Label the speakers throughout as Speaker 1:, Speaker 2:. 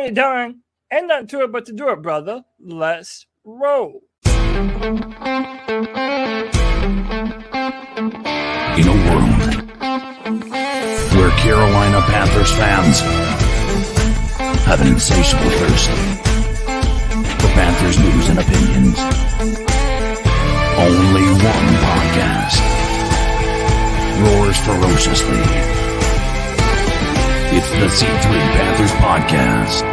Speaker 1: Tony Dunn. Ain't nothing to it but to do it, brother. Let's roll.
Speaker 2: In a world where Carolina Panthers fans have an insatiable thirst for Panthers news and opinions, only one podcast roars ferociously. It's the C3 Panthers Podcast.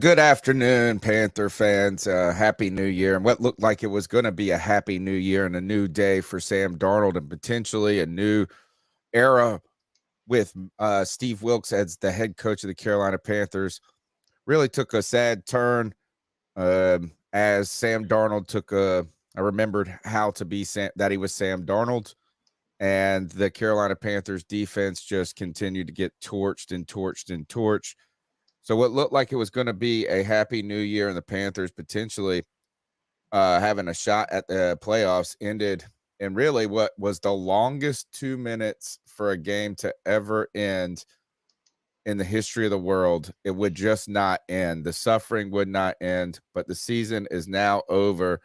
Speaker 3: Good afternoon, Panther fans. Happy New Year. And what looked like it was going to be a happy new year and a new day for Sam Darnold and potentially a new era with Steve Wilks as the head coach of the Carolina Panthers really took a sad turn as Sam Darnold I remembered how to be that he was Sam Darnold, and the Carolina Panthers defense just continued to get torched and torched and torched. So what looked like it was going to be a happy new year and the Panthers potentially having a shot at the playoffs ended in really what was the longest 2 minutes for a game to ever end in the history of the world. It would just not end. The suffering would not end, but the season is now over.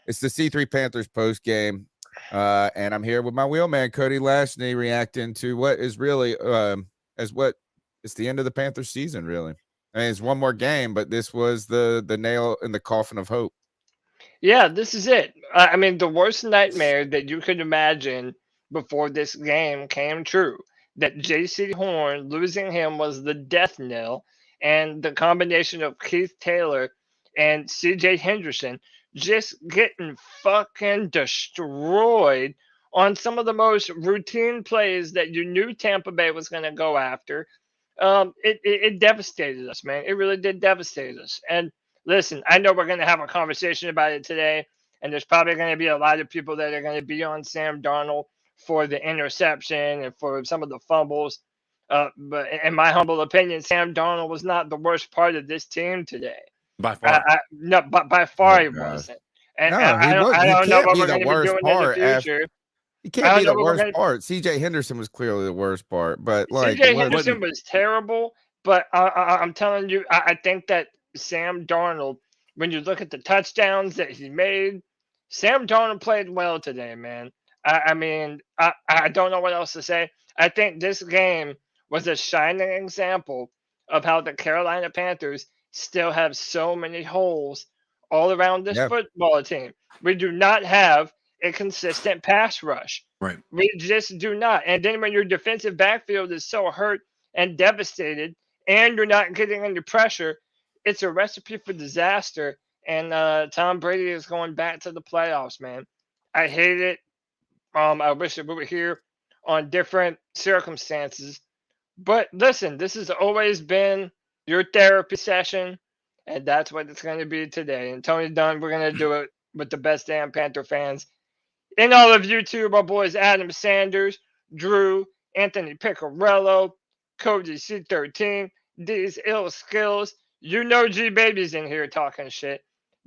Speaker 3: It's the C3 Panthers postgame, and I'm here with my wheelman, Cody Lashney, reacting to what is really it's the end of the Panthers season, really. I mean, it's one more game, but this was the nail in the coffin of hope.
Speaker 1: Yeah, this is it. I mean, the worst nightmare that you could imagine before this game came true. That J.C. Horn, losing him was the death knell, and the combination of Keith Taylor and C.J. Henderson just getting fucking destroyed on some of the most routine plays that you knew Tampa Bay was going to go after. It devastated us, man. It really did devastate us. And listen, I know we're going to have a conversation about it today, and there's probably going to be a lot of people that are going to be on Sam Darnold for the interception and for some of the fumbles. But in my humble opinion, Sam Darnold was not the worst part of this team today.
Speaker 4: By far.
Speaker 1: No, but by far he wasn't. And I don't know what we're going to be doing in the future.
Speaker 3: He can't be the worst part. C.J. Henderson was clearly the worst part, but like
Speaker 1: C.J. Henderson was terrible. But I'm telling you, I think that Sam Darnold, when you look at the touchdowns that he made, Sam Darnold played well today, man. I mean, I don't know what else to say. I think this game was a shining example of how the Carolina Panthers still have so many holes all around this football team. We do not have a consistent pass rush.
Speaker 4: Right.
Speaker 1: We just do not. And then when your defensive backfield is so hurt and devastated and you're not getting under pressure, it's a recipe for disaster. And Tom Brady is going back to the playoffs, man. I hate it. I wish that we were here on different circumstances. But listen, this has always been your therapy session, and that's what it's going to be today. And Tony Dunn, we're going to do it with the best damn Panther fans in all of YouTube. Our boys Adam Sanders, Drew, Anthony Piccarello, Cody C13, These Ill Skills. You know G Baby's in here talking shit.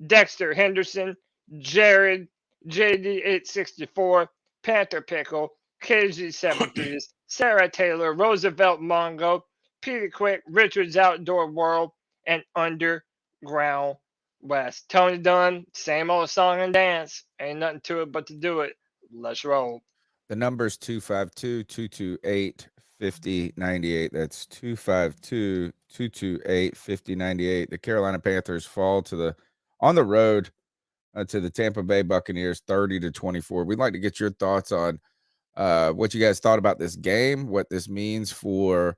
Speaker 1: Dexter Henderson, Jared, JD864, Panther Pickle, KG73, Sarah Taylor, Roosevelt Mongo, Peter Quick, Richards Outdoor World, and Underground West. Tony Dunn, same old song and dance. Ain't nothing to it but to do it. Let's roll.
Speaker 3: The number's 252-228-5098. That's 252-228-5098. The Carolina Panthers fall on the road to the Tampa Bay Buccaneers 30-24. We'd like to get your thoughts on what you guys thought about this game, what this means for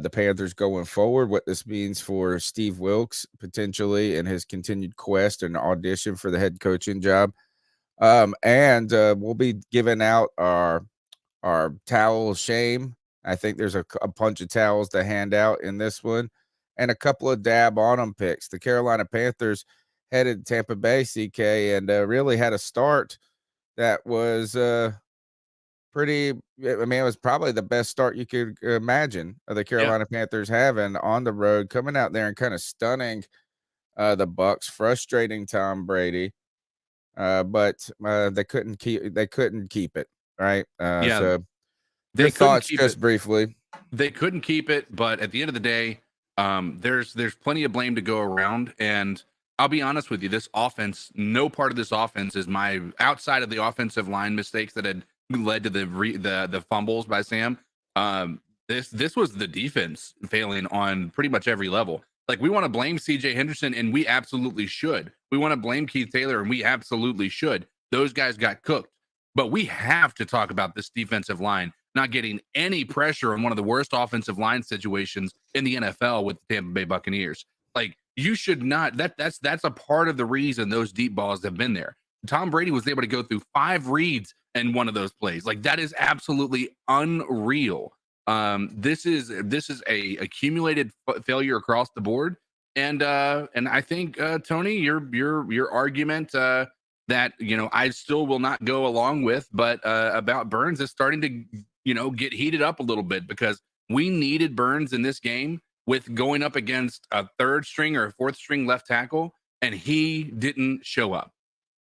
Speaker 3: the Panthers going forward, what this means for Steve Wilks potentially in his continued quest and audition for the head coaching job. And we'll be giving out our towel of shame. I think there's a bunch of towels to hand out in this one, and a couple of dab on them picks. The Carolina Panthers headed to Tampa Bay, CK, and really had a start that was pretty. I mean, it was probably the best start you could imagine of the Carolina Panthers having on the road, coming out there and kind of stunning the Bucs, frustrating Tom Brady. But they couldn't keep it, right? So Your thoughts, just briefly.
Speaker 4: They couldn't keep it, but at the end of the day, there's plenty of blame to go around. And I'll be honest with you, this offense, no part of this offense is my outside of the offensive line mistakes that had led to the fumbles by Sam. This was the defense failing on pretty much every level. Like, we want to blame CJ Henderson, and we absolutely should. We want to blame Keith Taylor, and we absolutely should. Those guys got cooked. But we have to talk about this defensive line not getting any pressure on one of the worst offensive line situations in the NFL with the Tampa Bay Buccaneers. Like, you should not. That's a part of the reason those deep balls have been there. Tom Brady was able to go through 5 reads in one of those plays. Like, that is absolutely unreal. This is a accumulated failure across the board, and I think Tony, your argument that I still will not go along with, but about Burns is starting to get heated up a little bit, because we needed Burns in this game with going up against a 3rd string or a 4th string left tackle, and he didn't show up.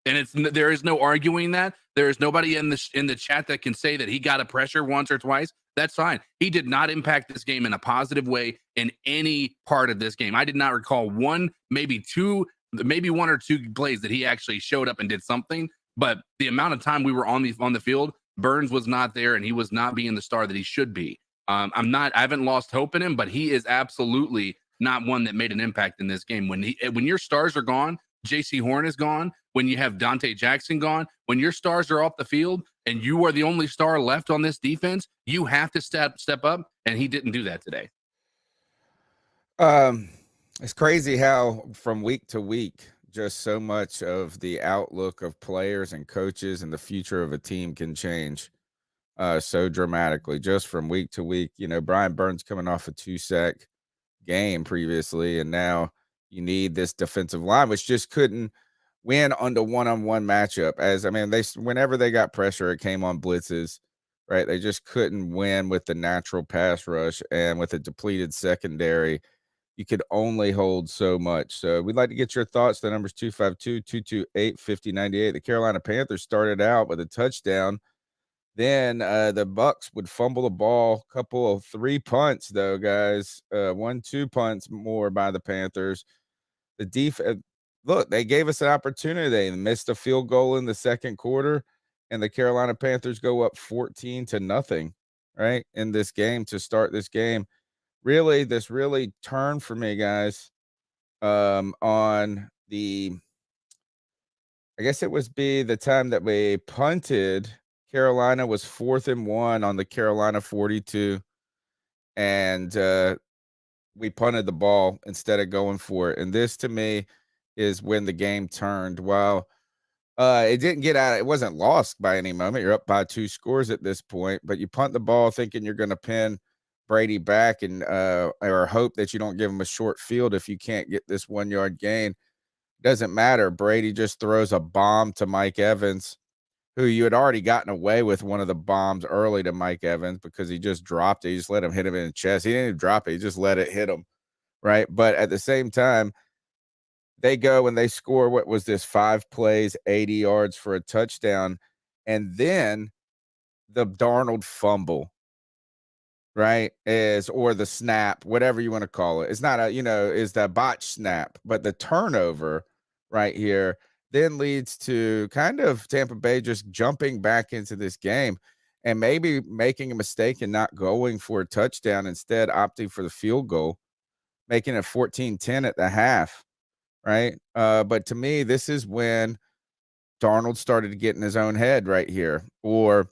Speaker 4: And there is no arguing that. There is nobody in the chat that can say that he got a pressure once or twice. That's fine. He did not impact this game in a positive way in any part of this game. I did not recall maybe 1 or 2 plays that he actually showed up and did something. But the amount of time we were on the field, Burns was not there, and he was not being the star that he should be. I haven't lost hope in him, but he is absolutely not one that made an impact in this game. When your stars are gone, J.C. Horn is gone. When you have Dante Jackson gone, when your stars are off the field and you are the only star left on this defense, you have to step up, and he didn't do that today.
Speaker 3: It's crazy how from week to week, just so much of the outlook of players and coaches and the future of a team can change so dramatically just from week to week. Brian Burns coming off a 2-sack game previously, and now you need this defensive line, which just couldn't win on the one-on-one matchup. Whenever they got pressure, it came on blitzes, right? They just couldn't win with the natural pass rush, and with a depleted secondary, you could only hold so much. So we'd like to get your thoughts. The number's 252-228-5098. The Carolina Panthers started out with a touchdown. Then the Bucs would fumble the ball. Couple of 3 punts, though, guys. 1-2 punts more by the Panthers. The defense, look, they gave us an opportunity. They missed a field goal in the second quarter, and the Carolina Panthers go up 14-0, right, in this game to start this game. This really turned for me, guys, on the, I guess it was the time that we punted. Carolina was 4th and 1 on the Carolina 42, and we punted the ball instead of going for it. And this, to me, is when the game turned. While it didn't get out, it wasn't lost by any moment. You're up by 2 scores at this point, but you punt the ball thinking you're going to pin Brady back and or hope that you don't give him a short field if you can't get this 1-yard gain. Doesn't matter. Brady just throws a bomb to Mike Evans, who you had already gotten away with one of the bombs early to Mike Evans because he just dropped it. He just let him hit him in the chest. He didn't even drop it. He just let it hit him, right? But at the same time, they go and they score, what was this, 5 plays, 80 yards for a touchdown, and then the Darnold fumble, right, or the snap, whatever you want to call it. It's not is the botch snap, but the turnover right here then leads to kind of Tampa Bay just jumping back into this game and maybe making a mistake and not going for a touchdown, instead opting for the field goal, making it 14-10 at the half, right? But to me, this is when Darnold started to get in his own head right here. Or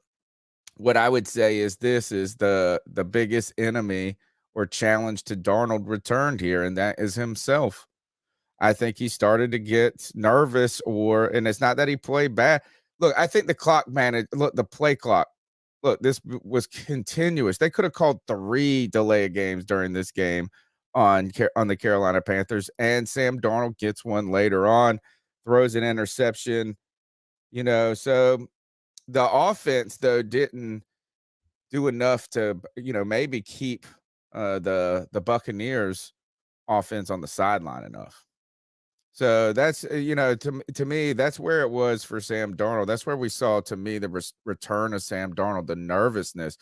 Speaker 3: what I would say is this is the biggest enemy or challenge to Darnold returned here, and that is himself. I think he started to get nervous, and it's not that he played bad. Look, I think the play clock, this was continuous. They could have called 3 delay games during this game on the Carolina Panthers, and Sam Darnold gets one later on, throws an interception, so the offense, though, didn't do enough to, maybe keep the Buccaneers offense on the sideline enough. So that's, to me, that's where it was for Sam Darnold. That's where we saw, to me, the return of Sam Darnold, the nervousness.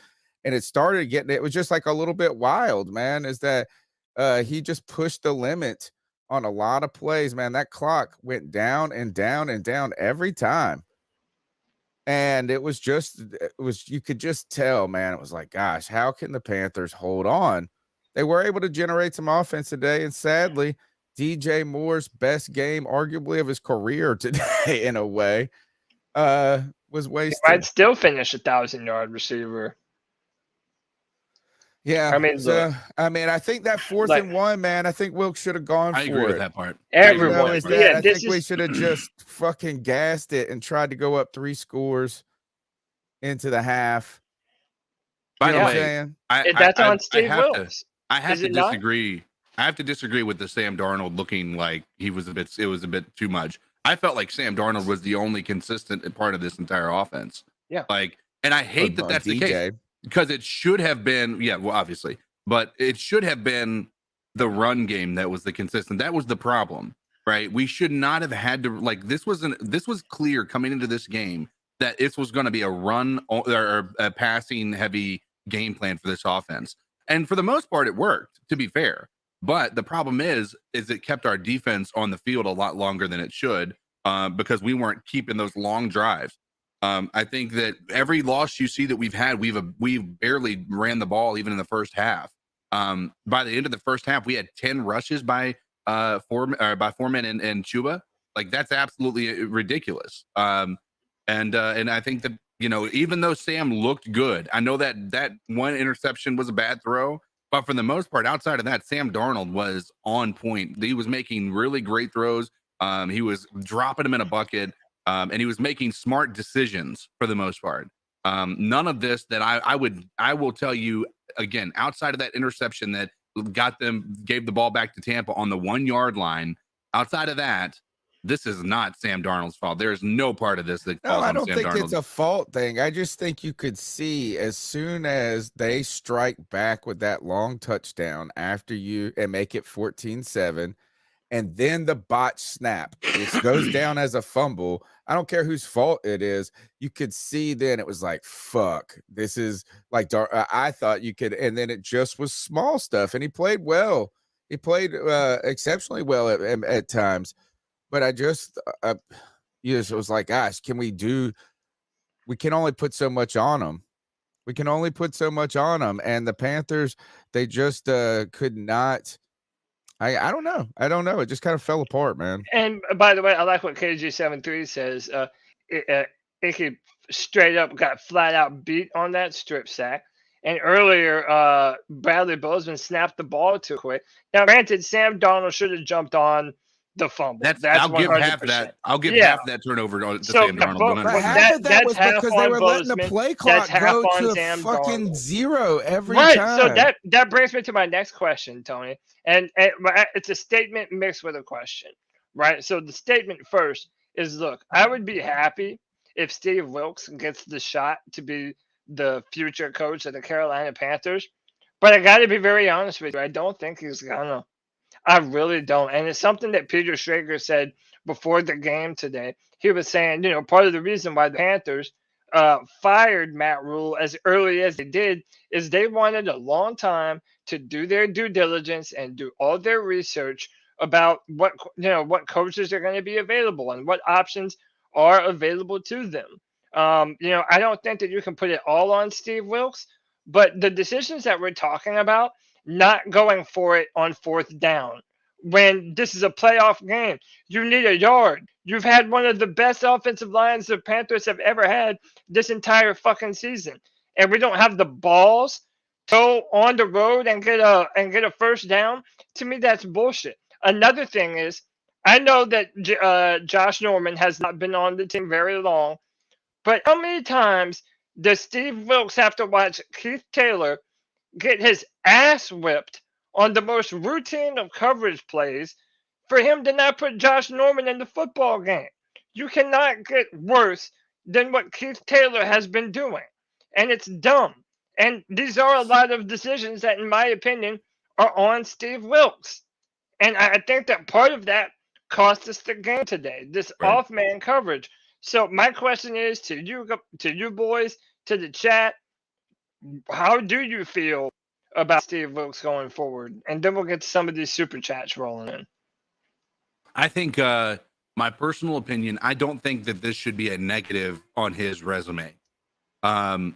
Speaker 3: and it started getting, it was just like a little bit wild, man, is that he just pushed the limit on a lot of plays, man. That clock went down and down and down every time. And it was, you could just tell, man, it was like, gosh, how can the Panthers hold on? They were able to generate some offense today, and sadly, DJ Moore's best game, arguably, of his career today, in a way, was wasted.
Speaker 1: He might still finish 1,000-yard receiver.
Speaker 3: Yeah,
Speaker 1: I mean,
Speaker 3: so, I think that 4th and 1, man, I think Wilks should have gone for it.
Speaker 4: I agree with that part.
Speaker 1: Everyone,
Speaker 3: I think we should have just fucking gassed it and tried to go up 3 scores into the half.
Speaker 4: By the way,
Speaker 1: that's on Steve Wilks.
Speaker 4: I have to disagree. I have to disagree with the Sam Darnold looking like it was a bit too much. I felt like Sam Darnold was the only consistent part of this entire offense.
Speaker 1: Yeah.
Speaker 4: And I hate that that's the case, because it should have been, obviously, but it should have been the run game that was the consistent. That was the problem, right? We should not have had to, this was clear coming into this game that this was going to be a run or a passing heavy game plan for this offense. And for the most part, it worked, to be fair. But the problem is it kept our defense on the field a lot longer than it should, because we weren't keeping those long drives. I think that every loss you see that we've had, we've barely ran the ball even in the first half. By the end of the first half, we had 10 rushes by Foreman and Chuba. That's absolutely ridiculous. And I think that, even though Sam looked good, I know that one interception was a bad throw, but for the most part, outside of that, Sam Darnold was on point. He was making really great throws. He was dropping them in a bucket, and he was making smart decisions for the most part. None of this that I will tell you again, outside of that interception that gave the ball back to Tampa on the 1-yard line. Outside of that, this is not Sam Darnold's fault. There's no part of this that falls on Sam Darnold. I don't think
Speaker 3: it's a fault thing. I just think you could see as soon as they strike back with that long touchdown after and make it 14-7, and then the botch snap, it goes down as a fumble. I don't care whose fault it is. You could see then it was like, fuck, this is like, I thought you could, and then it just was small stuff, and he played well. He played exceptionally well at times. But I just, it was like, gosh, we can only put so much on them. We can only put so much on them. And the Panthers, they just could not. I don't know. It just kind of fell apart, man.
Speaker 1: And by the way, I like what KG73 says. It straight up got flat out beat on that strip sack. And earlier, Bradley Bozeman snapped the ball too quick. Now, granted, Sam Darnold should have jumped on the fumble.
Speaker 4: I'll give half of that. I'll give half of that turnover to Sam Darnold.
Speaker 3: But half of that was because they were letting the play clock go to a fucking zero every time.
Speaker 1: So that brings me to my next question, Tony. And it's a statement mixed with a question, right? So the statement first is, look, I would be happy if Steve Wilks gets the shot to be the future coach of the Carolina Panthers. But I got to be very honest with you. I don't think he's gonna. I really don't. And it's something that Peter Schrager said before the game today. He was saying, part of the reason why the Panthers fired Matt Rule as early as they did is they wanted a long time to do their due diligence and do all their research about what coaches are going to be available and what options are available to them. I don't think that you can put it all on Steve Wilks, but the decisions that we're talking about, not going for it on 4th down when this is a playoff game, you need a yard. You've had one of the best offensive lines the Panthers have ever had this entire fucking season, and we don't have the balls to go on the road and get a first down. To me, that's bullshit. Another thing is, I know that Josh Norman has not been on the team very long, but how many times does Steve Wilks have to watch Keith Taylor get his ass whipped on the most routine of coverage plays for him to not put Josh Norman in the football game? You cannot get worse than what Keith Taylor has been doing. And it's dumb. And these are a lot of decisions that, in my opinion, are on Steve Wilks. And I think that part of that cost us the game today, this off-man coverage. So my question is to you boys, to the chat, How do you feel about Steve Wilks going forward? And then we'll get to some of these super chats rolling in.
Speaker 4: I think my personal opinion, I don't think that this should be a negative on his resume. And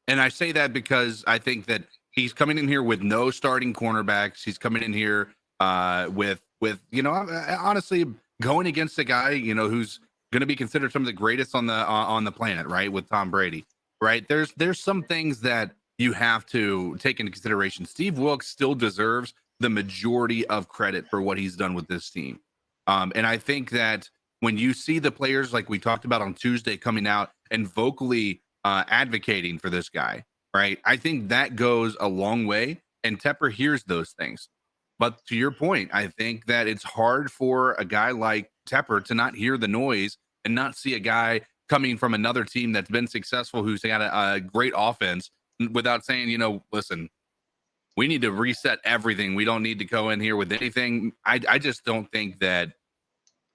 Speaker 4: I say that because I think that he's coming in here with no starting cornerbacks. He's coming in here with honestly going against a guy, who's going to be considered some of the greatest on the planet, right? With Tom Brady, right? There's some things that you have to take into consideration. Steve Wilks still deserves the majority of credit for what he's done with this team. And I think that when you see the players like we talked about on Tuesday coming out and vocally advocating for this guy, right? I think that goes a long way, and Tepper hears those things. But to your point, I think that it's hard for a guy like Tepper to not hear the noise and not see a guy coming from another team that's been successful, who's got a great offense, without saying, listen, we need to reset everything. We don't need to go in here with anything. I just don't think that.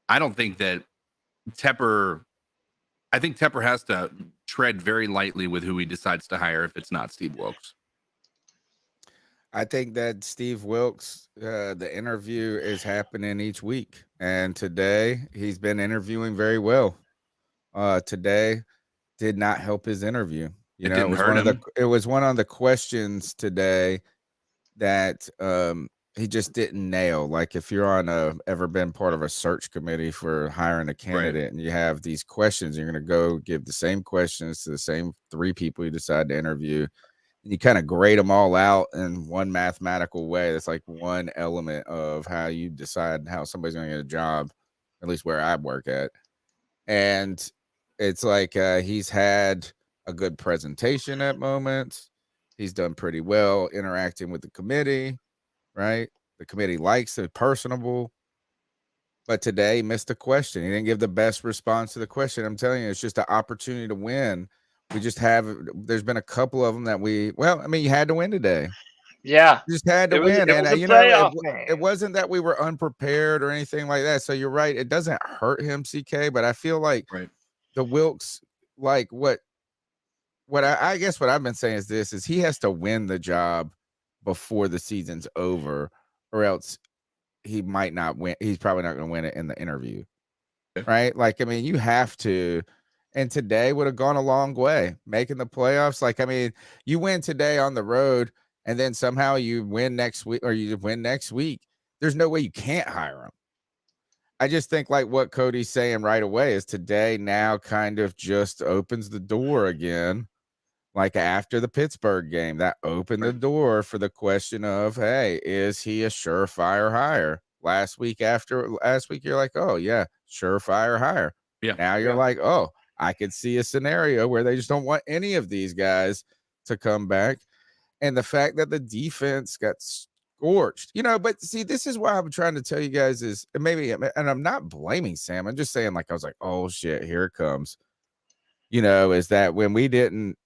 Speaker 4: I don't think that Tepper. I think Tepper has to tread very lightly with who he decides to hire if it's not Steve Wilks.
Speaker 3: I think that Steve Wilks, the interview is happening each week, and today he's been interviewing very well. Today did not help his interview. It was one of the questions today that he just didn't nail. Like if you're ever been part of a search committee for hiring a candidate, right, and you have these questions, you're going to go give the same questions to the same 3 people you decide to interview. And you kind of grade them all out in one mathematical way. That's like one element of how you decide how somebody's going to get a job, at least where I work at. And it's like he's had a good presentation at moments. He's done pretty well interacting with the committee, right? The committee likes it, personable. But today he missed a question. He didn't give the best response to the question. I'm telling you, it's just an opportunity to win. There's been a couple of them that you had to win today.
Speaker 1: Yeah.
Speaker 3: You just had to win. And it wasn't that we were unprepared or anything like that. So you're right. It doesn't hurt him, CK, but I feel like the Wilks, like what I guess what I've been saying is he has to win the job before the season's over, or else he might not win. He's probably not going to win it in the interview. Right? Like, I mean, you have to. And today would have gone a long way, making the playoffs. Like, I mean, you win today on the road, and then somehow you win next week, or you win next week. There's no way you can't hire him. I just think like what Cody's saying right away is today now kind of just opens the door again. Like after the Pittsburgh game, that opened the door for the question of, hey, is he a surefire hire? Last week, you're like, oh, yeah, surefire hire.
Speaker 4: Yeah.
Speaker 3: Now you're like, oh, I could see a scenario where they just don't want any of these guys to come back. And the fact that the defense got scorched, but see, this is why I'm trying to tell you guys is, and I'm not blaming Sam. I'm just saying, like, I was like, oh, shit, here it comes. Is that when we didn't,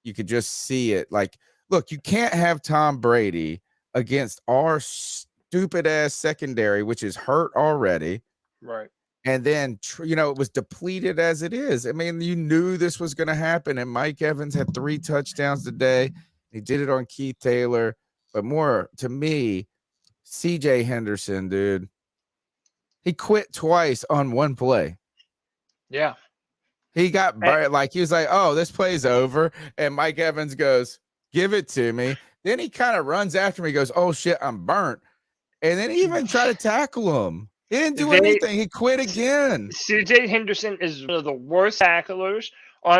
Speaker 3: you could just see it. Like, look, you can't have Tom Brady against our stupid ass secondary, which is hurt already.
Speaker 1: Right.
Speaker 3: And then, it was depleted as it is. I mean, you knew this was going to happen. And Mike Evans had 3 touchdowns today. He did it on Keith Taylor. But more to me, CJ Henderson, dude, he quit twice on one play.
Speaker 1: Yeah.
Speaker 3: He got burnt. Like, he was like, oh, this play's over. And Mike Evans goes, give it to me. Then he kind of runs after me. He goes, oh, shit, I'm burnt. And then he even tried to tackle him. He didn't do anything. He quit again.
Speaker 1: CJ Henderson is one of the worst tacklers in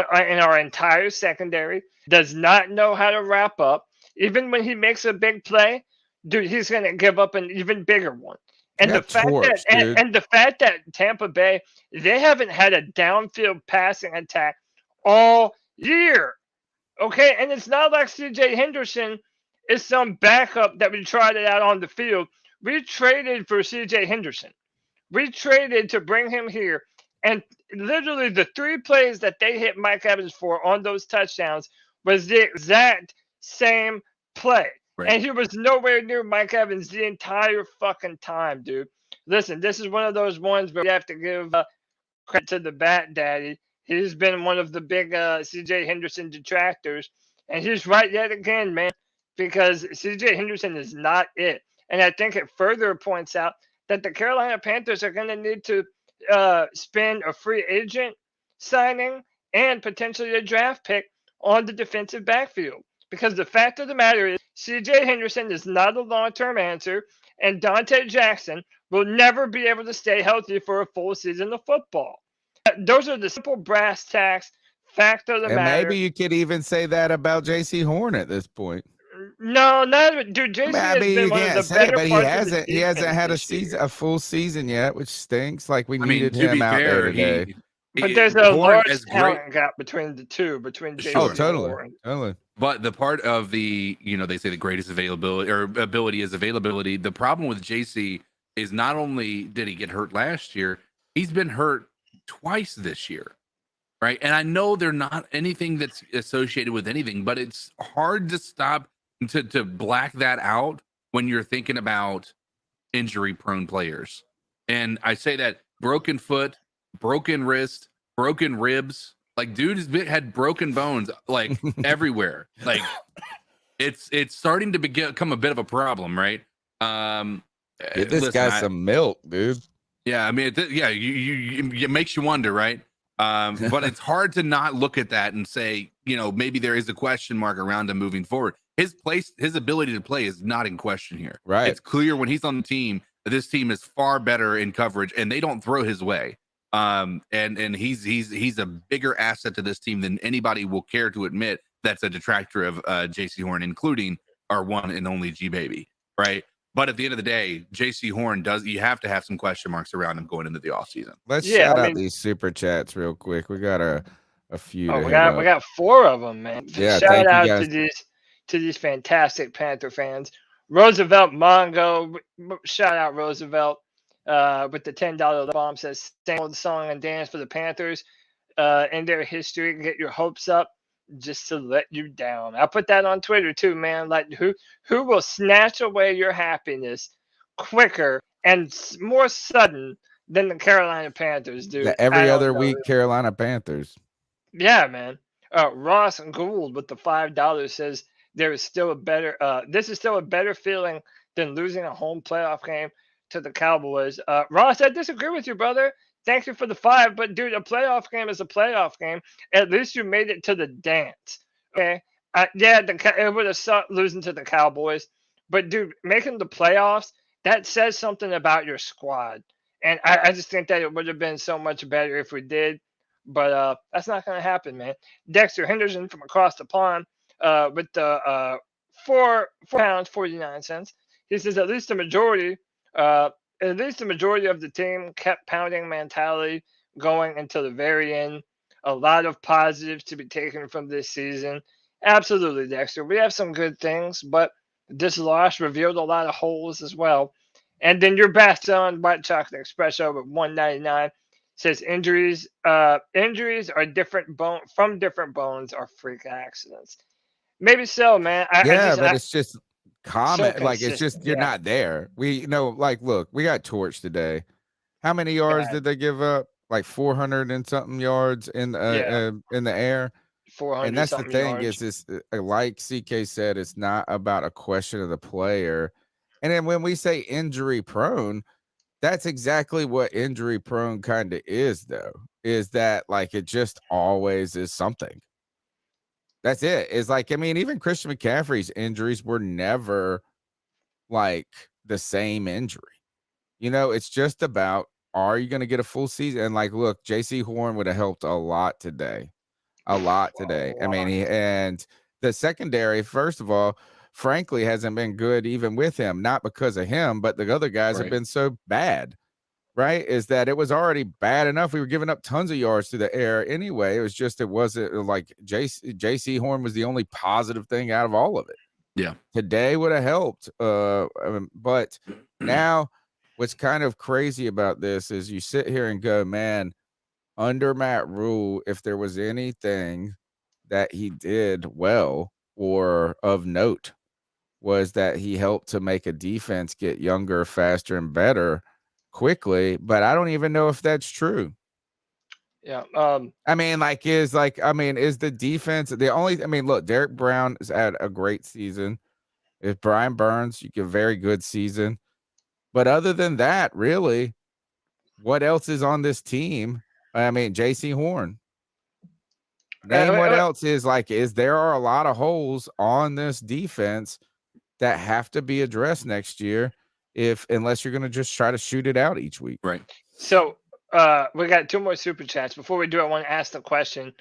Speaker 1: our entire secondary. Does not know how to wrap up. Even when he makes a big play, dude, he's going to give up an even bigger one. And the fact that Tampa Bay, they haven't had a downfield passing attack all year. Okay, and it's not like CJ Henderson is some backup that we tried it out on the field. We traded for CJ Henderson. We traded to bring him here. And literally the 3 plays that they hit Mike Evans for on those touchdowns was the exact same play. Right. And he was nowhere near Mike Evans the entire fucking time, dude. Listen, this is one of those ones where you have to give credit to the Bat Daddy. He's been one of the big CJ Henderson detractors. And he's right yet again, man, because C.J. Henderson is not it. And I think it further points out that the Carolina Panthers are going to need to spend a free agent signing and potentially a draft pick on the defensive backfield. Because the fact of the matter is, C.J. Henderson is not a long-term answer, and Dante Jackson will never be able to stay healthy for a full season of football. Those are the simple brass tacks. Fact of the
Speaker 3: And
Speaker 1: matter.
Speaker 3: maybe you could even say that about J.C. Horn at this point.
Speaker 1: No, not dude. JC
Speaker 3: I
Speaker 1: has
Speaker 3: mean,
Speaker 1: been
Speaker 3: you
Speaker 1: one of
Speaker 3: can't
Speaker 1: the
Speaker 3: say,
Speaker 1: better
Speaker 3: but he
Speaker 1: parts of
Speaker 3: hasn't.
Speaker 1: the
Speaker 3: He hasn't
Speaker 1: defense
Speaker 3: had a
Speaker 1: this
Speaker 3: season,
Speaker 1: year.
Speaker 3: a full season yet, which stinks. Like we
Speaker 4: I mean,
Speaker 3: needed
Speaker 4: to be
Speaker 3: him out there
Speaker 4: fair,
Speaker 3: today.
Speaker 1: But there's a
Speaker 4: Horn
Speaker 1: large
Speaker 4: as
Speaker 1: talent
Speaker 4: great.
Speaker 1: gap between the two, between JC
Speaker 4: Sure.
Speaker 3: Oh,
Speaker 1: and
Speaker 3: totally,
Speaker 1: Horn.
Speaker 3: totally.
Speaker 4: But the part of the, they say the greatest availability or ability is availability. The problem with JC is not only did he get hurt last year, he's been hurt twice this year, right? And I know they're not anything that's associated with anything, but it's hard to stop to black that out when you're thinking about injury-prone players. And I say that broken foot, broken wrist, broken ribs. Like, dude has had broken bones like everywhere. Like, it's starting to become a bit of a problem, right?
Speaker 3: Get this guy some milk, dude.
Speaker 4: Yeah, I mean, it makes you wonder, right? But it's hard to not look at that and say, maybe there is a question mark around him moving forward. His ability to play is not in question here.
Speaker 3: Right.
Speaker 4: It's clear when he's on the team that this team is far better in coverage, and they don't throw his way. And he's a bigger asset to this team than anybody will care to admit. That's a detractor of JC Horn, including our one and only G baby, right? But at the end of the day, JC Horn you have to have some question marks around him going into the offseason.
Speaker 3: Let's shout out these super chats real quick. We got a few.
Speaker 1: Oh, we got 4 of them, man.
Speaker 3: Yeah,
Speaker 1: shout out to these fantastic Panther fans. Roosevelt Mongo, shout out Roosevelt with the $10 bomb, says sing old song and dance for the Panthers in their history. Get your hopes up just to let you down. I put that on Twitter too, man. Like who will snatch away your happiness quicker and more sudden than the Carolina Panthers do?
Speaker 3: Every other week, Carolina Panthers.
Speaker 1: Yeah, man. Ross Gould with the $5 says there is still a better. This is still a better feeling than losing a home playoff game to the Cowboys. Ross, I disagree with you, brother. Thank you for the 5, but dude, a playoff game is a playoff game. At least you made it to the dance. Okay. It would have sucked losing to the Cowboys, but dude, making the playoffs, that says something about your squad. And I just think that it would have been so much better if we did, but that's not going to happen, man. Dexter Henderson from across the pond with the £4.49. He says at least the majority of the team kept pounding mentality going until the very end. A lot of positives to be taken from this season. Absolutely, Dexter. We have some good things, but this loss revealed a lot of holes as well. And then your best on White Chocolate Espresso with $1.99 says injuries are different from different bones or freak accidents. Maybe so, man.
Speaker 3: But it's just comment.
Speaker 1: So
Speaker 3: like it's just you're not there. Look, we got torched today. How many yards did they give up? Like 400 and something yards in the air.
Speaker 1: 400.
Speaker 3: And that's the thing is like CK said, it's not about a question of the player. And then when we say injury prone, that's exactly what injury prone kind of is, though. Is that like it just always is something. That's it. It's like, I mean, even Christian McCaffrey's injuries were never like the same injury. It's just about, are you going to get a full season? And like, look, JC Horn would have helped a lot today. I mean, and the secondary, first of all, frankly, hasn't been good even with him, not because of him, but the other guys have been so bad. Right, is that it was already bad enough. We were giving up tons of yards to the air anyway. It wasn't like JC Horn was the only positive thing out of all of it.
Speaker 4: Yeah,
Speaker 3: today would have helped. But now, what's kind of crazy about this is you sit here and go, man, under Matt Rule, if there was anything that he did well or of note, was that he helped to make a defense get younger, faster, and better quickly, but I don't even know if that's true.
Speaker 1: Yeah.
Speaker 3: I mean, is the defense the only? I mean, look, Derek Brown has had a great season. If Brian Burns, you get a very good season. But other than that, really, what else is on this team? I mean, J.C. Horn. Name what else is there are a lot of holes on this defense that have to be addressed next year unless you're going to just try to shoot it out each week.
Speaker 4: Right.
Speaker 1: So we got 2 more super chats. Before we do, I want to ask the question.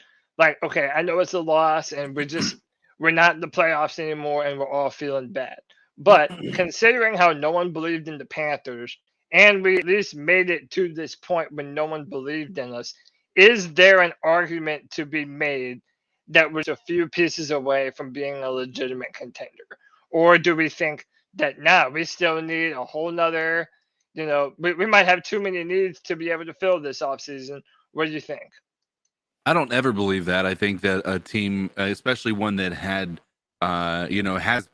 Speaker 1: Okay, I know it's a loss and we're not in the playoffs anymore and we're all feeling bad. But considering how no one believed in the Panthers and we at least made it to this point when no one believed in us, is there an argument to be made that we're a few pieces away from being a legitimate contender? Or do we think that we still need a whole nother, we might have too many needs to be able to fill this offseason? What do you think?
Speaker 4: I don't ever believe that. I think that a team, especially one that has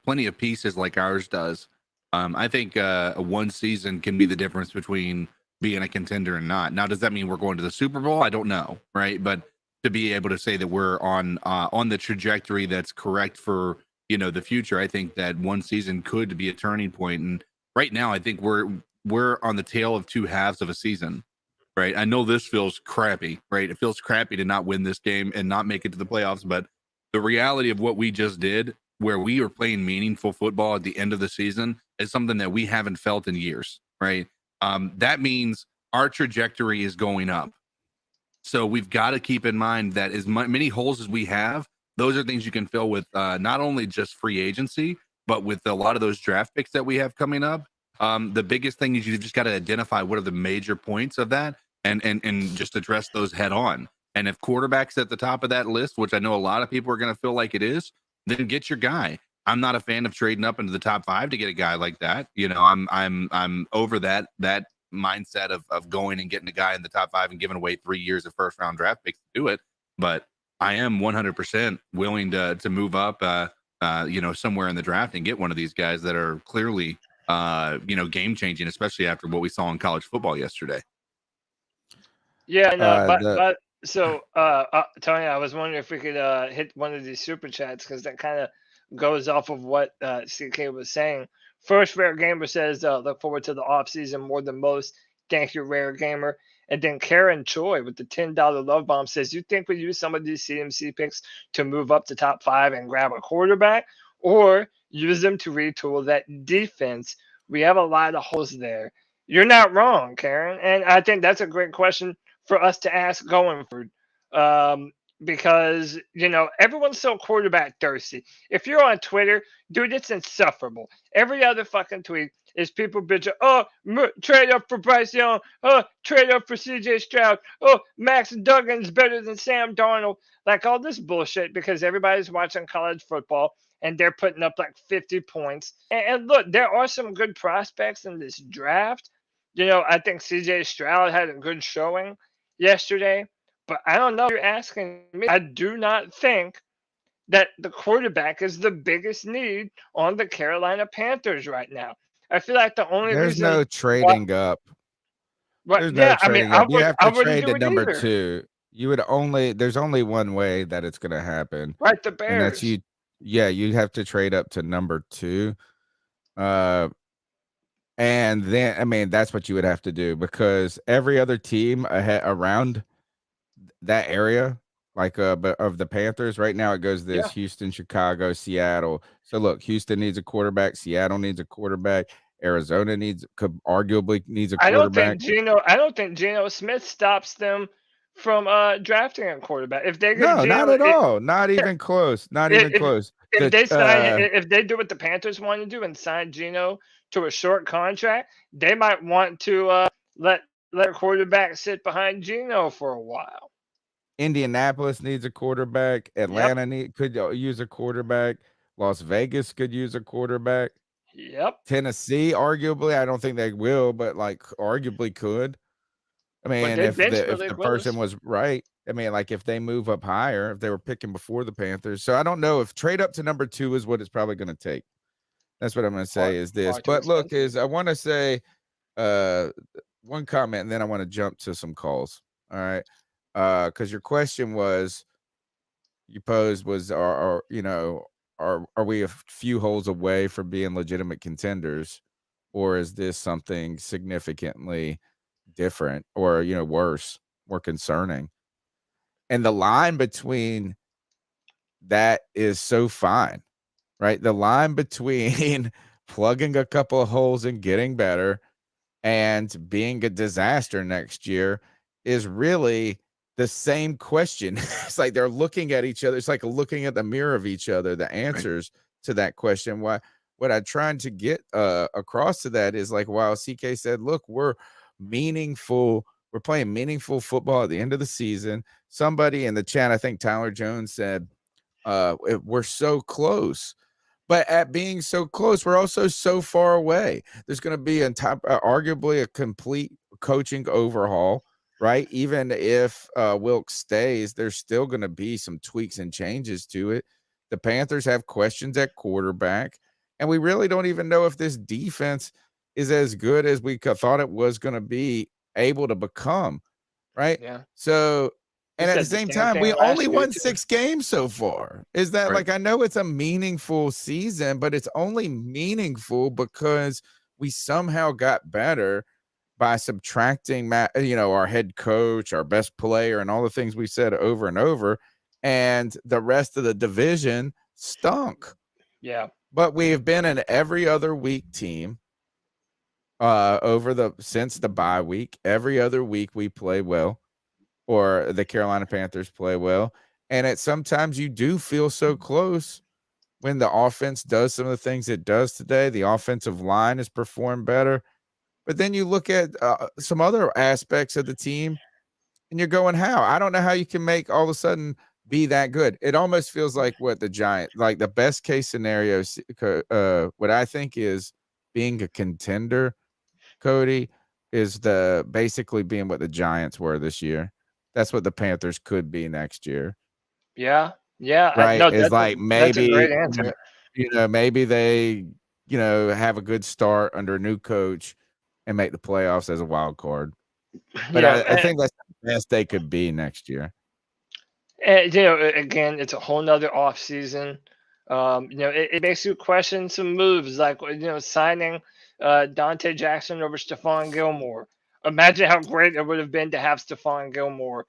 Speaker 4: plenty of pieces like ours does, I think one season can be the difference between being a contender and not. Now, does that mean we're going to the Super Bowl? I don't know, right? But to be able to say that we're on the trajectory that's correct for the future, I think that one season could be a turning point. And right now, I think we're on the tail of 2 halves of a season. Right. I know this feels crappy, right? It feels crappy to not win this game and not make it to the playoffs. But the reality of what we just did, where we are playing meaningful football at the end of the season, is something that we haven't felt in years. Right. That means our trajectory is going up. So we've got to keep in mind that as many holes as we have, those are things you can fill with not only just free agency, but with a lot of those draft picks that we have coming up. The biggest thing is you just got to identify what are the major points of that. And just address those head on. And if quarterback's at the top of that list, which I know a lot of people are going to feel like it is, then get your guy. I'm not a fan of trading up into the top 5 to get a guy like that. I'm over that mindset of going and getting a guy in the top 5 and giving away 3 years of first round draft picks to do it. But I am 100% willing to move up, somewhere in the draft and get one of these guys that are clearly, game changing, especially after what we saw in college football yesterday.
Speaker 1: Yeah, Tony, I was wondering if we could hit one of these super chats because that kind of goes off of what CK was saying. First, Rare Gamer says, look forward to the offseason more than most. Thank you, Rare Gamer. And then Karen Choi with the $10 love bomb says, you think we use some of these CMC picks to move up to top 5 and grab a quarterback, or use them to retool that defense? We have a lot of holes there. You're not wrong, Karen. And I think that's a great question for us to ask going forward, because everyone's so quarterback thirsty. If you're on Twitter, dude, it's insufferable. Every other fucking tweet is people bitching, trade up for Bryce Young, trade up for CJ Stroud, Max Duggan's better than Sam Darnold, like all this bullshit because everybody's watching college football and they're putting up like 50 points. And look, there are some good prospects in this draft. I think CJ Stroud had a good showing yesterday, but I don't know if you're asking me. I do not think that the quarterback is the biggest need on the Carolina Panthers right now. I feel like the only
Speaker 3: There's
Speaker 1: reason
Speaker 3: no trading up.
Speaker 1: Right?
Speaker 3: There's
Speaker 1: Yeah,
Speaker 3: no trading up. You have to trade to number
Speaker 1: either.
Speaker 3: 2. There's only one way that it's going to happen.
Speaker 1: Right, the Bears.
Speaker 3: And that's you. Yeah, you have to trade up to number 2. And then, that's what you would have to do because every other team around that area, of the Panthers, right now it goes this: Houston, Chicago, Seattle. So look, Houston needs a quarterback. Seattle needs a quarterback. Arizona arguably needs a quarterback.
Speaker 1: I don't think Geno Smith stops them from drafting a quarterback. If they
Speaker 3: not at all. Not even close. Not even close.
Speaker 1: If they do what the Panthers want to do and sign Geno to a short contract, they might want to let a quarterback sit behind Geno for a while.
Speaker 3: Indianapolis needs a quarterback. Atlanta could use a quarterback. Las Vegas could use a quarterback.
Speaker 1: Yep.
Speaker 3: Tennessee, arguably, I don't think they will, but arguably could. If the person was right, if they move up higher, if they were picking before the Panthers. So I don't know if trade up to number 2 is what it's probably going to take. That's what I'm going to say is this. But look, I want to say one comment, and then I want to jump to some calls. All right. because your question you posed was, are we a few holes away from being legitimate contenders, or is this something significantly different or, worse, more concerning? And the line between that is so fine, right? The line between plugging a couple of holes and getting better and being a disaster next year is really the same question. It's like they're looking at each other. It's like looking at the mirror of each other, the answers to that question. What I'm trying to get across to that is like, while CK said, look, we're meaningful. We're playing meaningful football at the end of the season. Somebody in the chat, I think Tyler Jones, said, we're so close. But at being so close, we're also so far away. There's going to be arguably a complete coaching overhaul, right? Even if Wilks stays, there's still going to be some tweaks and changes to it. The Panthers have questions at quarterback, and we really don't even know if this defense is as good as we thought it was going to be able to become, right?
Speaker 1: Yeah.
Speaker 3: So, and at the same time, we only won 6 games so far. Is that like, I know it's a meaningful season, but it's only meaningful because we somehow got better by subtracting our head coach, our best player, and all the things we said over and over. And the rest of the division stunk.
Speaker 1: Yeah.
Speaker 3: But we have been an every other week team since the bye week. Every other week we play well, or the Carolina Panthers play well. And sometimes you do feel so close when the offense does some of the things it does today. The offensive line has performed better. But then you look at some other aspects of the team and you're going, how? I don't know how you can make all of a sudden be that good. It almost feels like what the Giants, like the best case scenario, what I think is being a contender, Cody, is basically being what the Giants were this year. That's what the Panthers could be next year.
Speaker 1: Yeah. Yeah.
Speaker 3: Right. It's like maybe,
Speaker 1: that's a great answer.
Speaker 3: Maybe they, have a good start under a new coach and make the playoffs as a wild card. But yeah, I think that's the best they could be next year.
Speaker 1: And, again, it's a whole nother off season. It makes you question some moves, like, signing Dante Jackson over Stephon Gilmore. Imagine how great it would have been to have Stephon Gilmore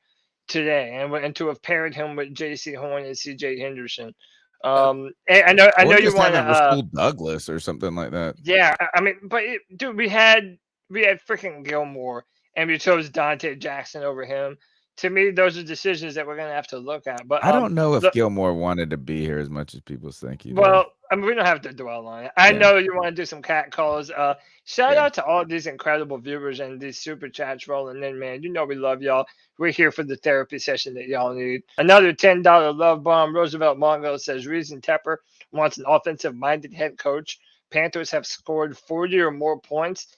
Speaker 1: today, and to have paired him with J.C. Horn and C.J. Henderson. And I know you want to
Speaker 3: Rasul Douglas or something like that.
Speaker 1: Yeah, I mean, but dude, we had freaking Gilmore, and we chose Dante Jackson over him. To me, those are decisions that we're going to have to look at. But
Speaker 3: I don't know if Gilmore wanted to be here as much as people think he did.
Speaker 1: Well, I mean, we don't have to dwell on it. I know you want to do some cat calls. Shout out to all these incredible viewers and these super chats rolling in, man. We love y'all. We're here for the therapy session that y'all need. Another $10 love bomb. Roosevelt Mongo says, Reason Tepper wants an offensive-minded head coach. Panthers have scored 40 or more points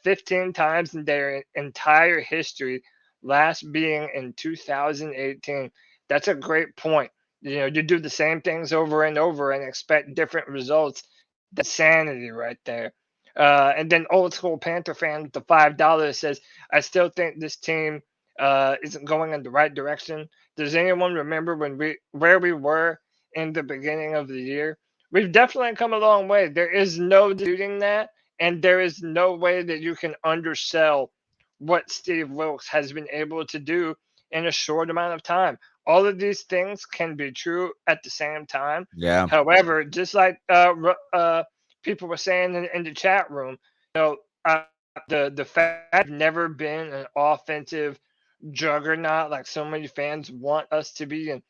Speaker 1: 15 times in their entire history, last being in 2018. That's a great point. You do the same things over and over and expect different results. That's sanity right there. And then old school Panther fan with the $5 says, I still think this team isn't going in the right direction. Does anyone remember where we were in the beginning of the year? We've definitely come a long way. There is no disputing that, and there is no way that you can undersell what Steve Wilks has been able to do in a short amount of time. All of these things can be true at the same time.
Speaker 3: Yeah.
Speaker 1: However, just like people were saying in the chat room, the fact I've never been an offensive juggernaut like so many fans want us to be, and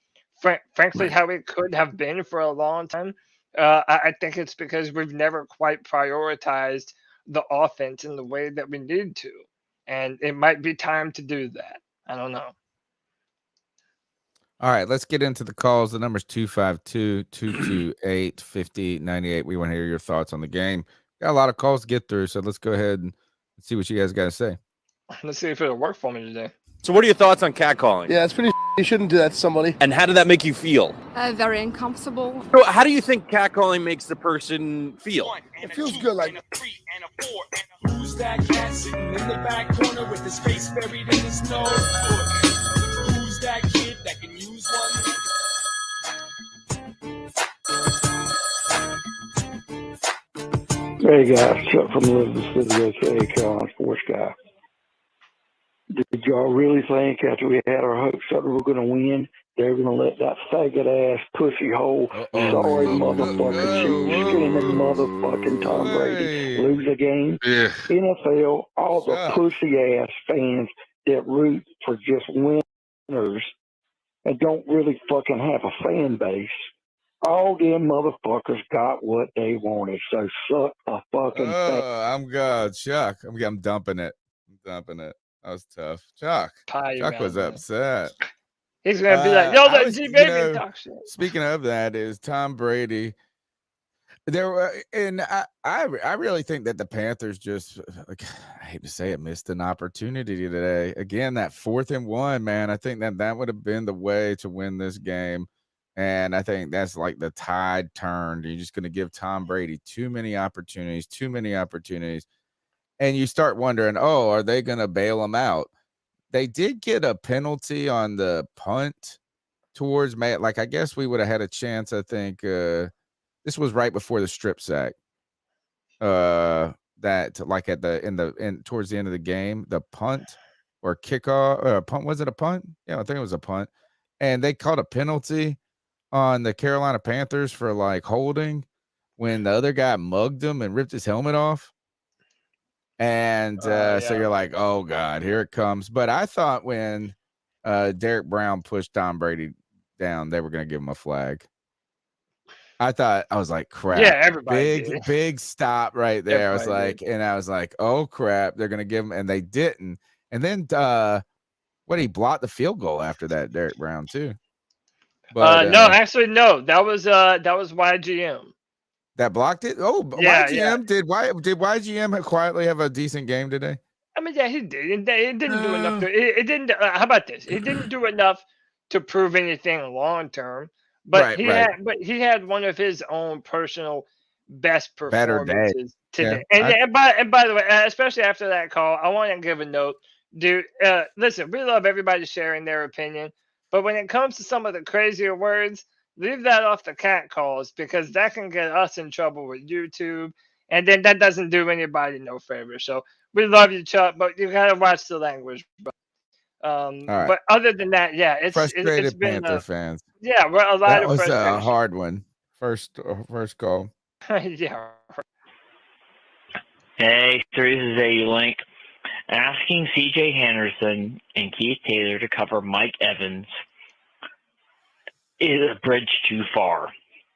Speaker 1: frankly, how it could have been for a long time. I think it's because we've never quite prioritized the offense in the way that we need to. And it might be time to do that. I don't know.
Speaker 3: All right, let's get into the calls. The number's 252-228-5098. We want to hear your thoughts on the game. Got a lot of calls to get through, so let's go ahead and see what you guys got to say.
Speaker 1: Let's see if it'll work for me today.
Speaker 5: So what are your thoughts on catcalling?
Speaker 6: Yeah, it's pretty you shouldn't do that to somebody.
Speaker 5: And how did that make you feel?
Speaker 7: Very uncomfortable.
Speaker 5: So how do you think catcalling makes the person feel?
Speaker 6: It feels good, like.
Speaker 8: Who's that cat sitting in the back corner with his face buried in his nose? that kid that can use one?
Speaker 9: Hey guys, Chuck from Elizabeth City, aka Carolina Sports Guy. Did y'all really think after we had our hopes that we were going to win, they were going to let that faggot ass pussy hole, sorry motherfucker, cheap skinning motherfucking Tom Brady lose a game?
Speaker 3: Yeah.
Speaker 9: NFL, all the pussy ass fans that root for just winners and don't really fucking have a fan base. All them motherfuckers got what they wanted, so suck a fucking
Speaker 3: I'm good, Chuck. I'm dumping it. That was tough. Chuck was upset.
Speaker 1: He's gonna be like, "Yo, that G baby talk shit."
Speaker 3: Speaking of that, is Tom Brady. I really think that the Panthers just, I hate to say it, missed an opportunity today. Again, that 4th and 1, man. I think that would have been the way to win this game. And I think that's like the tide turned. You're just going to give Tom Brady too many opportunities. And you start wondering, are they going to bail him out? They did get a penalty on the punt towards Matt. Like, I guess we would have had a chance. I think this was right before the strip sack. That like towards the end of the game, the punt or kickoff punt. Was it a punt? Yeah, I think it was a punt. And they called a penalty on the Carolina Panthers for like holding when the other guy mugged him and ripped his helmet off. And so you're like, oh God, here it comes. But I thought when Derek Brown pushed Tom Brady down, they were going to give him a flag. I was like, crap.
Speaker 1: Yeah, everybody
Speaker 3: big stop right there. I was like, oh crap, they're going to give him, and they didn't. And then he blocked the field goal after that, Derek Brown too. But
Speaker 1: no. That was YGM.
Speaker 3: That blocked it. Oh,
Speaker 1: yeah,
Speaker 3: YGM
Speaker 1: yeah.
Speaker 3: Did YGM quietly have a decent game today?
Speaker 1: I mean, yeah, he did. It didn't do enough. It didn't. How about this? He didn't do enough to prove anything long term. But he had one of his own personal best performances today. Yeah, and by the way, especially after that call, I want to give a note, dude. Listen, we love everybody sharing their opinion, but when it comes to some of the crazier words, leave that off the cat calls, because that can get us in trouble with YouTube, and then that doesn't do anybody no favor. So we love you, Chuck, but you gotta watch the language, bro.
Speaker 3: Right.
Speaker 1: But other than that, yeah, it's
Speaker 3: frustrated
Speaker 1: been
Speaker 3: Panther fans.
Speaker 1: Yeah, we're a lot of frustration.
Speaker 3: That was a hard one. First call.
Speaker 1: Yeah.
Speaker 10: Hey, this is A Link. Asking C.J. Henderson and Keith Taylor to cover Mike Evans is a bridge too far.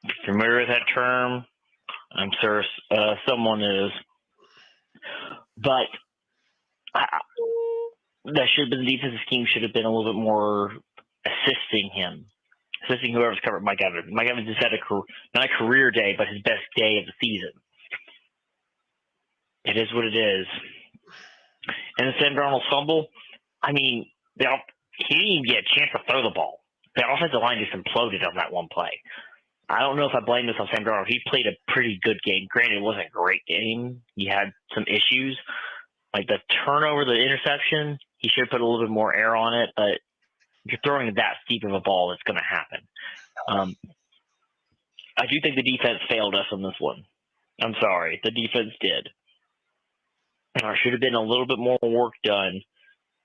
Speaker 10: If you're familiar with that term, I'm sure someone is. But that should have been the defensive scheme should have been a little bit more assisting whoever's covered Mike Evans. Mike Evans has had not a career day, but his best day of the season. It is what it is. And the Sam Darnold fumble, I mean, he didn't even get a chance to throw the ball. The offensive line just imploded on that one play. I don't know if I blame this on Sam Darnold. He played a pretty good game. Granted, it wasn't a great game. He had some issues. Like the turnover, the interception, he should have put a little bit more air on it, but if you're throwing that steep of a ball, it's going to happen. I do think the defense failed us on this one. I'm sorry. The defense did. There should have been a little bit more work done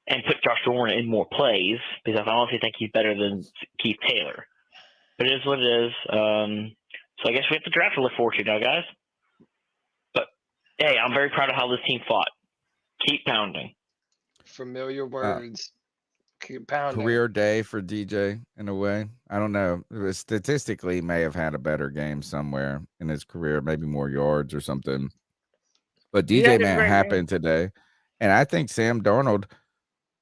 Speaker 10: and put Josh Dorn in more plays, because I honestly think he's better than Keith Taylor. But it is what it is. So I guess we have to draft to look forward to now, guys. But, hey, I'm very proud of how this team fought. Keep pounding.
Speaker 1: Familiar words. Keep pounding.
Speaker 3: Career day for DJ in a way. I don't know. Statistically, may have had a better game somewhere in his career, maybe more yards or something. But DJ happened today, and I think Sam Darnold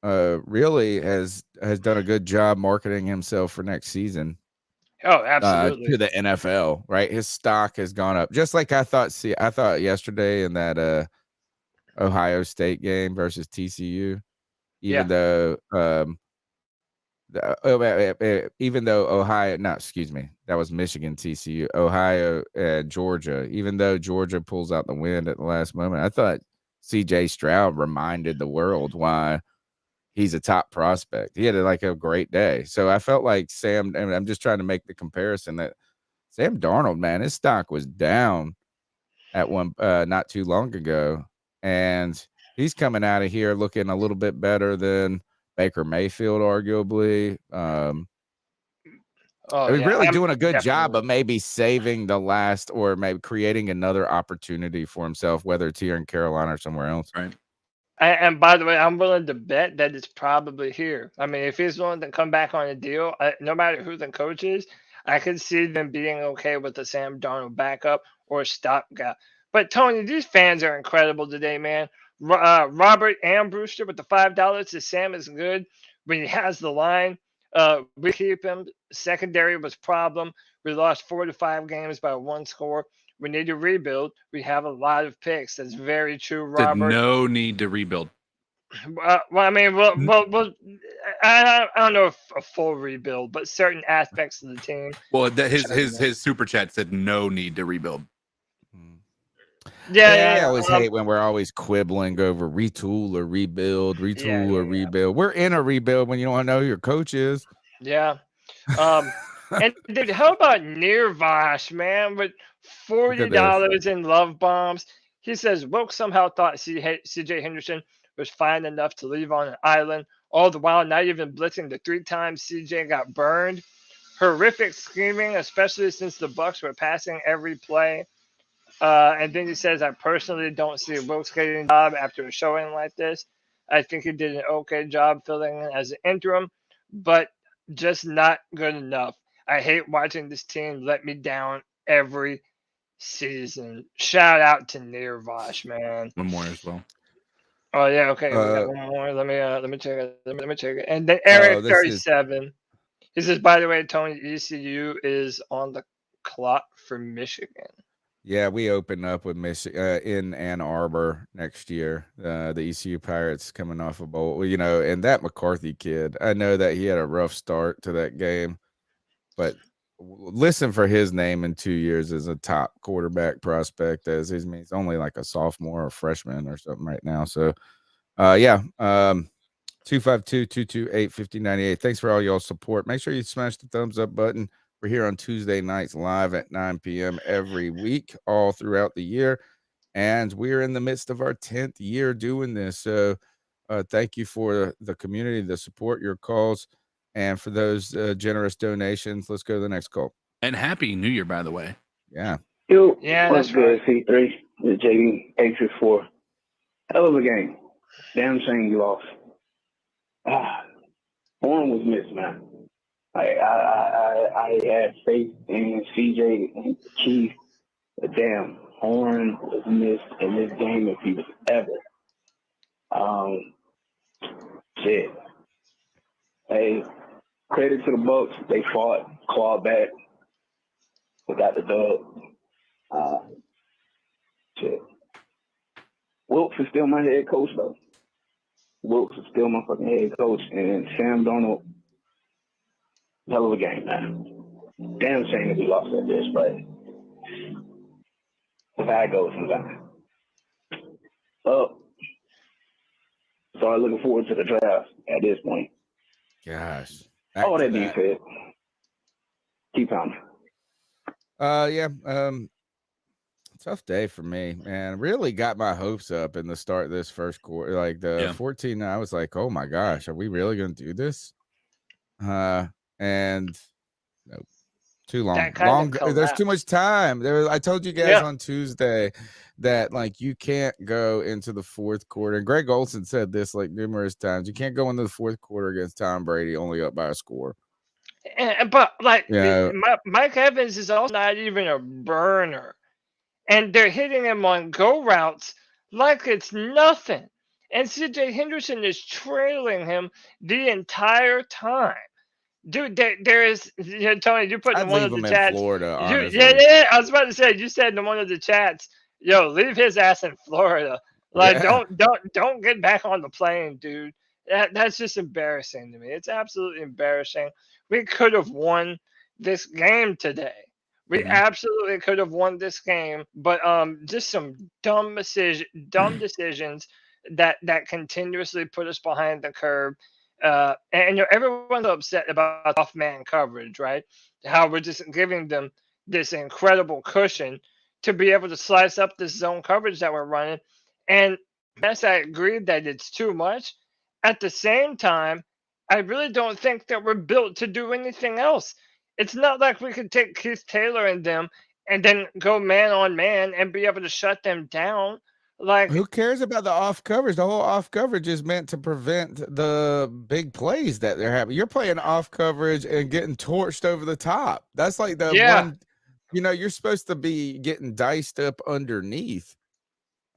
Speaker 3: really has done a good job marketing himself for next season.
Speaker 1: Oh, absolutely.
Speaker 3: To the NFL, right? His stock has gone up, just like I thought yesterday in that Ohio State game versus TCU. Even though Ohio, no, excuse me, that was Michigan, TCU, Ohio, Georgia. Even though Georgia pulls out the win at the last moment, I thought C.J. Stroud reminded the world why he's a top prospect. He had like a great day. So I felt like Sam, and I'm just trying to make the comparison that Sam Darnold, man, his stock was down at one not too long ago, and he's coming out of here looking a little bit better than Baker Mayfield, arguably. Really doing a good job of maybe saving the last, or maybe creating another opportunity for himself, whether it's here in Carolina or somewhere else.
Speaker 4: Right.
Speaker 1: And by the way, I'm willing to bet that it's probably here. I mean, if he's willing to come back on a deal, no matter who the coach is, I could see them being okay with the Sam Darnold backup or stopgap. But Tony, these fans are incredible today, man. Robert and Brewster with the $5 says Sam is good when he has the line. We keep him. Secondary was problem. We lost 4 to 5 games by 1 score. We need to rebuild. We have a lot of picks. That's very true, Robert.
Speaker 4: No need to rebuild.
Speaker 1: Well, I mean, I don't know if a full rebuild, but certain aspects of the team.
Speaker 4: Well, his super chat said no need to rebuild.
Speaker 1: Yeah.
Speaker 3: I always hate when we're always quibbling over retool or rebuild, rebuild. We're in a rebuild when you don't know who your coach is.
Speaker 1: Yeah. And dude, how about Nirvash, man, with $40 in love bombs? He says Wilks somehow thought CJ Henderson was fine enough to leave on an island, all the while not even blitzing the 3 times CJ got burned. Horrific scheming, especially since the Bucs were passing every play. And then he says, I personally don't see Wilks getting a job after a showing like this. I think he did an okay job filling in as an interim, but just not good enough. I hate watching this team let me down every season. Shout out to Nirvash, man.
Speaker 4: One more as well.
Speaker 1: Oh yeah, okay. We got one more. Let me check it. Let me check it. And then Eric 37. He says, by the way, Tony, ECU is on the clock for Michigan.
Speaker 3: Yeah, we open up with Michigan in Ann Arbor next year. The ECU Pirates coming off a bowl, and that McCarthy kid. I know that he had a rough start to that game, but listen for his name in 2 years as a top quarterback prospect. He's only like a sophomore or freshman or something right now. So, 252-228-5098. Thanks for all y'all support. Make sure you smash the thumbs up button. We're here on Tuesday nights live at 9 p.m. every week, all throughout the year. And we're in the midst of our 10th year doing this. So thank you for the community, the support, your calls, and for those generous donations. Let's go to the next call.
Speaker 4: And Happy New Year, by the way.
Speaker 3: Yeah.
Speaker 9: What's good, C3? It's JD 864. Hell of a game. Damn shame you lost. Horn was missed, man. I had faith in CJ and Chief, but damn, Horn was missed in this game if he was ever. Shit. Hey, credit to the Bucs. They fought, clawed back. We got the dub. Shit. Wilks is still my head coach, though. Wilks is still my fucking head coach, and Sam Darnold. Hell of a game, man. Damn shame that we lost at this, but that's how it goes sometimes. So I'm looking forward to the draft at this point.
Speaker 3: Gosh.
Speaker 9: All that being said, keep coming.
Speaker 3: Tough day for me, man. Really got my hopes up in the start of this first quarter. Like the 14, I was like, oh my gosh, are we really going to do this? And nope, too long. There's too much time. I told you guys on Tuesday that like you can't go into the fourth quarter. And Greg Olson said this like numerous times. You can't go into the fourth quarter against Tom Brady only up by a score.
Speaker 1: But like Mike Evans is also not even a burner, and they're hitting him on go routes like it's nothing. And CJ Henderson is trailing him the entire time. Dude, there is, Tony, you put in one of the chats.
Speaker 3: Florida,
Speaker 1: I was about to say, you said in one of the chats, leave his ass in Florida. Like, don't get back on the plane, dude. That's just embarrassing to me. It's absolutely embarrassing. We could have won this game today. We absolutely could have won this game, but just some dumb decisions that continuously put us behind the curve. And everyone's upset about off man coverage, right? How we're just giving them this incredible cushion to be able to slice up this zone coverage that we're running. And yes, I agree that it's too much. At the same time, I really don't think that we're built to do anything else. It's not like we could take Keith Taylor and them and then go man on man and be able to shut them down. Like,
Speaker 3: who cares about the off coverage? The whole off coverage is meant to prevent the big plays that they're having. You're playing off coverage and getting torched over the top. That's like the one, you're supposed to be getting diced up underneath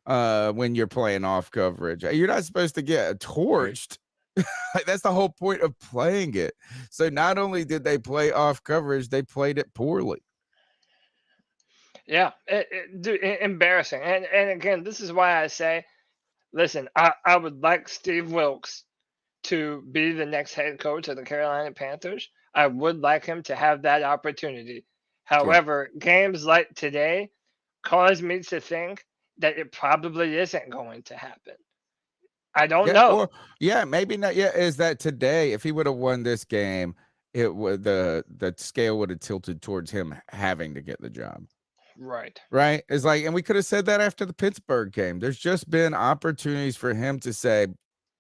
Speaker 3: when you're playing off coverage. You're not supposed to get torched. Like, that's the whole point of playing it. So not only did they play off coverage, they played it poorly.
Speaker 1: Yeah, dude, embarrassing. And again, this is why I say, listen, I would like Steve Wilks to be the next head coach of the Carolina Panthers. I would like him to have that opportunity. However, games like today cause me to think that it probably isn't going to happen. I don't know.
Speaker 3: Or, maybe not. Yeah, is that today, if he would have won this game, it would the scale would have tilted towards him having to get the job.
Speaker 1: Right.
Speaker 3: It's like, and we could have said that after the Pittsburgh game. There's just been opportunities for him to say,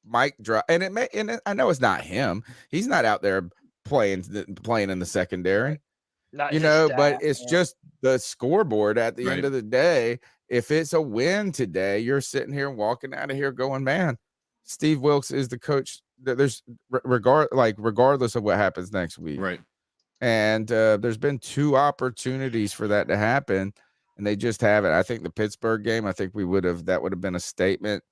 Speaker 3: Mike drop, and I know it's not him. He's not out there playing in the secondary,
Speaker 1: Not
Speaker 3: but it's just the scoreboard at the end of the day. If it's a win today, you're sitting here walking out of here going, man, Steve Wilks is the coach. There's regardless of what happens next week.
Speaker 4: Right.
Speaker 3: And there's been 2 opportunities for that to happen, and they just haven't. I think the Pittsburgh game, I think that would have been a statement.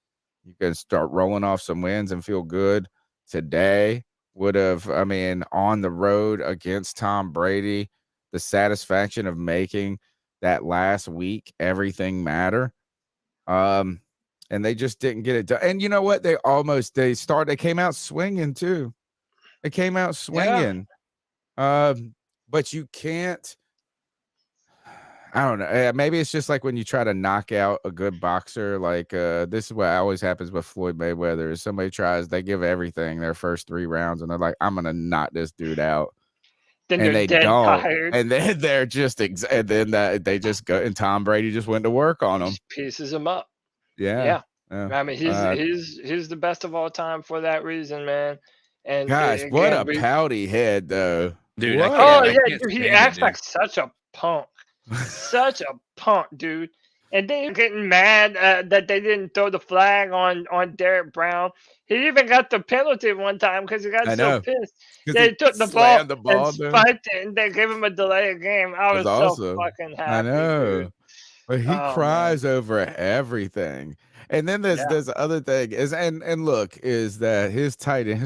Speaker 3: You can start rolling off some wins and feel good. Today would have, on the road against Tom Brady, the satisfaction of making that last week everything matter. And they just didn't get it done. And you know what? They came out swinging too. They came out swinging. Yeah. But you can't, I don't know. Maybe it's just like when you try to knock out a good boxer. Like this is what always happens with Floyd Mayweather. Is somebody they give everything their first 3 rounds, and they're like, "I'm gonna knock this dude out,"
Speaker 1: then
Speaker 3: and they don't.
Speaker 1: Tired.
Speaker 3: And then they're just, and then they just go. And Tom Brady just went to work on them.
Speaker 1: Just pieces him up.
Speaker 3: Yeah.
Speaker 1: I mean, he's the best of all time for that reason, man. And
Speaker 3: gosh, what a pouty head, though,
Speaker 4: dude.
Speaker 1: He acts like such a punk. Such a punk, dude. And then you're getting mad that they didn't throw the flag on Derek Brown. He even got the penalty one time because he got so pissed. They took the ball and spiked it, and they gave him a delay of game. I was so fucking happy.
Speaker 3: I know.
Speaker 1: Dude.
Speaker 3: But he cries over everything. And then there's the other thing is, and look, is that his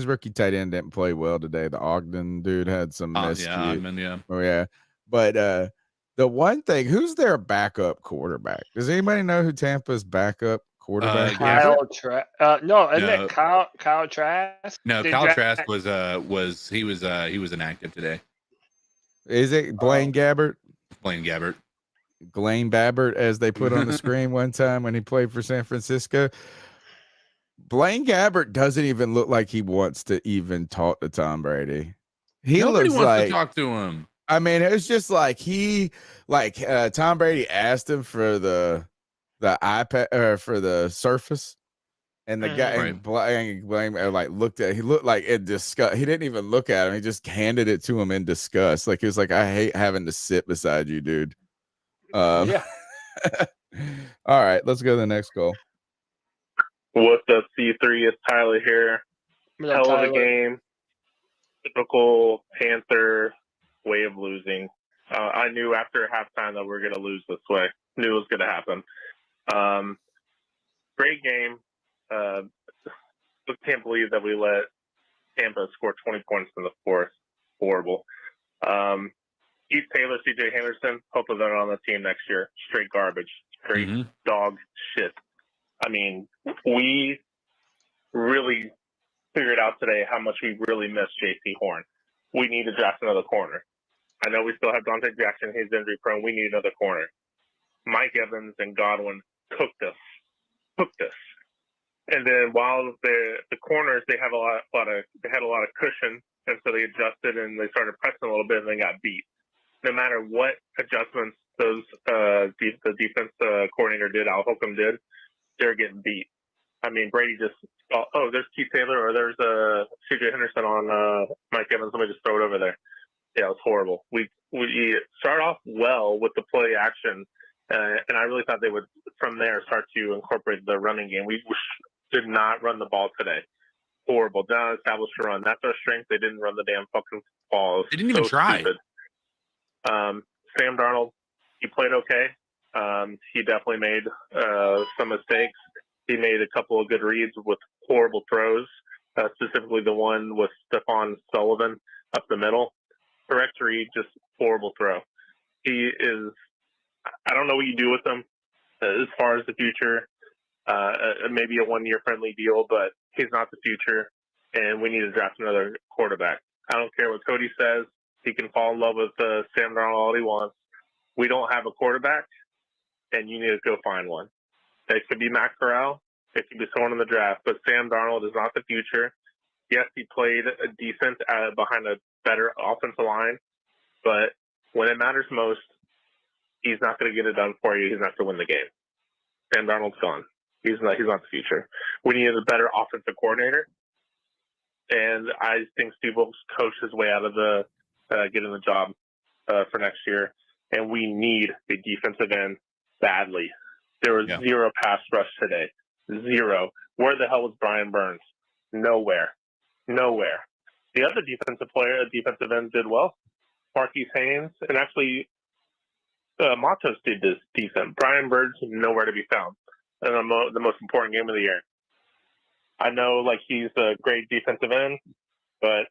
Speaker 3: rookie tight end didn't play well today. The Ogden dude had some miscue. Oh yeah. But the one thing, who's their backup quarterback? Does anybody know who Tampa's backup quarterback is?
Speaker 1: Kyle Trask. It Kyle Trask?
Speaker 4: No, Kyle Trask was inactive today.
Speaker 3: Is it Blaine Gabbert?
Speaker 4: Blaine Gabbert.
Speaker 3: Blaine Babbert, as they put on the screen one time when he played for San Francisco. Blaine Gabbert doesn't even look like he wants to even talk to Tom Brady.
Speaker 4: Nobody wants to talk to him.
Speaker 3: I mean, it was just like Tom Brady asked him for the iPad or for the Surface, and the guy Blaine looked at. He looked like in disgust. He didn't even look at him. He just handed it to him in disgust. Like he was like, "I hate having to sit beside you, dude." All right, let's go to the next call.
Speaker 8: What's up, C3? It's Tyler here. Hell of a game. Typical Panther way of losing. I knew after halftime that we were going to lose this way. Knew it was going to happen. Great game. Just can't believe that we let Tampa score 20 points in the fourth. Horrible. Keith Taylor, CJ Henderson, hope that they're on the team next year. Straight garbage. Straight dog shit. I mean, we really figured out today how much we really miss J.C. Horn. We need to draft another corner. I know we still have Dante Jackson. He's injury prone. We need another corner. Mike Evans and Godwin cooked us. And then while the corners, they had a lot of cushion, and so they adjusted and they started pressing a little bit and then got beat. No matter what adjustments those the defense coordinator did, Al Holcomb did, they're getting beat. I mean, Brady just there's Keith Taylor or there's C.J. Henderson on Mike Evans. Let me just throw it over there. Yeah, it was horrible. We start off well with the play action, and I really thought they would from there start to incorporate the running game. We did not run the ball today. Horrible. Did not establish a run. That's our strength. They didn't run the damn fucking balls.
Speaker 4: They didn't even try.
Speaker 8: Stupid. Sam Darnold, he played okay. He definitely made some mistakes. He made a couple of good reads with horrible throws, specifically the one with Stephon Sullivan up the middle. Correct read, just horrible throw. He is, I don't know what you do with him as far as the future. Maybe a one-year friendly deal, but he's not the future, and we need to draft another quarterback. I don't care what Cody says. He can fall in love with Sam Darnold all he wants. We don't have a quarterback, and you need to go find one. It could be Matt Corral. It could be someone in the draft, but Sam Darnold is not the future. Yes, he played decent behind a better offensive line, but when it matters most, he's not going to get it done for you. He's not going to win the game. Sam Darnold's gone. He's not the future. We need a better offensive coordinator, and I think Steve Wilks coached his way out of the getting the job for next year, and we need a defensive end badly. There was zero pass rush today. Zero. Where the hell was Brian Burns? Nowhere. The other defensive ends did well. Marquise Haynes, and actually Matos did this decent. Brian Burns, nowhere to be found in the most important game of the year. I know, he's a great defensive end, but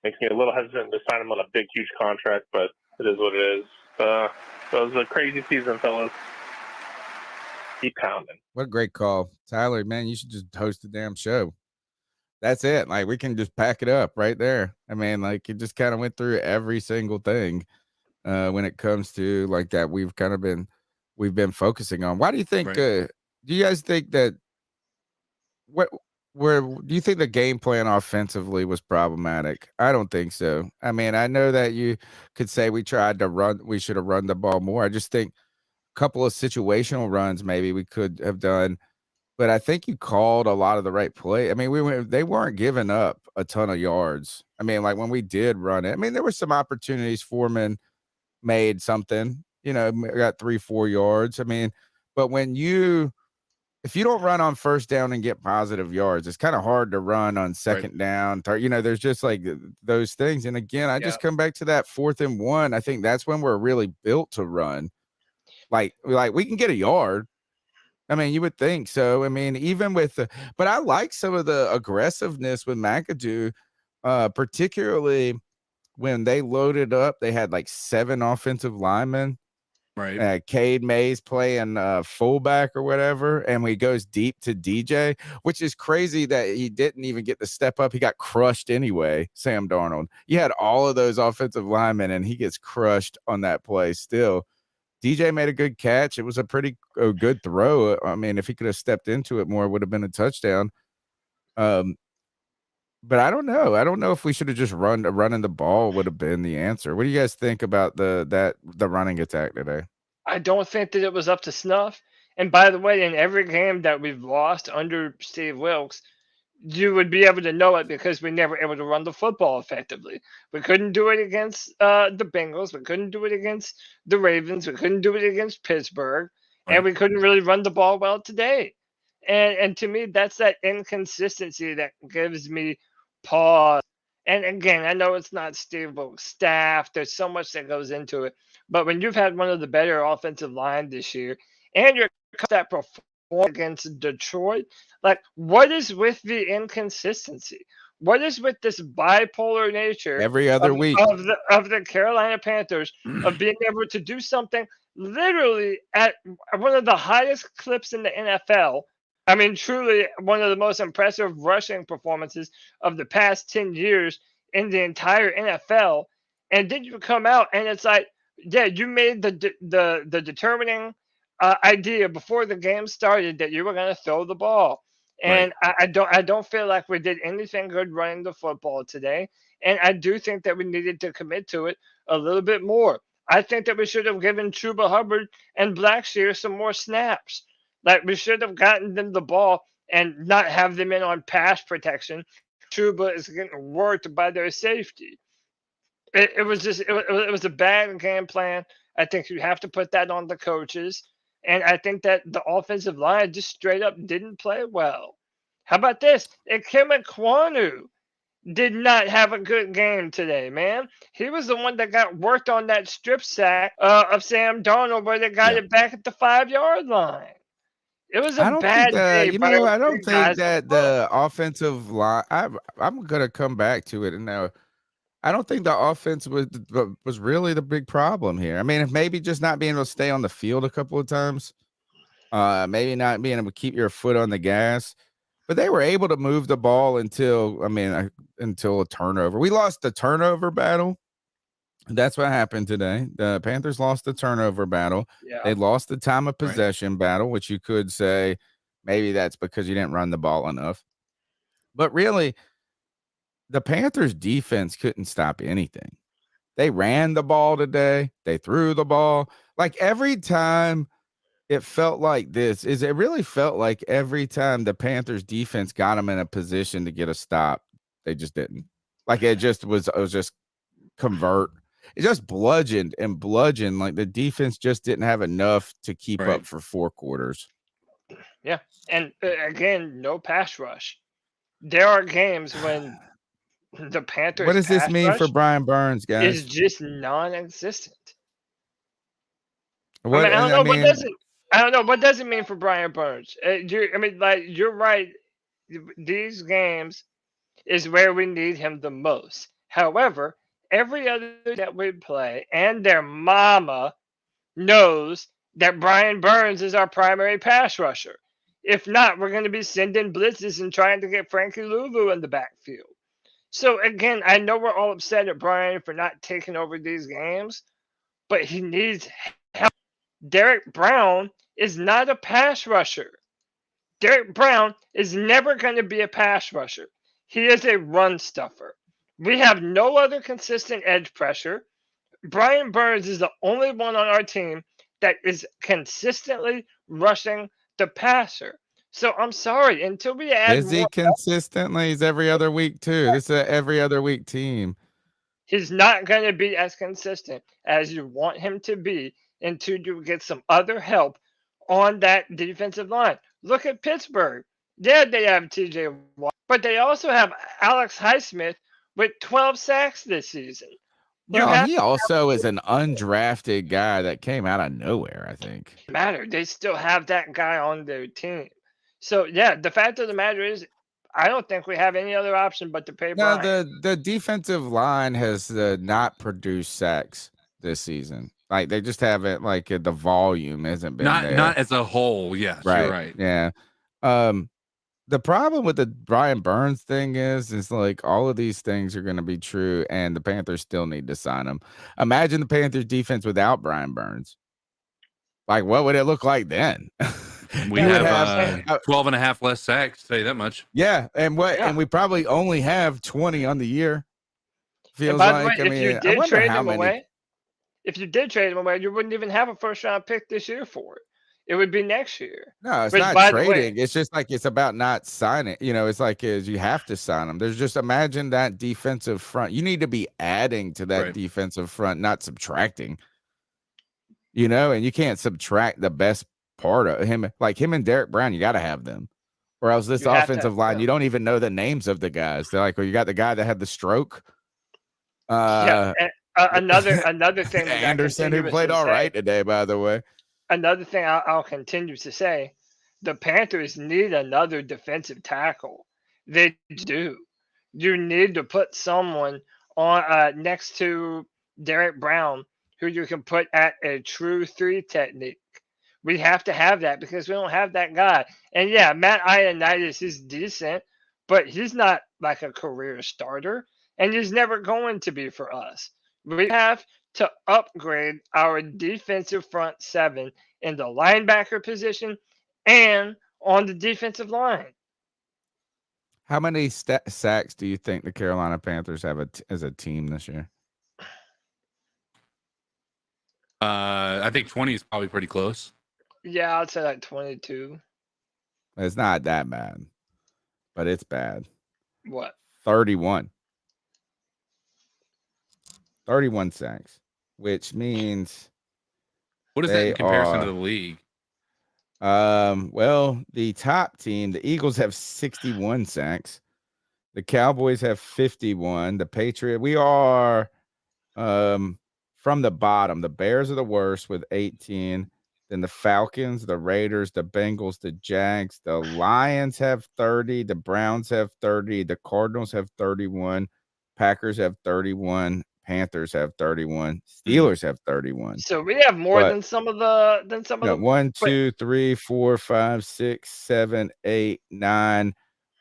Speaker 8: makes me a little hesitant to sign him on a big, huge contract, but it is what it is. So it was a crazy season, fellas. Keep pounding.
Speaker 3: What a great call. Tyler, man, you should just host the damn show. That's it. We can just pack it up right there. I mean, you just kind of went through every single thing when it comes to that we've been focusing on. Why do you think, do you guys think that, where do you think the game plan offensively was problematic? I don't think so. I mean, I know that you could say we should have run the ball more. I just think a couple of situational runs maybe we could have done, but I think you called a lot of the right play. I mean, they weren't giving up a ton of yards. I mean, when we did run it, I mean, there were some opportunities. Foreman made something, got 3-4 yards. I mean, but if you don't run on first down and get positive yards, it's kind of hard to run on second down. There's just those things. And again, I just come back to that 4th and 1. I think that's when we're really built to run. We can get a yard. I mean, you would think so. I mean, even with but I like some of the aggressiveness with McAdoo, particularly when they loaded up. They had 7 offensive linemen. Right. Cade Mays playing fullback or whatever, and he goes deep to DJ, which is crazy that he didn't even get the step up. He got crushed anyway, Sam Darnold. You had all of those offensive linemen, and he gets crushed on that play still. DJ made a good catch. It was a pretty good throw. I mean, if he could have stepped into it more, it would have been a touchdown. But I don't know. I don't know if we should have just running the ball would have been the answer. What do you guys think about the running attack today?
Speaker 1: I don't think that it was up to snuff. And by the way, in every game that we've lost under Steve Wilks, you would be able to know it because we never able to run the football effectively. We couldn't do it against the Bengals. We couldn't do it against the Ravens. We couldn't do it against Pittsburgh. And we couldn't really run the ball well today. And to me, that's that inconsistency that gives me pause. And again, I know it's not Steve Wilks' staff. There's so much that goes into it. But when you've had one of the better offensive line this year, and you're that performance against Detroit, what is with the inconsistency? What is with this bipolar nature
Speaker 3: every other week
Speaker 1: of the Carolina Panthers of being able to do something literally at one of the highest clips in the NFL? I mean, truly one of the most impressive rushing performances of the past 10 years in the entire NFL. And then you come out and it's you made the determining idea before the game started that you were going to throw the ball. And I don't feel like we did anything good running the football today. And I do think that we needed to commit to it a little bit more. I think that we should have given Chuba Hubbard and Blackshear some more snaps. Like, we should have gotten them the ball and not have them in on pass protection. Chuba is getting worked by their safety. It was a bad game plan. I think you have to put that on the coaches. And I think that the offensive line just straight up didn't play well. How about this? Ikem Ekwonu did not have a good game today, man. He was the one that got worked on that strip sack of Sam Darnold where they got it back at the 5-yard line. It was a bad day.
Speaker 3: I don't think that the offensive line. I'm gonna come back to it, and I don't think the offense was really the big problem here. I mean, maybe just not being able to stay on the field a couple of times, maybe not being able to keep your foot on the gas, but they were able to move the ball until a turnover. We lost the turnover battle. That's what happened today. The Panthers lost the turnover battle.
Speaker 1: Yeah.
Speaker 3: They lost the time of possession battle, which you could say maybe that's because you didn't run the ball enough. But really, the Panthers defense couldn't stop anything. They ran the ball today. They threw the ball. Like, every time it felt like it really felt like every time the Panthers defense got them in a position to get a stop, they just didn't. Like, it was just convert. It just bludgeoned. Like, the defense just didn't have enough to keep up for 4 quarters.
Speaker 1: Yeah. And again, no pass rush. There are games when the Panthers.
Speaker 3: What does this mean for Brian Burns, guys?
Speaker 1: Is just non-existent.
Speaker 3: What
Speaker 1: does it mean for Brian Burns? You're right. These games is where we need him the most. However, every other that we play and their mama knows that Brian Burns is our primary pass rusher. If not, we're going to be sending blitzes and trying to get Frankie Louvu in the backfield. So, again, I know we're all upset at Brian for not taking over these games, but he needs help. Derek Brown is not a pass rusher. Derek Brown is never going to be a pass rusher. He is a run stuffer. We have no other consistent edge pressure. Brian Burns is the only one on our team that is consistently rushing the passer. So I'm sorry, until we add.
Speaker 3: Is he consistently? He's every other week too. This is an every other week team.
Speaker 1: He's not going to be as consistent as you want him to be until you get some other help on that defensive line. Look at Pittsburgh. Yeah, they have T.J. Watt, but they also have Alex Highsmith with 12 sacks this season.
Speaker 3: Well, he also is an undrafted guy that came out of nowhere, I think.
Speaker 1: They still have that guy on their team. So, yeah, the fact of the matter is, I don't think we have any other option but to pay Brian.
Speaker 3: No, the defensive line has not produced sacks this season. Like, they just haven't, like, the volume hasn't been there.
Speaker 4: Not as a whole, yes,
Speaker 3: right.
Speaker 4: You're right.
Speaker 3: Yeah. The problem with the Brian Burns thing is like all of these things are going to be true, and the Panthers still need to sign him. Imagine the Panthers defense without Brian Burns. Like, what would it look like then?
Speaker 4: We have 12 and a half less sacks, tell you that much.
Speaker 3: Yeah, and we probably only have 20 on the year. Feels like.
Speaker 1: If you did trade him away, you wouldn't even have a first-round pick this year for it. It would be next year.
Speaker 3: No, it's not trading. It's just like it's about not signing. It's like you have to sign them. There's just imagine that defensive front. You need to be adding to that defensive front, not subtracting. And you can't subtract the best part of him. Like him and Derek Brown, you got to have them. Or else this offensive line, you don't even know the names of the guys. They're like, well, you got the guy that had the stroke.
Speaker 1: Another thing.
Speaker 3: Anderson, who played all right today, by the way.
Speaker 1: Another thing I'll continue to say, the Panthers need another defensive tackle. They do. You need to put someone on next to Derek Brown who you can put at a true 3 technique. We have to have that because we don't have that guy. And yeah, Matt Ioannidis is decent, but he's not like a career starter, and he's never going to be for us. We have to upgrade our defensive front 7 in the linebacker position and on the defensive line.
Speaker 3: How many sacks do you think the Carolina Panthers have as a team this year?
Speaker 4: I think 20 is probably pretty close.
Speaker 1: Yeah, I'd say like 22.
Speaker 3: It's not that bad, but it's bad.
Speaker 1: What?
Speaker 3: 31. 31 sacks, which means
Speaker 4: what is that in comparison to the league?
Speaker 3: Well, the top team, the Eagles, have 61 sacks. The Cowboys have 51. The Patriots, we are from the bottom. The Bears are the worst with 18. Then the Falcons, the Raiders, the Bengals, the Jags, the Lions have 30. The Browns have 30. The Cardinals have 31. Packers have 31. Panthers have 31. Steelers have 31.
Speaker 1: So we have more than some of the
Speaker 3: 1, 2, 3, 4, 5, 6, 7, 8, 9.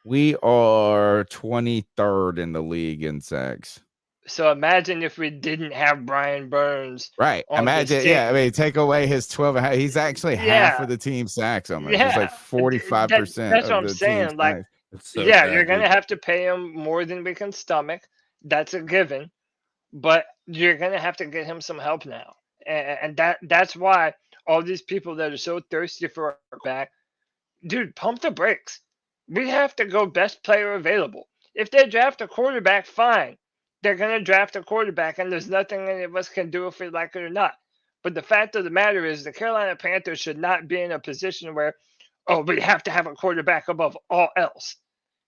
Speaker 3: We are 23rd in the league in sacks.
Speaker 1: So imagine if we didn't have Brian Burns.
Speaker 3: Right. Imagine, I mean, take away his 12. He's actually half of the team sacks almost.
Speaker 1: Yeah.
Speaker 3: It's like 45%.
Speaker 1: That's what I'm saying. Like, you're going to have to pay him more than we can stomach. That's a given. But you're going to have to get him some help now. And that's why all these people that are so thirsty for a back, dude, pump the brakes. We have to go best player available. If they draft a quarterback, fine. They're going to draft a quarterback, and there's nothing any of us can do if we like it or not. But the fact of the matter is the Carolina Panthers should not be in a position where, we have to have a quarterback above all else.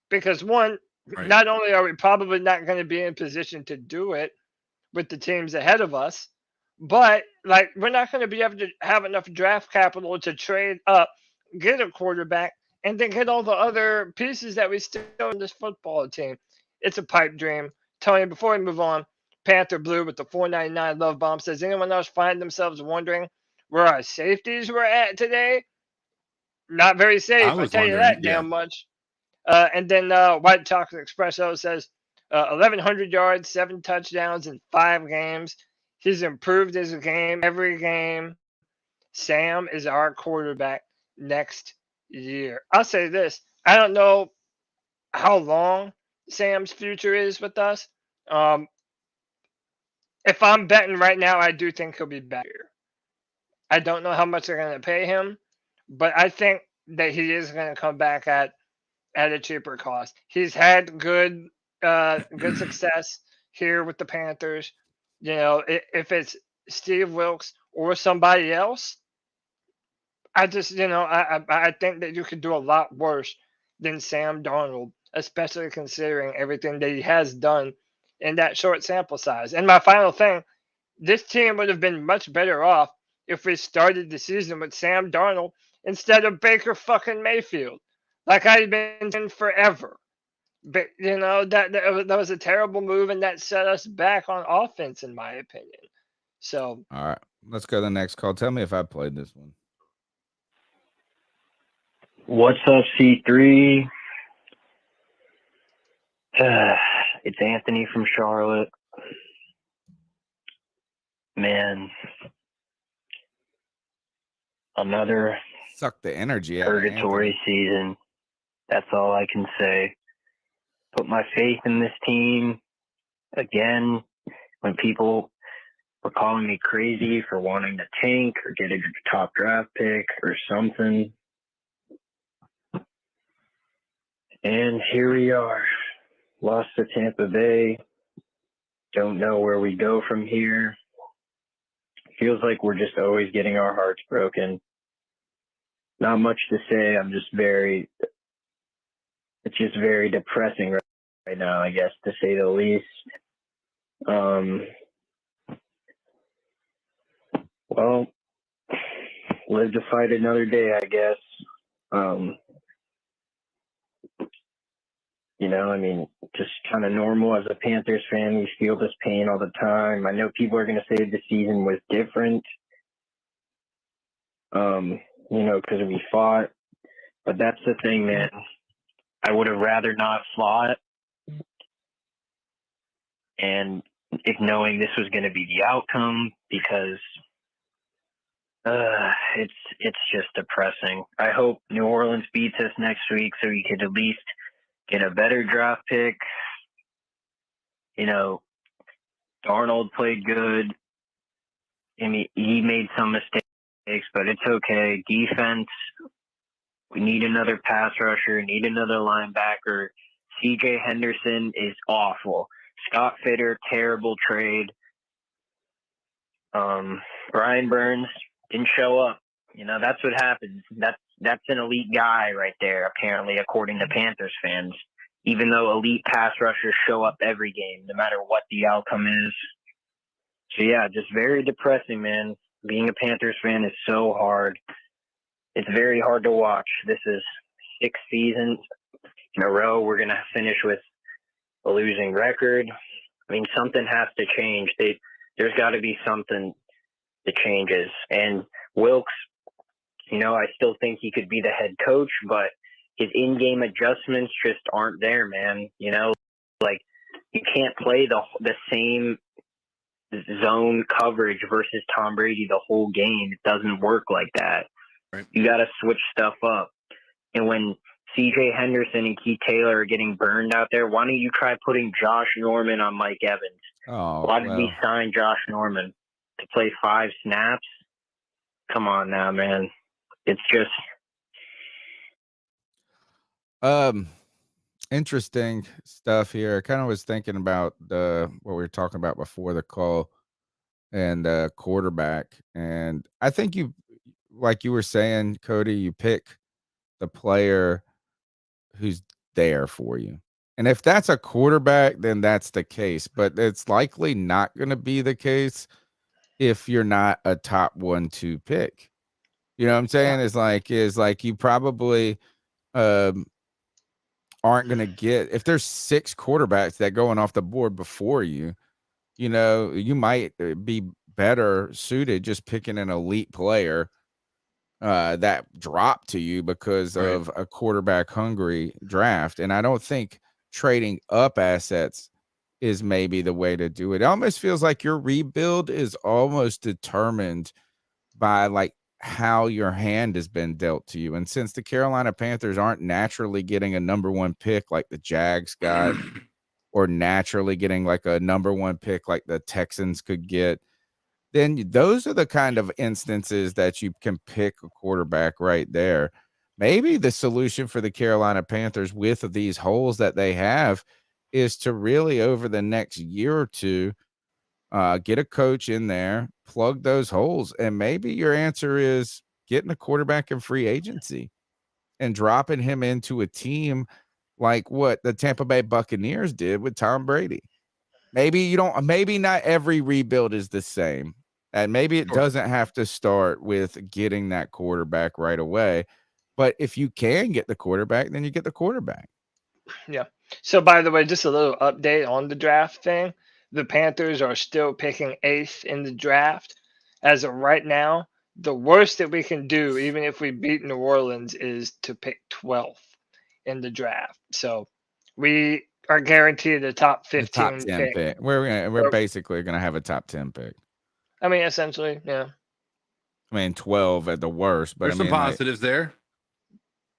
Speaker 1: Because, one, not only are we probably not going to be in position to do it with the teams ahead of us, but, like, we're not going to be able to have enough draft capital to trade up, get a quarterback, and then get all the other pieces that we still in this football team. It's a pipe dream. Tony, before we move on, Panther Blue with the $4.99 love bomb says, anyone else find themselves wondering where our safeties were at today? Not very safe, I'll tell you that damn much. And then White Chocolate Espresso says, 1,100 yards, 7 touchdowns in 5 games. He's improved his game every game. Sam is our quarterback next year. I'll say this. I don't know how long Sam's future is with us. If I'm betting right now, I do think he'll be back here. I don't know how much they're going to pay him, but I think that he is going to come back at a cheaper cost. He's had good success here with the Panthers. You know, if it's Steve Wilks or somebody else, I just, I think that you could do a lot worse than Sam Darnold, especially considering everything that he has done in that short sample size. And my final thing, this team would have been much better off if we started the season with Sam Darnold instead of Baker fucking Mayfield, like I've been saying forever. But, that was a terrible move, and that set us back on offense, in my opinion. So,
Speaker 3: all right, let's go to the next call. Tell me if I played this one.
Speaker 11: What's up, C3? It's Anthony from Charlotte. Man, another
Speaker 3: suck the energy out
Speaker 11: purgatory season. That's all I can say. Put my faith in this team again. When people were calling me crazy for wanting to tank or get a top draft pick or something. And here we are. Lost to Tampa Bay. Don't know where we go from here. Feels like we're just always getting our hearts broken. Not much to say. It's just very depressing right now, I guess, to say the least. Well, live to fight another day, I guess. Just kind of normal as a Panthers fan. We feel this pain all the time. I know people are going to say the season was different, because we fought. But that's the thing, man. I would have rather not fought. And if knowing this was going to be the outcome, because it's just depressing. I hope New Orleans beats us next week so we could at least get a better draft pick. Darnold played good. I mean, he made some mistakes, but it's okay. Defense, we need another pass rusher, need another linebacker. C.J. Henderson is awful. Scott Fitter, terrible trade. Brian Burns didn't show up. That's what happens. That's an elite guy right there, apparently, according to Panthers fans. Even though elite pass rushers show up every game, no matter what the outcome is. So, yeah, just very depressing, man. Being a Panthers fan is so hard. It's very hard to watch. This is 6 seasons in a row. We're going to finish with a losing record. I mean, something has to change. There's got to be something that changes. And Wilks, I still think he could be the head coach, but his in-game adjustments just aren't there, man. Like you can't play the same zone coverage versus Tom Brady the whole game. It doesn't work like that.
Speaker 4: Right.
Speaker 11: You got to switch stuff up. And when C.J. Henderson and Keith Taylor are getting burned out there, why don't you try putting Josh Norman on Mike Evans? Why did we sign Josh Norman? To play 5 snaps? Come on now, man. It's just
Speaker 3: interesting stuff here. I kind of was thinking about what we were talking about before the call and quarterback. And I think you, like you were saying, Cody, you pick the player who's there for you. And if that's a quarterback, then that's the case. But it's likely not going to be the case if you're not a top 1-2 pick. You know what I'm saying? Yeah. Is like you probably aren't going to get, if there's 6 quarterbacks that going off the board before you, you might be better suited just picking an elite player that dropped to you because of a quarterback hungry draft. And I don't think trading up assets is maybe the way to do it. It almost feels like your rebuild is almost determined by like how your hand has been dealt to you. And since the Carolina Panthers aren't naturally getting a number 1 pick like the Jags got, or naturally getting like a number 1 pick like the Texans could get, then those are the kind of instances that you can pick a quarterback right there. Maybe the solution for the Carolina Panthers with these holes that they have is to really, over the next year or two, get a coach in there, plug those holes. And maybe your answer is getting a quarterback in free agency and dropping him into a team like what the Tampa Bay Buccaneers did with Tom Brady. Maybe not every rebuild is the same. And maybe it doesn't have to start with getting that quarterback right away. But if you can get the quarterback, then you get the quarterback.
Speaker 1: Yeah. So, by the way, just a little update on the draft thing. The Panthers are still picking 8th in the draft. As of right now, the worst that we can do, even if we beat New Orleans, is to pick 12th in the draft. So we are guaranteed a top 15
Speaker 3: top 10 pick. We're basically going to have a top 10 pick.
Speaker 1: I mean, essentially, yeah.
Speaker 3: I mean, 12 at the worst. But
Speaker 4: there's some positives there.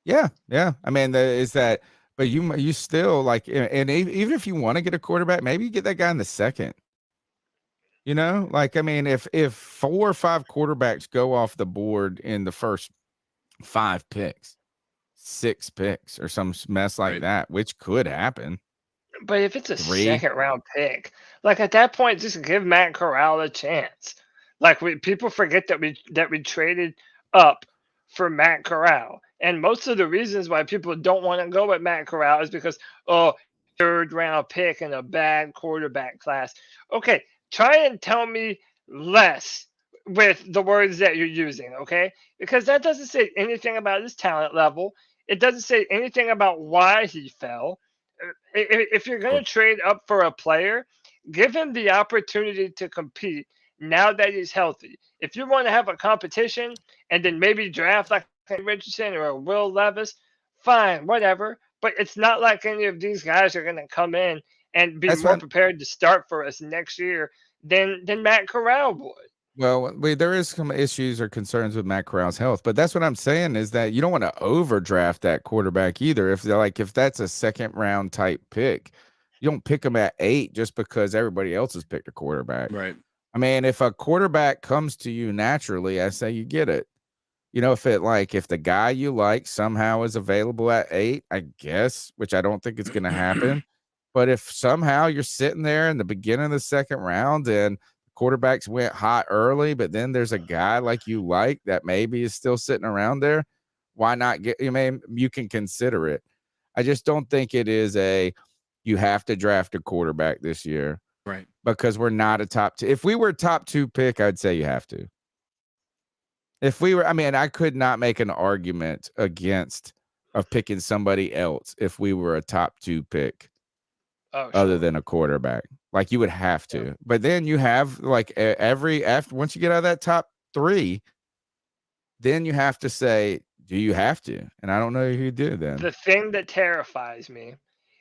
Speaker 3: Yeah. I mean, is that... But you still like, and even if you want to get a quarterback, maybe you get that guy in the second. Like, I mean, if 4 or 5 quarterbacks go off the board in the first 5 picks, 6 picks, or some mess like that, which could happen.
Speaker 1: But if it's a 2nd round pick, like at that point, just give Matt Corral a chance. Like people forget that we traded up for Matt Corral. And most of the reasons why people don't want to go with Matt Corral is because, 3rd round pick in a bad quarterback class. Okay, try and tell me less with the words that you're using, okay? Because that doesn't say anything about his talent level. It doesn't say anything about why he fell. If you're going to trade up for a player, give him the opportunity to compete now that he's healthy. If you want to have a competition and then maybe draft like Richardson or Will Levis, fine, whatever. But it's not like any of these guys are going to come in and be more prepared to start for us next year than Matt Corral would.
Speaker 3: Well, there is some issues or concerns with Matt Corral's health, but that's what I'm saying is that you don't want to overdraft that quarterback either. If that's a second round type pick, you don't pick him at 8 just because everybody else has picked a quarterback.
Speaker 4: Right.
Speaker 3: I mean, if a quarterback comes to you naturally, I say you get it. If the guy you like somehow is available at 8, I guess, which I don't think it's going to happen. But if somehow you're sitting there in the beginning of the second round and quarterbacks went hot early, but then there's a guy like you like that maybe is still sitting around there, why not get? You can consider it. I just don't think it is you have to draft a quarterback this year,
Speaker 4: right?
Speaker 3: Because we're not a top 2. If we were top 2 pick, I'd say you have to. If we were, I could not make an argument against of picking somebody else if we were a top 2 pick. Other than a quarterback, like you would have to. Yeah. But then you have once you get out of that top 3, then you have to say, do you have to? And I don't know who you do then.
Speaker 1: The thing that terrifies me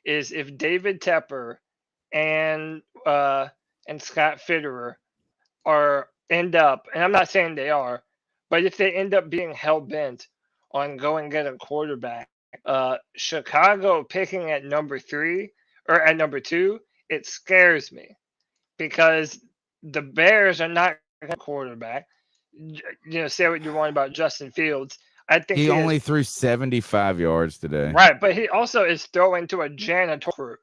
Speaker 1: is if David Tepper and Scott Fitterer end up, and I'm not saying they are, but if they end up being hell bent on going get a quarterback, Chicago picking at number 3 or at number 2, it scares me because the Bears are not a quarterback. Say what you want about Justin Fields. I think
Speaker 3: he only threw 75 yards today.
Speaker 1: Right, but he also is throwing to a janitor crew.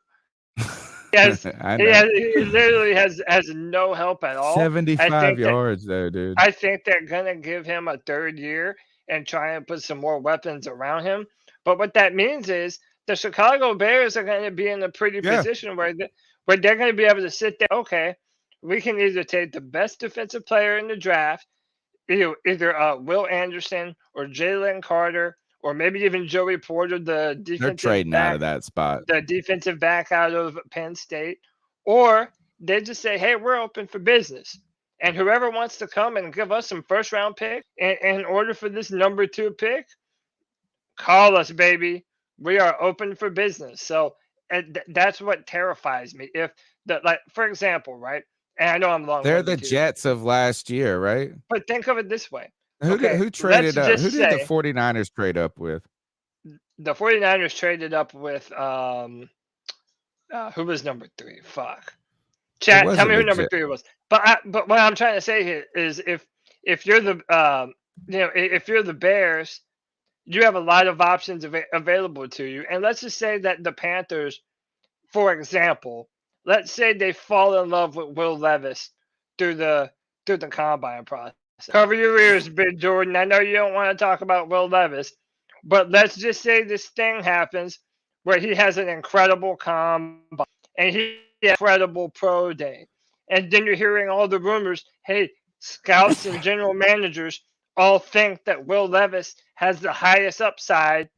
Speaker 1: He literally has no help at all.
Speaker 3: 75 yards though, dude.
Speaker 1: I think they're gonna give him a 3rd year and try and put some more weapons around him. But what that means is the Chicago Bears are going to be in a pretty position where they're going to be able to sit there. Okay, we can either take the best defensive player in the draft, either Will Anderson or Jalen Carter, or maybe even Joey Porter, the defensive
Speaker 3: They're trading
Speaker 1: back,
Speaker 3: out of that spot.
Speaker 1: The defensive back out of Penn State, or they just say, hey, we're open for business. And whoever wants to come and give us some first-round pick in order for this number 2 pick, call us, baby. We are open for business. So that's what terrifies me. If for example, right? And I know I'm long.
Speaker 3: They're the Jets of last year, right?
Speaker 1: But think of it this way.
Speaker 3: Who traded up? Who did the 49ers trade up with?
Speaker 1: The 49ers traded up with who was number 3? Fuck. Chat, tell me who number 3 was. But what I'm trying to say here is if you're the if you're the Bears, you have a lot of options available to you. And let's just say that the Panthers, for example, let's say they fall in love with Will Levis through the combine process. Cover your ears, Big Jordan. I know you don't want to talk about Will Levis, but let's just say this thing happens where he has an incredible combine and he has an incredible pro day. And then you're hearing all the rumors, hey, scouts and general managers all think that Will Levis has the highest upside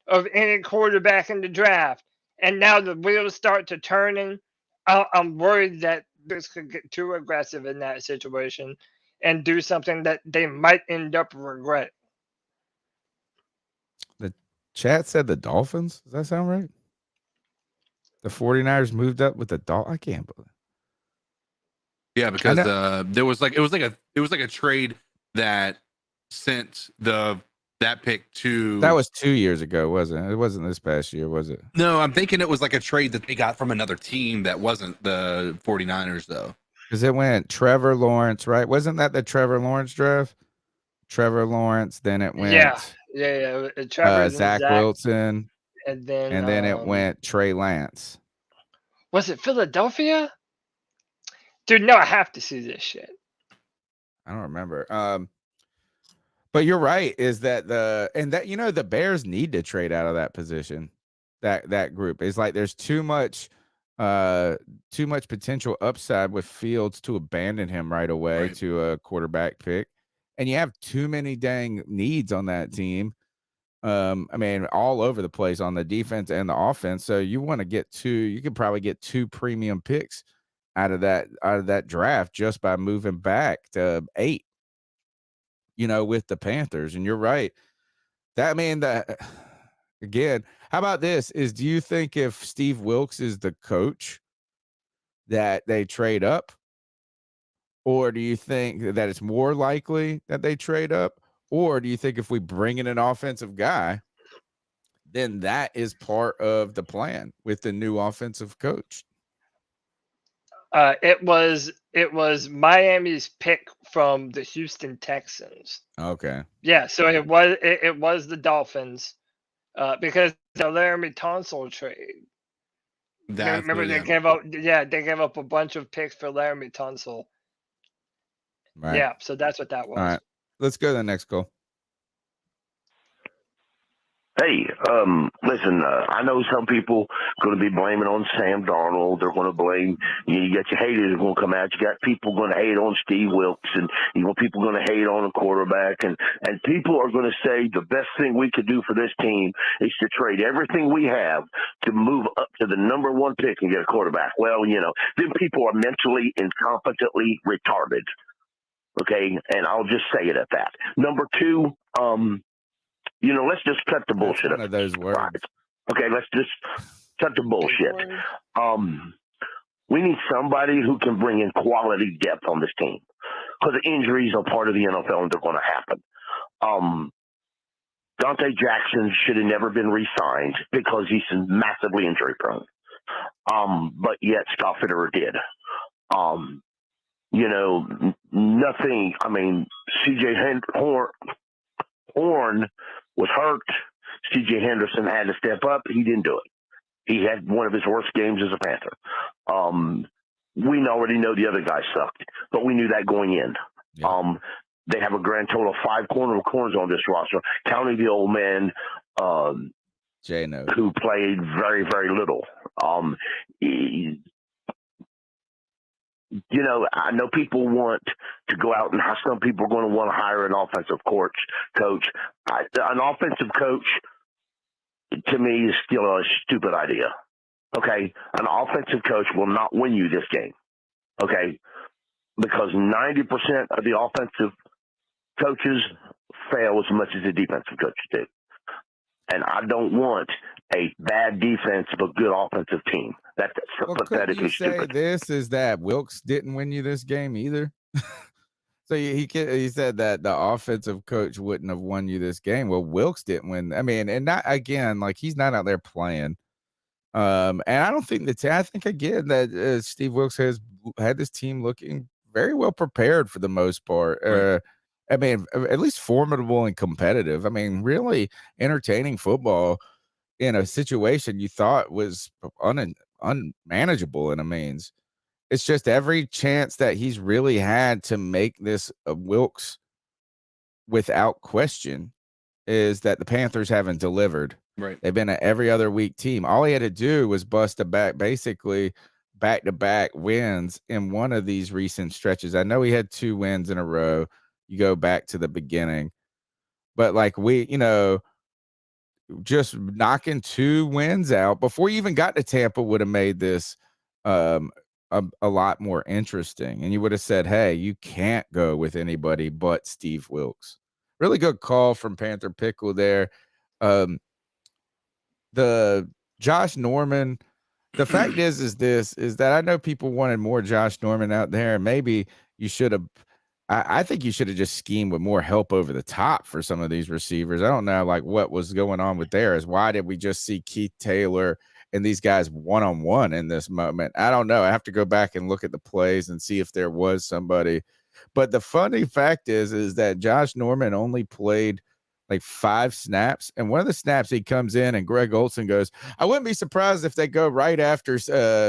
Speaker 1: of any quarterback in the draft. And now the wheels start to turn. I'm worried that this could get too aggressive in that situation and do something that they might end up regret.
Speaker 3: The chat said the Dolphins. Does that sound right? The 49ers moved up with the Dolphins. I can't believe it.
Speaker 4: Yeah, because there was it was like a trade that sent that pick to.
Speaker 3: That was 2 years ago, wasn't it? It wasn't this past year, was it?
Speaker 4: No, I'm thinking it was like a trade that they got from another team that wasn't the 49ers though.
Speaker 3: Because it went Trevor Lawrence, right? Wasn't that the Trevor Lawrence draft? Trevor Lawrence, then it went
Speaker 1: Trevor,
Speaker 3: Zach Wilson,
Speaker 1: and then
Speaker 3: it went Trey Lance.
Speaker 1: Was it Philadelphia? Dude, no, I have to see this shit.
Speaker 3: I don't remember. But you're right, is that the Bears need to trade out of that position. That group. It's like there's too much potential upside with Fields to abandon him right away to a quarterback pick. And you have too many dang needs on that team. All over the place on the defense and the offense. So you want to get you could probably get 2 premium picks out of that draft just by moving back to 8. With the Panthers. And you're right. Again, how about this? Do you think if Steve Wilks is the coach that they trade up? Or do you think that it's more likely that they trade up? Or do you think if we bring in an offensive guy, then that is part of the plan with the new offensive coach?
Speaker 1: It was Miami's pick from the Houston Texans.
Speaker 3: Okay.
Speaker 1: Yeah, so it was the Dolphins because the Laramie Tunsil trade. Remember they gave up a bunch of picks for Laramie Tunsil.
Speaker 3: Right.
Speaker 1: Yeah, so that's what that was.
Speaker 3: All right. Let's go to the next call.
Speaker 12: Hey, listen, I know some people going to be blaming on Sam Darnold. They're going to blame, you got your haters going to come out. You got people going to hate on Steve Wilks, and people going to hate on the quarterback. And people are going to say the best thing we could do for this team is to trade everything we have to move up to the number one pick and get a quarterback. Well, then people are mentally and competently retarded. Okay, and I'll just say it at that. Number two, let's just cut the bullshit.
Speaker 3: That's one of those words.
Speaker 12: Okay, let's just cut the bullshit. We need somebody who can bring in quality depth on this team, because the injuries are part of the NFL and they're going to happen. Dante Jackson should have never been re-signed because he's massively injury prone. But yet Scott Fitterer did. Nothing. I mean, C.J. Horn was hurt. C.J. Henderson had to step up. He didn't do it. He had one of his worst games as a Panther. We already know the other guy sucked, but we knew that going in. Yeah. They have a grand total of 5 corners on this roster, counting the old man,
Speaker 3: J-No,
Speaker 12: who played very, very little. I know people want to go out and some people are going to want to hire an offensive coach. An offensive coach, to me, is still a stupid idea. Okay? An offensive coach will not win you this game. Okay? Because 90% of the offensive coaches fail as much as the defensive coaches do. And I don't want a bad defense but a good offensive team. That's pathetically stupid.
Speaker 3: This is that Wilks didn't win you this game either. So he said that the offensive coach wouldn't have won you this game. Well, Wilks didn't win. I mean, and not again, like he's not out there playing. And I don't think I think again that Steve Wilks has had this team looking very well prepared for the most part. Right. I mean, at least formidable and competitive. I mean, really entertaining football in a situation you thought was unmanageable in a means. It's just every chance that he's really had to make this Wilks without question is that the Panthers haven't delivered.
Speaker 4: Right.
Speaker 3: They've been an every other week team. All he had to do was bust basically back-to-back wins in one of these recent stretches. I know he had 2 wins in a row. You go back to the beginning, but like just knocking 2 wins out before you even got to Tampa would have made this a lot more interesting. And you would have said, hey, you can't go with anybody but Steve Wilks. Really good call from Panther Pickle there. The Josh Norman, the fact is that I know people wanted more Josh Norman out there, and maybe you should have. I think you should have just schemed with more help over the top for some of these receivers. I don't know like what was going on with theirs. Why did we just see Keith Taylor and these guys one-on-one in this moment? I don't know. I have to go back and look at the plays and see if there was somebody. But the funny fact is that Josh Norman only played like 5 snaps. And one of the snaps he comes in and Greg Olsen goes, I wouldn't be surprised if they go right after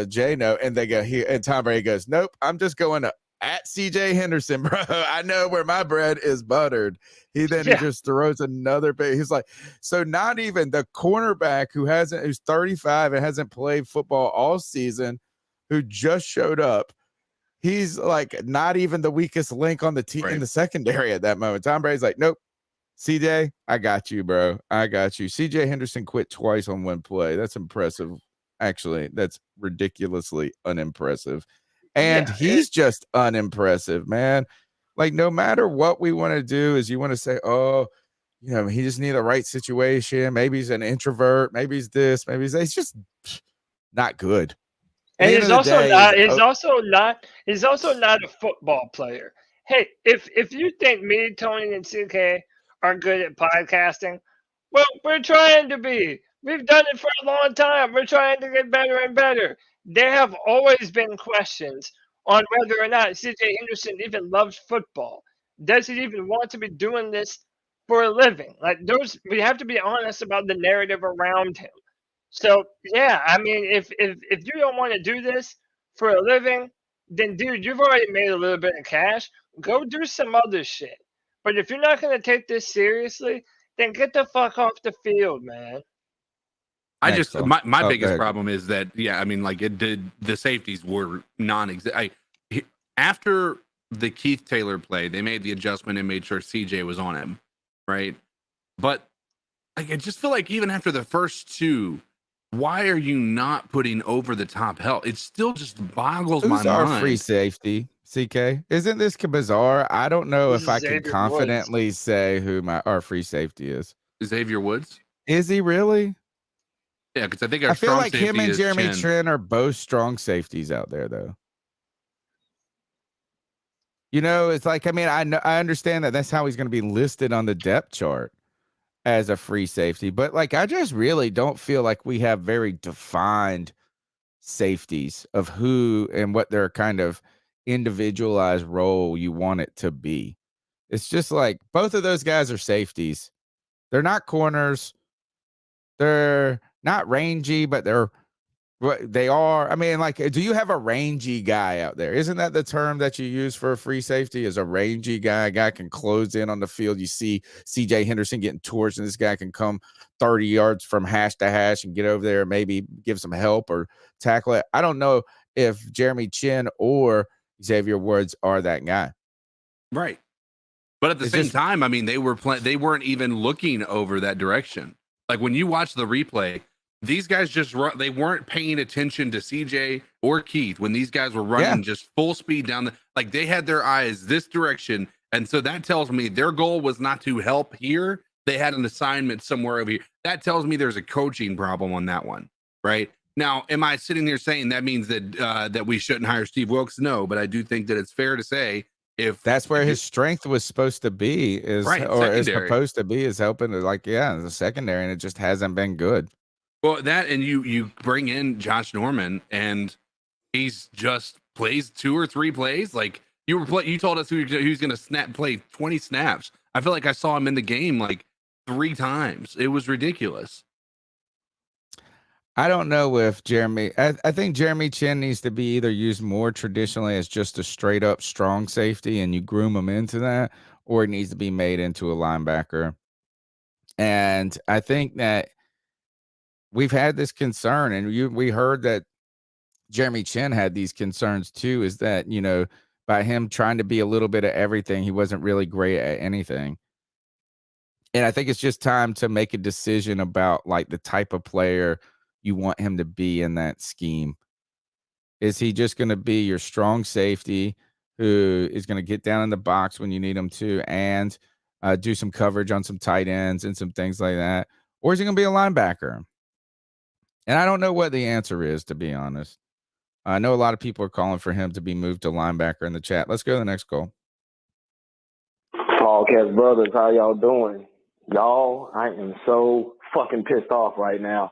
Speaker 3: J-No and they go here. And Tom Brady goes, nope, I'm just going to at CJ Henderson, bro. I know where my bread is buttered. He just throws another bit. He's like, so not even the cornerback who's 35 and hasn't played football all season, who just showed up. He's like not even the weakest link on the team in the secondary at that moment. Tom Brady's like, nope, CJ, I got you, bro. I got you. CJ Henderson quit twice on 1 play. That's impressive. Actually, that's ridiculously unimpressive. And he's just unimpressive, man. Like, no matter what we want to do is you want to say, oh, he just need the right situation. Maybe he's an introvert. Maybe he's this. Maybe he's that. He's just not good.
Speaker 1: And he's also not a football player. Hey, if you think me, Tony, and CK are good at podcasting, well, we're trying to be. We've done it for a long time. We're trying to get better and better. There have always been questions on whether or not CJ Henderson even loves football. Does he even want to be doing this for a living? Like we have to be honest about the narrative around him. So yeah, I mean, if you don't want to do this for a living, then dude, you've already made a little bit of cash. Go do some other shit. But if you're not going to take this seriously, then get the fuck off the field, man.
Speaker 4: My biggest problem is that I mean, like the safeties were non-existent. After the Keith Taylor play, they made the adjustment and made sure CJ was on him, right? But like, I just feel like even after the first two, why are you not putting over the top help? It still just boggles my mind.
Speaker 3: Who's our free safety? CK, isn't this bizarre? I don't know if I can confidently say who our free safety is.
Speaker 4: Xavier Woods?
Speaker 3: Is he really?
Speaker 4: Yeah, because I
Speaker 3: feel like him and Jeremy Trent are both strong safeties out there, though. You know, it's like, I mean, I understand that's how he's going to be listed on the depth chart as a free safety, but like, I just really don't feel like we have very defined safeties of who and what their kind of individualized role you want it to be. It's just like both of those guys are safeties. They're not corners. They're not rangy, but they are. I mean, like, do you have a rangy guy out there? Isn't that the term that you use for a free safety? Is a rangy guy? A guy can close in on the field. You see CJ Henderson getting torched, and this guy can come 30 yards from hash to hash and get over there and maybe give some help or tackle it. I don't know if Jeremy Chin or Xavier Woods are that guy.
Speaker 4: Right. But at the same time, I mean, they weren't even looking over that direction. Like when you watch the replay, these guys just run. They weren't paying attention to CJ or Keith when these guys were running just full speed down like they had their eyes this direction. And so that tells me their goal was not to help here. They had an assignment somewhere over here. That tells me there's a coaching problem on that one. Right now, am I sitting there saying that means that we shouldn't hire Steve Wilks? No, but I do think that it's fair to say if
Speaker 3: that's where his strength was supposed to be is supposed to be is helping to the secondary, and it just hasn't been good.
Speaker 4: Well, that and you bring in Josh Norman, and he's just plays 2 or 3 plays. Like you told us who's going to play 20 snaps. I feel like I saw him in the game like 3 times. It was ridiculous.
Speaker 3: I don't know if Jeremy. I think Jeremy Chin needs to be either used more traditionally as just a straight up strong safety, and you groom him into that, or it needs to be made into a linebacker. And I think that we've had this concern, and we heard that Jeremy Chin had these concerns too, is that, you know, by him trying to be a little bit of everything, he wasn't really great at anything. And I think it's just time to make a decision about like the type of player you want him to be in that scheme. Is he just going to be your strong safety who is going to get down in the box when you need him to and do some coverage on some tight ends and some things like that? Or is he going to be a linebacker? And I don't know what the answer is, to be honest. I know a lot of people are calling for him to be moved to linebacker in the chat. Let's go to the next call.
Speaker 13: Podcast brothers, how y'all doing? Y'all, I am so fucking pissed off right now.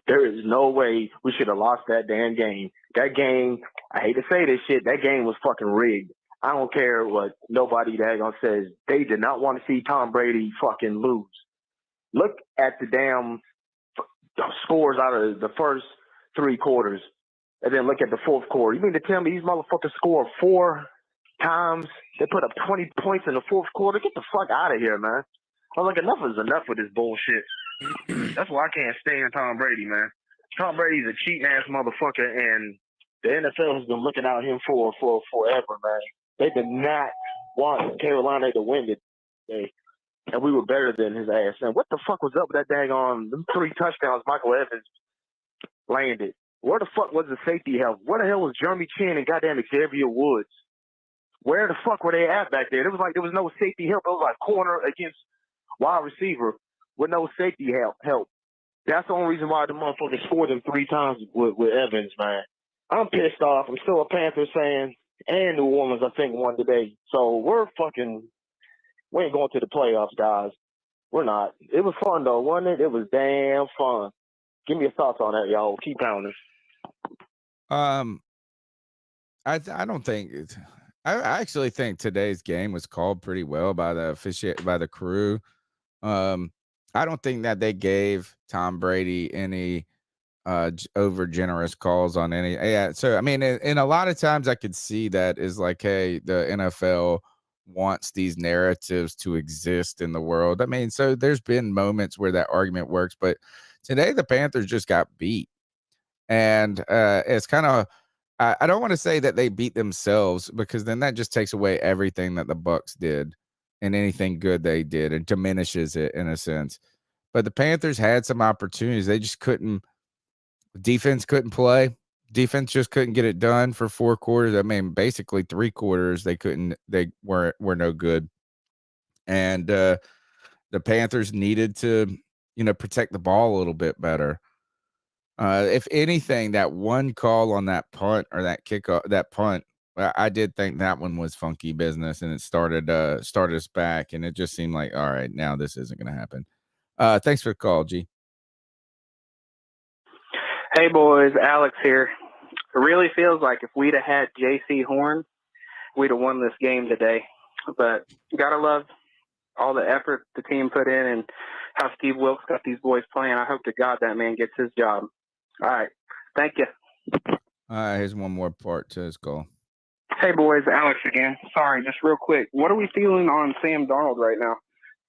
Speaker 13: There is no way we should have lost that damn game. That game, I hate to say this shit, that game was fucking rigged. I don't care what nobody daggone says. They did not want to see Tom Brady fucking lose. Look at the damn scores out of the first 3 quarters, and then look at the fourth quarter. You mean to tell me these motherfuckers scored 4 times? They put up 20 points in the fourth quarter? Get the fuck out of here, man. I'm like, enough is enough with this bullshit. That's why I can't stand Tom Brady, man. Tom Brady's a cheating ass motherfucker, and the NFL has been looking out him for forever, man. They did not want Carolina to win today, and we were better than his ass. And what the fuck was up with that daggone them 3 touchdowns Michael Evans landed? Where the fuck was the safety help? Where the hell was Jeremy Chin and goddamn Xavier Woods? Where the fuck were they at back there? It was like there was no safety help. It was like corner against wide receiver with no safety help. That's the only reason why the motherfucker scored them 3 times with Evans, man. I'm pissed off. I'm still a Panthers fan, and New Orleans, I think, won today. So we ain't going to the playoffs, guys. We're not. It was fun, though, wasn't it? It was damn fun. Give me your thoughts on that, y'all. Keep pounding.
Speaker 3: I don't think I actually think today's game was called pretty well by the crew. I don't think that they gave Tom Brady any over generous calls on any. Yeah, so I mean, and a lot of times I could see that is like, hey, the NFL wants these narratives to exist in the world. I mean, so there's been moments where that argument works, but today the Panthers just got beat, and it's kind of. I don't want to say that they beat themselves, because then that just takes away everything that the Bucs did and anything good they did. It diminishes it in a sense. But the Panthers had some opportunities. They just couldn't. Defense couldn't play. Defense just couldn't get it done for 4 quarters. I mean, basically 3 quarters they couldn't. They were no good. And the Panthers needed to, protect the ball a little bit better. If anything, that one call on that punt or that kickoff, that punt, I did think that one was funky business, and it started us back, and it just seemed like, all right, now this isn't going to happen. Thanks for the call, G.
Speaker 14: Hey, boys, Alex here. It really feels like if we'd have had J.C. Horn, we'd have won this game today. But you got to love all the effort the team put in and how Steve Wilks got these boys playing. I hope to God that man gets his job. All right. Thank you.
Speaker 3: All right, here's one more part to his call.
Speaker 14: Hey, boys, Alex again. Sorry, just real quick. What are we feeling on Sam Darnold right now?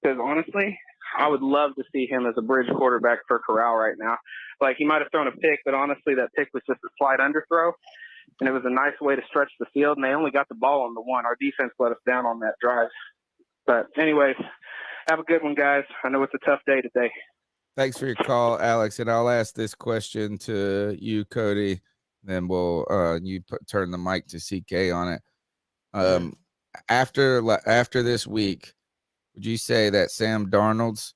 Speaker 14: Because honestly, I would love to see him as a bridge quarterback for Corral right now. Like, he might have thrown a pick, but honestly, that pick was just a slide underthrow, and it was a nice way to stretch the field, and they only got the ball on the one. Our defense let us down on that drive. But anyways, have a good one, guys. I know it's a tough day today.
Speaker 3: Thanks for your call, Alex. And I'll ask this question to you, Cody. Then we'll turn the mic to CK on it. After this week, would you say that Sam Darnold's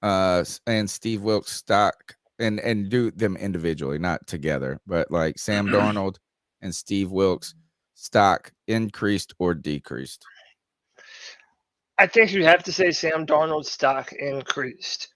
Speaker 3: and Steve Wilks' stock, and do them individually, not together, but like Sam Darnold and Steve Wilks' stock increased or decreased?
Speaker 1: I think you have to say Sam Darnold's stock increased.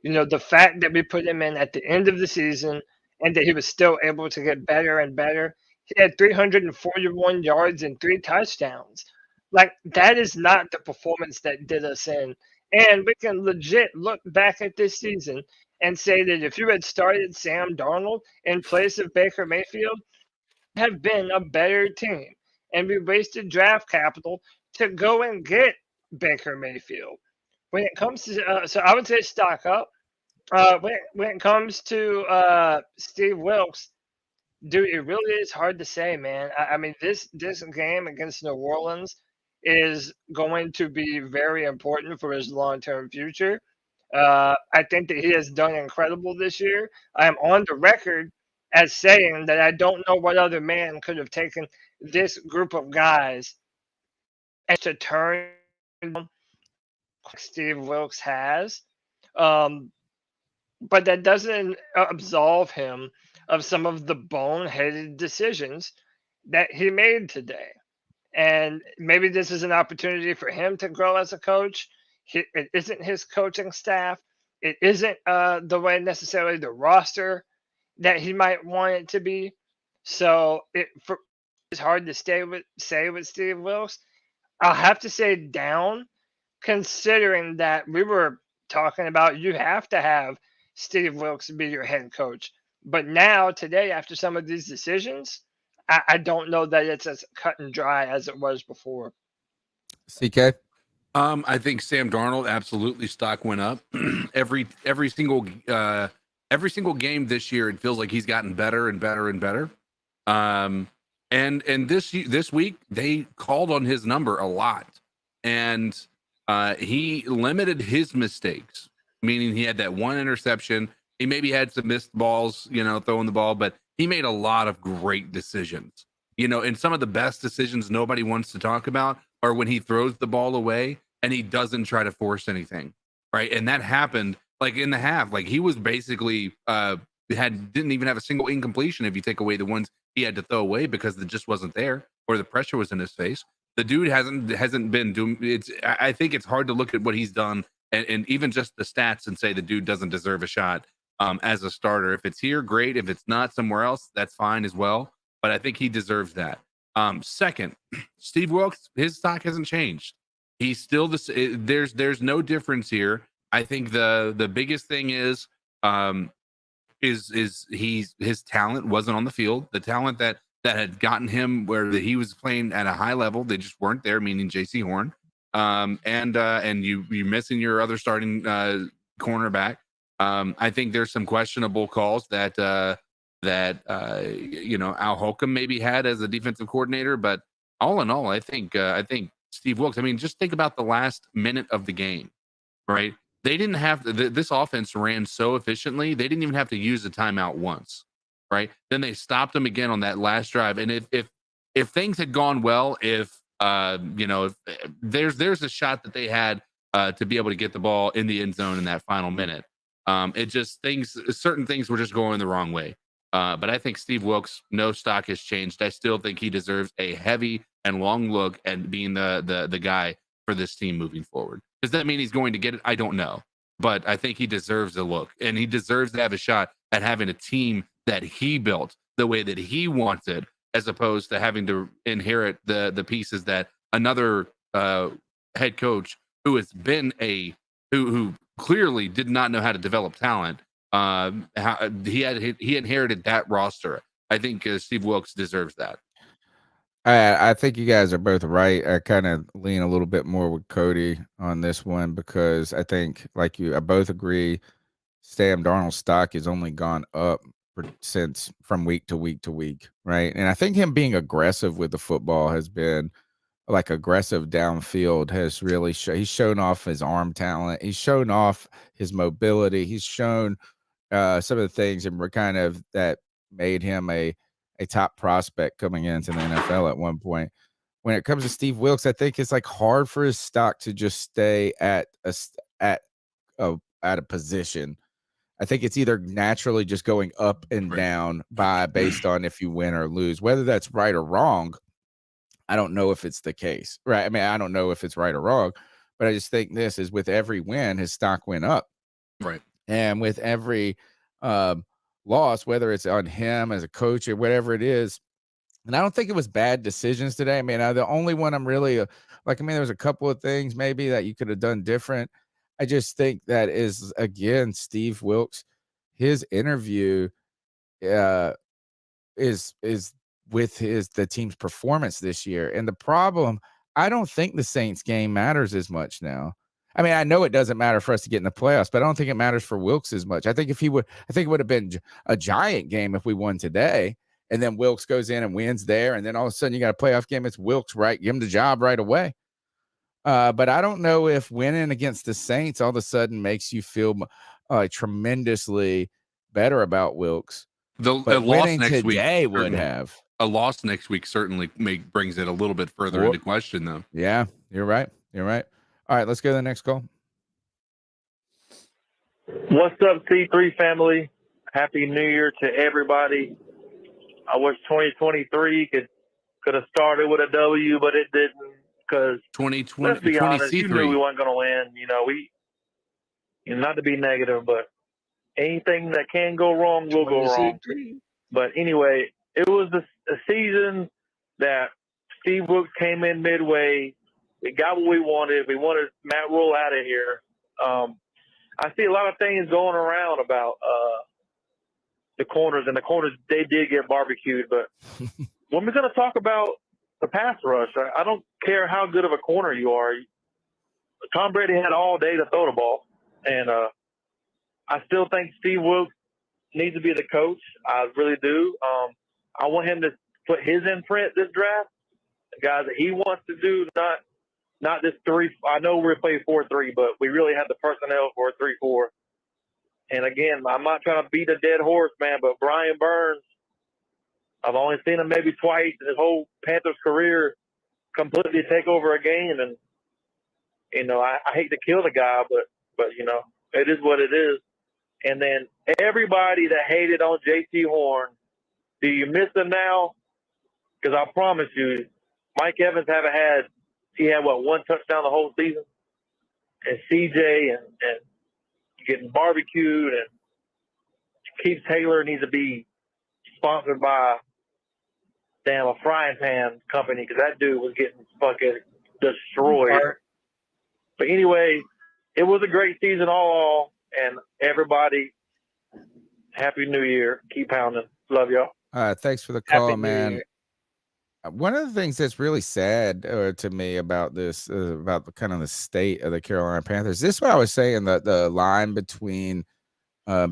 Speaker 1: The fact that we put him in at the end of the season and that he was still able to get better and better. He had 341 yards and 3 touchdowns. Like, that is not the performance that did us in. And we can legit look back at this season and say that if you had started Sam Darnold in place of Baker Mayfield, it would have been a better team. And we wasted draft capital to go and get Baker Mayfield. When it comes to so I would say stock up. When it comes to Steve Wilks, dude, it really is hard to say, man. I mean, this game against New Orleans is going to be very important for his long-term future. I think that he has done incredible this year. I am on the record as saying that I don't know what other man could have taken this group of guys and to turn Steve Wilks has. But that doesn't absolve him of some of the boneheaded decisions that he made today. And maybe this is an opportunity for him to grow as a coach. It isn't his coaching staff. It isn't the way necessarily the roster that he might want it to be. So it's hard to say with Steve Wilks. I'll have to say down, considering that we were talking about you have to have Steve Wilks be your head coach. But now, today, after some of these decisions, I don't know that it's as cut and dry as it was before.
Speaker 3: CK?
Speaker 4: I think Sam Darnold, absolutely, stock went up. every single game this year, it feels like he's gotten better and better and better. And this week, they called on his number a lot. And he limited his mistakes, meaning he had that one interception. He maybe had some missed balls, throwing the ball, but he made a lot of great decisions. And some of the best decisions nobody wants to talk about are when he throws the ball away and he doesn't try to force anything, right? And that happened like in the half. Like, he was basically didn't even have a single incompletion if you take away the ones he had to throw away because it just wasn't there or the pressure was in his face. The dude hasn't been doing it's. I think it's hard to look at what he's done and even just the stats and say the dude doesn't deserve a shot as a starter. If it's here, great. If it's not somewhere else, that's fine as well. But I think he deserves that. Second, Steve Wilks, his stock hasn't changed. He's still this. There's no difference here. I think the biggest thing is his talent wasn't on the field. The talent that had gotten him where he was playing at a high level, they just weren't there. Meaning J.C. Horn, and you missing your other starting cornerback. I think there's some questionable calls that Al Holcomb maybe had as a defensive coordinator, but all in all, I think Steve Wilks. I mean, just think about the last minute of the game, right? They didn't have this offense ran so efficiently. They didn't even have to use a timeout once, right? Then they stopped them again on that last drive. And if things had gone well, if there's a shot that they had to be able to get the ball in the end zone in that final minute. Certain things were just going the wrong way. But I think Steve Wilks, no stock has changed. I still think he deserves a heavy and long look at being the guy for this team moving forward. Does that mean he's going to get it? I don't know. But I think he deserves a look, and he deserves to have a shot at having a team that he built the way that he wanted, as opposed to having to inherit the pieces that another head coach who has been who clearly did not know how to develop talent. He inherited that roster. I think Steve Wilks deserves that.
Speaker 3: I think you guys are both right. I kind of lean a little bit more with Cody on this one because I think, like you, I both agree. Sam Darnold's stock has only gone up since from week to week to week, right? And I think him being aggressive with the football has been like aggressive downfield has really he's shown off his arm talent. He's shown off his mobility. He's shown some of the things and we're kind of that made him a top prospect coming into the NFL at one point. When it comes to Steve Wilks, I think it's like hard for his stock to just stay at a position. I think it's either naturally just going up and down based on if you win or lose. Whether that's right or wrong, I don't know if it's the case. Right. I mean, I don't know if it's right or wrong, but I just think this is with every win, his stock went up.
Speaker 4: Right.
Speaker 3: And with every loss, whether it's on him as a coach or whatever it is. And I don't think it was bad decisions today. I mean, the only one I'm really there's a couple of things maybe that you could have done different. I just think that is, again, Steve Wilks, his interview is with the team's performance this year. And the problem, I don't think the Saints game matters as much now. I mean, I know it doesn't matter for us to get in the playoffs, but I don't think it matters for Wilks as much. I think it would have been a giant game if we won today, and then Wilks goes in and wins there, and then all of a sudden you got a playoff game. It's Wilks, right? Give him the job right away. But I don't know if winning against the Saints all of a sudden makes you feel tremendously better about Wilks.
Speaker 4: The loss next week
Speaker 3: would have.
Speaker 4: A loss next week certainly brings it a little bit further into question, though.
Speaker 3: Yeah, you're right. All right, let's go to the next call.
Speaker 8: What's up, C3 family? Happy New Year to everybody. I wish 2023 could have started with a W, but it didn't because 2020. Let's be honest, you knew we weren't going to win. Not to be negative, but anything that can go wrong will go wrong. But anyway, it was a season that Steve Wilks came in midway. We got what we wanted. We wanted Matt Rule out of here. I see a lot of things going around about the corners, and the corners, they did get barbecued. But when we're going to talk about the pass rush, I don't care how good of a corner you are. Tom Brady had all day to throw the ball. And I still think Steve Wilks needs to be the coach. I really do. I want him to put his imprint this draft, the guys that he wants to do, not this 3. I know we're playing 4-3, but we really have the personnel for a 3-4. And again, I'm not trying to beat a dead horse, man, but Brian Burns, I've only seen him maybe twice in his whole Panthers career completely take over a game. And, I hate to kill the guy, but it is what it is. And then everybody that hated on J.C. Horn
Speaker 15: Do you miss him now? Because I promise you, Mike Evans he had one touchdown the whole season? And CJ and getting barbecued, and Keith Taylor needs to be sponsored by a frying pan company, because that dude was getting fucking destroyed. But anyway, it was a great season all, and everybody, Happy New Year. Keep pounding. Love y'all.
Speaker 3: Thanks for the call, man. One of the things that's really sad to me about this, about the state of the Carolina Panthers, this is what I was saying, that the line between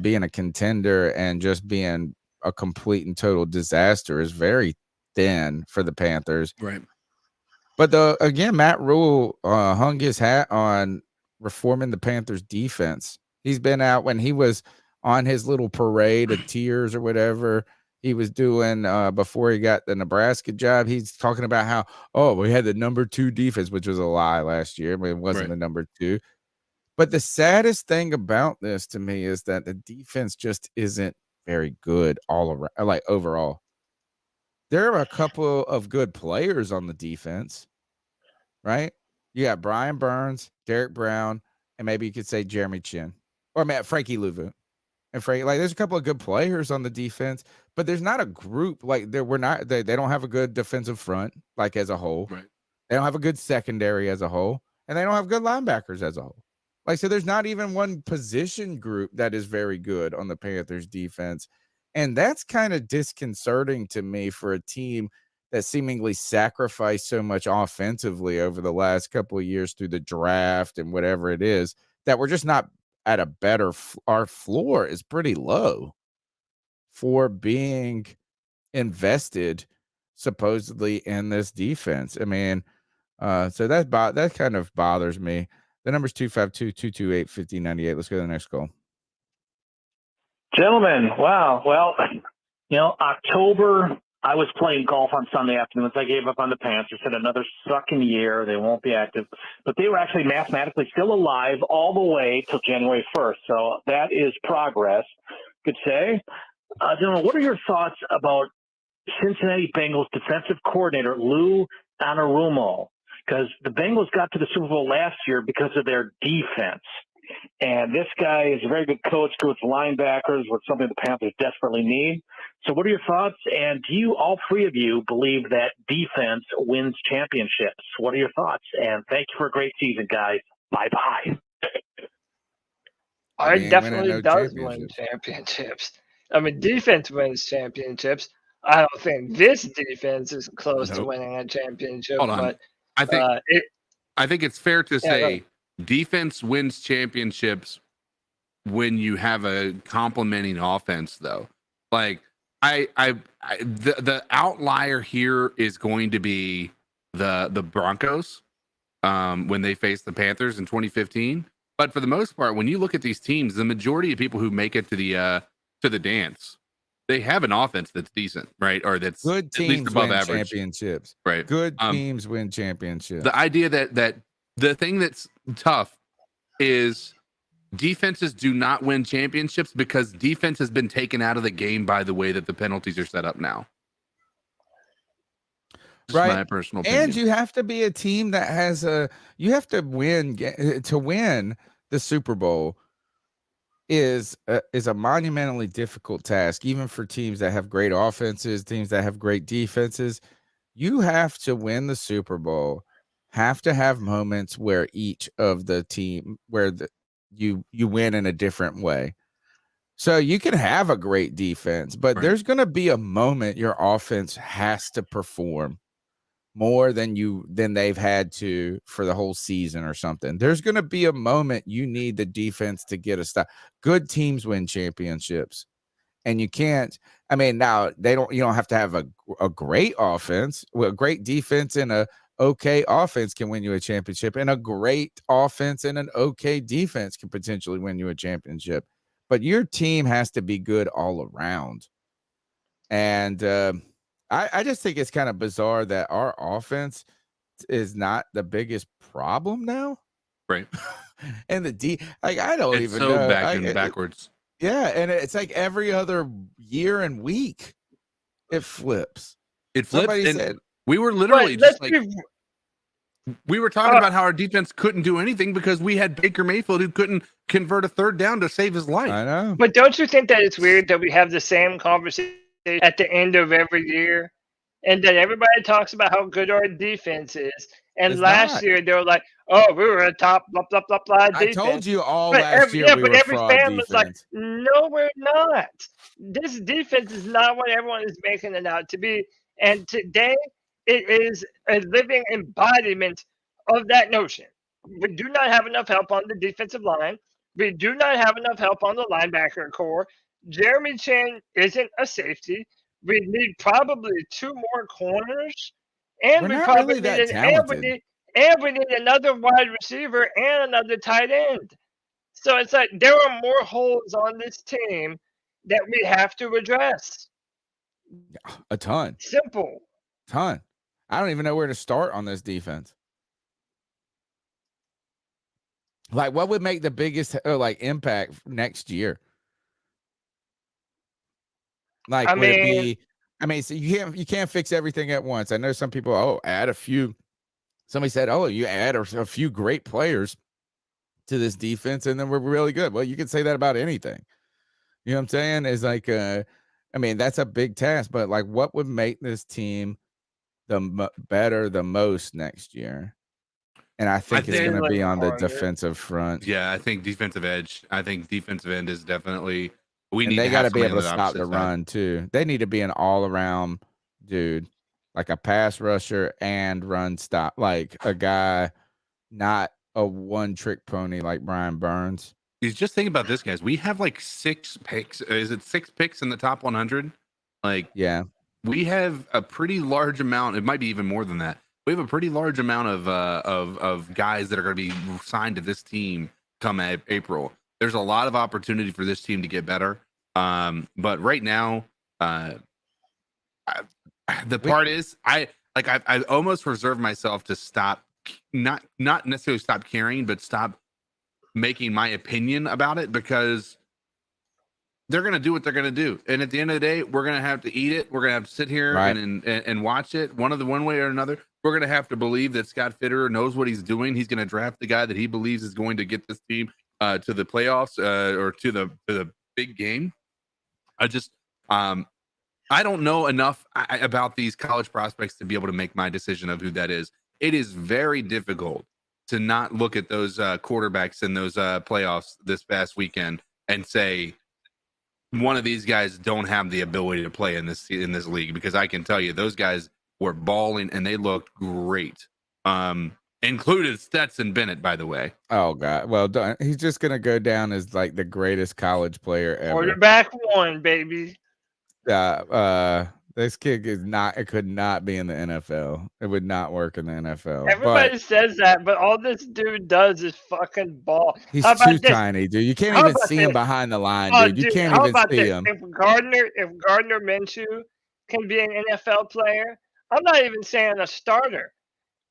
Speaker 3: being a contender and just being a complete and total disaster is very thin for the Panthers.
Speaker 4: Right.
Speaker 3: But again, Matt Rule hung his hat on reforming the Panthers defense. He's been out when he was on his little parade of tears or whatever he was doing before he got the Nebraska job. He's talking about how, we had the number 2 defense, which was a lie last year. I mean, it wasn't the number 2. But the saddest thing about this to me is that the defense just isn't very good all around, like overall. There are a couple of good players on the defense, right? You got Brian Burns, Derek Brown, and maybe you could say Jeremy Chin or Frankie Louvu. And there's a couple of good players on the defense, but there's not a group they don't have a good defensive front, like as a whole.
Speaker 4: Right.
Speaker 3: They don't have a good secondary as a whole, and they don't have good linebackers as a whole. So there's not even one position group that is very good on the Panthers defense. And that's kind of disconcerting to me for a team that seemingly sacrificed so much offensively over the last couple of years through the draft and whatever it is, that we're just not at a better, our floor is pretty low for being invested supposedly in this defense. I mean, so that kind of bothers me. The number's 252-228-5098. Let's go to the next call.
Speaker 16: Gentlemen, wow. Well, October, I was playing golf on Sunday afternoons. I gave up on the Panthers, said another sucking year. They won't be active. But they were actually mathematically still alive all the way till January 1st. So that is progress, could say. Gentlemen, what are your thoughts about Cincinnati Bengals defensive coordinator Lou Anarumo? Because the Bengals got to the Super Bowl last year because of their defense. And this guy is a very good coach, good linebackers, which is something the Panthers desperately need. So what are your thoughts? And do you, all three of you, believe that defense wins championships? What are your thoughts? And thank you for a great season, guys. Bye-bye.
Speaker 1: It definitely does win championships. I mean, defense wins championships. I don't think this defense is close to winning a championship.
Speaker 4: Hold on.
Speaker 1: But
Speaker 4: I think it's fair to say defense wins championships when you have a complementing offense, though. Like the outlier here is going to be the Broncos when they face the Panthers in 2015. But for the most part, when you look at these teams, the majority of people who make it to the dance, they have an offense that's decent, right? Or that's
Speaker 3: good teams
Speaker 4: at least above
Speaker 3: win
Speaker 4: average.
Speaker 3: Championships,
Speaker 4: right?
Speaker 3: Good teams win championships.
Speaker 4: The idea that the thing that's tough is defenses do not win championships because defense has been taken out of the game by the way that the penalties are set up now. Just
Speaker 3: right.
Speaker 4: My personal opinion.
Speaker 3: And you have to be a team that has you have to win to win the Super Bowl is a monumentally difficult task, even for teams that have great offenses, teams that have great defenses. You have to win the Super Bowl, have to have moments where each of the team you win in a different way. So you can have a great defense, but there's going to be a moment your offense has to perform more than they've had to for the whole season or something. There's going to be a moment you need the defense to get a stop. Good teams win championships, and you can't. I mean, now you don't have to have a great offense. Well, a great defense and a okay offense can win you a championship, and a great offense and an okay defense can potentially win you a championship. But your team has to be good all around. And I just think it's kind of bizarre that our offense is not the biggest problem now.
Speaker 4: Right.
Speaker 3: And I don't
Speaker 4: it's
Speaker 3: even
Speaker 4: so
Speaker 3: know.
Speaker 4: backwards.
Speaker 3: Yeah, and it's like every other year and week. It flips.
Speaker 4: It flips.
Speaker 3: Somebody
Speaker 4: And
Speaker 3: said
Speaker 4: we were literally
Speaker 1: But
Speaker 4: just like we were talking about how our defense couldn't do anything because we had Baker Mayfield who couldn't convert a third down to save his life.
Speaker 3: I know.
Speaker 1: But don't you think that it's weird that we have the same conversation at the end of every year, and that everybody talks about how good our defense is, and
Speaker 3: It's
Speaker 1: last
Speaker 3: not.
Speaker 1: year they were like, "Oh, we were a top blah blah blah blah defense."
Speaker 3: I told you all
Speaker 1: But
Speaker 3: last year we
Speaker 1: but
Speaker 3: were
Speaker 1: every
Speaker 3: fraud
Speaker 1: fan was like,
Speaker 3: defense.
Speaker 1: "No, we're not. This defense is not what everyone is making it out to be." And today, it is a living embodiment of that notion. We do not have enough help on the defensive line. We do not have enough help on the linebacker core. Jeremy Chin isn't a safety. We need probably 2 more corners, and
Speaker 3: We're
Speaker 1: we
Speaker 3: not
Speaker 1: probably
Speaker 3: really that
Speaker 1: need
Speaker 3: talented.
Speaker 1: we need another wide receiver and another tight end. So it's like there are more holes on this team that we have to address.
Speaker 3: A ton.
Speaker 1: Simple.
Speaker 3: Ton. I don't even know where to start on this defense. Like, what would make the biggest impact next year? Like,
Speaker 1: I
Speaker 3: would it
Speaker 1: mean-
Speaker 3: be? I mean, so you can't fix everything at once. I know some people. Add a few. Somebody said, you add a few great players to this defense, and then we're really good. Well, you can say that about anything. You know what I'm saying? It's like, I mean, that's a big task. But like, what would make this team better the most next year? And I think it's going to be on the defensive front.
Speaker 4: Yeah, I think defensive edge. I think defensive end is definitely.
Speaker 3: They got to be able to stop the run too. They need to be an all-around dude, like a pass rusher and run stop, like a guy, not a one-trick pony like Brian Burns.
Speaker 4: You just think about this, guys. We have like 6 picks. Is it 6 picks in the top 100? Like,
Speaker 3: yeah,
Speaker 4: we have a pretty large amount. It might be even more than that. We have a pretty large amount of guys that are going to be signed to this team come April. There's a lot of opportunity for this team to get better. But right now, the part is I almost reserve myself to stop, not necessarily stop caring, but stop making my opinion about it, because they're going to do what they're going to do. And at the end of the day, we're going to have to eat it. We're going to have to sit here and watch it one way or another. We're going to have to believe that Scott Fitterer knows what he's doing. He's going to draft the guy that he believes is going to get this team to the playoffs or to the big game. I don't know enough about these college prospects to be able to make my decision of who that is. It is very difficult to not look at those quarterbacks in those playoffs this past weekend and say one of these guys don't have the ability to play in this league, because I can tell you those guys were balling and they looked great. Included Stetson Bennett, by the way.
Speaker 3: Oh God! Well done. He's just gonna go down as like the greatest college player ever.
Speaker 1: Quarterback 1, baby.
Speaker 3: This kid is not. It could not be in the NFL. It would not work in the NFL.
Speaker 1: Everybody says that, but all this dude does is fucking ball.
Speaker 3: He's too tiny, dude. You can't even see him behind the line, dude. You can't even see him.
Speaker 1: If Gardner Minshew can be an NFL player, I'm not even saying a starter.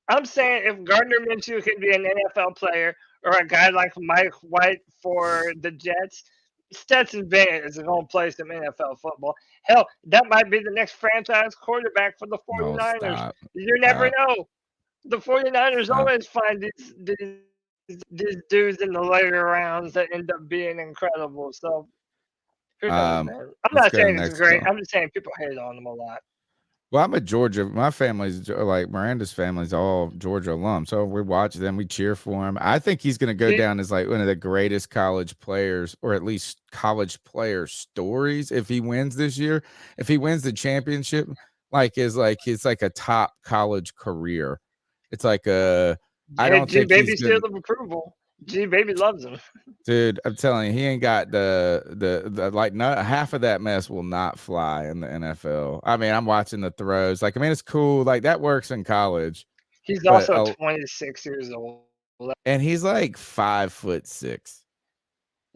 Speaker 1: I'm saying if Gardner Minshew can be an NFL player, or a guy like Mike White for the Jets, Stetson Bennett is going to play some NFL football. Hell, that might be the next franchise quarterback for the 49ers. You never know. The 49ers always find these dudes in the later rounds that end up being incredible. So, who knows, man? I'm not saying it's great. I'm just saying people hate on them a lot.
Speaker 3: Well, I'm a Georgia. My family's like Miranda's family's all Georgia alum. So we watch them. We cheer for him. I think he's going to go down as like one of the greatest college players, or at least college player stories. If he wins this year, if he wins the championship, it's like a top college career. It's like I don't think
Speaker 1: Baby seal of approval. Baby loves him.
Speaker 3: Dude, I'm telling you, he ain't got the half of that mess will not fly in the NFL. I mean, I'm watching the throws. Like, I mean, it's cool. Like, that works in college.
Speaker 1: He's also 26 years old.
Speaker 3: And he's like 5'6".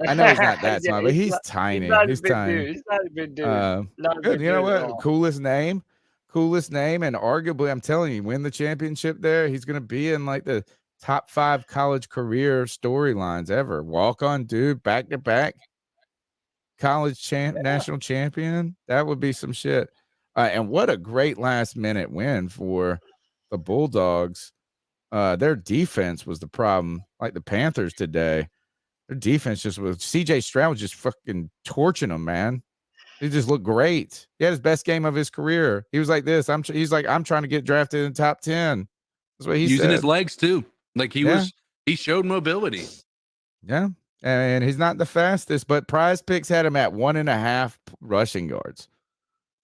Speaker 3: I know he's not that small, but he's tiny. He's tiny.
Speaker 1: Dude. He's not a big dude.
Speaker 3: Good. You know what? Coolest name, and arguably, I'm telling you, win the championship there. He's gonna be in like the top 5 college career storylines ever. Walk on dude, back to back college national champion. That would be some shit. And what a great last-minute win for the Bulldogs. Their defense was the problem, like the Panthers today. Their defense just was – C.J. Stroud was just fucking torching them, man. He just looked great. He had his best game of his career. He was like this. He's like, I'm trying to get drafted in the top 10. That's what he
Speaker 4: using
Speaker 3: said.
Speaker 4: his legs too. Like he showed mobility.
Speaker 3: Yeah. And he's not the fastest, but PrizePicks had him at 1.5 rushing yards.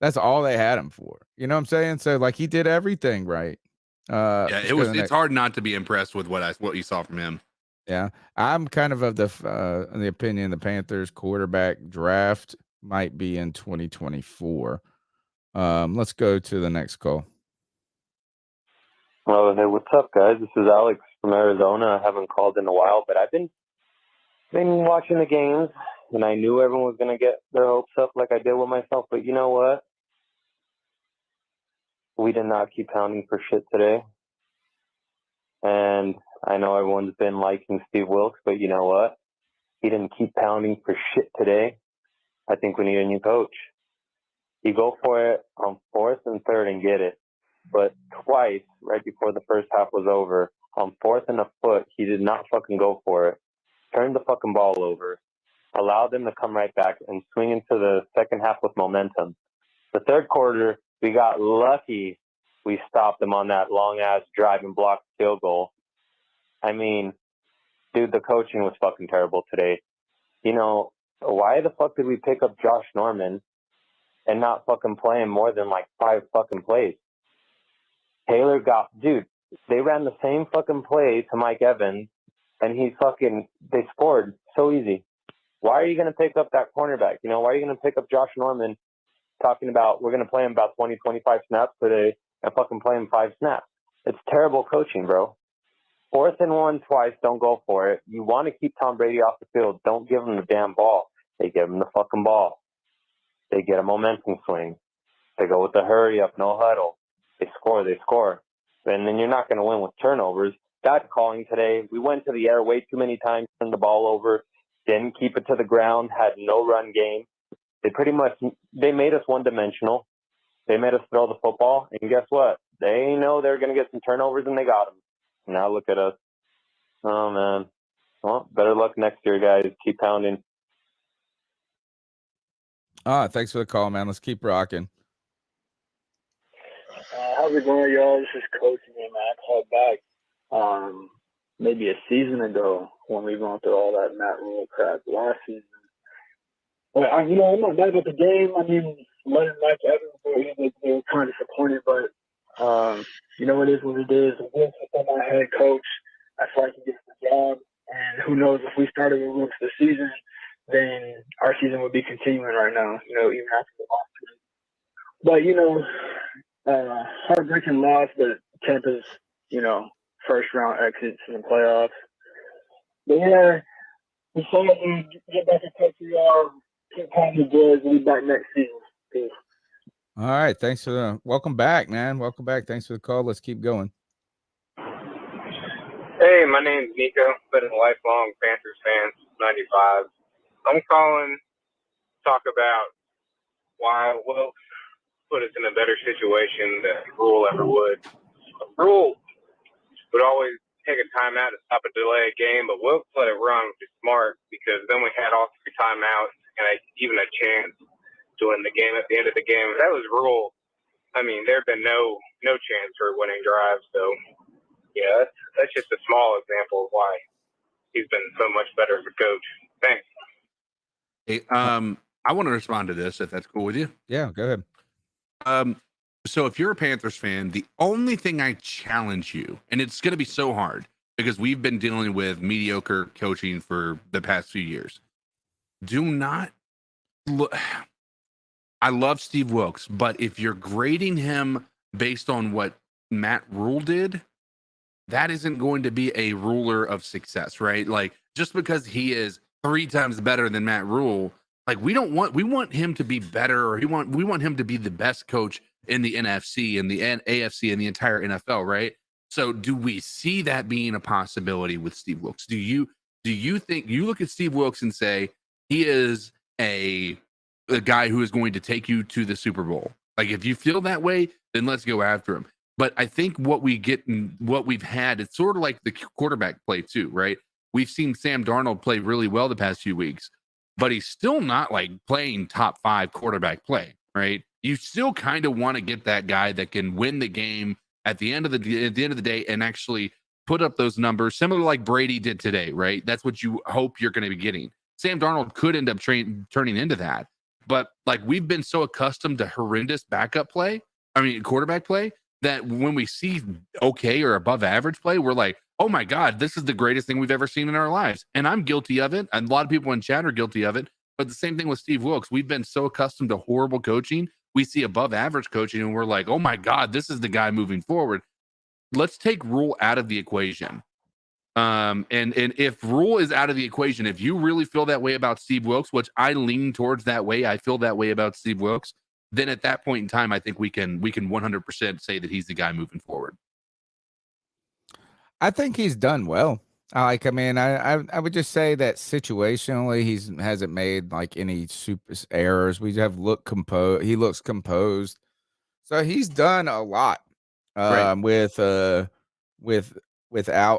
Speaker 3: That's all they had him for. You know what I'm saying? So like he did everything right.
Speaker 4: It's hard not to be impressed with what you saw from him.
Speaker 3: Yeah. I'm kind of the opinion the Panthers quarterback draft might be in 2024. Let's go to the next call.
Speaker 17: Well, hey, what's up, guys? This is Alex from Arizona. I haven't called in a while, but I've been watching the games, and I knew everyone was going to get their hopes up like I did with myself. But you know what? We did not keep pounding for shit today. And I know everyone's been liking Steve Wilks, but you know what? He didn't keep pounding for shit today. I think we need a new coach. You go for it on 4th and 3rd and get it. But twice, right before the first half was over, on 4th and a foot, he did not fucking go for it. Turned the fucking ball over. Allowed them to come right back and swing into the second half with momentum. The third quarter, we got lucky we stopped them on that long-ass drive and blocked field goal. I mean, dude, the coaching was fucking terrible today. You know, why the fuck did we pick up Josh Norman and not fucking play him more than like 5 fucking plays? Taylor they ran the same fucking play to Mike Evans, and they scored so easy. Why are you going to pick up that cornerback? You know, why are you going to pick up Josh Norman talking about we're going to play him about 20, 25 snaps today and fucking play him 5 snaps? It's terrible coaching, bro. 4th and 1 twice, don't go for it. You want to keep Tom Brady off the field, don't give him the damn ball. They give him the fucking ball. They get a momentum swing. They go with the hurry up, no huddle. They score. And then you're not going to win with turnovers. Bad calling today. We went to the air way too many times, turned the ball over, didn't keep it to the ground, had no run game. They made us one-dimensional. They made us throw the football. And guess what? They know they're going to get some turnovers, and they got them. Now look at us. Oh, man. Well, better luck next year, guys. Keep pounding.
Speaker 3: Thanks for the call, man. Let's keep rocking.
Speaker 18: How's it going, y'all? This is Cody, man. I called back maybe a season ago when we went through all that Matt Rule crap last season. But, I'm not mad about the game. I mean, letting Mike Evans they were kind of disappointed, but it is what it is. Wilks is my head coach. I feel like he gets the job. And who knows, if we started with Wilks this season, then our season would be continuing right now, even after the loss. But, heartbreaking loss, but Tampa's, first round exits in the playoffs. But yeah, we saw them get back in touch with y'all. Keep calling the boys. We'll be back next season. Peace.
Speaker 3: All right. Thanks for welcome back, man. Welcome back. Thanks for the call. Let's keep going.
Speaker 19: Hey, my name's Nico. Been a lifelong Panthers fan since '95. I'm calling to talk about why Wilks put us in a better situation than Rule ever would. Rule would always take a timeout to stop a delay a game, but Wilks let it run, which is smart because then we had all 3 timeouts and even a chance to win the game at the end of the game. If that was Rule, I mean, there'd been no chance for winning drives. So, yeah, that's just a small example of why he's been so much better as a coach. Thanks.
Speaker 4: Hey, I want to respond to this if that's cool with you.
Speaker 3: Yeah, go ahead.
Speaker 4: So if you're a Panthers fan, the only thing I challenge you, and it's going to be so hard because we've been dealing with mediocre coaching for the past few years. Do not look. I love Steve Wilks, but if you're grading him based on what Matt Rule did, that isn't going to be a ruler of success, right? Like just because he is 3 times better than Matt Rule, like we want him to be better, or we want him to be the best coach in the NFC and the AFC and the entire NFL, right? So do we see that being a possibility with Steve Wilks? Do you think you look at Steve Wilks and say he is a guy who is going to take you to the Super Bowl? Like, if you feel that way, then let's go after him. But I think what we get and what we've had, it's sort of like the quarterback play too, right? We've seen Sam Darnold play really well the past few weeks, but he's still not like playing top 5 quarterback play, right? You still kind of want to get that guy that can win the game at the end of the day and actually put up those numbers, similar like Brady did today, right? That's what you hope you're going to be getting. Sam Darnold could end up turning into that, but like we've been so accustomed to horrendous quarterback play, that when we see okay or above average play, we're like, oh my God, this is the greatest thing we've ever seen in our lives. And I'm guilty of it. And a lot of people in chat are guilty of it. But the same thing with Steve Wilks. We've been so accustomed to horrible coaching. We see above average coaching and we're like, oh my God, this is the guy moving forward. Let's take Rule out of the equation. And if Rule is out of the equation, if you really feel that way about Steve Wilks, which I lean towards that way, I feel that way about Steve Wilks, then at that point in time, I think we can 100% say that he's the guy moving forward.
Speaker 3: I think he's done well. I would just say that situationally, he hasn't made like any super errors. We have looked composed. He looks composed, so he's done a lot without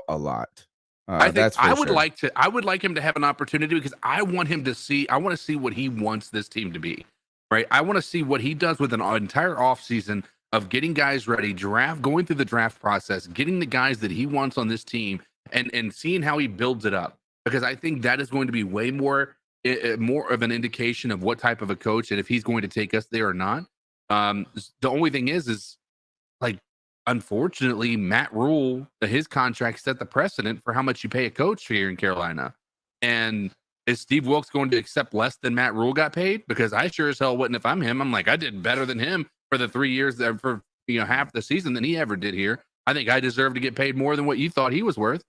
Speaker 3: a lot.
Speaker 4: I think I would like him to have an opportunity because I want to see what he wants this team to be. Right. I want to see what he does with an entire offseason of getting guys ready, going through the draft process, getting the guys that he wants on this team and seeing how he builds it up. Because I think that is going to be way more of an indication of what type of a coach and if he's going to take us there or not. The only thing is like, unfortunately, Matt Rule, his contract set the precedent for how much you pay a coach here in Carolina. And is Steve Wilks going to accept less than Matt Rule got paid? Because I sure as hell wouldn't if I'm him. I'm like, I did better than him for the 3 years for half the season than he ever did here. I think I deserve to get paid more than what you thought he was worth.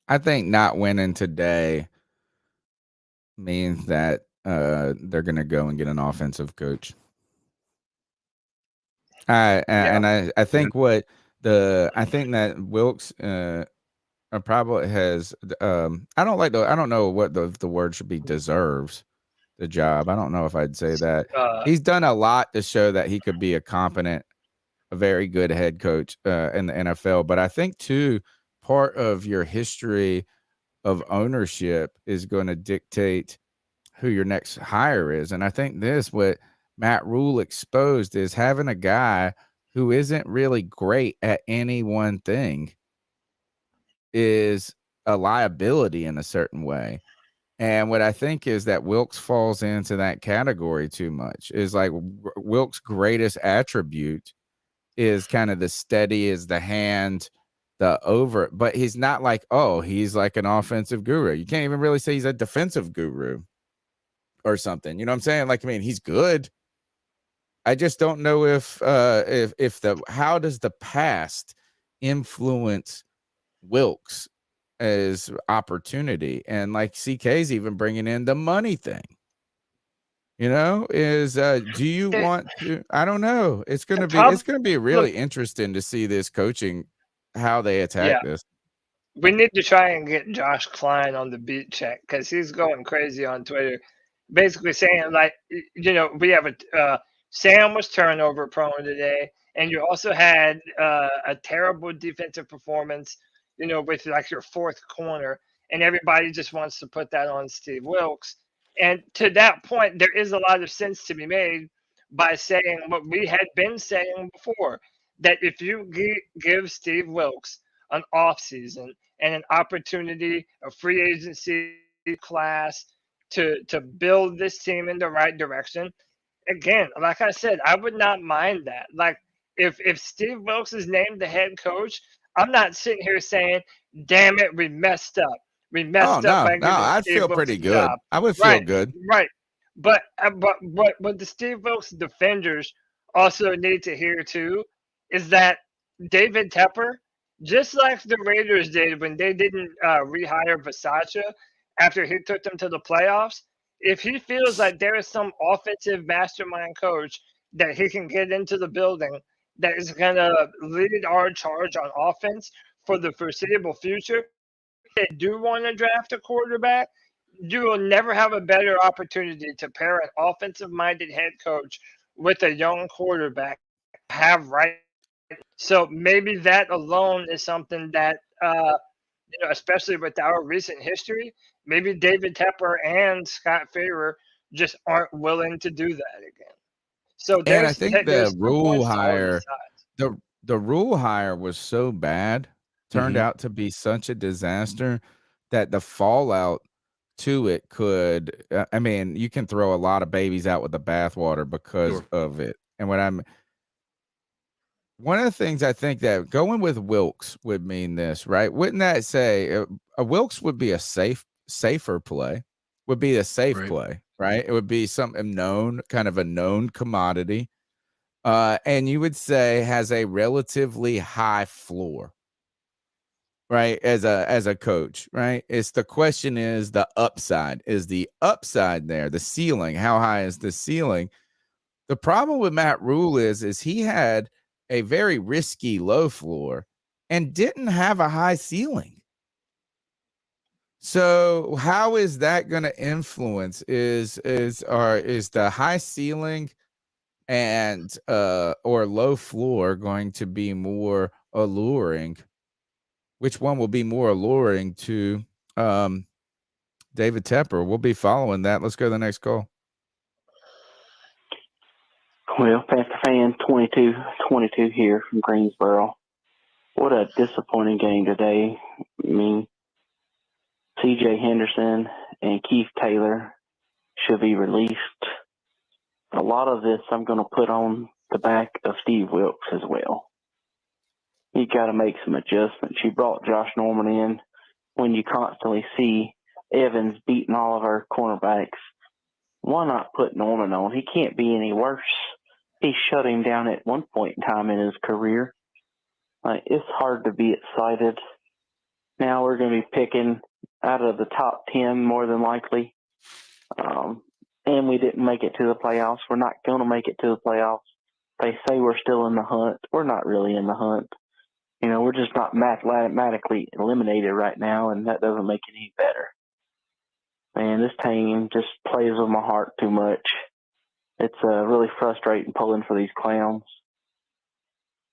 Speaker 3: I think not winning today means that they're going to go and get an offensive coach. I think that Wilks probably has I don't know what the word should be, deserves the job. I don't know if I'd say that. He's done a lot to show that he could be a very good head coach in the NFL. But I think too, part of your history of ownership is going to dictate who your next hire is. And I think what Matt Rule exposed is having a guy who isn't really great at any one thing is a liability in a certain way. And what I think is that Wilks falls into that category too much. Is like Wilks' greatest attribute is kind of the steady as the hand, but he's not like, he's like an offensive guru. You can't even really say he's a defensive guru or something. You know what I'm saying? Like, I mean, he's good. I just don't know how does the past influence Wilks as opportunity. And like CK's even bringing in the money thing, do you want to, I don't know. It's going to be really interesting to see this coaching, how they attack this.
Speaker 1: We need to try and get Josh Klein on the beat check because he's going crazy on Twitter, basically saying like, we have Sam was turnover prone today, and you also had a terrible defensive performance, with like your fourth corner, and everybody just wants to put that on Steve Wilks. And to that point, there is a lot of sense to be made by saying what we had been saying before, that if you give Steve Wilks an offseason and an opportunity, a free agency class to build this team in the right direction, again, like I said, I would not mind that. Like, if Steve Wilks is named the head coach, I'm not sitting here saying, damn it, we messed up. We messed up.
Speaker 3: I'd feel pretty good. I would feel good.
Speaker 1: Right. But what the Steve Wilks defenders also need to hear too is that David Tepper, just like the Raiders did when they didn't rehire Versace after he took them to the playoffs, if he feels like there is some offensive mastermind coach that he can get into the building that is going to lead our charge on offense for the foreseeable future, they do want to draft a quarterback, you will never have a better opportunity to pair an offensive-minded head coach with a young quarterback have right. So maybe that alone is something that, especially with our recent history, maybe David Tepper and Scott Favre just aren't willing to do that again. So
Speaker 3: And I think
Speaker 1: there's
Speaker 3: the
Speaker 1: two
Speaker 3: rule
Speaker 1: points to all these
Speaker 3: hire,
Speaker 1: sides.
Speaker 3: the rule hire was so bad, turned out to be such a disaster that the fallout to it could, I mean, you can throw a lot of babies out with the bathwater because of it. And one of the things I think that going with Wilks would mean this, right? Wouldn't that say a Wilks would be a safer play, would be a safe play, right? It would be something known, kind of a known commodity. And you would say has a relatively high floor, right? As a coach, right? It's the question is the upside. Is the upside there? The ceiling. How high is the ceiling? The problem with Matt Rule is he had a very risky low floor and didn't have a high ceiling. So how is that going to influence? Is the high ceiling and or low floor going to be more alluring? Which one will be more alluring to David Tepper? We'll be following that. Let's go to the next call.
Speaker 9: Well, Panther fan 22 here from Greensboro. What a disappointing game today. I mean, C.J. Henderson and Keith Taylor should be released. A lot of this I'm going to put on the back of Steve Wilks as well. You got to make some adjustments. You brought Josh Norman in when you constantly see Evans beating all of our cornerbacks. Why not put Norman on? He can't be any worse. He shut him down at one point in time in his career. It's hard to be excited. Now we're going to be picking out of the top 10 more than likely. And we didn't make it to the playoffs. We're not going to make it to the playoffs. They say we're still in the hunt. We're not really in the hunt. We're just not mathematically eliminated right now, and that doesn't make it any better. Man, this team just plays with my heart too much. It's really frustrating pulling for these clowns.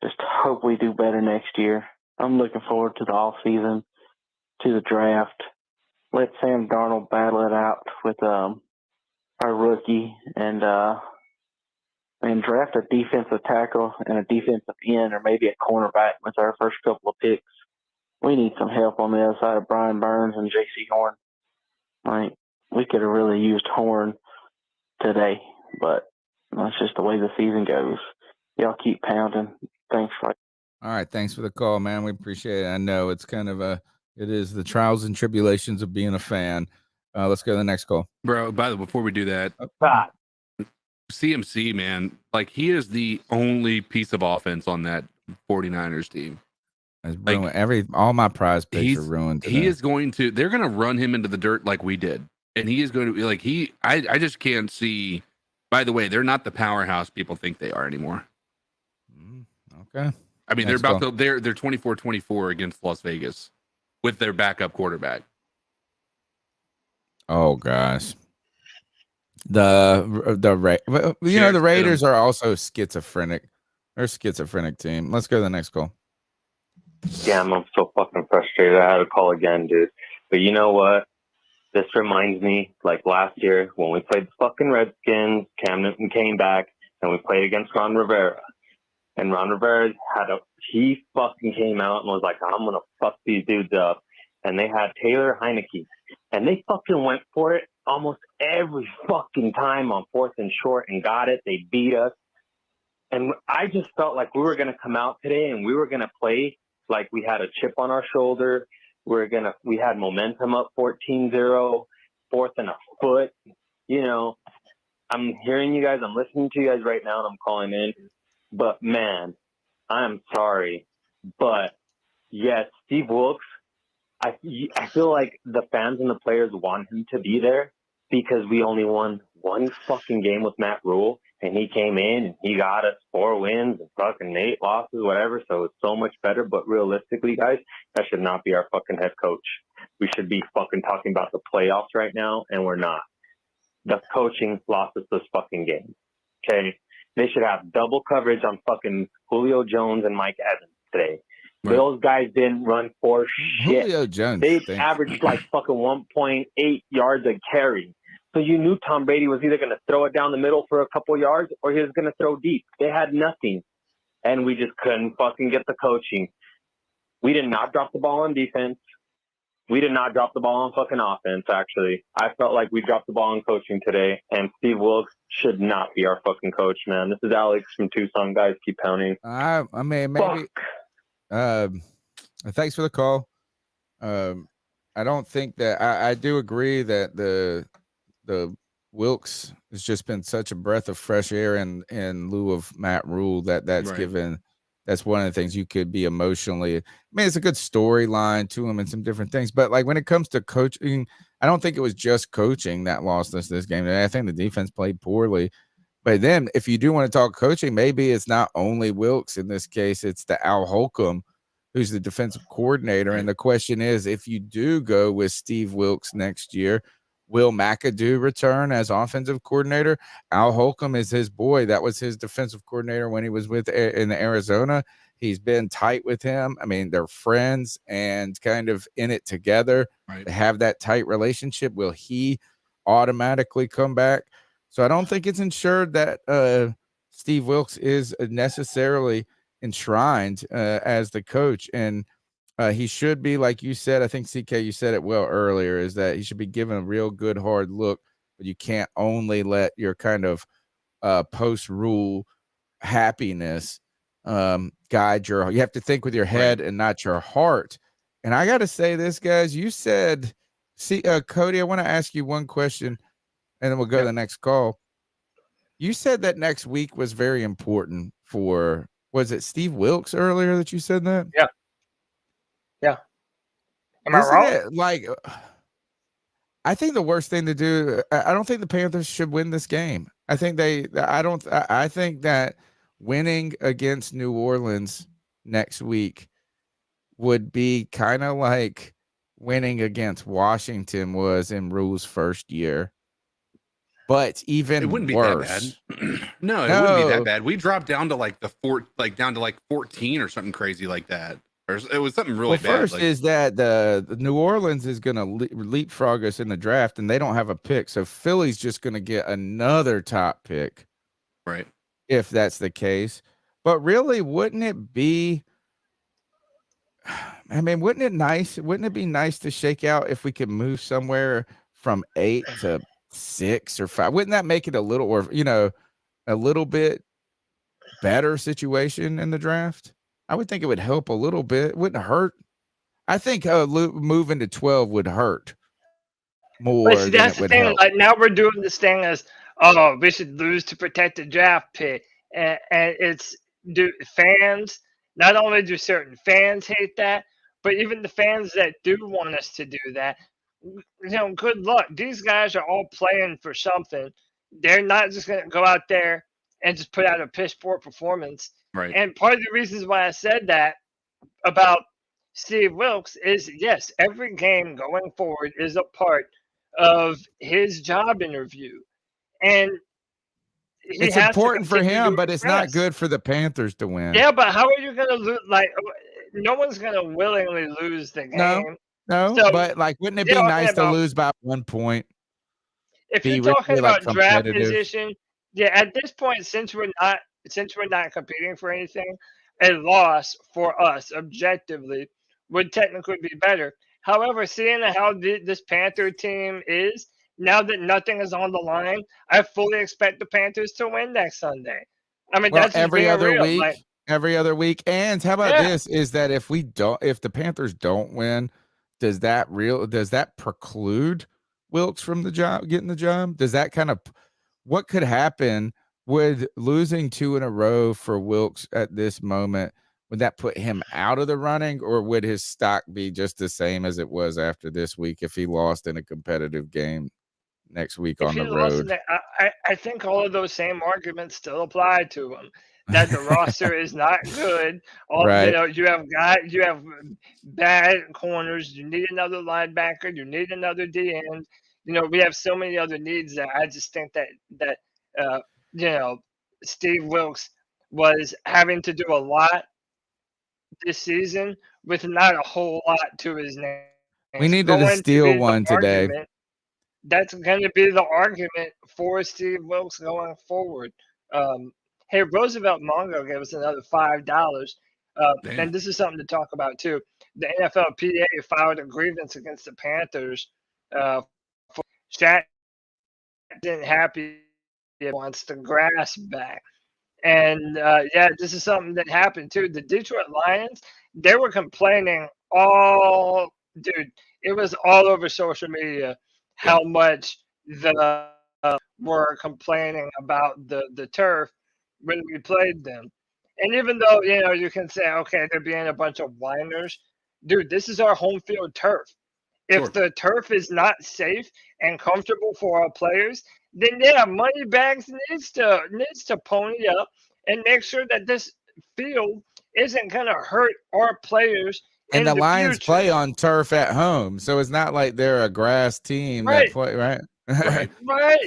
Speaker 9: Just hope we do better next year. I'm looking forward to the off season, to the draft. Let Sam Darnold battle it out with our rookie and draft a defensive tackle and a defensive end or maybe a cornerback with our first couple of picks. We need some help on the other side of Brian Burns and J.C. Horn. We could have really used Horn today, but that's just the way the season goes. Y'all keep pounding. Thanks.
Speaker 3: All right. Thanks for the call, man. We appreciate it. I know it's kind of it is the trials and tribulations of being a fan. Let's go to the next call.
Speaker 4: Bro, by the way, before we do that, CMC, man, he is the only piece of offense on that 49ers team.
Speaker 3: All my prize picks are ruined today.
Speaker 4: He is they're going to run him into the dirt like we did. And he is going to be I just can't see. By the way, they're not the powerhouse people think they are anymore.
Speaker 3: Okay.
Speaker 4: I mean, they're 24-24 against Las Vegas with their backup quarterback.
Speaker 3: Oh gosh. The Raiders are also schizophrenic. They're a schizophrenic team. Let's go to the next call.
Speaker 17: Damn, I'm so fucking frustrated. I had to call again, dude. But you know what? This reminds me, last year when we played the fucking Redskins, Cam Newton came back and we played against Ron Rivera. And Ron Rivera he fucking came out and was like, I'm going to fuck these dudes up. And they had Taylor Heineke. And they fucking went for it almost every fucking time on 4th and short and got it. They beat us. And I just felt like we were going to come out today and we were going to play like we had a chip on our shoulder. We had momentum up 14-0, 4th and a foot. I'm hearing you guys. I'm listening to you guys right now and I'm calling in. But man, I'm sorry. But yes, Steve Wilks, I feel like the fans and the players want him to be there because we only won one fucking game with Matt Rule, and he came in and he got us 4 wins and fucking 8 losses, whatever. So it's so much better. But realistically, guys, that should not be our fucking head coach. We should be fucking talking about the playoffs right now, and we're not. The coaching lost us this fucking game. Okay. They should have double coverage on fucking Julio Jones and Mike Evans today.
Speaker 4: Right.
Speaker 17: Those guys didn't run for shit.
Speaker 3: Julio Jones.
Speaker 17: They
Speaker 3: thinks-
Speaker 17: averaged like fucking 1.8 yards a carry. So you knew Tom Brady was either going to throw it down the middle for a couple yards or he was going to throw deep. They had nothing. And we just couldn't fucking get the coaching. We did not drop the ball on defense. We did not drop the ball on fucking offense, actually. I felt like we dropped the ball on coaching today, and Steve Wilks should not be our fucking coach, man. This is Alex from Tucson. Guys, keep pounding.
Speaker 3: I mean, maybe. Thanks for the call. I don't think that I do agree that the Wilks has just been such a breath of fresh air in lieu of Matt Rule that's
Speaker 4: Right.
Speaker 3: given. That's one of the things you could be emotionally. I mean, it's a good storyline to him and some different things, but like when it comes to coaching, I don't think it was just coaching that lost us this game. I think the defense played poorly. But then if you do want to talk coaching, maybe it's not only Wilks in this case, it's the Al Holcomb, who's the defensive coordinator. And the question is, if you do go with Steve Wilks next year, will McAdoo return as offensive coordinator? Al Holcomb is his boy. That was his defensive coordinator when he was in Arizona. He's been tight with him. I mean, they're friends and kind of in it together.
Speaker 4: Right.
Speaker 3: They have that tight relationship. Will he automatically come back? So I don't think it's ensured that Steve Wilks is necessarily enshrined as the coach. And he should be, like you said, I think, CK, you said it well earlier, is that he should be given a real good hard look, but you can't only let your kind of post-rule happiness guide you have to think with your head and not your heart. And I got to say this, guys, you said, Cody, I want to ask you one question, and then we'll go to the next call. You said that next week was very important for, was it Steve Wilks earlier that you said that?
Speaker 1: Yeah. Am I wrong?
Speaker 3: Like, I think the worst thing to do, I don't think the Panthers should win this game. I think I think that winning against New Orleans next week would be kind of like winning against Washington was in Rule's first year. But even
Speaker 4: it wouldn't
Speaker 3: worse.
Speaker 4: be that bad. No, it wouldn't be that bad. We dropped down to like down to like 14 or something crazy like that. Or it was something really bad.
Speaker 3: First is that the New Orleans is going to leapfrog us in the draft, and they don't have a pick. So Philly's just going to get another top pick.
Speaker 4: Right.
Speaker 3: If that's the case. But really, wouldn't it be, I mean, wouldn't it be nice to shake out if we could move somewhere from 8 to 6 or 5? Wouldn't that make it a little bit better situation in the draft? I would think it would help a little bit. It wouldn't hurt. I think moving to 12 would hurt more.
Speaker 1: But see, that's the thing. Like, now we're doing this thing as, oh, we should lose to protect the draft pick. And it's fans, not only do certain fans hate that, but even the fans that do want us to do that, good luck. These guys are all playing for something. They're not just going to go out there and just put out a piss poor performance.
Speaker 4: Right.
Speaker 1: And part of the reasons why I said that about Steve Wilks is, yes, every game going forward is a part of his job interview. And
Speaker 3: it's important for him, but it's not good for the Panthers to win.
Speaker 1: Yeah, but how are you going to lose? Like, no one's going to willingly lose the game.
Speaker 3: No, so, but like, wouldn't it be nice to lose by 1 point?
Speaker 1: If you're talking about draft position, at this point, since we're not competing for anything, a loss for us objectively would technically be better. However, seeing how this Panther team is, now that nothing is on the line, I fully expect the Panthers to win next Sunday. I mean, that's
Speaker 3: every other
Speaker 1: real.
Speaker 3: week. Every other week. And how about this? Is that if the Panthers don't win, does that preclude Wilks from getting the job? Does that kind of, what could happen? Would losing 2 in a row for Wilks at this moment, would that put him out of the running, or would his stock be just the same as it was after this week if he lost in a competitive game next week on the road?
Speaker 1: I think all of those same arguments still apply to him. That the roster is not good.
Speaker 3: Right.
Speaker 1: You have bad corners. You need another linebacker. You need another DN. We have so many other needs that I just think that Steve Wilks was having to do a lot this season with not a whole lot to his name.
Speaker 3: We needed to steal one today.
Speaker 1: That's going to be the argument for Steve Wilks going forward. Hey, Roosevelt Mongo gave us another $5. And this is something to talk about, too. The NFLPA filed a grievance against the Panthers. For Shaq isn't happy. He wants the grass back. And, yeah, this is something that happened, too. The Detroit Lions, they were complaining dude, it was all over social media how much the were complaining about the turf when we played them. And even though, you can say, okay, they're being a bunch of whiners, dude, this is our home field turf. If the turf is not safe and comfortable for our players, then yeah, Moneybags needs to pony up and make sure that this field isn't going to hurt our players.
Speaker 3: And the Lions play on turf at home, so it's not like they're a grass team that play, right?
Speaker 1: Right.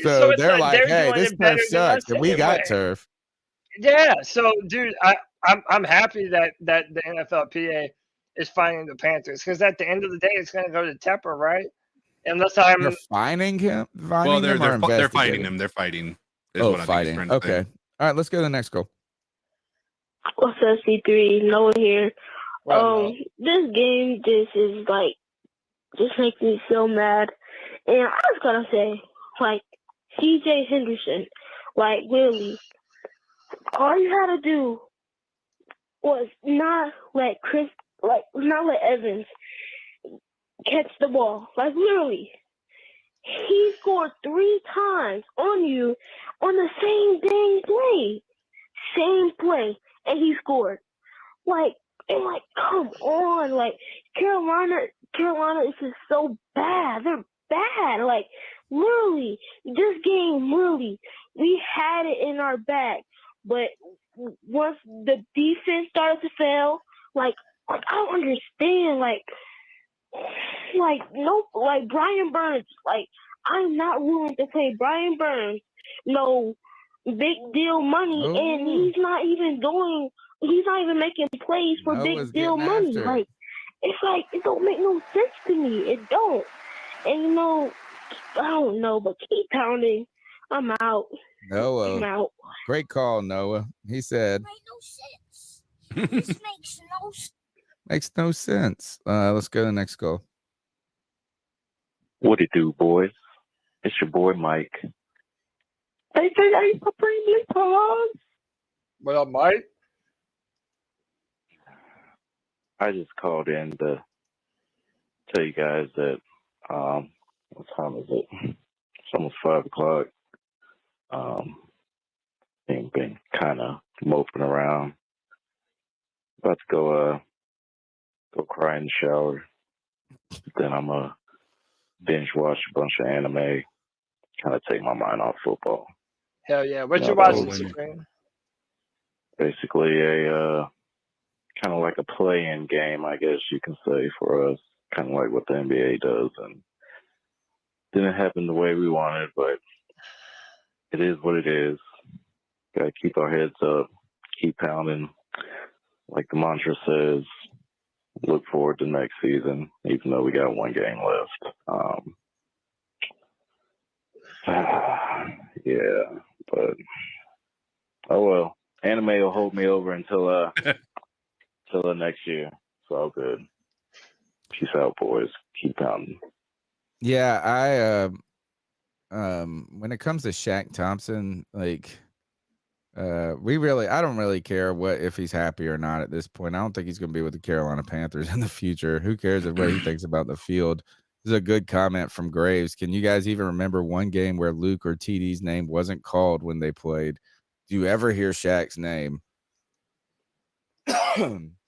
Speaker 3: So they're like, hey, this turf sucks, and we got turf.
Speaker 1: Yeah. So, dude, I'm happy that the NFLPA is fining the Panthers, because at the end of the day, it's going to go to Tepper, right? Unless
Speaker 3: They're fining him.
Speaker 4: Well, they're fighting him. They're fighting.
Speaker 3: Fighting. Okay. All right, let's go to the next goal.
Speaker 20: What's up, C3? Noah here. This game just makes me so mad. And I was gonna say, CJ Henderson, really, all you had to do was not let Evans catch the ball. Literally, he scored 3 times on you on the same dang play. Same play, and he scored. Come on, Carolina is just so bad. They're bad. Literally, this game, we had it in our bag. But once the defense started to fail, I don't understand. Brian Burns, I'm not willing to pay Brian Burns no big deal money, and he's not even making plays for big deal money. It don't make no sense to me. It don't. And I don't know, but keep pounding. I'm out.
Speaker 3: Noah.
Speaker 20: I'm out.
Speaker 3: Great call, Noah. He said.
Speaker 20: This makes no sense.
Speaker 3: Makes no sense. Let's go to the next goal.
Speaker 21: What it do, boys? It's your boy Mike.
Speaker 20: Hey,
Speaker 1: what up, Mike?
Speaker 21: I just called in to tell you guys that what time is it? It's almost 5 o'clock. Been kind of moping around. About to go cry in the shower. Then I'm gonna binge watch a bunch of anime. Kind of take my mind off football.
Speaker 1: Hell yeah! What you watching, Supreme?
Speaker 21: Basically a kind of like a play-in game, I guess you can say, for us. Kind of like what the NBA does, and didn't happen the way we wanted, but it is what it is. Got to keep our heads up, keep pounding. Like the mantra says, look forward to next season, even though we got 1 game left. Yeah, but oh well. Anime will hold me over until the next year. It's all good. Peace out, boys. Keep pounding.
Speaker 3: Yeah, when it comes to Shaq Thompson, I don't really care if he's happy or not at this point. I don't think he's going to be with the Carolina Panthers in the future. Who cares what he thinks about the field? This is a good comment from Graves. Can you guys even remember one game where Luke or TD's name wasn't called when they played? Do you ever hear Shaq's name?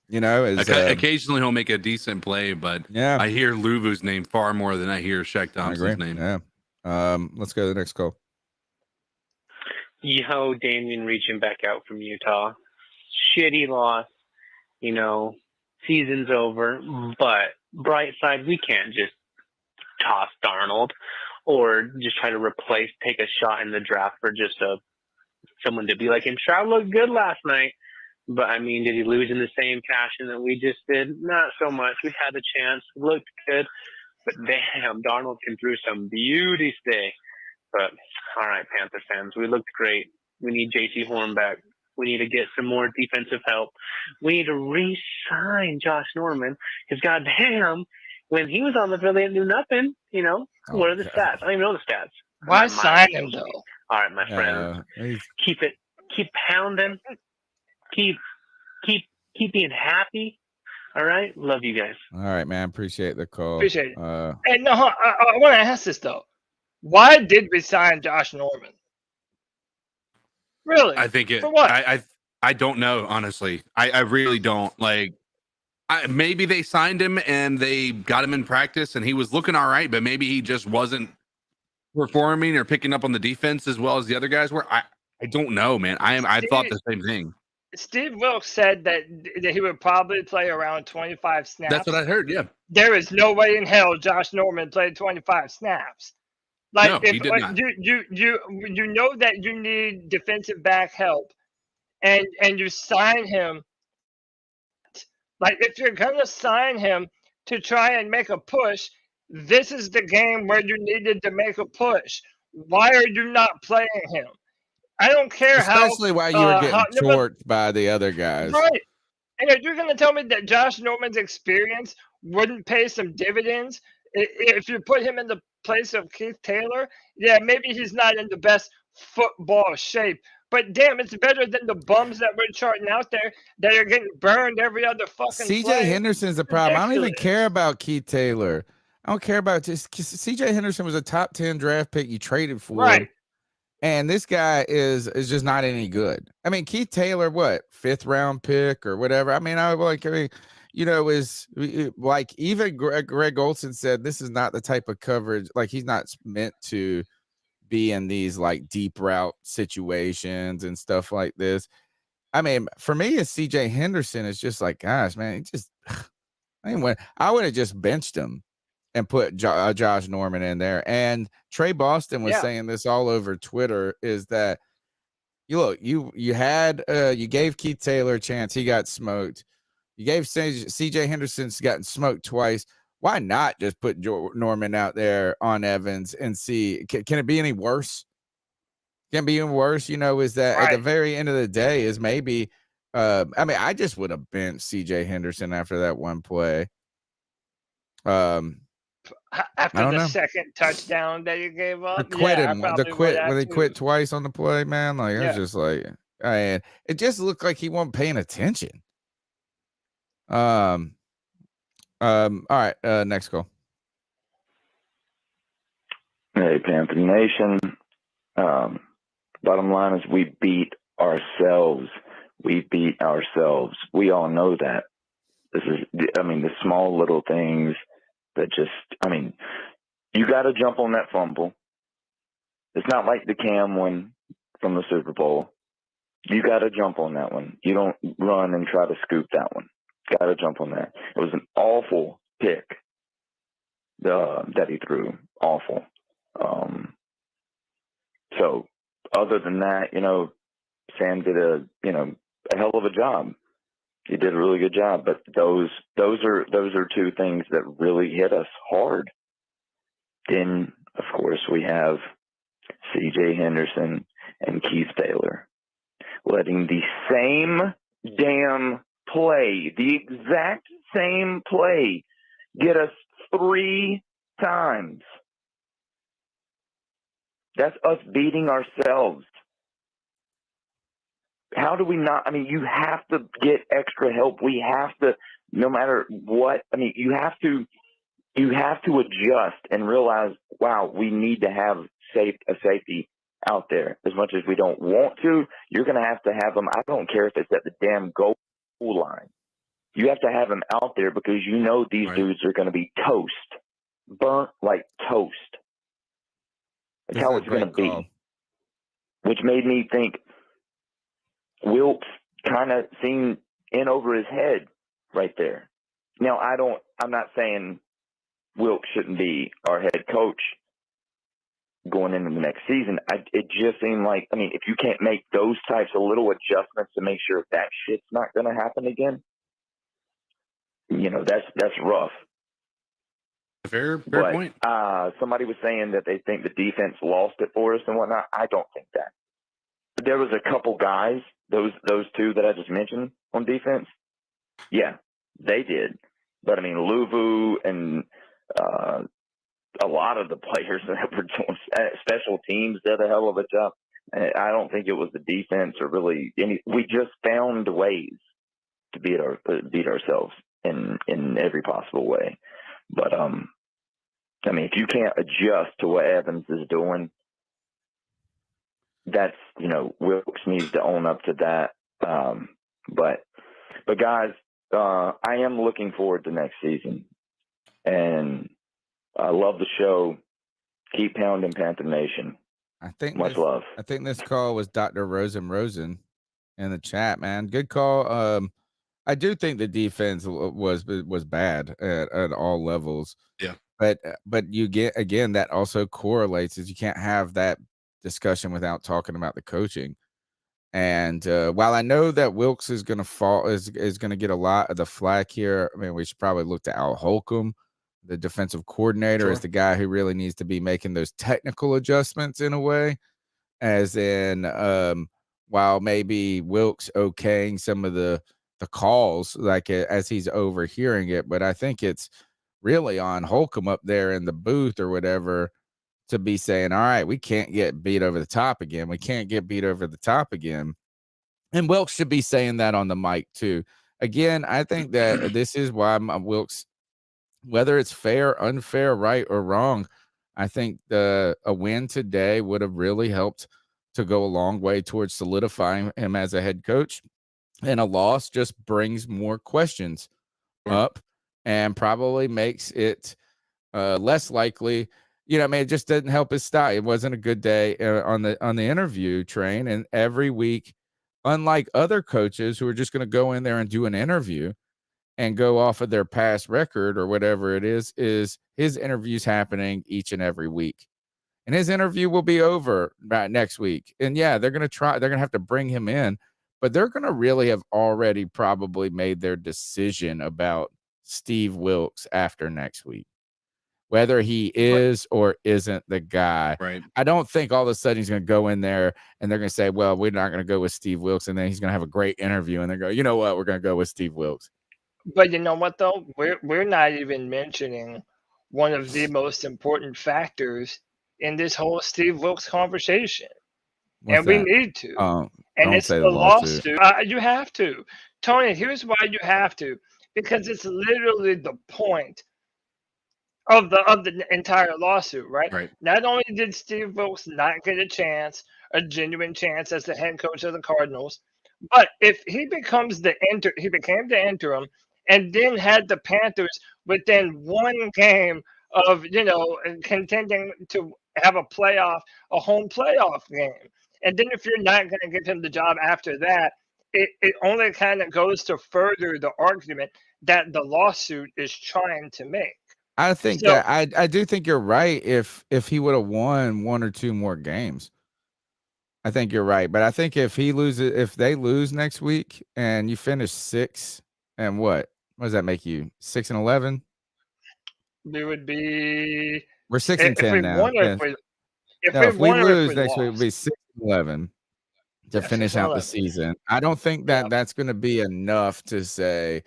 Speaker 4: Occasionally he'll make a decent play, but
Speaker 3: yeah,
Speaker 4: I hear Luvu's name far more than I hear Shaq Thompson's name.
Speaker 3: Yeah. Let's go to the next call.
Speaker 22: Yo, Damien reaching back out from Utah. Shitty loss. Season's over. But bright side, we can't just toss Darnold or just try to take a shot in the draft for just a someone to be like him. Stroud looked good last night, but I mean, did he lose in the same fashion that we just did? Not so much. We had the chance, looked good, but damn, Darnold can throw some beauties today. But all right, Panther fans, we looked great. We need J.C. Horn back. We need to get some more defensive help. We need to re-sign Josh Norman because goddamn, when he was on the field, they didn't do nothing. You know, what are the stats? I don't even know the stats.
Speaker 1: Why sign him though?
Speaker 22: All right, my friends, keep pounding, keep being happy. All right, love you guys.
Speaker 3: All right, man. Appreciate the call.
Speaker 1: Appreciate it. And no, I want to ask this though. Why did we sign Josh Norman? Really?
Speaker 4: I think it.
Speaker 1: For what?
Speaker 4: I don't know, honestly. I really don't. Like, maybe they signed him and they got him in practice and he was looking all right, but maybe he just wasn't performing or picking up on the defense as well as the other guys were. I don't know, man. I thought the same thing.
Speaker 1: Steve Wilks said that he would probably play around 25 snaps.
Speaker 4: That's what I heard. Yeah.
Speaker 1: There is no way in hell Josh Norman played 25 snaps. Like,
Speaker 4: no, he did not.
Speaker 1: You know that you need defensive back help, and you sign him. Like, if you're gonna sign him to try and make a push, this is the game where you needed to make a push. Why are you not playing him? I don't care
Speaker 3: especially while you were getting torched by the other guys.
Speaker 1: Right. And if you're gonna tell me that Josh Norman's experience wouldn't pay some dividends, if you put him in the place of Keith Taylor, yeah, maybe he's not in the best football shape. But damn, it's better than the bums that we're charting out there that are getting burned every other fucking
Speaker 3: CJ
Speaker 1: play.
Speaker 3: Henderson's the problem. I don't even care about Keith Taylor. I don't care about just CJ Henderson was a top 10 draft pick you traded for.
Speaker 1: Right.
Speaker 3: And this guy is just not any good. I mean, Keith Taylor, what, 5th round pick or whatever? I mean, is like even Greg Olson said, this is not the type of coverage. Like, he's not meant to be in these like deep route situations and stuff like this. I mean, for me, it's CJ Henderson. It's just like, gosh, man, I would have just benched him and put Josh Norman in there. And Trey Boston was saying this all over Twitter, is that you gave Keith Taylor a chance. He got smoked. You gave CJ Henderson's gotten smoked twice. Why not just put Norman out there on Evans and see, can it be any worse? Can it be any worse? Is that at the very end of the day is maybe, I just would have benched CJ Henderson after that one play.
Speaker 1: After the second touchdown that you gave up,
Speaker 3: when they quit twice on the play, man. Like, it was just like, it just looked like he wasn't paying attention. All right, next call.
Speaker 12: Hey, Panther Nation. Bottom line is we beat ourselves. We beat ourselves. We all know that. This is, the small little things that just, you got to jump on that fumble. It's not like the Cam one from the Super Bowl. You got to jump on that one. You don't run and try to scoop that one. Got to jump on that. It was an awful pick that he threw. Awful. So other than that, Sam did a hell of a job. He did a really good job. But those are two things that really hit us hard. Then, of course, we have C.J. Henderson and Keith Taylor letting the same damn play, the exact same play, get us 3 times. That's us beating ourselves. How do we not? You have to get extra help. We have to, no matter what. You have to adjust and realize, wow, we need to have a safety out there. As much as we don't want to, you're going to have them. I don't care if it's at the damn goal line. You have to have them out there because these dudes are going to be toast, burnt like toast. That's how it's going to be. Which made me think Wilks kind of seemed in over his head right there. Now, I'm not saying Wilks shouldn't be our head coach,
Speaker 2: going into the next season. It just seemed like, I mean, if you can't make those types of little adjustments to make sure that shit's not going to happen again, that's rough.
Speaker 4: Fair point.
Speaker 2: Somebody was saying that they think the defense lost it for us and whatnot. I don't think that. There was a couple guys, those two that I just mentioned on defense. Yeah, they did. But I mean, Luvu and a lot of the players that were doing special teams did a hell of a job. I don't think it was the defense or really any. We just found ways to beat ourselves in every possible way. But I mean, if you can't adjust to what Evans is doing, that's, Wilks needs to own up to that. But guys, I am looking forward to next season, and I love the show. Keep pounding, Panther Nation. Much love.
Speaker 3: I think this call was Dr. Rosen in the chat, man. Good call. I do think the defense was bad at all levels.
Speaker 4: Yeah.
Speaker 3: But you get, again, that also correlates, is you can't have that discussion without talking about the coaching. And while I know that Wilks is going to fall, is going to get a lot of the flack here, I mean, we should probably look to Al Holcomb, the defensive coordinator, as the guy who really needs to be making those technical adjustments in a way, as in while maybe Wilks okaying some of the calls, like as he's overhearing it, but I think it's really on Holcomb up there in the booth or whatever to be saying, all right, we can't get beat over the top again. We can't get beat over the top again. And Wilks should be saying that on the mic too. Again, I think that this is why Wilks, whether it's fair, unfair, right, or wrong, I think a win today would have really helped to go a long way towards solidifying him as a head coach. And a loss just brings more questions up and probably makes it less likely. I mean, it just didn't help his style. It wasn't a good day on the interview train. And every week, unlike other coaches who are just going to go in there and do an interview and go off of their past record or whatever it is his interviews happening each and every week. And his interview will be over next week. And yeah, they're going to have to bring him in, but they're going to really have already probably made their decision about Steve Wilks after next week, whether he is or isn't the guy.
Speaker 4: Right.
Speaker 3: I don't think all of a sudden he's going to go in there and they're going to say, well, we're not going to go with Steve Wilks. And then he's going to have a great interview and they go, you know what? We're going to go with Steve Wilks.
Speaker 1: But you know what, though? We're not even mentioning one of the most important factors in this whole Steve Wilks conversation.
Speaker 3: What's
Speaker 1: we
Speaker 3: that?
Speaker 1: need to.
Speaker 3: And
Speaker 1: it's the lawsuit. You have to. Tony, here's why you have to. Because it's literally the point of the entire lawsuit, right?
Speaker 4: Right.
Speaker 1: Not only did Steve Wilks not get a genuine chance as the head coach of the Cardinals, but if he became the interim and then had the Panthers within one game of, contending to have a home playoff game. And then if you're not going to give him the job after that, it only kind of goes to further the argument that the lawsuit is trying to make.
Speaker 3: I think that I do think you're right. If he would have won one or two more games, I think you're right. But I think if they lose next week and you finish 6 and what does that make you? 6-11?
Speaker 1: We would be.
Speaker 3: We're 6-10 now. If we lose next week, we'll be 6-11 to finish out the season. I don't think that that's going to be enough to say.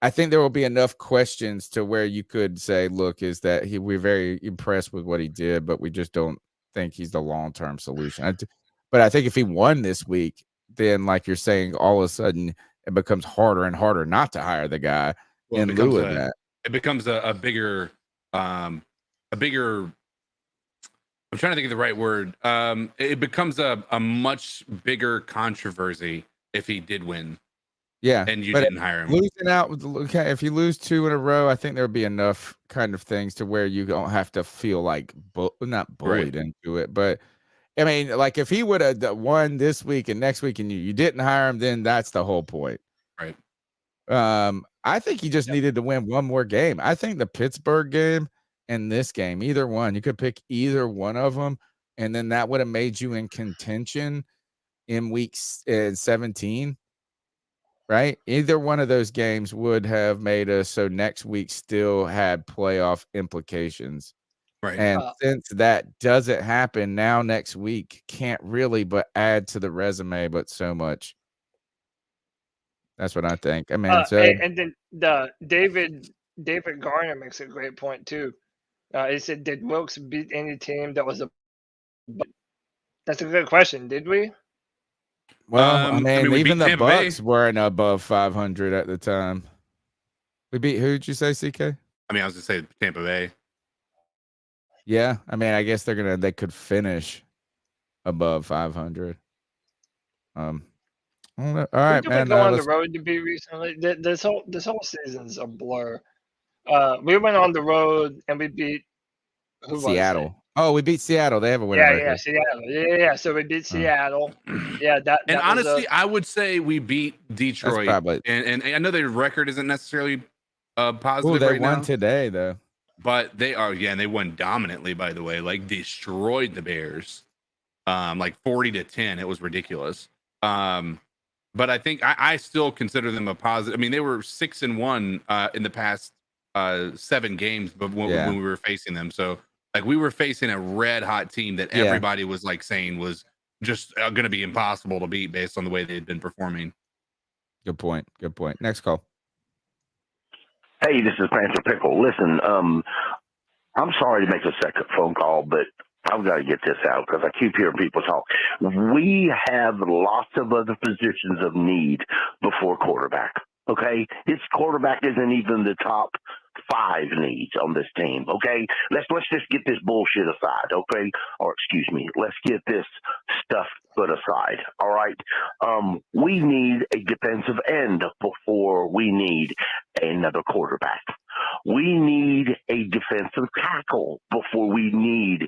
Speaker 3: I think there will be enough questions to where you could say, look, we're very impressed with what he did, but we just don't think he's the long-term solution. But I think if he won this week, then like you're saying, all of a sudden it becomes harder and harder not to hire the guy in lieu of that.
Speaker 4: It becomes a bigger, I'm trying to think of the right word. It becomes a much bigger controversy if he did win.
Speaker 3: Yeah,
Speaker 4: and you didn't hire him.
Speaker 3: Losing out, if you lose 2 in a row, I think there would be enough kind of things to where you don't have to feel like not bullied into it. But I mean, like if he would have won this week and next week, and you didn't hire him, then that's the whole point.
Speaker 4: Right.
Speaker 3: I think he just needed to win one more game. I think the Pittsburgh game in this game. Either one. You could pick either one of them, and then that would have made you in contention in week 17, right? Either one of those games would have made us so next week still had playoff implications.
Speaker 4: Right.
Speaker 3: And since that doesn't happen, now next week can't really but add to the resume, but so much. That's what I think. I mean,
Speaker 1: and then David Garner makes a great point too. He said, "Did Wilks beat any team that was a?" That's a good question. Did we?
Speaker 3: Well, I mean, even the
Speaker 4: Tampa
Speaker 3: Bucks
Speaker 4: Bay.
Speaker 3: weren't above 500 at the time. We beat who did you say, CK?
Speaker 4: I mean, I was gonna say Tampa Bay.
Speaker 3: Yeah, I mean, I guess they could finish above 500. All right,
Speaker 1: Who did
Speaker 3: man.
Speaker 1: we go on the road to beat recently? This whole season's a blur. We went on the road and we beat who
Speaker 3: Seattle.
Speaker 1: was it?
Speaker 3: Oh, we beat Seattle. They have a winning record.
Speaker 1: Yeah, Seattle. Yeah. So we beat Seattle. Yeah, that.
Speaker 4: And
Speaker 1: that
Speaker 4: honestly, I would say we beat Detroit.
Speaker 3: probably-
Speaker 4: And I know their record isn't necessarily positive
Speaker 3: they
Speaker 4: right
Speaker 3: won
Speaker 4: now.
Speaker 3: today, though.
Speaker 4: But they are, and they won dominantly, by the way, like destroyed the Bears, like 40-10. It was ridiculous. But I think I still consider them a positive. I mean, they were 6-1 in the past 7 games, but when we were facing them, so like we were facing a red hot team that everybody was like saying was just going to be impossible to beat based on the way they had been performing.
Speaker 3: Good point. Next call.
Speaker 12: Hey, this is Panther Pickle. Listen, I'm sorry to make a second phone call, but I've got to get this out because I keep hearing people talk. We have lots of other positions of need before quarterback. Okay, this quarterback isn't even the top 5 needs on this team. Okay, let's just get this bullshit aside. Okay, or excuse me, let's get this stuff put aside. All right, we need a defensive end before we need another quarterback. We need a defensive tackle before we need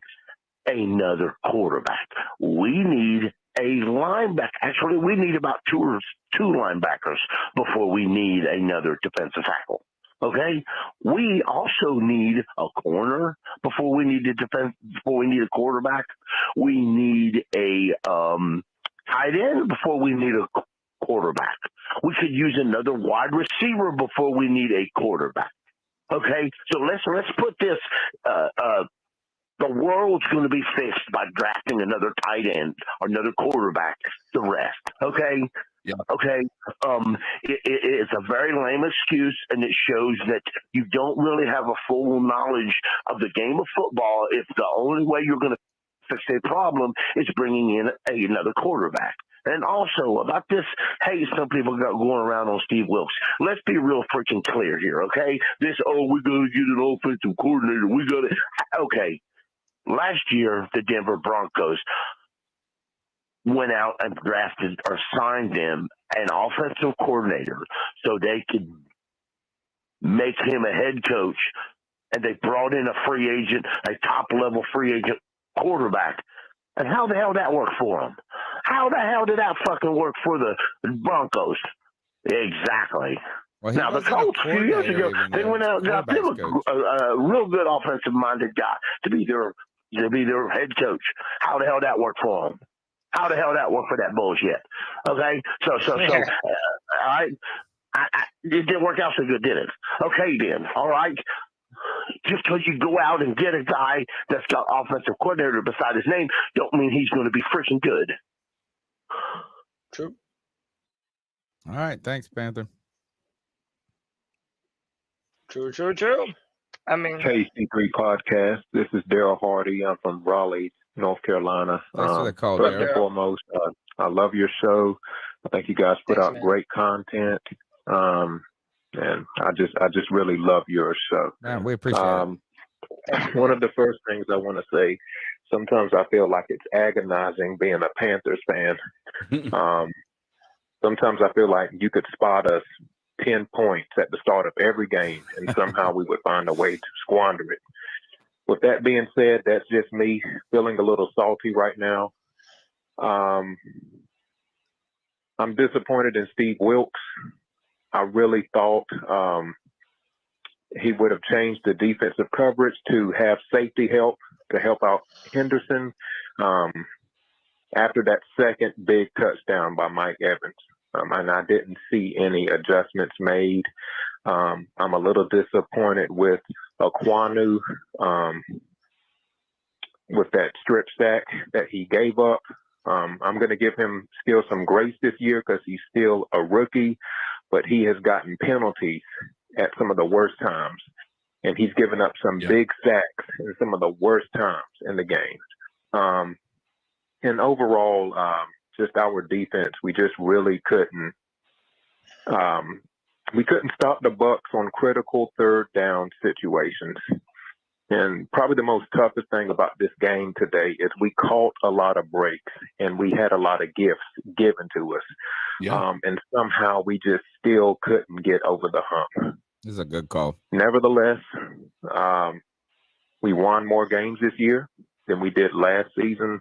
Speaker 12: another quarterback. We need a linebacker. Actually, we need about two linebackers before we need another defensive tackle. Okay, we also need a corner before we need before we need a quarterback. We need a tight end before we need a quarterback. We could use another wide receiver before we need a quarterback. Okay, so let's put this. The world's going to be fixed by drafting another tight end or another quarterback. The rest, okay?
Speaker 4: Yeah.
Speaker 12: Okay. It's a very lame excuse, and it shows that you don't really have a full knowledge of the game of football if the only way you're going to fix a problem is bringing in another quarterback. And also about this, hey, some people got going around on Steve Wilks. Let's be real freaking clear here, okay? We got to get an offensive coordinator. We got to, okay. Last year, the Denver Broncos went out and drafted or signed them an offensive coordinator so they could make him a head coach, and they brought in a free agent, a top-level free agent quarterback. And how the hell that worked for them? How the hell did that fucking work for the Broncos? Exactly.
Speaker 3: Well,
Speaker 12: now, the Colts, a few years ago, they went out and got them a real good offensive-minded guy to be their head coach. How the hell that worked for them? How the hell that worked for that bullshit? Okay, so, all right, it didn't work out so good, did it? Okay, then, all right. Just because you go out and get a guy that's got offensive coordinator beside his name, don't mean he's going to be freaking good.
Speaker 1: True.
Speaker 3: All right, thanks, Panther.
Speaker 1: True. I mean,
Speaker 5: Hey, C3 Podcast. This is Daryl Hardy. I'm from Raleigh, North Carolina.
Speaker 3: Thanks for the call,
Speaker 5: First
Speaker 3: Daryl.
Speaker 5: and foremost, I love your show. I think you guys put out
Speaker 1: man.
Speaker 5: great content, and I just really love your show.
Speaker 3: Man, we appreciate it.
Speaker 5: One of the first things I want to say, sometimes I feel like it's agonizing being a Panthers fan. Sometimes I feel like you could spot us 10 points at the start of every game, and somehow we would find a way to squander it. With that being said, that's just me feeling a little salty right now. I'm disappointed in Steve Wilks. I really thought he would have changed the defensive coverage to have safety help to help out Henderson after that second big touchdown by Mike Evans. And I didn't see any adjustments made. I'm a little disappointed with Aquanu with that strip sack that he gave up. I'm going to give him still some grace this year because he's still a rookie, but he has gotten penalties at some of the worst times. And he's given up some big sacks in some of the worst times in the game. And overall, just our defense, we just really couldn't. We couldn't stop the Bucs on critical third down situations. And probably the most toughest thing about this game today is we caught a lot of breaks and we had a lot of gifts given to us. And somehow we just still couldn't get over the hump.
Speaker 3: This is a good call.
Speaker 5: Nevertheless, we won more games this year than we did last season.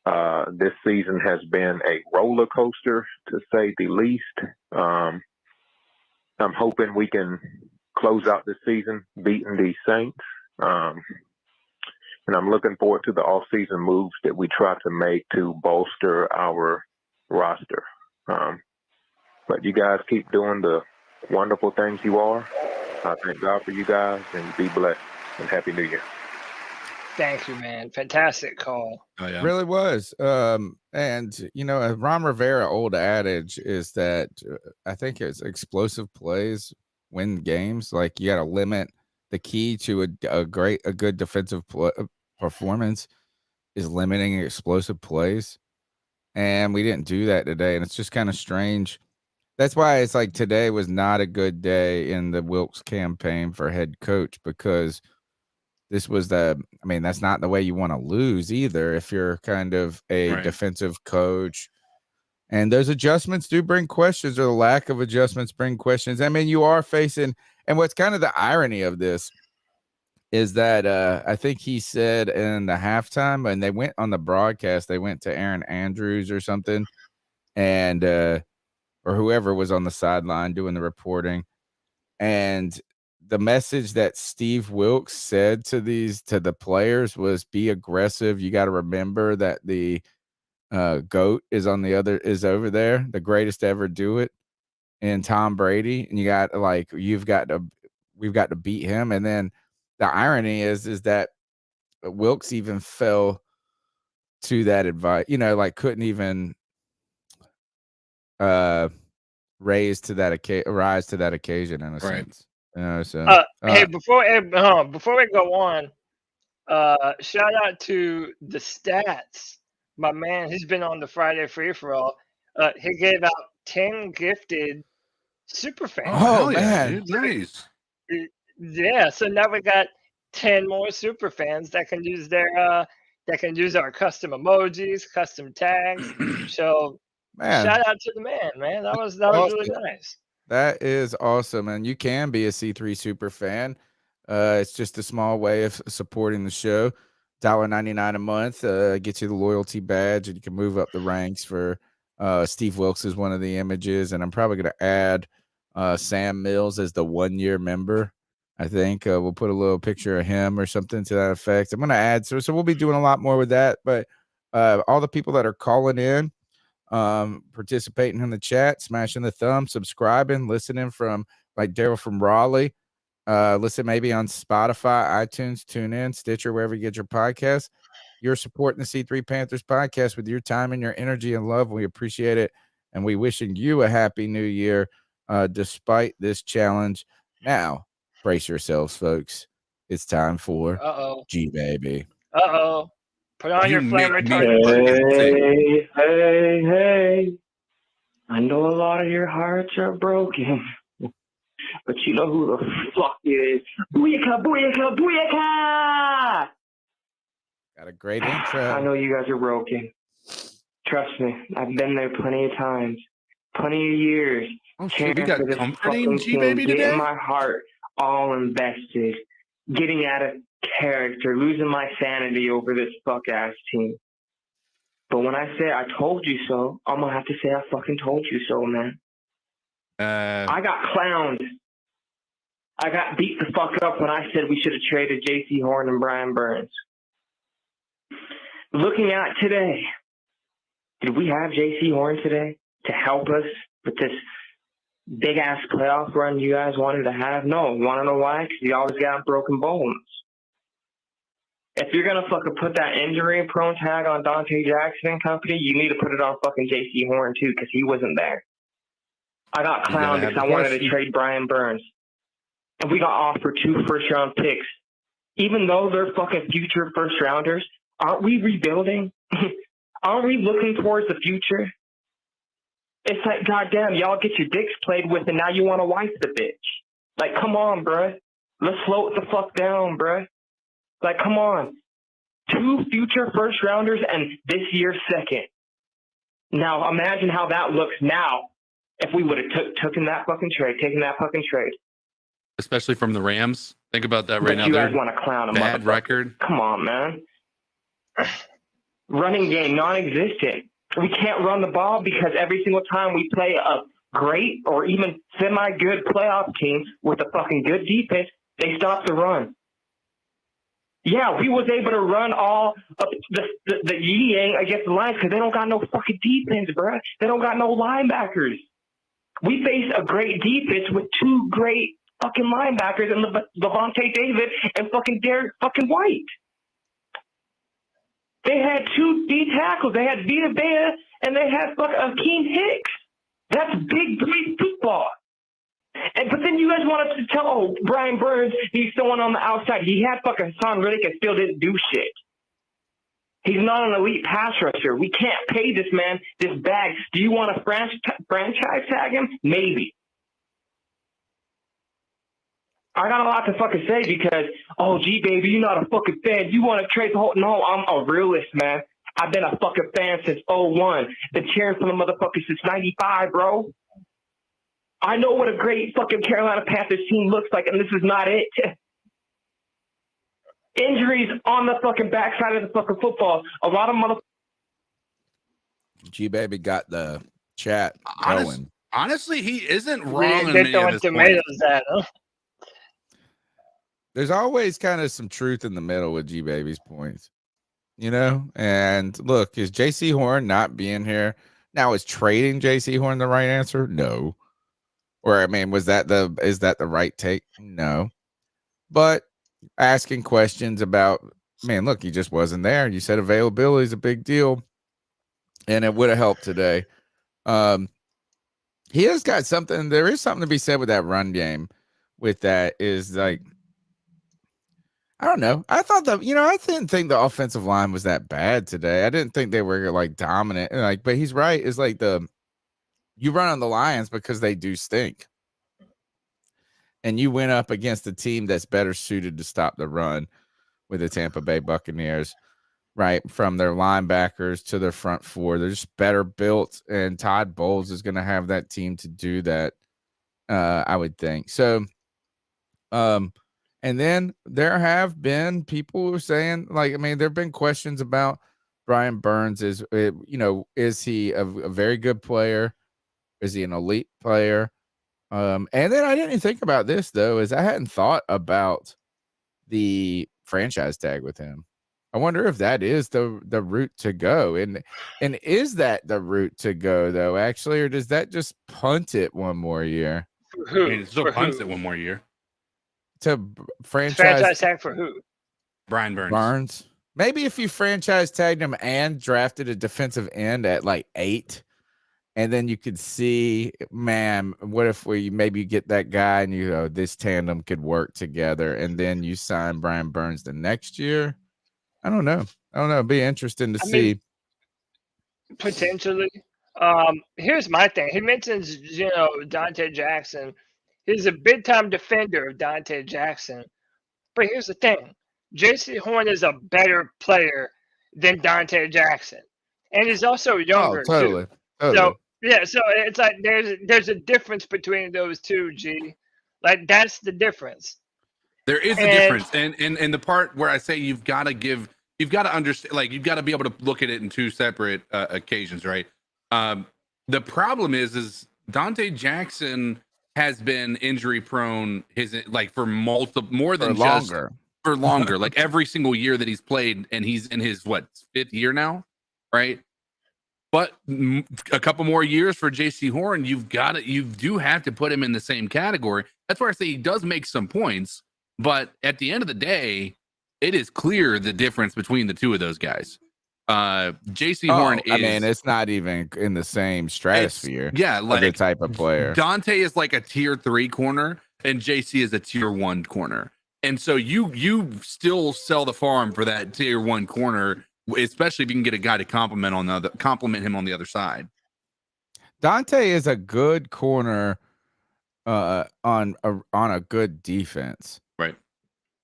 Speaker 5: This season has been a roller coaster, to say the least. I'm hoping we can close out this season beating the Saints. And I'm looking forward to the off-season moves that we try to make to bolster our roster. But you guys keep doing the wonderful things you are. I thank God for you guys, and be blessed, and Happy New Year.
Speaker 1: Thank you, man. Fantastic call.
Speaker 4: Oh, yeah.
Speaker 3: Really was. And, you know, a Ron Rivera old adage is that I think it's explosive plays win games. Like, you got to limit the key to a good defensive performance is limiting explosive plays. And we didn't do that today. And it's just kind of strange. That's why it's like today was not a good day in the Wilks campaign for head coach, because this was that's not the way you want to lose either if you're kind of a defensive coach. And those adjustments do bring questions, or the lack of adjustments bring questions. I mean, you are facing, and what's kind of the irony of this is that I think he said in the halftime, and they went on the broadcast, they went to Aaron Andrews or something, and or whoever was on the sideline doing the reporting. And the message that Steve Wilks said to the players was, be aggressive. You got to remember that the GOAT is over there, the greatest to ever do it, and Tom Brady. And we've got to beat him. And then the irony is that Wilks even fell to that advice, couldn't even rise to that occasion in a sense.
Speaker 1: Hey, before we go on, shout out to the stats. My man, he's been on the Friday free for all. He gave out 10 gifted super fans.
Speaker 3: Oh man,
Speaker 4: dude, nice.
Speaker 1: Yeah, so now we got 10 more super fans that can use our custom emojis, custom tags. So shout out to the man. That was really nice.
Speaker 3: That is awesome. And you can be a C3 super fan. It's just a small way of supporting the show. $1.99 a month gets you the loyalty badge, and you can move up the ranks for Steve Wilks is one of the images. And I'm probably going to add Sam Mills as the 1-year member. I think we'll put a little picture of him or something to that effect. I'm going to add. So we'll be doing a lot more with that. But all the people that are calling in, participating in the chat, smashing the thumb, subscribing, listening from like Daryl from Raleigh, listen maybe on Spotify, iTunes, TuneIn, Stitcher, wherever you get your podcasts. You're supporting the C3 Panthers podcast with your time and your energy and love. We appreciate it, and we wishing you a happy new year despite this challenge. Now brace yourselves, folks. It's time for G Baby.
Speaker 1: Put on your flame retardant.
Speaker 11: Hey. I know a lot of your hearts are broken, but you know who the fuck is. Booyaka, booyaka, booyaka!
Speaker 3: Got a great intro.
Speaker 11: I know you guys are broken. Trust me, I've been there plenty of times, plenty of years.
Speaker 4: Oh shit, we got comforting G Baby
Speaker 11: today?
Speaker 4: today?
Speaker 11: Getting my heart all invested, getting out of character, losing my sanity over this fuck-ass team. But when I say I told you so, I'm going to have to say I fucking told you so, man. I got clowned.
Speaker 6: I got beat the fuck up when I said we should have traded J.C. Horn and Brian Burns. Looking at today, did we have J.C. Horn today to help us with this big-ass playoff run you guys wanted to have? No. You want to know why? Because you always got broken bones. If you're going to fucking put that injury-prone tag on Dante Jackson and company, you need to put it on fucking J.C. Horn, too, because he wasn't there. I got clowned because I wanted to trade Brian Burns. And we got offered 2 first-round picks. Even though they're fucking future first-rounders, aren't we rebuilding? Aren't we looking towards the future? It's like, goddamn, y'all get your dicks played with and now you want to wife the bitch. Like, come on, bruh. Let's slow it the fuck down, bruh. Like, come on. 2 future first-rounders and this year's second. Now, imagine how that looks now if we would have taken that fucking trade.
Speaker 4: Especially from the Rams. Think about that right now.
Speaker 6: You guys want to clown a
Speaker 4: bad record.
Speaker 6: Come on, man. Running game non-existent. We can't run the ball because every single time we play a great or even semi-good playoff team with a fucking good defense, they stop the run. Yeah, we was able to run all of the yin against the Lions because they don't got no fucking defense, bro. They don't got no linebackers. We face a great defense with 2 great fucking linebackers and Levante David and fucking Derek fucking White. They had 2 D tackles. They had Vita Vea and they had fucking Akeem Hicks. That's big boy football. But then you guys wanted to tell Brian Burns he's someone on the outside. He had fucking Hassan Riddick and still didn't do shit. He's not an elite pass rusher. We can't pay this man this bag. Do you want to franchise tag him? Maybe. I got a lot to fucking say because, gee, baby, you're not a fucking fan. You want to trade the whole... No, I'm a realist, man. I've been a fucking fan since 01. Been cheering for the motherfuckers since 95, bro. I know what a great fucking Carolina Panthers team looks like, and this is not it. Injuries on the fucking backside of the fucking football. A lot of motherfuckers...
Speaker 3: G-Baby got the chat going.
Speaker 4: Honestly, he isn't wrong.
Speaker 1: They're throwing tomatoes at him.
Speaker 3: There's always kind of some truth in the middle with G-Baby's points, you know? And look, is J.C. Horn not being here? Now, is trading J.C. Horn the right answer? No. Or, I mean, is that the right take? No. But asking questions about, man, look, he just wasn't there. You said availability is a big deal, and it would have helped today. He has got something. There is something to be said with that run game. With that is like, I don't know. I thought I didn't think the offensive line was that bad today. I didn't think they were like dominant. Like, but he's right. It's like you run on the Lions because they do stink. And you went up against a team that's better suited to stop the run with the Tampa Bay Buccaneers, right? From their linebackers to their front 4. They're just better built, and Todd Bowles is going to have that team to do that, I would think. So, and then there have been people who are saying, like, I mean, there have been questions about Brian Burns. Is he a very good player? Is he an elite player? And then I didn't think about this, though, is I hadn't thought about the franchise tag with him. I wonder if that is the route to go. And is that the route to go, though, actually, or does that just punt it one more year?
Speaker 4: I mean, it still punts it one more year.
Speaker 3: To franchise
Speaker 1: tag for who?
Speaker 4: Brian Burns.
Speaker 3: Maybe if you franchise tagged him and drafted a defensive end at like 8, and then you could see, man, what if we maybe get that guy and this tandem could work together, and then you sign Brian Burns the next year? I don't know. It'd be interesting to see.
Speaker 1: Potentially. Here's my thing. He mentions, Dante Jackson. He's a big-time defender of Dante Jackson. But here's the thing. J.C. Horn is a better player than Dante Jackson. And he's also younger,
Speaker 3: totally.
Speaker 1: too. So it's like there's a difference between those two, G. Like, that's the difference.
Speaker 4: There is a difference. And the part where I say you've got to understand, like, you've got to be able to look at it in 2 separate occasions, right? The problem is Dante Jackson has been injury prone for more than
Speaker 3: longer.
Speaker 4: For longer. Like every single year that he's played, and he's in his 5th year now, right? But a couple more years for JC Horn, you do have to put him in the same category. That's where I say he does make some points, but at the end of the day, it is clear the difference between the two of those guys. JC Horn is,
Speaker 3: I mean, it's not even in the same stratosphere. Like the type of player.
Speaker 4: Dante is like a tier 3 corner, and JC is a tier 1 corner. And so you still sell the farm for that tier 1 corner, especially if you can get a guy to compliment him on the other side.
Speaker 3: Dante is a good corner on a good defense.
Speaker 4: Right.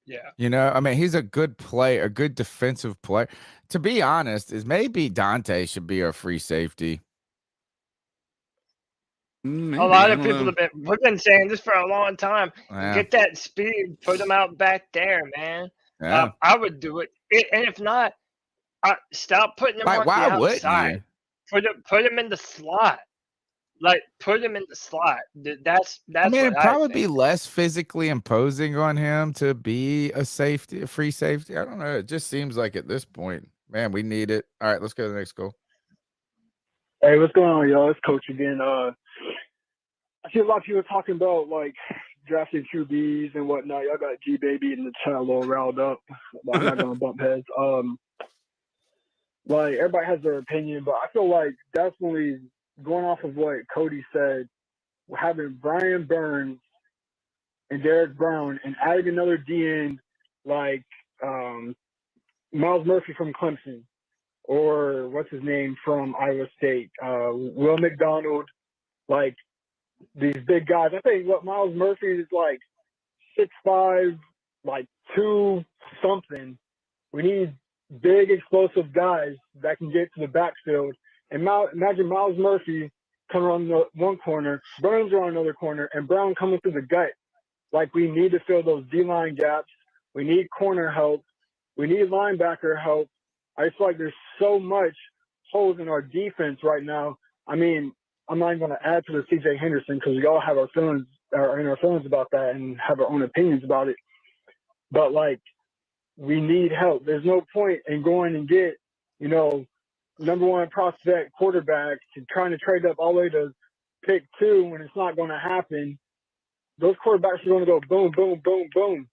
Speaker 1: Yeah.
Speaker 3: You know, I mean, he's a good player, a good defensive player. To be honest, is maybe Dante should be our free safety.
Speaker 1: Maybe. A lot of people we've been saying this for a long time.
Speaker 3: Yeah.
Speaker 1: Get that speed, put him out back there, man.
Speaker 3: Yeah.
Speaker 1: I would do it. And if not, stop putting him on the outside. Put him in the slot. Like, put him in the slot. That's.
Speaker 3: I mean, it'd probably be less physically imposing on him to be a free safety. I don't know. It just seems like at this point, man, we need it. All right, let's go to the next goal.
Speaker 7: Hey, what's going on, y'all? It's Coach again. I see a lot of people talking about, like, drafting QBs and whatnot. Y'all got G-Baby in the chat a little riled up. I'm not going to bump heads. Like, everybody has their opinion, but I feel like definitely going off of what Cody said, having Brian Burns and Derek Brown and adding another D-end like Miles Murphy from Clemson, or what's his name from Iowa State, Will McDonald, like these big guys. I think what Miles Murphy is like 6'5", like 2 something. We need big explosive guys that can get to the backfield. And imagine Miles Murphy coming on the one corner, Burns on another corner, and Brown coming through the gut. Like, we need to fill those D-line gaps. We need corner help. We need linebacker help. I just feel like there's so much holes in our defense right now. I mean, I'm not even going to add to the C.J. Henderson because we all have our feelings about that and have our own opinions about it. But, like, we need help. There's no point in going and get, number 1 prospect quarterback and trying to trade up all the way to pick 2 when it's not going to happen. Those quarterbacks are going to go boom, boom, boom, boom.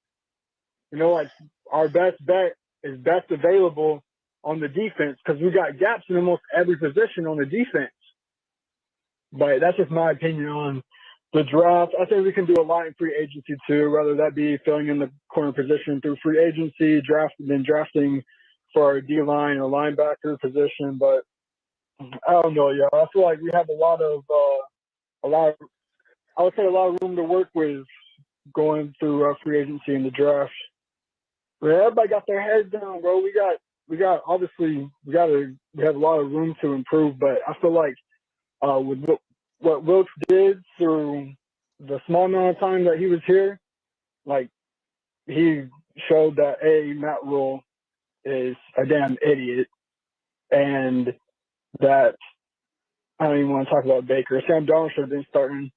Speaker 7: Like, our best bet is best available on the defense because we got gaps in almost every position on the defense. But that's just my opinion on the draft. I think we can do a lot in free agency too, whether that be filling in the corner position through free agency, drafting for our D-line or linebacker position. But I don't know, y'all. I feel like we have a lot of room to work with going through free agency and the draft. But everybody got their heads down, bro. We have a lot of room to improve, but I feel like with what Wilks did through the small amount of time that he was here, like, he showed that Matt Rule is a damn idiot, and that I don't even want to talk about Baker. Sam Darnold should have been starting.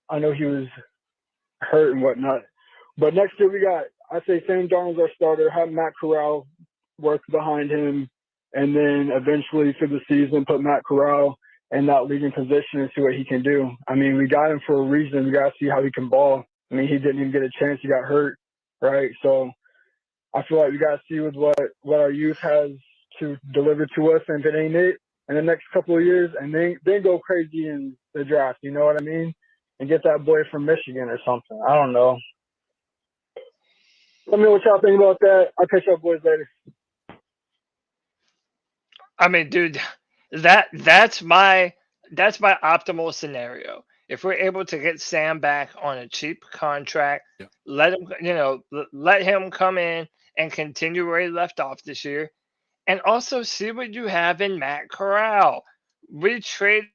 Speaker 7: I know he was hurt and whatnot, but next year I say Sam Darnold's our starter, have Matt Corral work behind him, and then eventually through the season put Matt Corral in that leading position and see what he can do. I mean, we got him for a reason. We got to see how he can ball. I mean, he didn't even get a chance. He got hurt, right? So I feel like we got to see with what our youth has to deliver to us, and if it ain't it in the next couple of years, and then go crazy in the draft, you know what I mean? And get that boy from Michigan or something. I don't know. Let me know what y'all think about that. I'll catch up boys later.
Speaker 1: I mean, dude, that's my optimal scenario. If we're able to get Sam back on a cheap contract, let him come in and continue where he left off this year, and also see what you have in Matt Corral. We traded.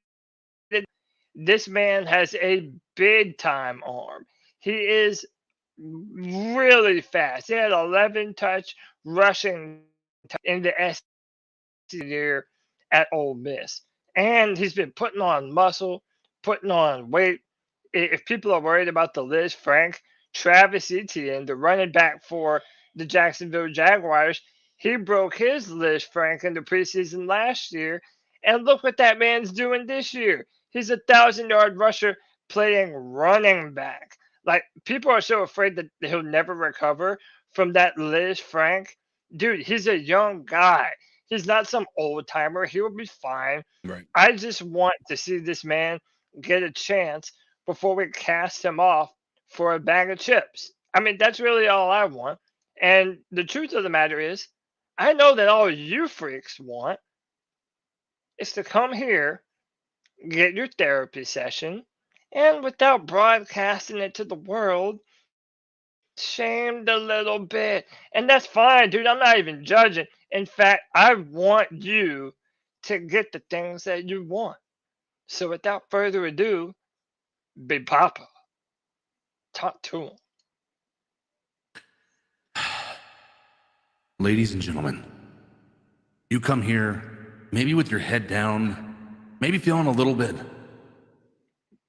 Speaker 1: This man has a big time arm. He is really fast. He had 11 touch rushing in the SEC year at Ole Miss, and he's been putting on muscle, putting on weight. if people are worried about the Liz Frank, Travis Etienne, the running back for the Jacksonville Jaguars, he broke his Liz Frank in the preseason last year. And look what that man's doing this year. He's a 1,000-yard rusher playing running back. Like, people are so afraid that he'll never recover from that Liz Frank. Dude, he's a young guy. He's not some old timer. He'll be fine.
Speaker 4: Right.
Speaker 1: I just want to see this man get a chance before we cast him off for a bag of chips. I mean, that's really all I want. And the truth of the matter is, I know that all you freaks want is to come here, get your therapy session, and without broadcasting it to the world, shamed a little bit. And that's fine, dude. I'm not even judging. In fact, I want you to get the things that you want. So without further ado, Big Papa, talk to him.
Speaker 4: Ladies and gentlemen, you come here maybe with your head down, maybe feeling a little bit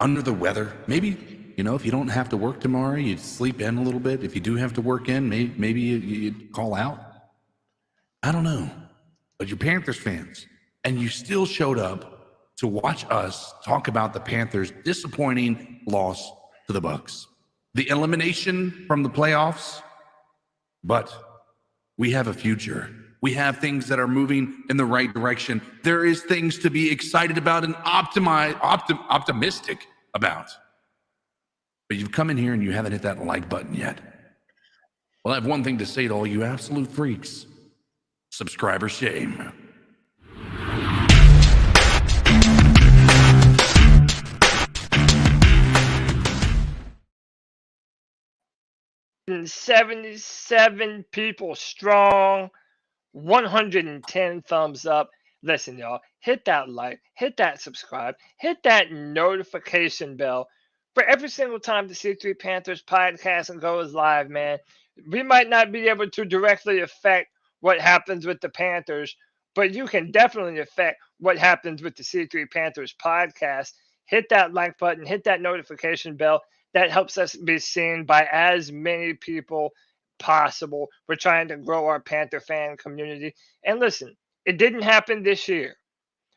Speaker 4: under the weather. Maybe, if you don't have to work tomorrow, you sleep in a little bit. If you do have to work in, maybe you call out. I don't know. But you're Panthers fans, and you still showed up to watch us talk about the Panthers' disappointing loss to the Bucs. The elimination from the playoffs, but we have a future. We have things that are moving in the right direction. There is things to be excited about and optimistic about. But you've come in here and you haven't hit that like button yet. Well, I have one thing to say to all you absolute freaks. Subscriber shame.
Speaker 1: And 77 people strong, 110 thumbs up. Listen, y'all, hit that like, hit that subscribe, hit that notification bell for every single time the C3 Panthers podcast goes live, man. We might not be able to directly affect what happens with the Panthers, but you can definitely affect what happens with the C3 Panthers podcast. Hit that like button, hit that notification bell. That helps us be seen by as many people possible. We're trying to grow our Panther fan community. And listen, it didn't happen this year,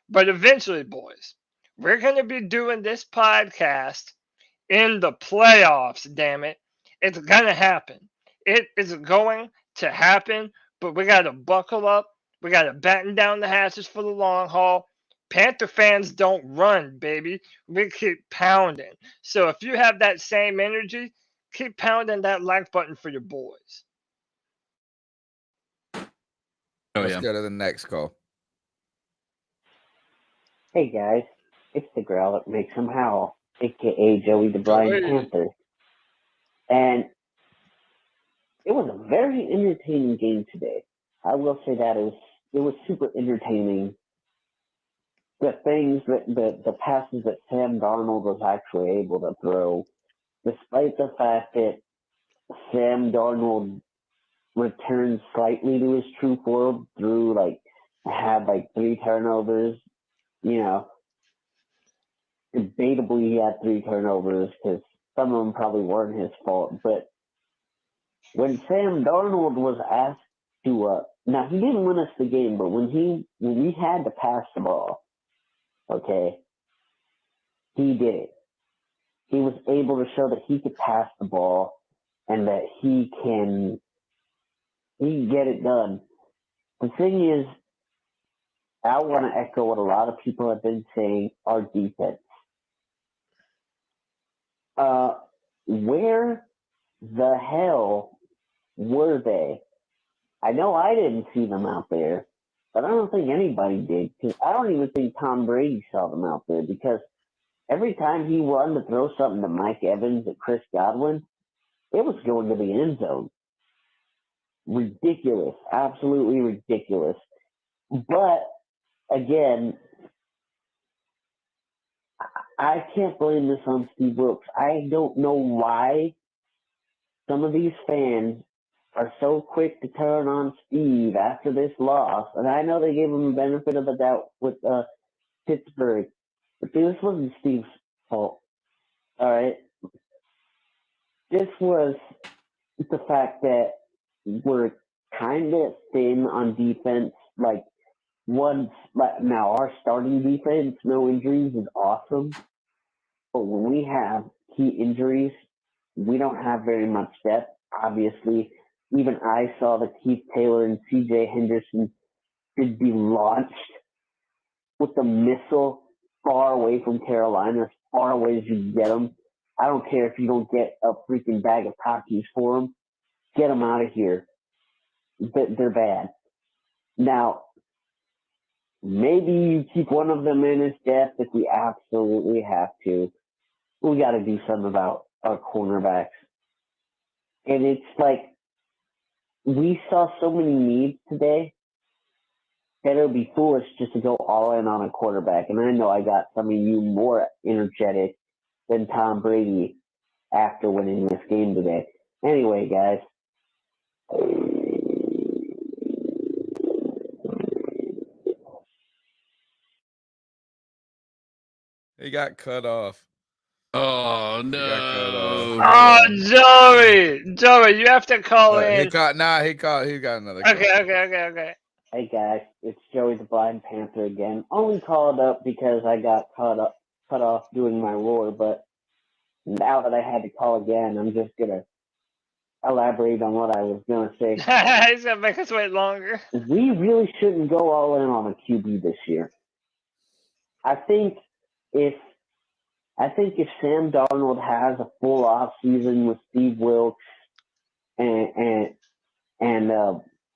Speaker 1: but eventually, boys, we're going to be doing this podcast in the playoffs, damn it. It's going to happen. It is going to happen, but we got to buckle up. We got to batten down the hatches for the long haul. Panther fans don't run, baby. We keep pounding. So if you have that same energy, keep pounding that like button for your boys.
Speaker 3: Let's go to the next call.
Speaker 10: Hey guys, it's the growl that makes him howl, aka Joey the Blind Panther. And it was a very entertaining game today. I will say that it was super entertaining. The things that the passes that Sam Darnold was actually able to throw, despite the fact that Sam Darnold returned slightly to his true form had 3 turnovers. Debatably he had 3 turnovers because some of them probably weren't his fault. But when Sam Darnold was asked to, now he didn't win us the game, but when we had to pass the ball, okay, he did it. He was able to show that he could pass the ball and that he can get it done. The thing is, I want to echo what a lot of people have been saying, our defense. Where the hell were they? I know I didn't see them out there, but I don't think anybody did, because I don't even think Tom Brady saw them out there, because every time he run to throw something to Mike Evans or Chris Godwin, it was going to the end zone. Ridiculous. Absolutely ridiculous. But, again, I can't blame this on Steve Wilks. I don't know why some of these fans are so quick to turn on Steve after this loss. And I know they gave him the benefit of the doubt with Pittsburgh. But this wasn't Steve's fault. All right? this was the fact that we're kind of thin on defense. Like, now our starting defense, no injuries, is awesome. But when we have key injuries, we don't have very much depth. Obviously, even I saw that Keith Taylor and C.J. Henderson could be launched with a missile far away from Carolina, as far away as you can get them. I don't care if you don't get a freaking bag of Takis for them. Get them out of here. They're bad. Now, maybe you keep one of them in as depth if we absolutely have to. We got to do something about our cornerbacks. And it's like, we saw so many needs today that it would be foolish just to go all in on a quarterback. And I know I got some of you more energetic than Tom Brady after winning this game today. Anyway, guys.
Speaker 3: He got cut off.
Speaker 4: Oh no!
Speaker 1: Oh, Joey, you have to call in.
Speaker 3: He got another.
Speaker 1: Okay.
Speaker 10: Hey guys, it's Joey the Blind Panther again. Only called up because I got cut off doing my roar, but now that I had to call again, I'm just gonna elaborate on what I was gonna say.
Speaker 1: He's gonna make us wait longer.
Speaker 10: We really shouldn't go all in on a QB this year. I think if Sam Darnold has a full off season with Steve Wilks and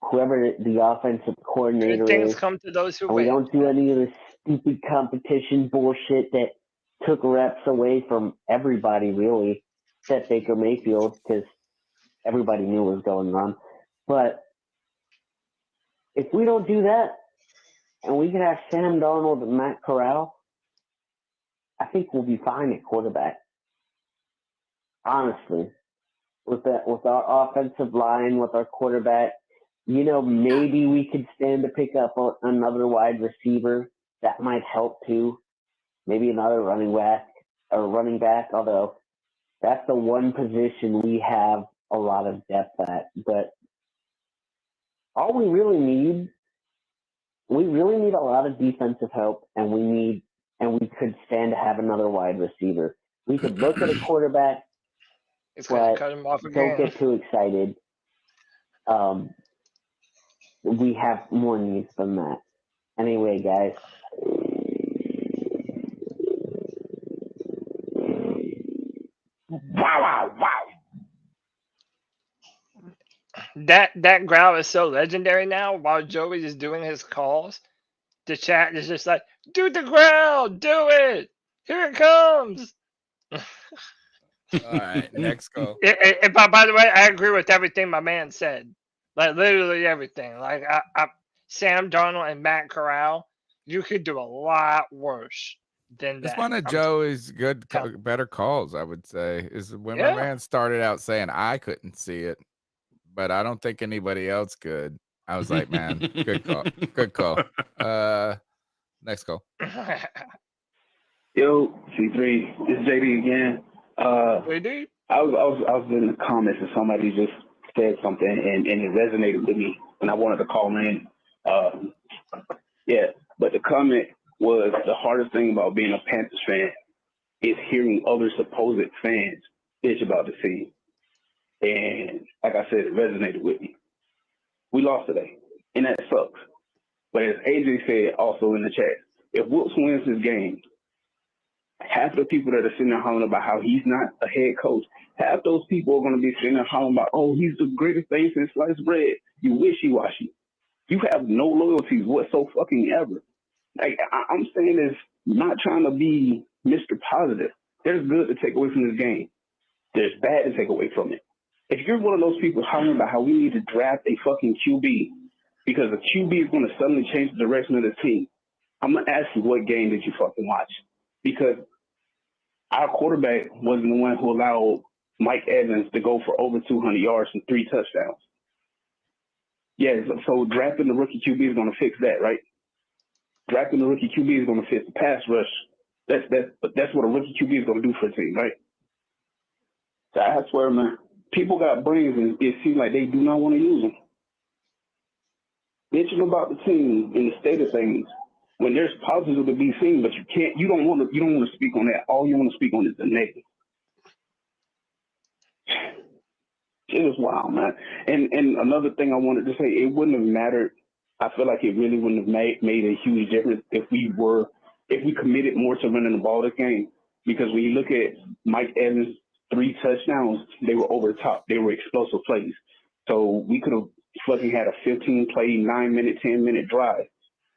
Speaker 10: whoever the offensive coordinator
Speaker 1: Good things
Speaker 10: is,
Speaker 1: come to those who
Speaker 10: and
Speaker 1: wait.
Speaker 10: we don't do any of this stupid competition bullshit that took reps away from everybody, really, except Baker Mayfield, because everybody knew what was going on. But if we don't do that, and we can have Sam Darnold and Matt Corral, I think we'll be fine at quarterback. Honestly, with our offensive line, with our quarterback, maybe we could stand to pick up another wide receiver. That might help too. Maybe another running back. Although that's the one position we have a lot of depth at. But all we really need a lot of defensive help, and we could stand to have another wide receiver. We could look at a quarterback, but
Speaker 1: cut him off
Speaker 10: don't
Speaker 1: again.
Speaker 10: get too excited. We have more needs than that. Anyway, guys.
Speaker 1: Wow. That growl is so legendary now. While Joey is doing his calls, the chat is just like, do the growl, do it. Here it comes.
Speaker 3: All right, next call.
Speaker 1: By the way, I agree with everything my man said. Like, literally everything. Like, Sam Darnold and Matt Corral, you could do a lot worse than that.
Speaker 3: That's one of Joey's better calls, I would say, is when my man started out saying I couldn't see it, but I don't think anybody else could. I was like, man, good call. Good call. Next call.
Speaker 13: Yo, C3, it's JD again.
Speaker 1: JD?
Speaker 13: I was in the comments and somebody just said something and it resonated with me and I wanted to call in. But the comment was the hardest thing about being a Panthers fan is hearing other supposed fans bitch about the team. And like I said, it resonated with me. We lost today, and that sucks. But as AJ said also in the chat, if Wilks wins this game, half the people that are sitting there hollering about how he's not a head coach, half those people are going to be sitting there hollering about, oh, he's the greatest thing since sliced bread. You wishy-washy. You have no loyalties whatsoever. Like, I'm saying this, not trying to be Mr. Positive. There's good to take away from this game. There's bad to take away from it. If you're one of those people hollering about how we need to draft a fucking QB because a QB is going to suddenly change the direction of the team, I'm going to ask you, what game did you fucking watch? Because our quarterback wasn't the one who allowed Mike Evans to go for over 200 yards and 3 touchdowns. Yeah, so drafting the rookie QB is going to fix that, right? Drafting the rookie QB is going to fix the pass rush. That's what a rookie QB is going to do for a team, right? So I swear, man, people got brains, and it seems like they do not want to use them. Bitching about the team and the state of things when there's positive to be seen, but you don't want to speak on that. All you want to speak on is the negative. It was wild, man. And another thing I wanted to say, it wouldn't have mattered. I feel like it really wouldn't have made a huge difference if we committed more to running the ball this game. Because when you look at Mike Evans' 3 touchdowns, they were over the top. They were explosive plays. So we could have fucking had a 15-play, 9-minute, 10-minute drive.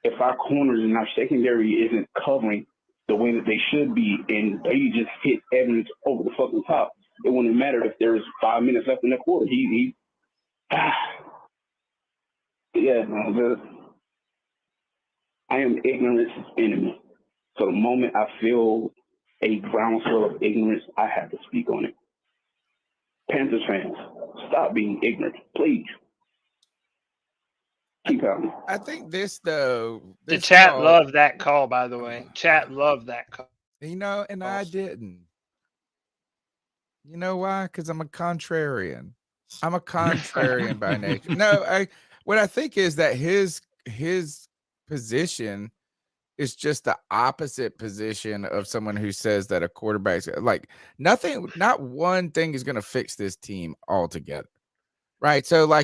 Speaker 13: If our corners and our secondary isn't covering the way that they should be, and they just hit Evans over the fucking top, it wouldn't have mattered if there's 5 minutes left in the quarter. Yeah, man. I am ignorance enemy. So the moment I feel a groundswell of ignorance, I have to speak on it. Panthers fans, stop being ignorant, please. Keep going.
Speaker 3: I think this, though.
Speaker 1: The chat loved that call, by the way. Chat loved that call.
Speaker 3: And I didn't. You know why? Because I'm a contrarian. I'm a contrarian by nature. No, what I think is that his position is just the opposite position of someone who says that a quarterback's like not one thing is going to fix this team altogether. Right. So I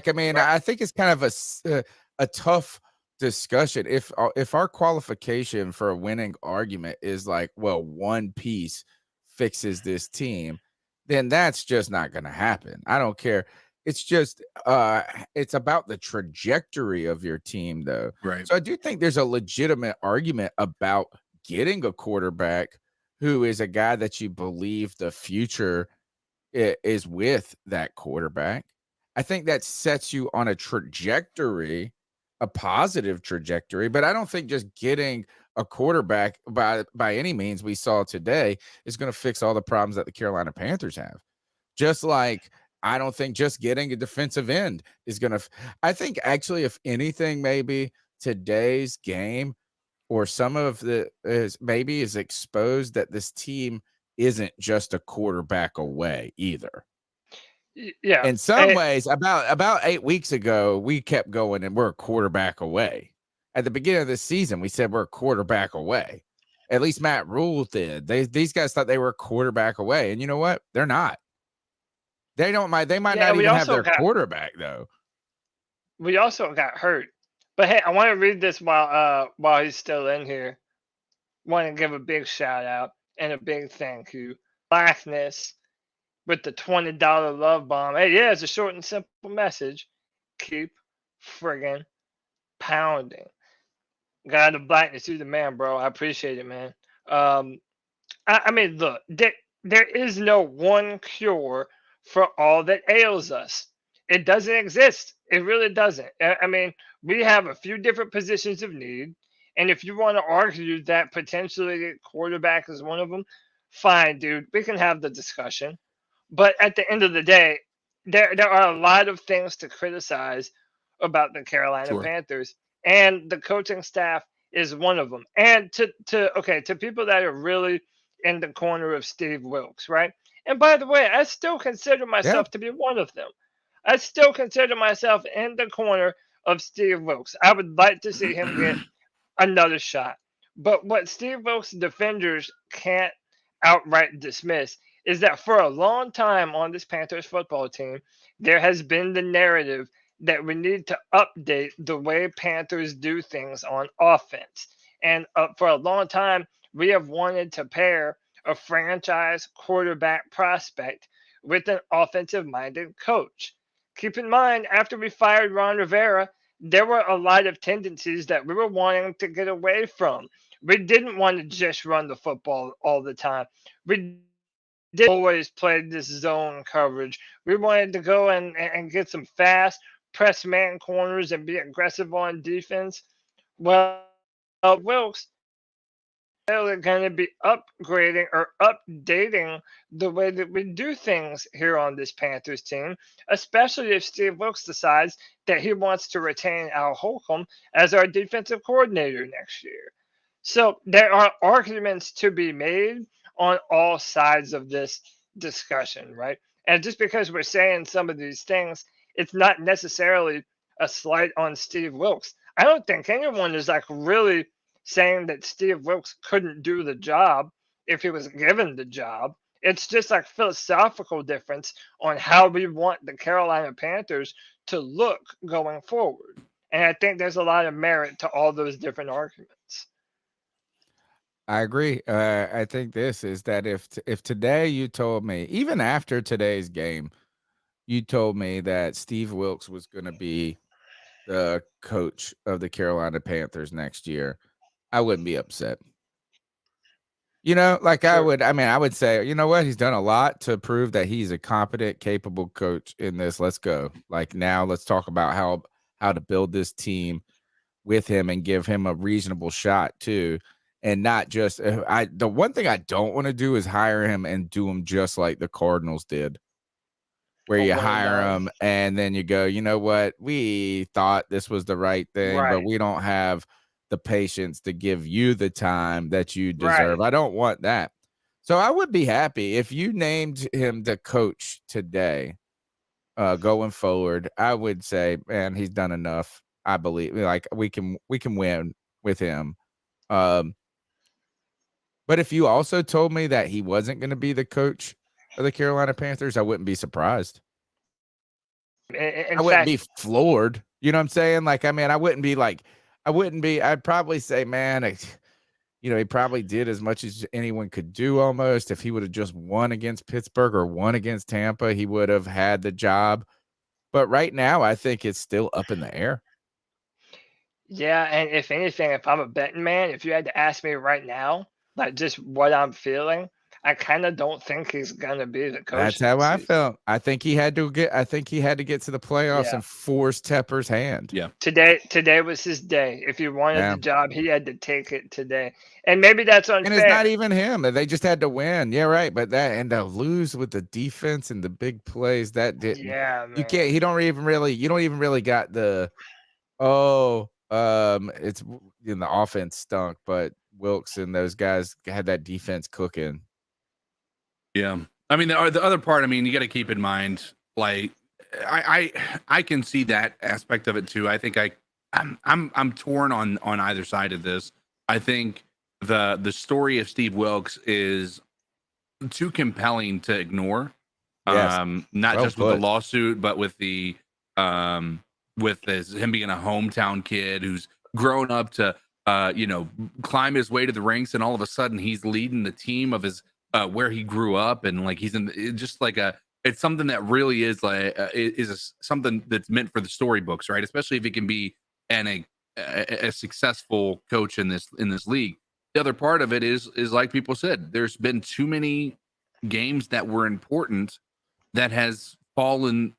Speaker 3: think it's kind of a tough discussion. If our qualification for a winning argument is one piece fixes this team, then that's just not going to happen. I don't care. It's just it's about the trajectory of your team, though.
Speaker 4: Right.
Speaker 3: So I do think there's a legitimate argument about getting a quarterback who is a guy that you believe the future is with that quarterback. I think that sets you on a trajectory, a positive trajectory, but I don't think just getting a quarterback by any means we saw today is going to fix all the problems that the Carolina Panthers have. Just like I don't think just getting a defensive end is going to I think actually, if anything, maybe today's game or some of the is exposed that this team isn't just a quarterback away either.
Speaker 1: Yeah.
Speaker 3: In some ways, about 8 weeks ago, we kept going and we're a quarterback away. At the beginning of the season, we said we're a quarterback away. At least Matt Rule did. These guys thought they were a quarterback away. And you know what? They're not. They might not even have their quarterback, though.
Speaker 1: We also got hurt. But hey, I want to read this while he's still in here. Want to give a big shout out and a big thank you. Blackness with the $20 love bomb. Hey, yeah, it's a short and simple message. Keep friggin' pounding. God of Blackness, you the man, bro. I appreciate it, man. I mean, look, there is no one cure for all that ails us. It doesn't exist. It really doesn't. I mean, we have a few different positions of need. And if you want to argue that potentially quarterback is one of them, fine, dude. We can have the discussion. But at the end of the day, there are a lot of things to criticize about the Carolina Panthers. And the coaching staff is one of them. And to people that are really in the corner of Steve Wilks, right? And by the way, I still consider myself to be one of them. I still consider myself in the corner of Steve Wilks. I would like to see him get another shot. But what Steve Wilks defenders can't outright dismiss is that for a long time on this Panthers football team, there has been the narrative that we need to update the way Panthers do things on offense. And for a long time, we have wanted to pair a franchise quarterback prospect with an offensive-minded coach. Keep in mind, after we fired Ron Rivera, there were a lot of tendencies that we were wanting to get away from. We didn't want to just run the football all the time. We did always play this zone coverage. We wanted to go and get some fast press man corners and be aggressive on defense. Well, Wilks are going to be upgrading or updating the way that we do things here on this Panthers team, especially if Steve Wilks decides that he wants to retain Al Holcomb as our defensive coordinator next year. So there are arguments to be made on all sides of this discussion, right? And just because we're saying some of these things, it's not necessarily a slight on Steve Wilks. I don't think anyone is like really saying that Steve Wilks couldn't do the job if he was given the job. It's just like philosophical difference on how we want the Carolina Panthers to look going forward. And I think there's a lot of merit to all those different arguments.
Speaker 3: I agree. I think this is that if today you told me, even after today's game, you told me that Steve Wilks was going to be the coach of the Carolina Panthers next year, I wouldn't be upset. You know, like I would say, you know what? He's done a lot to prove that he's a competent, capable coach in this. Let's go. Like now let's talk about how to build this team with him and give him a reasonable shot too. And not just the one thing I don't want to do is hire him and do him just like the Cardinals did, where you hire him and then you go, you know what? We thought this was the right thing, but we don't have the patience to give you the time that you deserve. I don't want that. So I would be happy if you named him the coach today, going forward. I would say, man, he's done enough. I believe like we can win with him. But if you also told me that he wasn't going to be the coach of the Carolina Panthers, I wouldn't be surprised. I wouldn't be floored. You know what I'm saying? Like, I mean, I'd probably say, man, he probably did as much as anyone could do almost. If he would have just won against Pittsburgh or won against Tampa, he would have had the job. But right now, I think it's still up in the air.
Speaker 1: Yeah, and if anything, if I'm a betting man, if you had to ask me right now, like just what I'm feeling, I kind of don't think he's gonna be the coach.
Speaker 3: That's how I felt. I think he had to get to the playoffs and force Tepper's hand.
Speaker 4: Yeah.
Speaker 1: Today was his day. If he wanted the job, he had to take it today. And maybe that's unfair.
Speaker 3: And it's not even him. They just had to win. Yeah, right. But to lose with the defense and the big plays, that didn't.
Speaker 1: Yeah, man.
Speaker 3: You can't. You don't even really got the. It's in the offense stunk, but Wilks and those guys had that defense cooking.
Speaker 4: Yeah, I mean the other part. I mean, you got to keep in mind, like I can see that aspect of it too. I think I'm torn on either side of this. I think the story of Steve Wilks is too compelling to ignore.
Speaker 3: Yes.
Speaker 4: Not just with the lawsuit, but with the him being a hometown kid who's grown up to climb his way to the ranks, and all of a sudden he's leading the team of his where he grew up, and like he's in just like it's something that really is like something that's meant for the storybooks, right? Especially if it can be a successful coach in this league. The other part of it is like people said, there's been too many games that were important that has fallen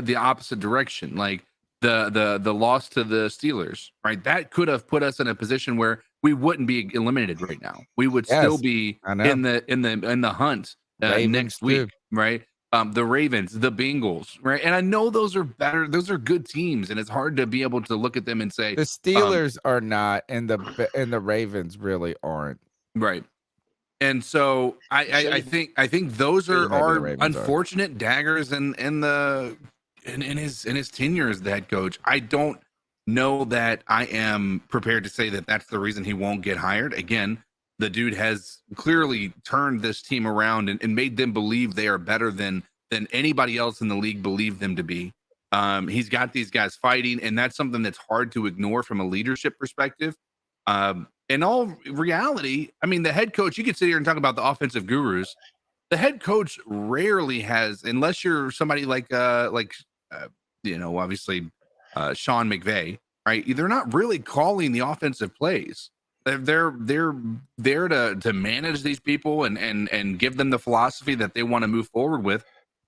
Speaker 4: the opposite direction, like the loss to the Steelers, right? That could have put us in a position where we wouldn't be eliminated right now. We would still be in the hunt next week, right? The Ravens, the Bengals, right? And I know those are better; those are good teams, and it's hard to be able to look at them and say
Speaker 3: the Steelers are not, and the Ravens really aren't,
Speaker 4: right? And so I think those are unfortunate daggers in his tenure as the head coach. I don't know that I am prepared to say that that's the reason he won't get hired. Again, the dude has clearly turned this team around and made them believe they are better than anybody else in the league believed them to be. He's got these guys fighting, and that's something that's hard to ignore from a leadership perspective. In all reality, I mean, the head coach, you could sit here and talk about the offensive gurus. The head coach rarely has, unless you're somebody like obviously Sean McVay, right? They're not really calling the offensive plays. They're there to manage these people and give them the philosophy that they want to move forward with.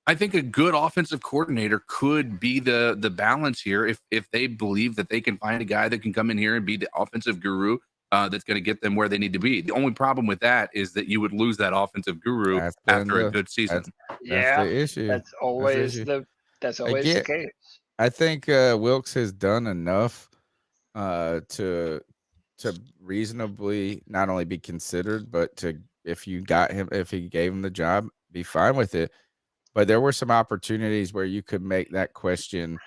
Speaker 4: I think a good offensive coordinator could be the balance here if they believe that they can find a guy that can come in here and be the offensive guru that's going to get them where they need to be. The only problem with that is that you would lose that offensive guru after a good season.
Speaker 3: That's the issue.
Speaker 1: That's always the case.
Speaker 3: I think Wilks has done enough to reasonably not only be considered, but if he gave him the job, be fine with it. but there were some opportunities where you could make that question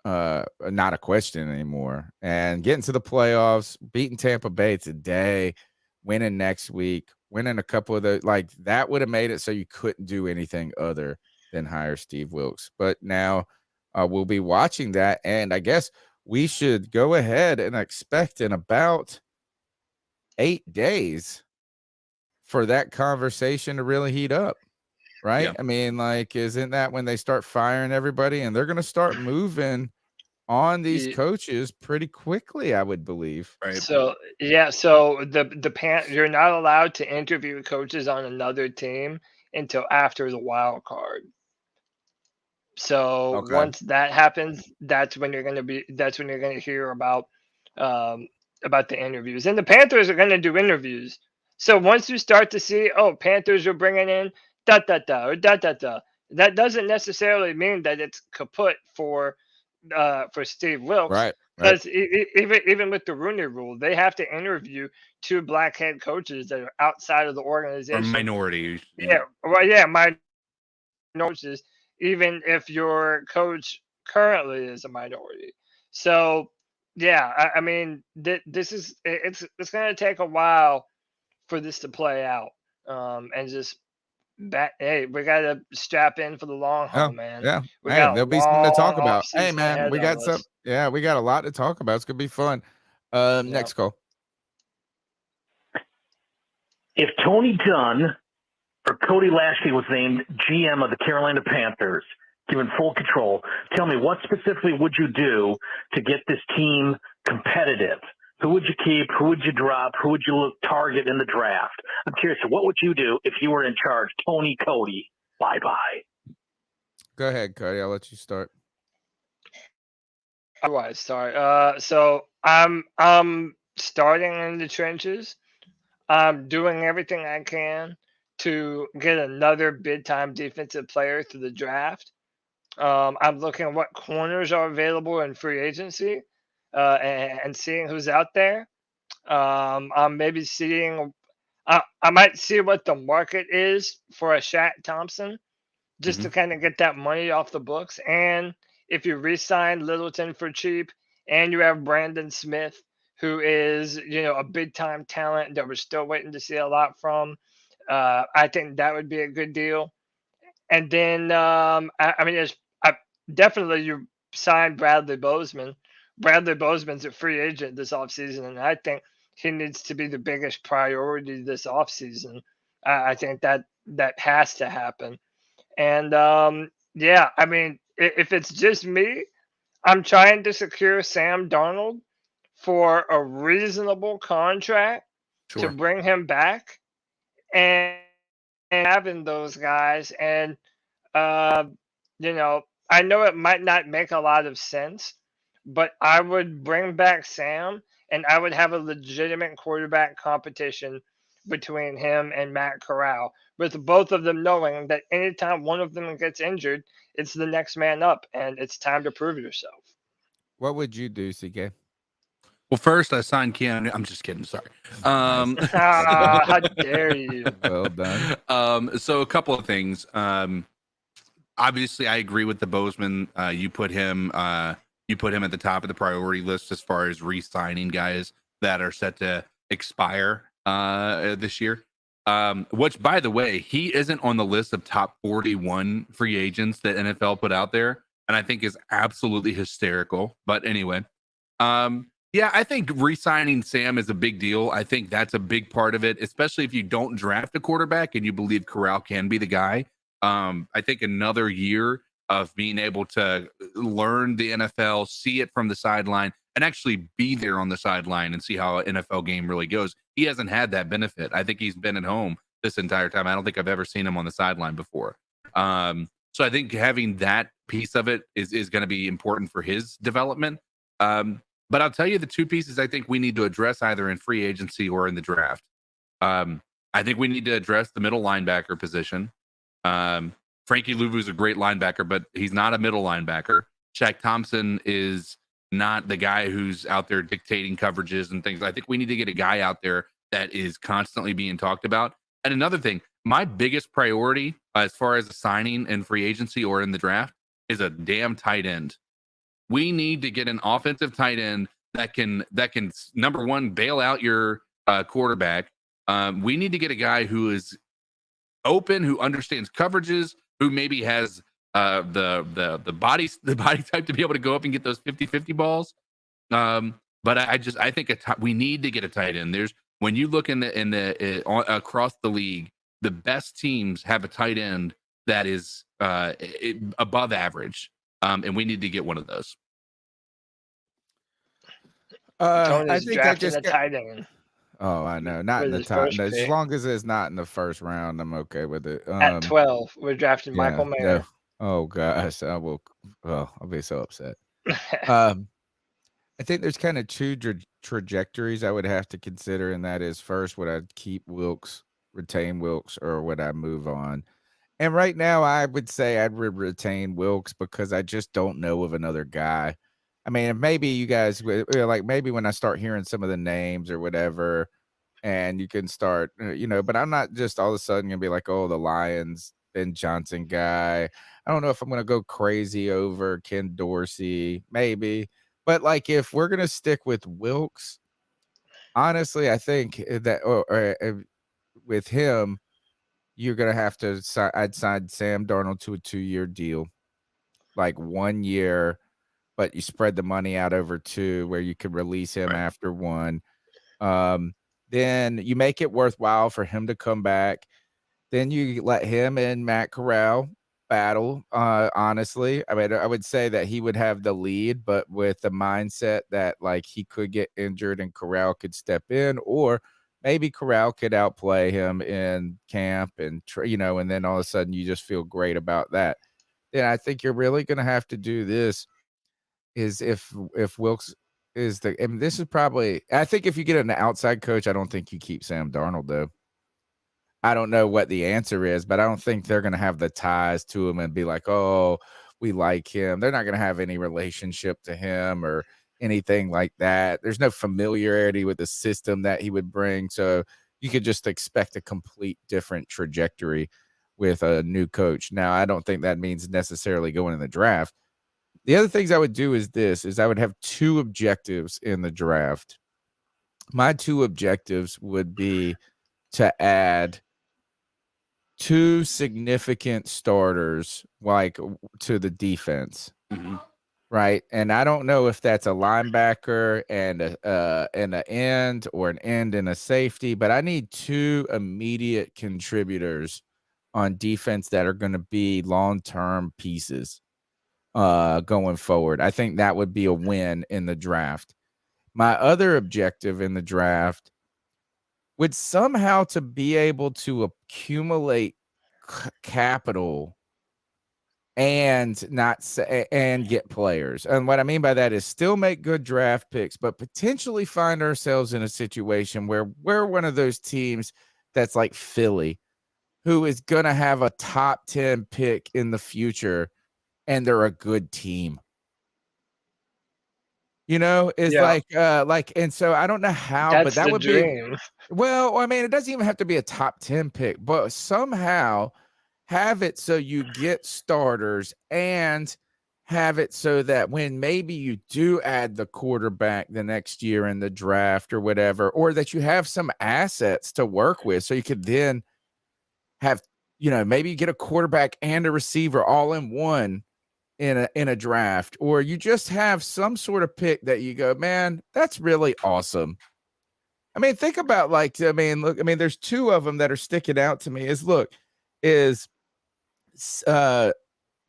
Speaker 3: not a question anymore. And getting to the playoffs, beating Tampa Bay today, winning next week, winning a couple of the like that would have made it so you couldn't do anything other than hire Steve Wilks. But now we'll be watching that, and I guess we should go ahead and expect in about 8 days for that conversation to really heat up. Right?
Speaker 4: Yeah.
Speaker 3: I mean, like, isn't that when they start firing everybody and they're going to start moving on these coaches pretty quickly, I would believe.
Speaker 4: Right.
Speaker 1: So you're not allowed to interview coaches on another team until after the wild card. So once that happens, that's when you're going to hear about the interviews. And the Panthers are going to do interviews. So once you start to see, Panthers are bringing in that doesn't necessarily mean that it's kaput for Steve Wilks.
Speaker 3: Right.
Speaker 1: Because even with the Rooney Rule, they have to interview 2 black head coaches that are outside of the organization.
Speaker 4: Or minorities.
Speaker 1: Yeah. Well, minorities, even if your coach currently is a minority. So, yeah, I mean, this is it's going to take a while for this to play out, and just. Hey, we got to strap in for the long haul, man.
Speaker 3: Yeah.
Speaker 1: We
Speaker 3: Hey, there'll be something to talk about. Hey, man, we got
Speaker 1: some.
Speaker 3: Yeah, we got a lot to talk about. It's going to be fun. Next call.
Speaker 16: If Tony Dunn or Cody Lashley was named GM of the Carolina Panthers, given full control, tell me what specifically would you do to get this team competitive? Who would you keep? Who would you drop? Who would you target in the draft? I'm curious, what would you do if you were in charge? Cody, bye-bye.
Speaker 3: Go ahead, Cody. I'll let you start.
Speaker 1: All right, start. So I'm starting in the trenches. I'm doing everything I can to get another big-time defensive player through the draft. I'm looking at what corners are available in free agency. And seeing who's out there. I'm maybe seeing I might see what the market is for a Shaq Thompson just to kind of get that money off the books. And if you re-sign Littleton for cheap and you have Brandon Smith, who is, a big time talent that we're still waiting to see a lot from, I think that would be a good deal. And then, definitely you signed Bradley Bozeman. Bradley Bozeman's a free agent this offseason, and I think he needs to be the biggest priority this offseason. I think that has to happen. And, if it's just me, I'm trying to secure Sam Darnold for a reasonable contract to bring him back and having those guys. And, I know it might not make a lot of sense, but I would bring back Sam, and I would have a legitimate quarterback competition between him and Matt Corral, with both of them knowing that anytime one of them gets injured, it's the next man up, and it's time to prove yourself.
Speaker 3: What would you do, CK?
Speaker 4: Well, first I signed Keanu. I'm just kidding. Sorry.
Speaker 1: How dare you?
Speaker 3: Well done.
Speaker 4: So a couple of things. Obviously, I agree with the Bozeman. You put him at the top of the priority list as far as re-signing guys that are set to expire this year. Which, by the way, he isn't on the list of top 41 free agents that NFL put out there, and I think is absolutely hysterical. But anyway, I think re-signing Sam is a big deal. I think that's a big part of it, especially if you don't draft a quarterback and you believe Corral can be the guy. I think another year of being able to learn the NFL, see it from the sideline, and actually be there on the sideline and see how an NFL game really goes. He hasn't had that benefit. I think he's been at home this entire time. I don't think I've ever seen him on the sideline before. So I think having that piece of it is going to be important for his development. But I'll tell you the two pieces I think we need to address either in free agency or in the draft. I think we need to address the middle linebacker position. Frankie Louvu's a great linebacker, but he's not a middle linebacker. Shaq Thompson is not the guy who's out there dictating coverages and things. I think we need to get a guy out there that is constantly being talked about. And another thing, my biggest priority as far as a signing in free agency or in the draft is a damn tight end. We need to get an offensive tight end that can number one, bail out your quarterback. We need to get a guy who is open, who understands coverages, who maybe has the body type to be able to go up and get those 50-50 balls. But I think we need to get a tight end. When you look across the league, the best teams have a tight end that is above average, and we need to get one of those.
Speaker 3: I think I just got
Speaker 1: tight end.
Speaker 3: Oh, I know. Not in the top. No, as long as it's not in the first round, I'm okay with it.
Speaker 1: At 12, we're drafting Michael Mayer.
Speaker 3: No. Oh gosh, I'll be so upset. I think there's kind of two trajectories I would have to consider, and that is first, would I keep Wilks, retain Wilks, or would I move on? And right now, I would say I'd retain Wilks because I just don't know of another guy. I mean, maybe you guys like maybe when I start hearing some of the names or whatever, and you can start, but I'm not just all of a sudden gonna be like, oh, the Lions, Ben Johnson guy. I don't know if I'm gonna go crazy over Ken Dorsey, maybe, but like if we're gonna stick with Wilks, honestly, I think that with him, you're gonna have to. I'd sign Sam Darnold to a 2-year deal, like 1 year. But you spread the money out over 2 where you could release him after 1. Then you make it worthwhile for him to come back. Then you let him and Matt Corral battle. Honestly, I mean, I would say that he would have the lead, but with the mindset that like he could get injured and Corral could step in, or maybe Corral could outplay him in camp and, and then all of a sudden you just feel great about that. Then I think you're really going to have to do this. Is if Wilks is this is probably, I think if you get an outside coach, I don't think you keep Sam Darnold though. I don't know what the answer is, but I don't think they're going to have the ties to him and be like, oh, we like him. They're not going to have any relationship to him or anything like that. There's no familiarity with the system that he would bring. So you could just expect a complete different trajectory with a new coach. Now, I don't think that means necessarily going in the draft. The other things I would do is I would have 2 objectives in the draft. My 2 objectives would be to add 2 significant starters, like to the defense, right? And I don't know if that's a linebacker and an end or an end and a safety, but I need 2 immediate contributors on defense that are going to be long-term pieces. Going forward, I think that would be a win in the draft. My other objective in the draft would somehow to be able to accumulate capital and get players. And what I mean by that is still make good draft picks, but potentially find ourselves in a situation where we're one of those teams that's like Philly, who is going to have a top 10 pick in the future. And they're a good team. And so I don't know how, but that would be, well, I mean, it doesn't even have to be a top 10 pick, but somehow have it so you get starters and have it so that when maybe you do add the quarterback the next year in the draft or whatever, or that you have some assets to work with. So you could then have, maybe you get a quarterback and a receiver all in one in a draft, or you just have some sort of pick that you go, man, that's really awesome. I mean, think about there's 2 of them that are sticking out to me.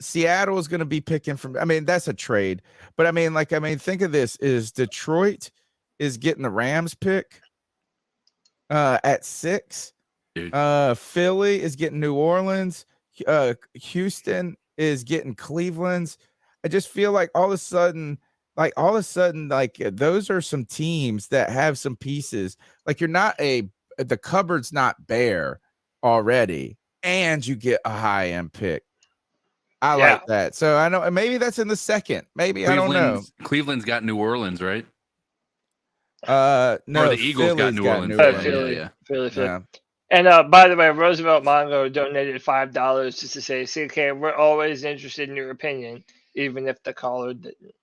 Speaker 3: Seattle is going to be picking from, that's a trade, but think of this, is Detroit is getting the Rams pick at 6. Philly is getting New Orleans. Houston is getting Cleveland's. I just feel like all of a sudden, those are some teams that have some pieces. Like the cupboard's not bare already, and you get a high end pick. I like that. So I know maybe that's in the second. Maybe I don't know.
Speaker 4: Cleveland's got New Orleans, right?
Speaker 3: No,
Speaker 4: or the Eagles got New Orleans.
Speaker 1: Philly.
Speaker 3: Yeah.
Speaker 1: And by the way, Roosevelt Mongo donated $5 just to say, CK, we're always interested in your opinion, even if the caller didn't.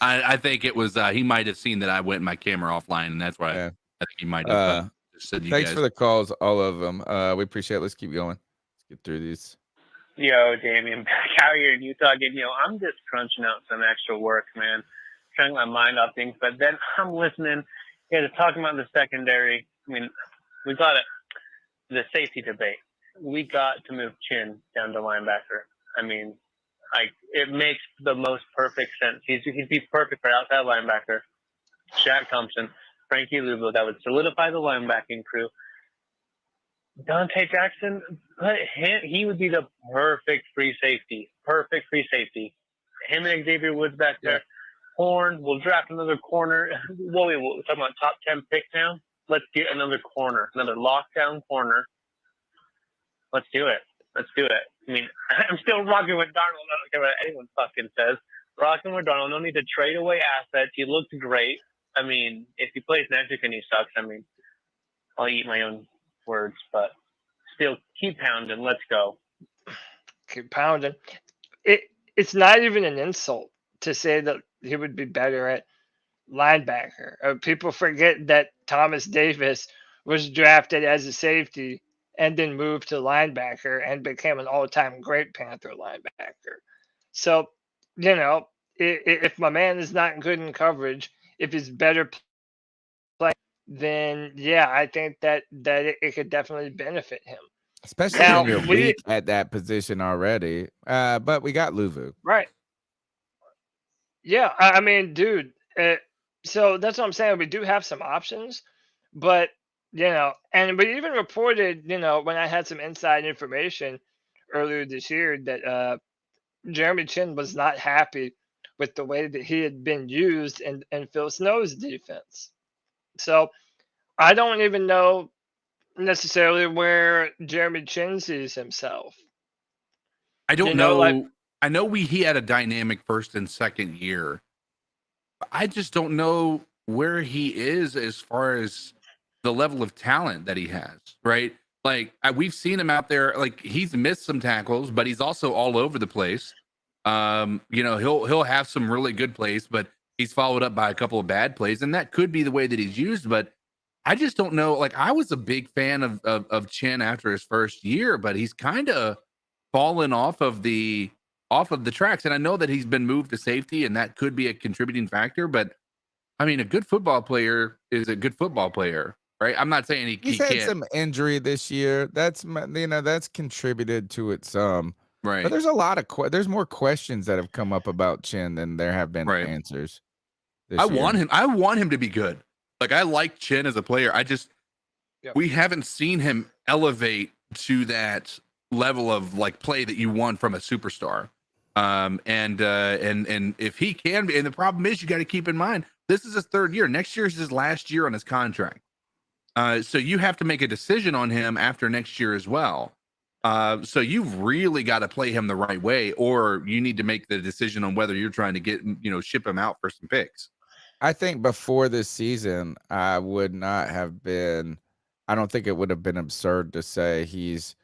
Speaker 4: I think it was he might have seen that I went my camera offline, and that's why I think he might have just said you
Speaker 3: Thanks
Speaker 4: guys.
Speaker 3: for the calls, all of them. We appreciate it. Let's keep going. Let's get through these.
Speaker 22: Yo, Damien, back out here in Utah again. I'm just crunching out some extra work, man. Trying my mind off things. But then I'm listening. Yeah, they're talking about the secondary. I mean, we got it. The safety debate. We got to move Chin down to linebacker. I mean, it makes the most perfect sense. He'd be perfect for outside linebacker. Shaq Thompson, Frankie Louisville, that would solidify the linebacking crew. Dante Jackson, he would be the perfect free safety. Perfect free safety. Him and Xavier Woods back there. Horn, we'll draft another corner. We're talking about top 10 picks now. Let's get another corner, another lockdown corner. Let's do it. Let's do it. I mean, I'm still rocking with Darnold. I don't care what anyone fucking says. Rocking with Darnold. No need to trade away assets. He looked great. I mean, if he plays next week and he sucks, I mean, I'll eat my own words, but still keep pounding. Let's go.
Speaker 1: Keep pounding. It's not even an insult to say that he would be better at linebacker. People forget that Thomas Davis was drafted as a safety and then moved to linebacker and became an all-time great Panther linebacker. So, if my man is not good in coverage, if he's better playing, then yeah, I think that it could definitely benefit him.
Speaker 3: Especially when you're weak at that position already. But we got Luvu.
Speaker 1: Right. Yeah, I mean, dude. So that's what I'm saying. We do have some options, but and we even reported, when I had some inside information earlier this year that Jeremy Chin was not happy with the way that he had been used in Phil Snow's defense. So I don't even know necessarily where Jeremy Chin sees himself.
Speaker 4: I don't know. I know he had a dynamic first and second year. I just don't know where he is as far as the level of talent that he has, right? Like we've seen him out there, like he's missed some tackles, but he's also all over the place. He'll have some really good plays, but he's followed up by a couple of bad plays, and that could be the way that he's used. But I just don't know. Like I was a big fan of Chin after his first year, but he's kind of fallen off of the tracks. And I know that he's been moved to safety, and that could be a contributing factor. But I mean, a good football player is a good football player, right? I'm not saying
Speaker 3: He's had some injury this year. That's that's contributed to it some.
Speaker 4: Right.
Speaker 3: But there's a lot of there's more questions that have come up about Chin than there have been answers.
Speaker 4: I want him to be good. Like I like Chin as a player. We haven't seen him elevate to that level of like play that you want from a superstar. And if he can be, and the problem is you got to keep in mind this is his third year. Next year is his last year on his contract. So you have to make a decision on him after next year as well. So you've really got to play him the right way, or you need to make the decision on whether you're trying to ship him out for some picks.
Speaker 3: I think before this season, I don't think it would have been absurd to say he's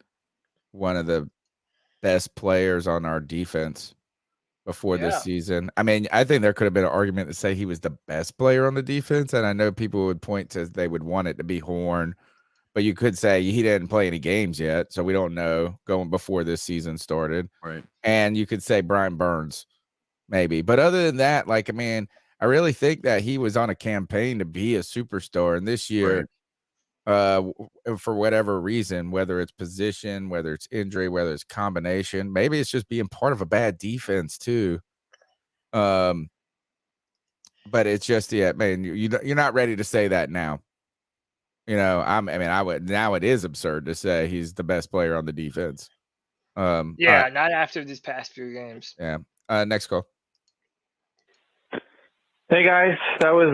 Speaker 3: one of the best players on our defense before this season. I mean, I think there could have been an argument to say he was the best player on the defense. And I know people would point to, they would want it to be Horn, but you could say he didn't play any games yet. So we don't know going before this season started.
Speaker 4: Right.
Speaker 3: And you could say Brian Burns maybe, but other than that, like, I mean, I really think that he was on a campaign to be a superstar. And this year, for whatever reason, whether it's position, whether it's injury, whether it's combination, maybe it's just being part of a bad defense too. But it's just, man, you're not ready to say that now. Now it is absurd to say he's the best player on the defense.
Speaker 1: Not after these past few games.
Speaker 3: Yeah. Next call.
Speaker 8: Hey guys, that was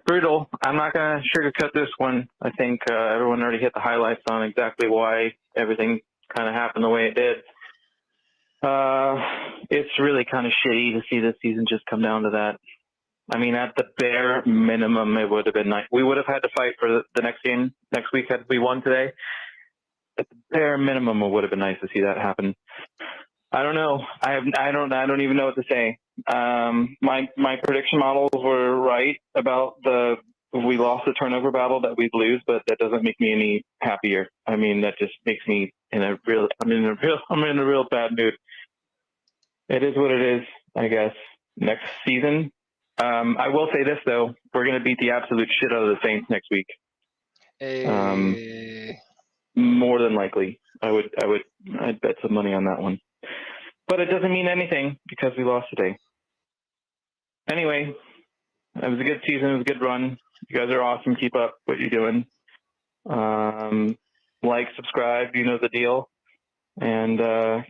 Speaker 8: brutal. I'm not going to sugarcoat this one. I think everyone already hit the highlights on exactly why everything kind of happened the way it did. It's really kind of shitty to see this season just come down to that. I mean, at the bare minimum, it would have been nice. We would have had to fight for the next game next week had we won today. at the bare minimum, it would have been nice to see that happen. I don't know. I don't even know what to say. My prediction models were right about we lost the turnover battle that we'd lose, but that doesn't make me any happier. I mean, that just makes me I'm in a real bad mood. It is what it is, I guess. Next season, I will say this though: we're going to beat the absolute shit out of the Saints next week. More than likely, I'd bet some money on that one. But it doesn't mean anything because we lost today. Anyway, it was a good season. It was a good run. You guys are awesome. Keep up what you're doing. Like, subscribe. You know the deal. And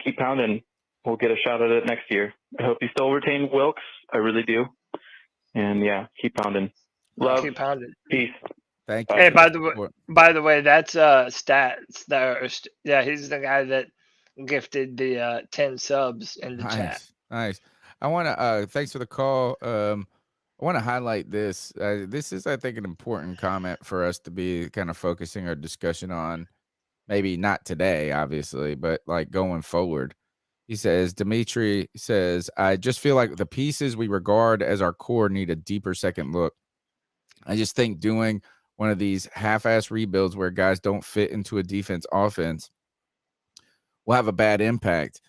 Speaker 8: keep pounding. We'll get a shot at it next year. I hope you still retain Wilks. I really do. And yeah, keep pounding. Love.
Speaker 1: Keep pounding.
Speaker 8: Peace.
Speaker 3: Thank you.
Speaker 1: Hey, by the way, that's Stats. Yeah, he's the guy that gifted the 10 subs in the chat.
Speaker 3: Nice. I want to thanks for the call. I want to highlight this. This is, I think, an important comment for us to be kind of focusing our discussion on. Maybe not today, obviously, but like going forward. He says, Dimitri says, I just feel like the pieces we regard as our core need a deeper second look. I just think doing one of these half-ass rebuilds where guys don't fit into a defense offense will have a bad impact.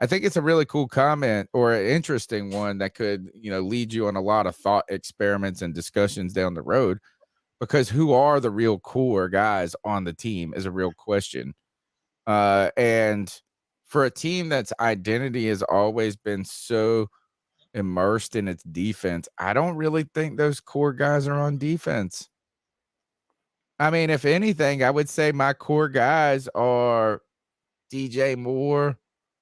Speaker 3: I think it's a really cool comment, or an interesting one that could, lead you on a lot of thought experiments and discussions down the road, because who are the real core guys on the team is a real question. And for a team that's identity has always been so immersed in its defense, I don't really think those core guys are on defense. I mean, if anything, I would say my core guys are DJ Moore,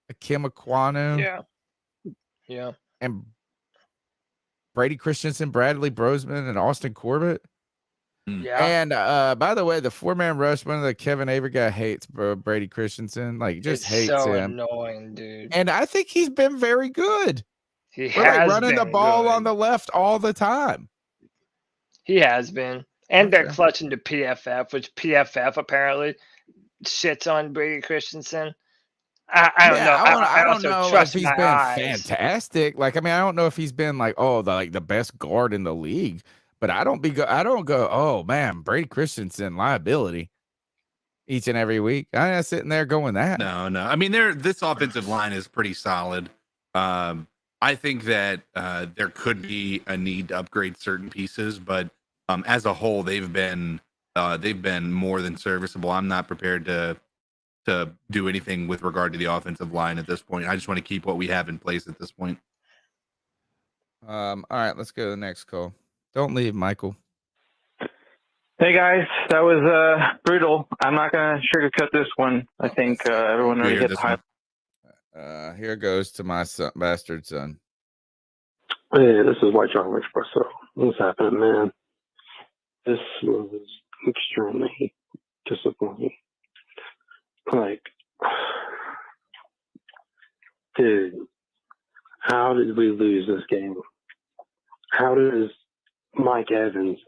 Speaker 3: Akim Aquanu,
Speaker 1: yeah,
Speaker 3: and Brady Christensen, Bradley Brosman, and Austin Corbett.
Speaker 1: Yeah.
Speaker 3: And by the way, the 4-man rush, one of the Kevin Avery guy hates Brady Christensen,
Speaker 1: It's
Speaker 3: hates
Speaker 1: so
Speaker 3: him.
Speaker 1: annoying, dude.
Speaker 3: And I think he's been very good.
Speaker 1: He
Speaker 3: We're
Speaker 1: has
Speaker 3: running the
Speaker 1: been
Speaker 3: ball
Speaker 1: good.
Speaker 3: on the left all the time.
Speaker 1: He has been. And they're
Speaker 3: Okay.
Speaker 1: clutching to PFF, which PFF apparently shits on Brady Christensen. I don't know.
Speaker 3: I don't
Speaker 1: also
Speaker 3: know if
Speaker 1: trust
Speaker 3: he's
Speaker 1: my
Speaker 3: been
Speaker 1: eyes.
Speaker 3: fantastic. I don't know if he's been the best guard in the league. But I don't go, oh man, Brady Christensen liability each and every week. I'm not sitting there going that.
Speaker 4: No. I mean, this offensive line is pretty solid. I think that there could be a need to upgrade certain pieces, but as a whole, they've been more than serviceable. I'm not prepared to do anything with regard to the offensive line at this point. I just want to keep what we have in place at this point.
Speaker 3: All right, let's go to the next call. Don't leave, Michael.
Speaker 8: Hey guys, that was brutal. I'm not gonna sugarcoat this one. I think everyone already hit the high.
Speaker 3: Here goes to my son, bastard son.
Speaker 14: Hey, this is White Chocolate Espresso. What's happening, man? This was extremely disappointing. Dude, how did we lose this game? How does Mike Evans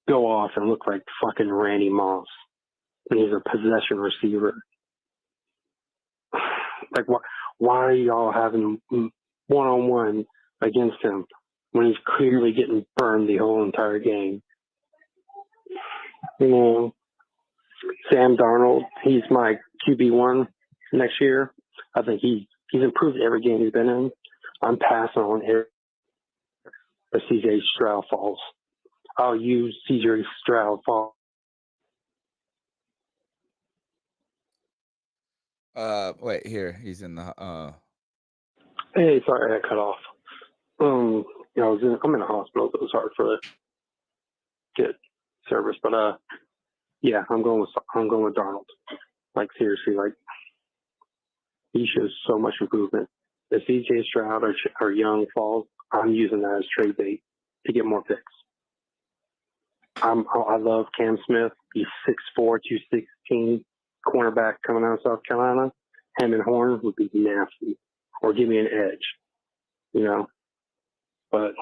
Speaker 14: go off and look like fucking Randy Moss and he's a possession receiver? Why are y'all having one-on-one against him when he's clearly getting burned the whole entire game? Sam Darnold, he's my QB1 next year. I think he's improved every game he's been in. I'm passing on here. But CJ Stroud falls. I'll use CJ Stroud fall.
Speaker 3: Wait, here. He's in the
Speaker 14: Hey, sorry I got cut off. I'm in a hospital, so it was hard for the get service. But yeah, I'm going with Darnold. Seriously, he shows so much improvement. If CJ Stroud or Young falls, I'm using that as trade bait to get more picks. I love Cam Smith. He's 6'4", 216 cornerback coming out of South Carolina. Him and Horn would be nasty, or give me an edge, But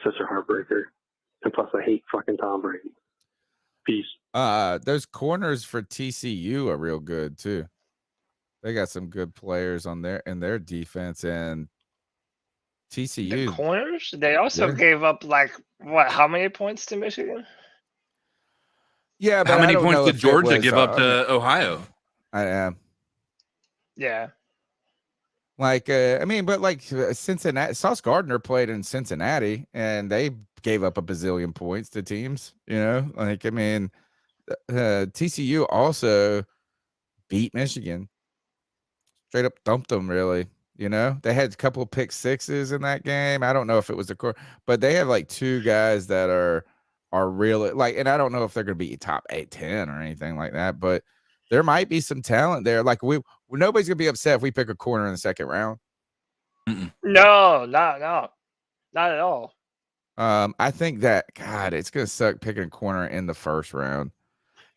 Speaker 14: such a heartbreaker. And plus, I hate fucking Tom Brady. Peace.
Speaker 3: Those corners for TCU are real good too. They got some good players on in their defense, and TCU.
Speaker 1: The corners? They also gave up how many points to Michigan?
Speaker 3: Yeah, but
Speaker 4: how many
Speaker 3: I don't
Speaker 4: points
Speaker 3: know
Speaker 4: did
Speaker 3: if it
Speaker 4: Georgia
Speaker 3: was,
Speaker 4: give up to Ohio?
Speaker 3: I am.
Speaker 1: Yeah.
Speaker 3: Cincinnati, Sauce Gardner played in Cincinnati, and they gave up a bazillion points to teams. TCU also beat Michigan, straight up thumped them. Really, they had a couple of pick sixes in that game. I don't know if it was the core, but they have like two guys that are really and I don't know if they're going to be top 8, 10 or anything like that, but there might be some talent there. Nobody's gonna be upset if we pick a corner in the second round.
Speaker 1: No, not at all.
Speaker 3: I think that it's gonna suck picking a corner in the first round,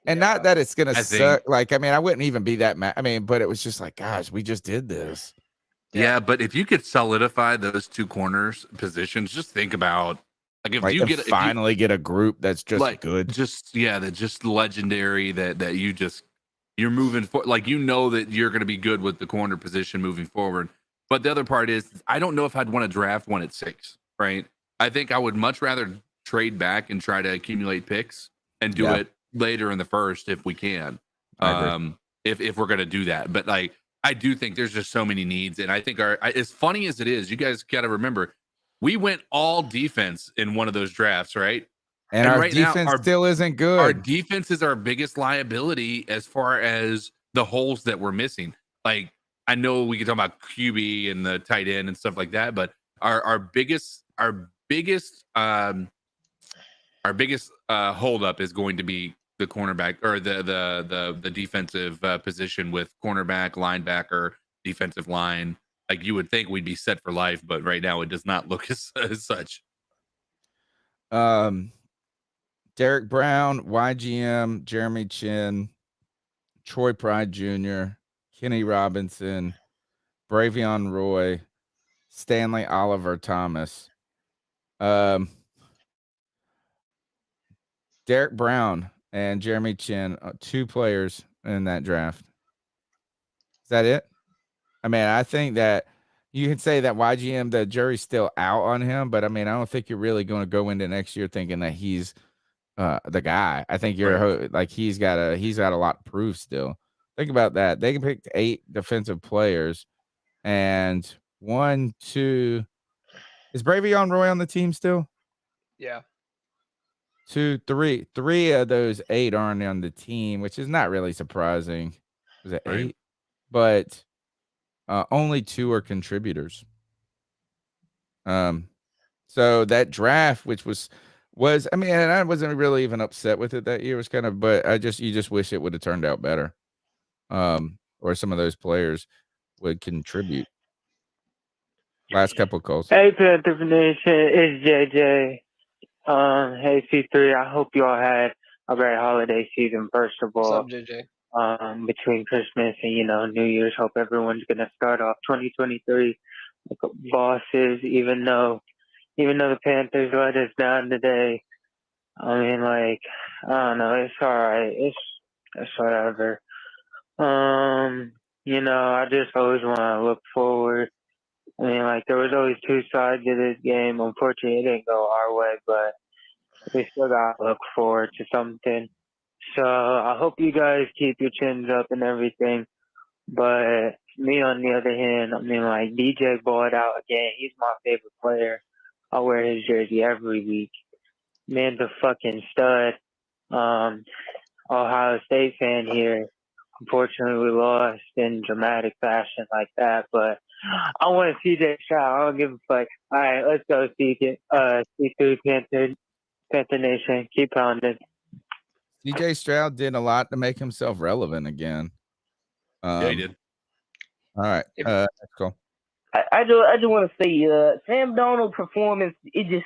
Speaker 3: and not that it's gonna suck. I wouldn't even be that mad. But it was just like, gosh, we just did this.
Speaker 4: Yeah, but if you could solidify those two corners positions, just think about if you get a
Speaker 3: group that's just good,
Speaker 4: that's just legendary. That you're moving for, that you're going to be good with the corner position moving forward. But the other part is, I don't know if I'd want to draft one at 6, right? I think I would much rather trade back and try to accumulate picks and do it later in the first if we can. If we're going to do that. But I do think there's just so many needs. And I think as funny as it is, you guys got to remember, we went all defense in one of those drafts, right?
Speaker 3: And our right defense still isn't good.
Speaker 4: Our defense is our biggest liability as far as the holes that we're missing. I know we can talk about QB and the tight end and stuff like that, but our biggest holdup is going to be the cornerback or the defensive position with cornerback, linebacker, defensive line. You would think we'd be set for life, but right now it does not look as such.
Speaker 3: Derek Brown, YGM, Jeremy Chin, Troy Pride Jr., Kenny Robinson, Bravion Roy, Stanley Oliver Thomas. Derek Brown and Jeremy Chin, 2 players in that draft. Is that it? I think that you can say that YGM, the jury's still out on him, but I don't think you're really going to go into next year thinking that he's the guy. I think you're he's got a lot to prove still. Think about that. They can pick 8 defensive players, and 1, 2. Is Bravion Roy on the team still?
Speaker 1: Yeah.
Speaker 3: 2, 3. 3 of those 8 aren't on the team, which is not really surprising. Was it 8? But only 2 are contributors. So that draft, which was and I wasn't really even upset with it that year. It was kind of, but you just wish it would have turned out better. Or some of those players would contribute. Last couple of calls.
Speaker 15: Hey, Panthers Nation, it's JJ. Hey, C3. I hope you all had a great holiday season, first of all.
Speaker 1: What's up, JJ?
Speaker 15: Between Christmas and, New Year's, hope everyone's going to start off 2023 like bosses, even though the Panthers let us down today. I don't know. It's all right. It's whatever. I just always want to look forward. There was always 2 sides to this game. Unfortunately, it didn't go our way, but we still got to look forward to something. So I hope you guys keep your chins up and everything. But me, on the other hand, DJ balled out again. He's my favorite player. I wear his jersey every week. Man's a fucking stud. Ohio State fan here. Unfortunately, we lost in dramatic fashion like that, but I want to see that shot. I don't give a fuck. All right, let's go, C3 Panther Nation. Keep pounding.
Speaker 3: CJ Stroud did a lot to make himself relevant again.
Speaker 4: Yeah, he did.
Speaker 3: All right, that's cool.
Speaker 18: I just want to say, Sam Darnold performance, it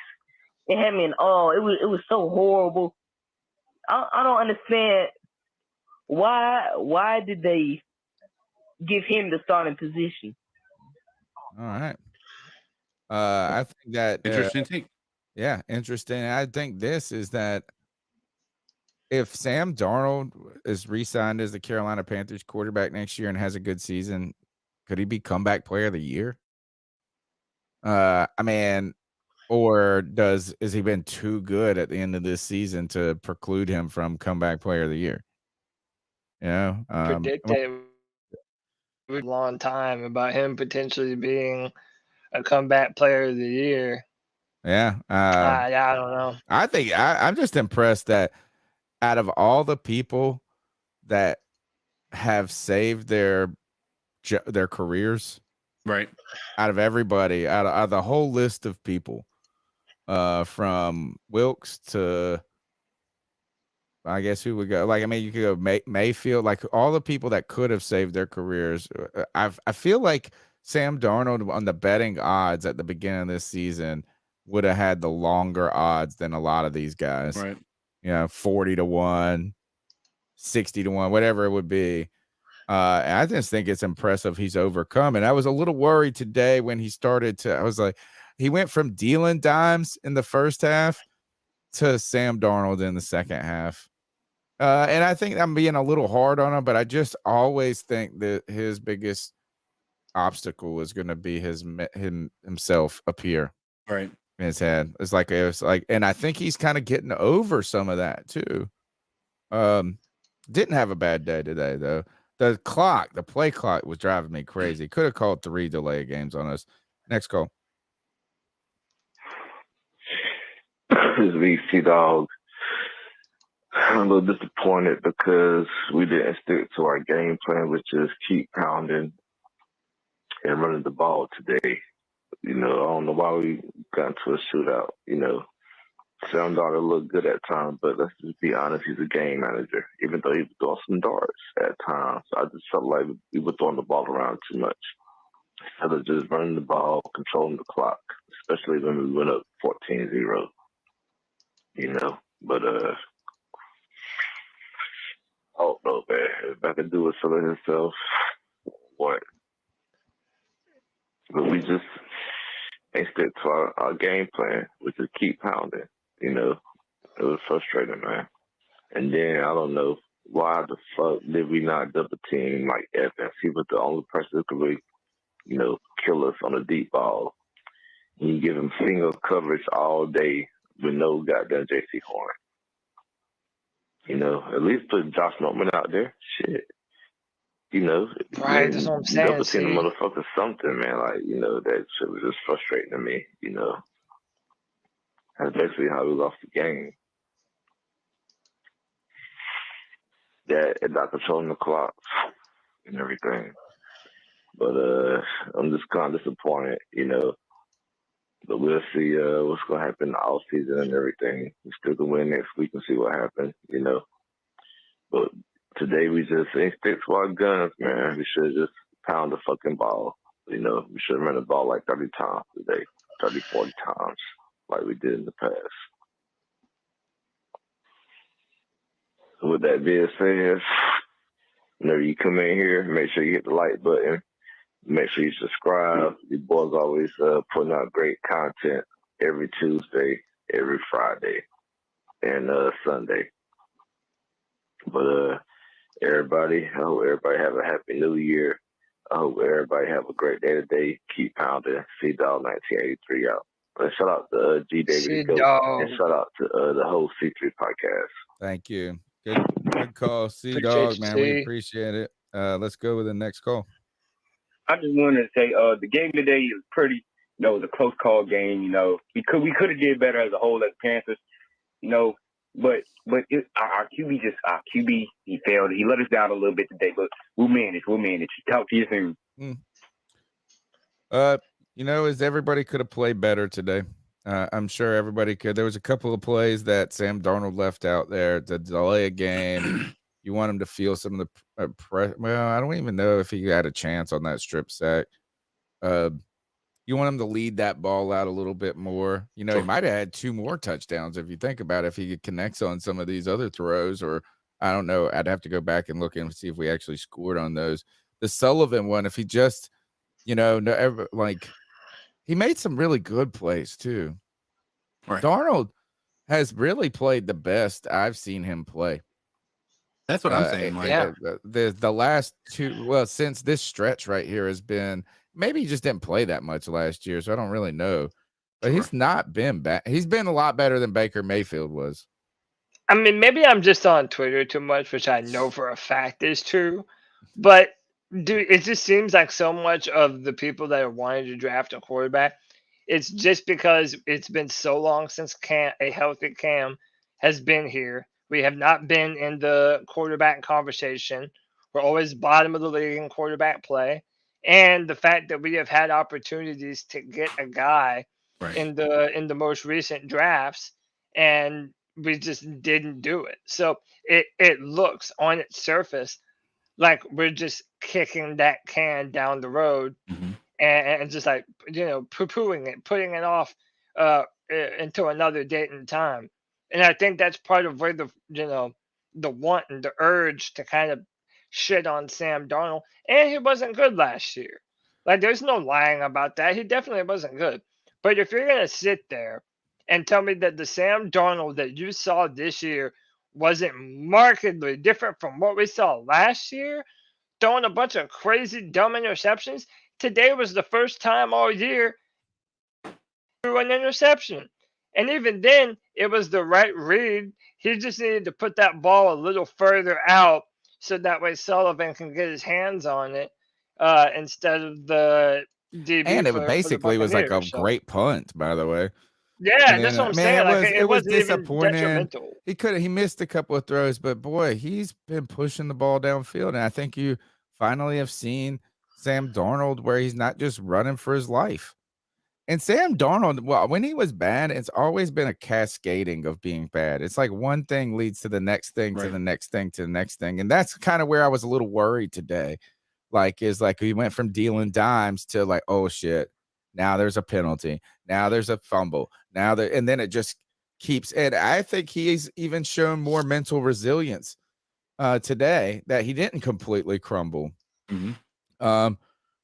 Speaker 18: had me in awe. It was so horrible. I don't understand why did they give him the starting position?
Speaker 3: All right. I think that
Speaker 4: interesting take.
Speaker 3: Yeah, interesting. I think this is that if Sam Darnold is re-signed as the Carolina Panthers quarterback next year and has a good season, could he be comeback player of the year? I mean, or has he been too good at the end of this season to preclude him from comeback player of the year? You know,
Speaker 1: Predicted a long time about him potentially being a comeback player of the year.
Speaker 3: yeah.
Speaker 1: Yeah, I don't know.
Speaker 3: I think I'm just impressed that out of all the people that have saved their careers,
Speaker 4: right?
Speaker 3: Out of everybody, out of the whole list of people, from Wilks to, I guess who would go? Like, I mean, you could go Mayfield, like all the people that could have saved their careers. I feel like Sam Darnold on the betting odds at the beginning of this season would have had the longer odds than a lot of these guys.
Speaker 4: Right.
Speaker 3: 40-1, 60-1, whatever it would be. And I just think it's impressive he's overcome. And I was a little worried today when he started to, I was like, he went from dealing dimes in the first half to Sam Darnold in the second half. And I think I'm being a little hard on him, but I just always think that his biggest obstacle is going to be himself up here.
Speaker 4: Right.
Speaker 3: In his head. It's like, and I think he's kind of getting over some of that too. Didn't have a bad day today though. The play clock was driving me crazy. Could have called 3 delay games on us. Next call.
Speaker 21: This is VC Dog. I'm a little disappointed because we didn't stick to our game plan, which is keep pounding and running the ball today. I don't know why we got into a shootout. Sam Darnold looked good at times, but let's just be honest, he's a game manager, even though he was throwing some darts at times. I just felt like we were throwing the ball around too much. Instead of just running the ball, controlling the clock, especially when we went up 14-0. But I don't know, man. If I could do it for himself, what? But we just ain't stick to our game plan, which is keep pounding. It was frustrating, man. And then I don't know why the fuck did we not double team like Evans? He was the only person who could really, kill us on a deep ball. And you give him single coverage all day with no goddamn JC Horn. At least put Josh Norman out there. Shit.
Speaker 1: Right, that's what I'm saying.
Speaker 21: Double team the motherfucker something, man. That shit was just frustrating to me, That's basically how we lost the game. That and not controlling the clock and everything. But I'm just kind of disappointed, But we'll see what's gonna happen in the off season and everything. We still can win next week and see what happens, But today we just ain't stick to our guns, man. We should just pound the fucking ball. We should have run the ball like 30 times today, 30, 40 times like we did in the past. So with that being said, whenever you come in here, make sure you hit the like button. Make sure you subscribe. These boys always putting out great content every Tuesday, every Friday, and Sunday. But everybody, I hope everybody have a happy new year. I hope everybody have a great day today. Keep pounding. C-Dog 1983 out. And shout out to G. David Goat, and shout out to the whole C3 podcast.
Speaker 3: Thank you. Good call, C-Dog, man. We appreciate it. Let's go with the next call.
Speaker 9: I just wanted to say the game today is pretty, it was a close call game. We could have did better as a whole as Panthers, but our QB he failed. He let us down a little bit today, but we'll manage. Talk to you soon.
Speaker 3: As everybody could have played better today. I'm sure everybody could. There was a couple of plays that Sam Darnold left out there to delay a game. You want him to feel some of the pressure. Well, I don't even know if he had a chance on that strip sack. You want him to lead that ball out a little bit more. He might have had 2 more touchdowns if you think about it, if he connects on some of these other throws, or I don't know. I'd have to go back and look and see if we actually scored on those. The Sullivan one, if he just, he made some really good plays too.
Speaker 4: Right.
Speaker 3: Darnold has really played the best I've seen him play.
Speaker 4: That's what I'm saying. Like,
Speaker 3: the last two, well, since this stretch right here has been, maybe he just didn't play that much last year, so I don't really know. But he's not been bad. He's been a lot better than Baker Mayfield was.
Speaker 1: I mean, maybe I'm just on Twitter too much, which I know for a fact is true. But dude, it just seems like so much of the people that are wanting to draft a quarterback, it's just because it's been so long since a healthy Cam has been here. We have not been in the quarterback conversation. We're always bottom of the league in quarterback play. And the fact that we have had opportunities to get a guy in the most recent drafts, and we just didn't do it. So it looks on its surface like we're just kicking that can down the road and just like, poo-pooing it, putting it off until another date and time. And I think that's part of where the want and the urge to kind of shit on Sam Darnold. And he wasn't good last year. Like, there's no lying about that. He definitely wasn't good. But if you're going to sit there and tell me that the Sam Darnold that you saw this year wasn't markedly different from what we saw last year, throwing a bunch of crazy, dumb interceptions, today was the first time all year he threw an interception. And even then, it was the right read. He just needed to put that ball a little further out so that way Sullivan can get his hands on it instead of the DB.
Speaker 3: And it basically was like a great punt, by the way.
Speaker 1: Yeah, that's what I'm saying.
Speaker 3: It was
Speaker 1: wasn't even
Speaker 3: disappointing.
Speaker 1: detrimental.
Speaker 3: He missed a couple of throws, but boy, he's been pushing the ball downfield. And I think you finally have seen Sam Darnold where he's not just running for his life. And Sam Darnold, well, when he was bad, it's always been a cascading of being bad. It's like one thing leads to the next thing, to the next thing, to the next thing. And that's kind of where I was a little worried today. Is he went from dealing dimes to like, oh shit, now there's a penalty. Now there's a fumble. And then it just keeps. And I think he's even shown more mental resilience today that he didn't completely crumble.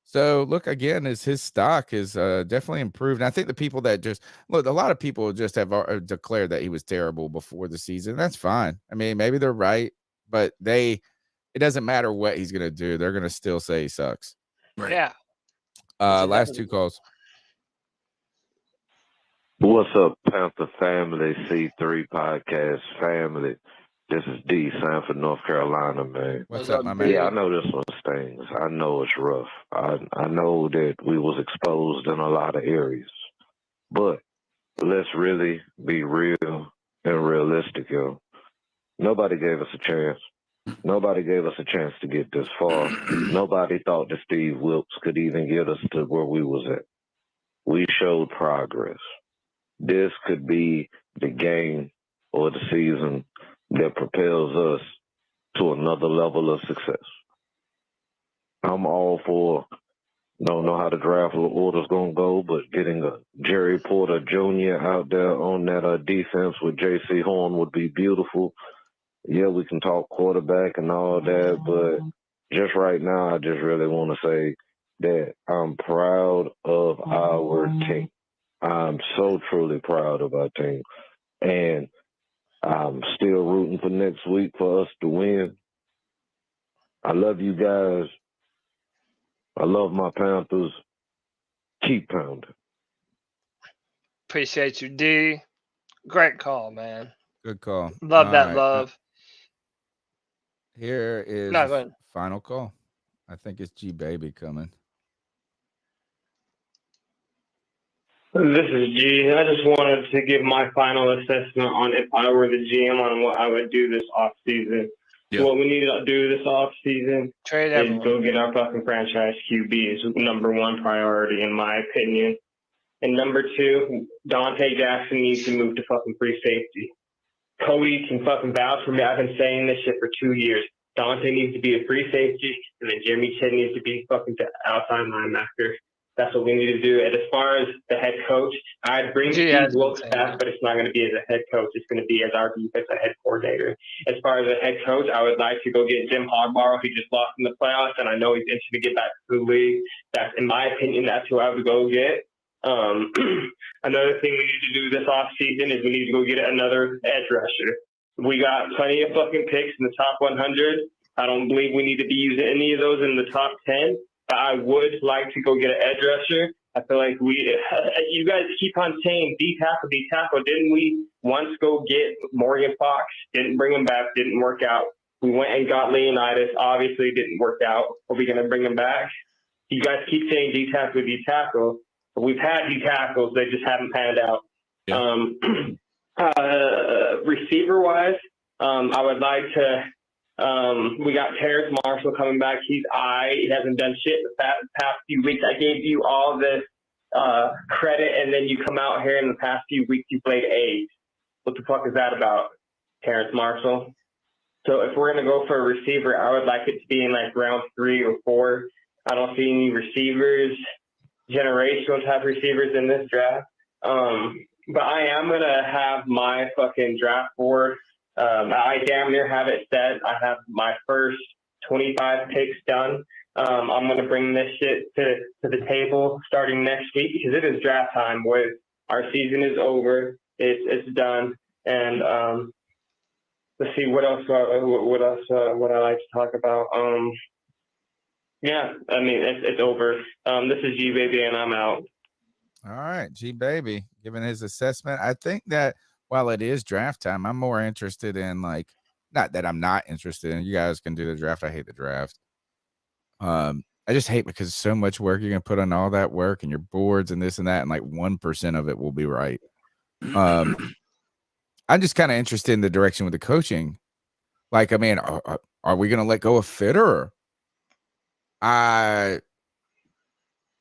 Speaker 3: So look, again, his stock is definitely improved. And I think the people that a lot of people just have declared that he was terrible before the season. That's fine. I mean, maybe they're right, but it doesn't matter what he's going to do. They're going to still say he sucks.
Speaker 4: Right.
Speaker 1: Yeah.
Speaker 3: Last two calls.
Speaker 21: What's up, Panther family, C3 Podcast family? This is D, Sanford, North Carolina, man.
Speaker 3: What's up, my man?
Speaker 21: Yeah, I know this one stings. I know it's rough. I know that we was exposed in a lot of areas. But let's really be real and realistic, yo. Nobody gave us a chance. Nobody gave us a chance to get this far. Nobody thought that Steve Wilks could even get us to where we was at. We showed progress. This could be the game or the season that propels us to another level of success. I'm all for, don't know how the draft order's going to go, but getting a Jerry Porter Jr. out there on that defense with J.C. Horn would be beautiful. Yeah, we can talk quarterback and all that, but just right now, I just really want to say that I'm proud of our team. I'm so truly proud of our team. And I'm still rooting for next week for us to win. I love you guys. I love my Panthers. Keep pounding.
Speaker 1: Appreciate you, D. Great call, man.
Speaker 3: Good call.
Speaker 1: Love that love.
Speaker 3: Here is final call. I think it's G Baby coming.
Speaker 17: This is G. I just wanted to give my final assessment on if I were the GM on what I would do this offseason.
Speaker 4: Yeah.
Speaker 17: What we need to do this offseason is go get our fucking franchise QBs, number one priority in my opinion. And number two, Dante Jackson needs to move to fucking free safety. Cody can fucking vouch for me. I've been saying this shit for 2 years. Dante needs to be a free safety, and then Jimmy Chin needs to be fucking the outside linebacker. That's what we need to do. And as far as the head coach, I'd bring Steve Wilks back, but it's not going to be as a head coach. It's going to be as our defensive head coordinator. As far as a head coach, I would like to go get Jim Harbaugh. He just lost in the playoffs, and I know he's interested to get back to the league. That's, in my opinion, that's who I would go get. Another thing we need to do this offseason is we need to go get another edge rusher. We got plenty of fucking picks in the top 100. I don't believe we need to be using any of those in the top 10, but I would like to go get an edge rusher. I feel like you guys keep on saying D tackle. Didn't we once go get Morgan Fox? Didn't bring him back, didn't work out. We went and got Leonidas, obviously didn't work out. Are we going to bring him back? You guys keep saying D tackle. We've had D tackles, they just haven't panned out. Yeah. Receiver wise, I would like to. We got Terrace Marshall coming back. He hasn't done shit in the past few weeks. I gave you all this credit, and then you come out here in the past few weeks you played A's. What the fuck is that about, Terrace Marshall? So if we're gonna go for a receiver, I would like it to be in like round 3 or 4. I don't see any receivers, generational type receivers in this draft. But I am gonna have my fucking draft board. I damn near have it set. I have my first 25 picks done. I'm going to bring this shit to the table starting next week because it is draft time. Our season is over. It's done. And let's see what else would I like to talk about. Yeah, I mean it's over. This is G Baby, and I'm out.
Speaker 3: All right, G Baby giving his assessment. I think that while it is draft time, I'm more interested in not that I'm not interested in. You guys can do the draft. I hate the draft. I just hate because so much work you're gonna put on all that work and your boards and this and that, and 1% of it will be right. I'm just kind of interested in the direction with the coaching. I mean, are we gonna let go of Fitterer? I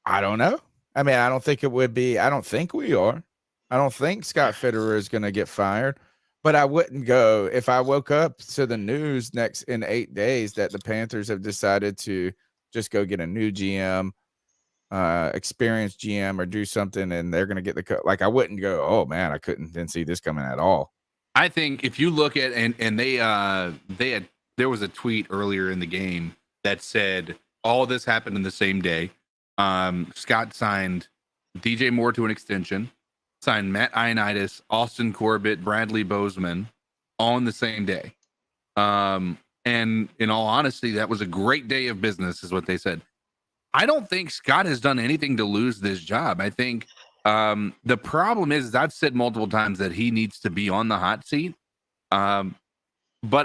Speaker 3: don't know. I mean, I don't think it would be. I don't think we are. I don't think Scott Fitterer is going to get fired, but I wouldn't go if I woke up to the news in 8 days that the Panthers have decided to just go get a new GM, experienced GM, or do something, and they're going to get the I wouldn't go, oh man, I didn't see this coming at all.
Speaker 4: I think if you look at and there was a tweet earlier in the game that said all this happened in the same day. Scott signed DJ Moore to an extension. Signed Matt Ioannidis, Austin Corbett, Bradley Bozeman, all in the same day. And in all honesty, that was a great day of business, is what they said. I don't think Scott has done anything to lose this job. I think the problem is I've said multiple times that he needs to be on the hot seat. But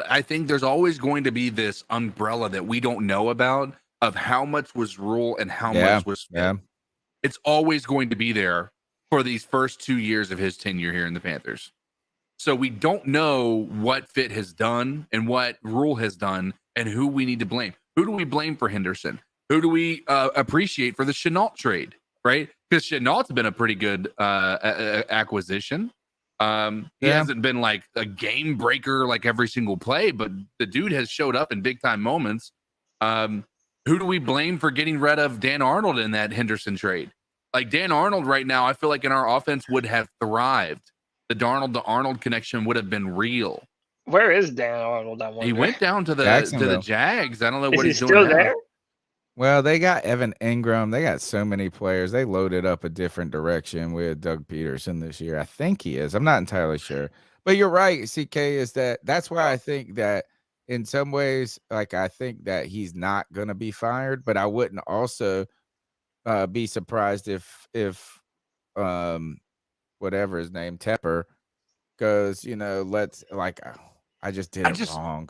Speaker 4: I think there's always going to be this umbrella that we don't know about of how much was Rule and how much was Fit. Yeah. It's always going to be there for these first 2 years of his tenure here in the Panthers. So we don't know what Fit has done and what Rule has done and who we need to blame. Who do we blame for Henderson? Who do we appreciate for the Chenault trade, right? Because Chenault's been a pretty good acquisition. He hasn't been like a game breaker like every single play, but the dude has showed up in big time moments. Who do we blame for getting rid of Dan Arnold in that Henderson trade? Like Dan Arnold right now, I feel like in our offense would have thrived. The Darnold to Arnold connection would have been real.
Speaker 1: Where is Dan Arnold? I wonder.
Speaker 4: He went down to the Jags. I don't know what he's doing
Speaker 1: still
Speaker 4: now.
Speaker 1: there?
Speaker 3: Well, they got Evan Ingram. They got so many players. They loaded up a different direction with Doug Peterson this year. I think he is. I'm not entirely sure. But you're right, CK, that's why I think that in some ways, I think that he's not going to be fired, but I wouldn't also be surprised if whatever his name, Tepper, goes, I just did it wrong.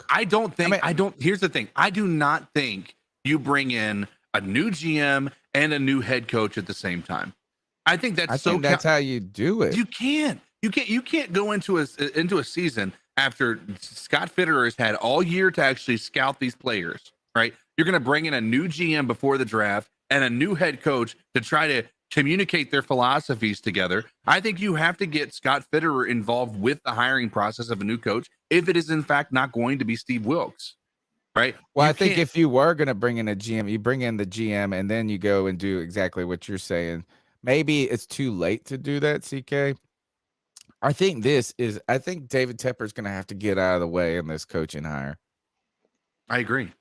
Speaker 4: Here's the thing. I do not think you bring in a new GM and a new head coach at the same time. I think that's
Speaker 3: that's how you do it.
Speaker 4: You can't go into a season after Scott Fitterer has had all year to actually scout these players, right? You're going to bring in a new GM before the draft and a new head coach to try to communicate their philosophies together. I think you have to get Scott Fitterer involved with the hiring process of a new coach if it is in fact not going to be Steve Wilks, right?
Speaker 3: Well, I think if you were going to bring in a GM, you bring in the GM and then you go and do exactly what you're saying. Maybe it's too late to do that, CK. I think David Tepper is going to have to get out of the way in this coaching hire.
Speaker 4: I agree.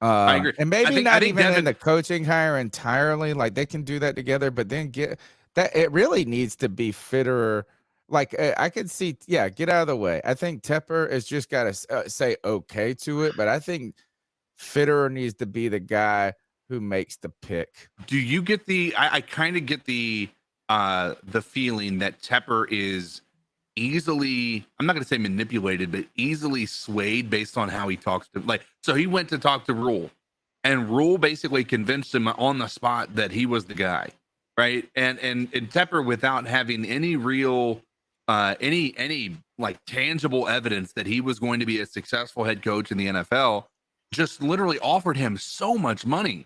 Speaker 4: I agree.
Speaker 3: And maybe
Speaker 4: I
Speaker 3: not
Speaker 4: think
Speaker 3: even in
Speaker 4: Devin,
Speaker 3: the coaching hire entirely. Like they can do that together, but then get that it really needs to be Fitterer. Like I could see, yeah, get out of the way. I think Tepper has just got to say okay to it, but I think Fitterer needs to be the guy who makes the pick.
Speaker 4: do you get the? I kind of get the feeling that Tepper is easily, I'm not going to say manipulated, but easily swayed based on how he talks to, like, so he went to talk to Rule, and Rule basically convinced him on the spot that he was the guy, right? And Tepper, without having any real any like tangible evidence that he was going to be a successful head coach in the NFL, just literally offered him so much money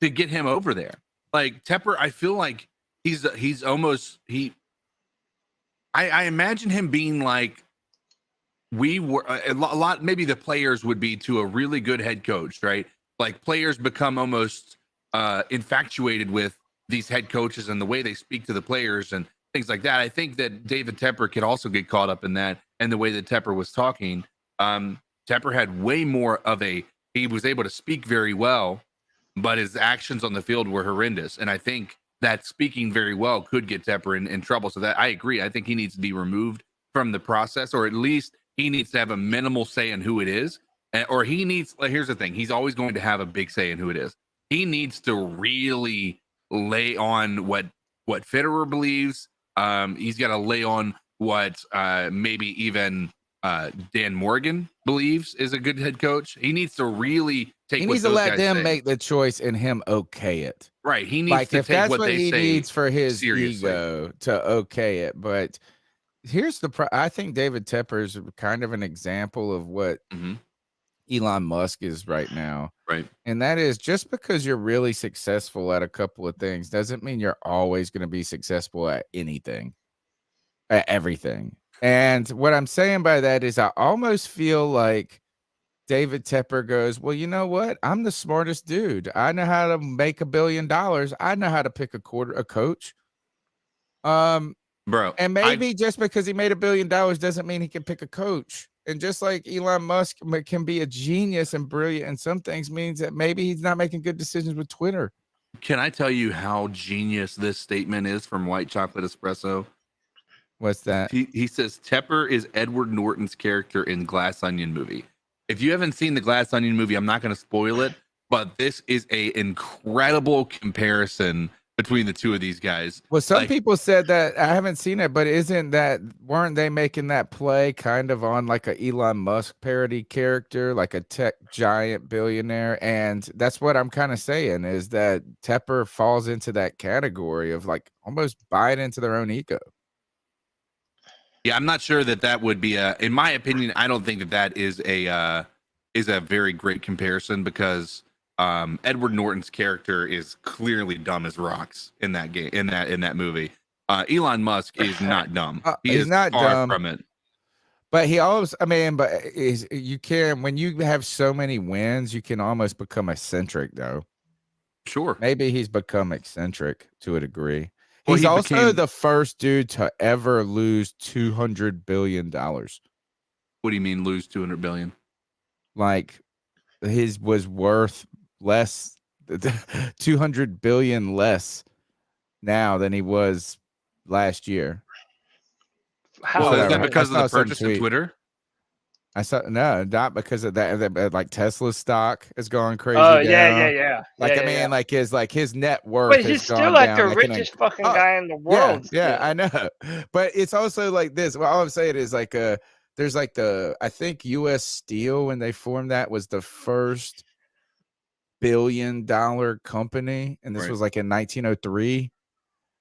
Speaker 4: to get him over there. Like Tepper, I feel like he's almost I imagine him being like we were a lot. Maybe the players would be to a really good head coach, right? Like players become almost infatuated with these head coaches and the way they speak to the players and things like that. I think that David Tepper could also get caught up in that, and the way that Tepper was talking. Tepper had way more of he was able to speak very well, but his actions on the field were horrendous. And I think that speaking very well could get Tepper in trouble. So that I agree. I think he needs to be removed from the process, or at least he needs to have a minimal say in who it is. Or he needs, here's the thing. He's always going to have a big say in who it is. He needs to really lay on what Fitterer believes. He's got to lay on what maybe even Dan Morgan believes is a good head coach. He needs to really take.
Speaker 3: He needs to let them make the choice and him okay it.
Speaker 4: Right. He needs
Speaker 3: like
Speaker 4: to
Speaker 3: if
Speaker 4: take
Speaker 3: that's
Speaker 4: what they
Speaker 3: he
Speaker 4: say
Speaker 3: needs for his
Speaker 4: seriously.
Speaker 3: ego to okay it. But here's I think David Tepper is kind of an example of what Elon Musk is right now.
Speaker 4: Right.
Speaker 3: And that is, just because you're really successful at a couple of things doesn't mean you're always going to be successful at anything, at everything. And what I'm saying by that is I almost feel like David Tepper goes, well, you know what? I'm the smartest dude. I know how to make $1 billion. I know how to pick a coach.
Speaker 4: Bro.
Speaker 3: And maybe just because he made $1 billion doesn't mean he can pick a coach. And just like Elon Musk can be a genius and brilliant in some things, means that maybe he's not making good decisions with Twitter.
Speaker 4: Can I tell you how genius this statement is from White Chocolate Espresso?
Speaker 3: What's that?
Speaker 4: He says Tepper is Edward Norton's character in Glass Onion movie. If you haven't seen the Glass Onion movie, I'm not going to spoil it, but this is a incredible comparison between the two of these guys.
Speaker 3: Well, some people said that, I haven't seen it, but weren't they making that play kind of on like a Elon Musk parody character, like a tech giant billionaire? And that's what I'm kind of saying, is that Tepper falls into that category of like almost buying into their own ego.
Speaker 4: Yeah, I'm not sure that would be in my opinion, I don't think that is a very great comparison, because Edward Norton's character is clearly dumb as rocks in that game, in that movie. Elon Musk is not dumb.
Speaker 3: He's not
Speaker 4: far
Speaker 3: dumb
Speaker 4: from it.
Speaker 3: But he always, you can, when you have so many wins, you can almost become eccentric, though.
Speaker 4: Sure.
Speaker 3: Maybe he's become eccentric to a degree.
Speaker 4: Well,
Speaker 3: He's
Speaker 4: he
Speaker 3: also
Speaker 4: became-
Speaker 3: the first dude to ever lose $200 billion.
Speaker 4: What do you mean lose 200 billion?
Speaker 3: Like his was worth less, 200 billion less now than he was last year.
Speaker 1: How?
Speaker 4: So is that
Speaker 3: I
Speaker 4: because of
Speaker 3: saw
Speaker 4: the
Speaker 3: some
Speaker 4: purchase of
Speaker 3: tweet.
Speaker 4: Twitter?
Speaker 3: No, not because of that. Like Tesla's stock is going crazy.
Speaker 1: Oh,
Speaker 3: down.
Speaker 1: yeah.
Speaker 3: Like
Speaker 1: Yeah,
Speaker 3: I mean,
Speaker 1: yeah.
Speaker 3: like his net worth.
Speaker 1: But
Speaker 3: has
Speaker 1: he's still
Speaker 3: gone
Speaker 1: like
Speaker 3: down,
Speaker 1: the
Speaker 3: like,
Speaker 1: richest fucking guy in the world.
Speaker 3: Yeah, I know. But it's also like this. Well, all I'm saying is like there's like I think U.S. Steel, when they formed that, was the first $1 billion company, and this
Speaker 4: Right.
Speaker 3: was like in 1903.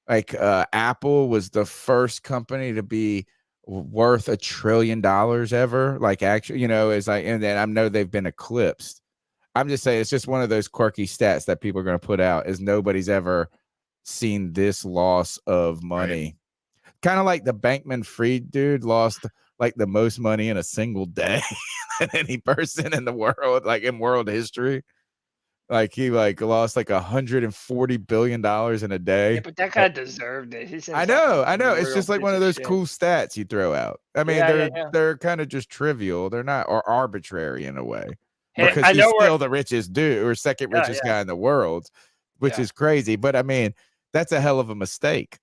Speaker 3: Like Apple was the first company to be worth $1 trillion ever. Like actually, is like, and then I know they've been eclipsed. I'm just saying it's just one of those quirky stats that people are going to put out, is nobody's ever seen this loss of money. Right. Kind of like the Bankman-Fried dude lost like the most money in a single day than any person in the world, like in world history. Like he lost like $140 billion in a day.
Speaker 1: Yeah, but that guy deserved it.
Speaker 3: I know. It's just like one of those cool stats you throw out. I mean, they're kind of just trivial. They're not, or arbitrary in a way. because
Speaker 1: I
Speaker 3: he's
Speaker 1: know
Speaker 3: still the richest dude or second richest guy in the world, which is crazy. But I mean, that's a hell of a mistake.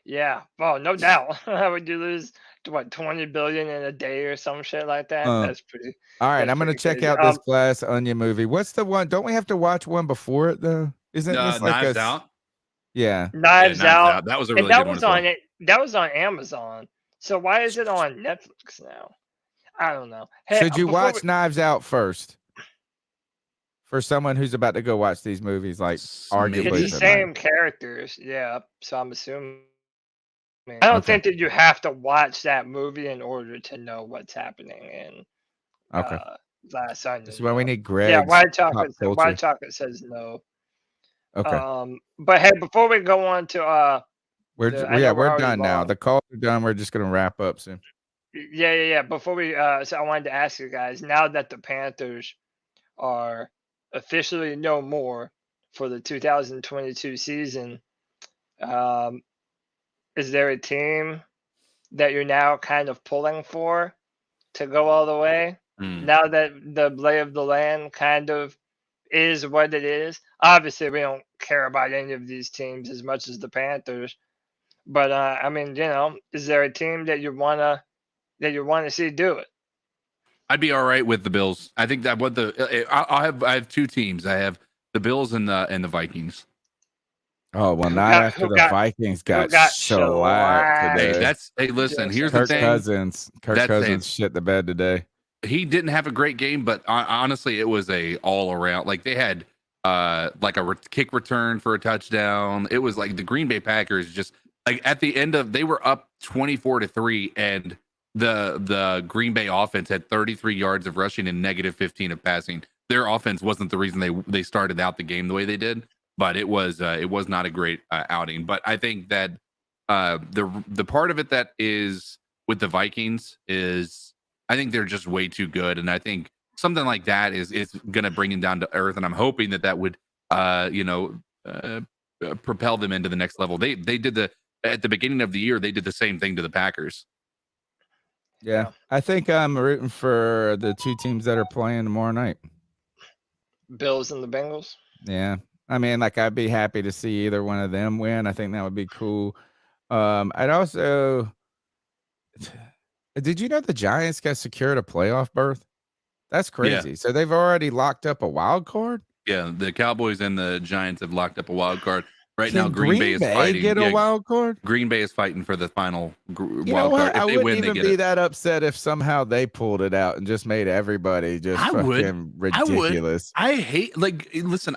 Speaker 1: Yeah, well, no doubt. How would you lose to what 20 billion in a day or some shit like that? That's pretty.
Speaker 3: All right,
Speaker 1: That's
Speaker 3: I'm gonna
Speaker 1: pretty
Speaker 3: check
Speaker 1: crazy.
Speaker 3: out this Glass Onion movie. What's the one? Don't we have to watch one before it though? Isn't this like
Speaker 4: Knives Out?
Speaker 3: Yeah,
Speaker 1: Knives Out.
Speaker 4: That was a really
Speaker 1: and that
Speaker 4: good one
Speaker 1: was
Speaker 4: as well.
Speaker 1: on it. That was on Amazon. So why is it on Netflix now? I don't know. Hey,
Speaker 3: should you
Speaker 1: before
Speaker 3: watch Knives Out first? For someone who's about to go watch these movies, like arguably
Speaker 1: it's the same characters, yeah. So I'm assuming. I don't think that you have to watch that movie in order to know what's happening in Glass Onion.
Speaker 3: This is why we need Greg.
Speaker 1: Yeah, White Chocolate says no.
Speaker 3: Okay.
Speaker 1: But hey, before we go on to
Speaker 3: we're done now. The calls are done. We're just gonna wrap up soon.
Speaker 1: Yeah. Before we so I wanted to ask you guys, now that the Panthers are officially no more for the 2022 season, is there a team that you're now kind of pulling for to go all the way? Now that the lay of the land kind of is what it is. Obviously, we don't care about any of these teams as much as the Panthers, but I mean, is there a team that you wanna see do it?
Speaker 4: I'd be all right with the Bills. I think that I have two teams. I have the Bills and the Vikings.
Speaker 3: Oh well, not after the Vikings got shellacked today.
Speaker 4: Hey, listen. Here's
Speaker 3: Kirk
Speaker 4: the thing.
Speaker 3: Kirk Cousins shit the bed today.
Speaker 4: He didn't have a great game, but honestly, it was a all around. Like they had like a kick return for a touchdown. It was like the Green Bay Packers just like at the end of they were up 24-3, and the Green Bay offense had 33 yards of rushing and -15 of passing. Their offense wasn't the reason they started out the game the way they did. But it was not a great outing. But I think that the part of it that is with the Vikings is I think they're just way too good, and I think something like that is going to bring them down to earth. And I'm hoping that would propel them into the next level. They did at the beginning of the year they did the same thing to the Packers.
Speaker 3: Yeah, I think I'm rooting for the two teams that are playing tomorrow night.
Speaker 1: Bills and the Bengals.
Speaker 3: Yeah. I mean, like, I'd be happy to see either one of them win. I think that would be cool. I'd also... Did you know the Giants got secured a playoff berth? That's crazy. Yeah. So they've already locked up a wild card?
Speaker 4: Yeah, the Cowboys and the Giants have locked up a wild card. Right now, Green Bay is fighting.
Speaker 3: Get a wild card?
Speaker 4: Green Bay is fighting for the final wild
Speaker 3: card.
Speaker 4: If
Speaker 3: I
Speaker 4: they
Speaker 3: wouldn't
Speaker 4: win,
Speaker 3: even
Speaker 4: they get
Speaker 3: be
Speaker 4: it.
Speaker 3: that upset if somehow they pulled it out and just made everybody just fucking ridiculous.
Speaker 4: I hate, listen,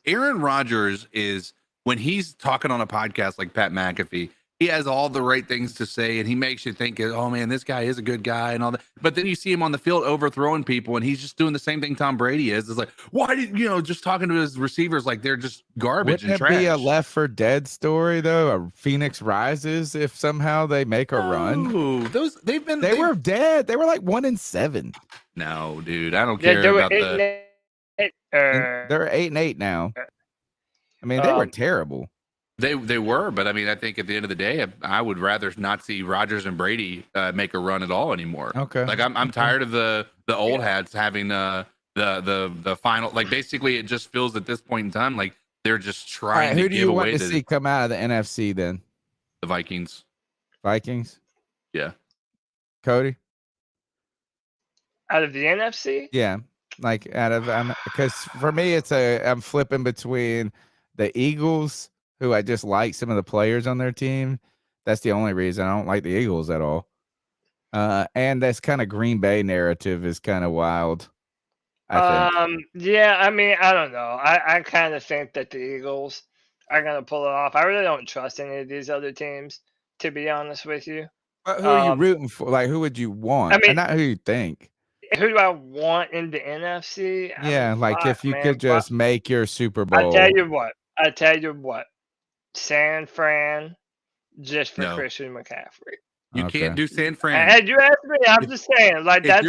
Speaker 4: Aaron Rodgers is, when he's talking on a podcast like Pat McAfee, he has all the right things to say, and he makes you think, oh man, this guy is a good guy and all that. But then you see him on the field overthrowing people, and he's just doing the same thing Tom Brady is. It's like, why did just talking to his receivers like they're just garbage
Speaker 3: Wouldn't
Speaker 4: and trash?
Speaker 3: It be a Left 4 Dead story though? A Phoenix Rises if somehow they make a run. They were dead. They were like 1-7.
Speaker 4: No, dude, I don't care about the.
Speaker 3: They're 8-8 now. I mean, they were terrible.
Speaker 4: They were, but I mean, I think at the end of the day, I would rather not see Rodgers and Brady make a run at all anymore.
Speaker 3: Okay,
Speaker 4: like I'm tired of the old hats having the final. Like basically, it just feels at this point in time like they're just trying to give away. Who do you want to
Speaker 3: see come out of the NFC then?
Speaker 4: The Vikings.
Speaker 3: Vikings.
Speaker 4: Yeah.
Speaker 3: Cody.
Speaker 1: Out of the NFC?
Speaker 3: Yeah, like because for me, I'm flipping between the Eagles, who I just like some of the players on their team. That's the only reason I don't like the Eagles at all. And this kind of Green Bay narrative is kind of wild, I think.
Speaker 1: Yeah, I mean, I don't know. I kind of think that the Eagles are going to pull it off. I really don't trust any of these other teams, to be honest with you.
Speaker 3: But who are you rooting for? Like, who would you want? I mean, and not who you think.
Speaker 1: Who do I want in the NFC?
Speaker 3: Yeah, if you could just make your Super Bowl.
Speaker 1: I tell you what. San Fran, just for Christian McCaffrey.
Speaker 4: You can't do San Fran.
Speaker 1: Had you asked me, I'm just saying, that's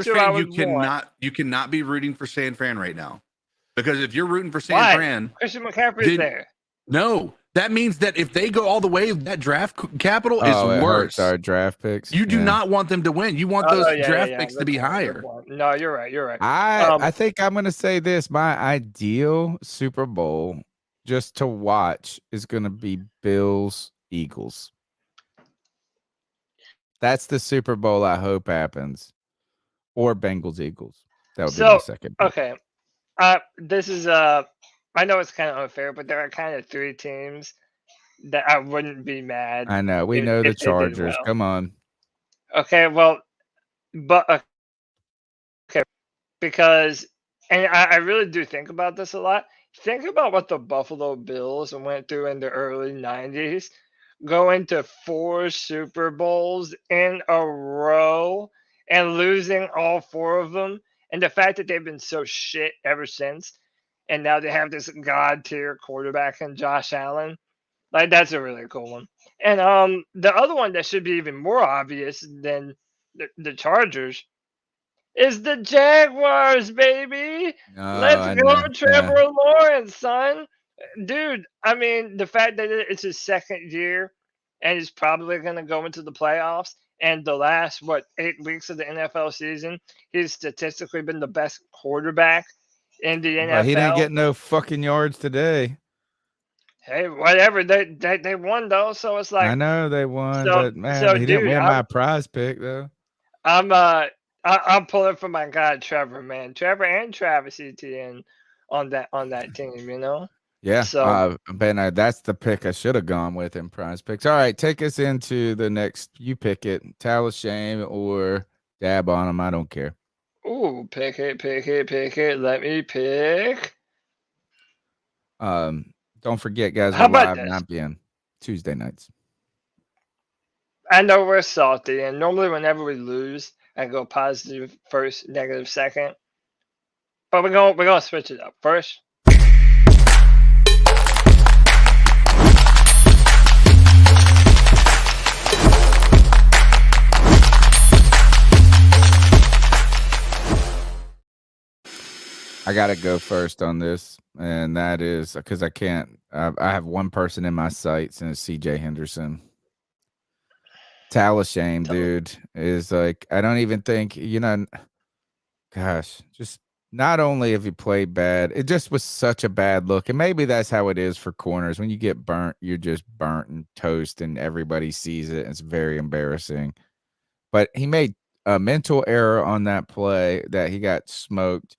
Speaker 1: who I would want.
Speaker 4: You cannot be rooting for San Fran right now, because if you're rooting for San Fran,
Speaker 1: Christian McCaffrey's there.
Speaker 4: No, That means that if they go all the way, that draft capital is
Speaker 3: it
Speaker 4: worse.
Speaker 3: hurts our draft picks.
Speaker 4: You do not want them to win. You want those draft picks to be higher.
Speaker 1: No, you're right. You're right.
Speaker 3: I think I'm going to say this. My ideal Super Bowl just to watch is going to be Bills-Eagles. That's the Super Bowl I hope happens. Or Bengals-Eagles. That would be my second pick.
Speaker 1: Okay. This is I know it's kind of unfair, but there are kind of 3 teams that I wouldn't be mad.
Speaker 3: I know. We know the Chargers. Well. Come on.
Speaker 1: Okay, well, but okay, because and I really do think about this a lot. Think about what the Buffalo Bills went through in the early 90s, going to 4 Super Bowls in a row and losing all 4 of them. And the fact that they've been so shit ever since, and now they have this god-tier quarterback in Josh Allen. Like, that's a really cool one. And the other one that should be even more obvious than the Chargers is the Jaguars, baby. Let's go, Trevor Lawrence, son. Dude, I mean, the fact that it's his second year and he's probably going to go into the playoffs, and the last, 8 weeks of the NFL season, he's statistically been the best quarterback in the NFL.
Speaker 3: He didn't get no fucking yards today.
Speaker 1: Hey, whatever. They won, though, so it's like...
Speaker 3: I know they won, but, man, he didn't win my prize pick, though.
Speaker 1: I'm pulling for my guy Trevor, man. Trevor and Travis Etienne on that team, you know?
Speaker 3: Yeah,
Speaker 1: so
Speaker 3: Ben, that's the pick I should have gone with in prize picks. All right, take us into the next. You pick it. Tell a shame or dab on them. I don't care.
Speaker 1: Ooh, pick it. Let me pick.
Speaker 3: Don't forget, guys,
Speaker 1: How
Speaker 3: we're
Speaker 1: about
Speaker 3: live 9 p.m. Tuesday nights.
Speaker 1: I know we're salty, and normally whenever we lose, I go positive first, negative second. But we're gonna switch it up. First,
Speaker 3: I gotta go first on this, and that is because I can't. I have one person in my sights, and it's CJ Henderson. Tell a shame, dude. Is like I don't even think gosh, just not only have you played bad, it just was such a bad look, and maybe that's how it is for corners. When you get burnt, you're just burnt and toast, and everybody sees it. And it's very embarrassing. But he made a mental error on that play that he got smoked.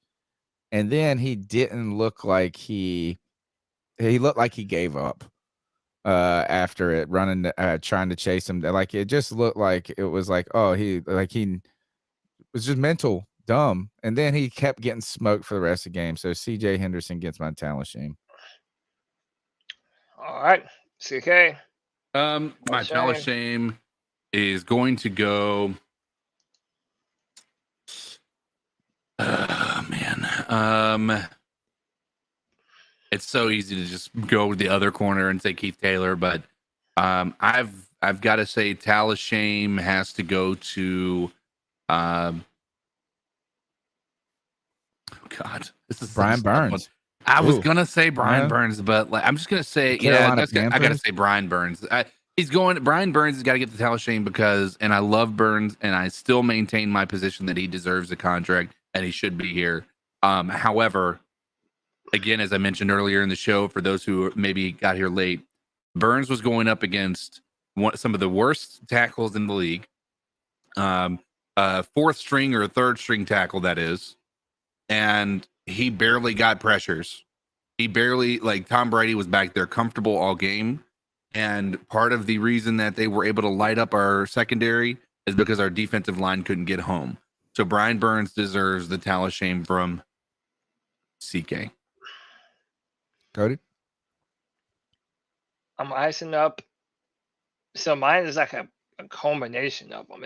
Speaker 3: And then he didn't look like he looked like he gave up after it, running, trying to chase him. Like it just looked like it was like, oh, he was just mental dumb. And then he kept getting smoked for the rest of the game. So CJ Henderson gets my talent shame.
Speaker 1: All right, CK.
Speaker 4: My talent shame is going to go. It's so easy to just go with the other corner and say Keith Taylor, but I've got to say Talus shame has to go to God, this is
Speaker 3: Brian Burns.
Speaker 4: I was gonna say Brian Burns, but I'm just gonna say I gotta say Brian Burns. Brian Burns has got to get the Talus shame because, and I love Burns, and I still maintain my position that he deserves a contract and he should be here. However, again, as I mentioned earlier in the show, for those who maybe got here late, Burns was going up against some of the worst tackles in the league. Fourth string or third string tackle, that is. And he barely got pressures. He barely, Tom Brady was back there comfortable all game. And part of the reason that they were able to light up our secondary is because our defensive line couldn't get home. So Brian Burns deserves the Talus shame from CK.
Speaker 3: Cody?
Speaker 1: I'm icing up. So mine is like a combination of them.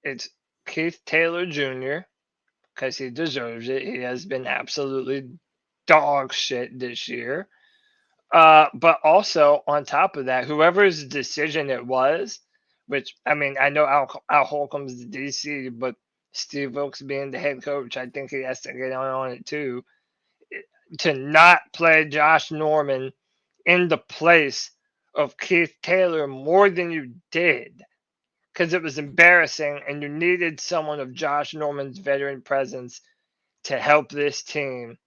Speaker 1: It's Keith Taylor Jr. because he deserves it. He has been absolutely dog shit this year. But also on top of that, whoever's decision it was, which I mean, I know Al Holcomb's the DC, but Steve Wilks being the head coach, I think he has to get on it too. To not play Josh Norman in the place of Keith Taylor more than you did, because it was embarrassing and you needed someone of Josh Norman's veteran presence to help this team.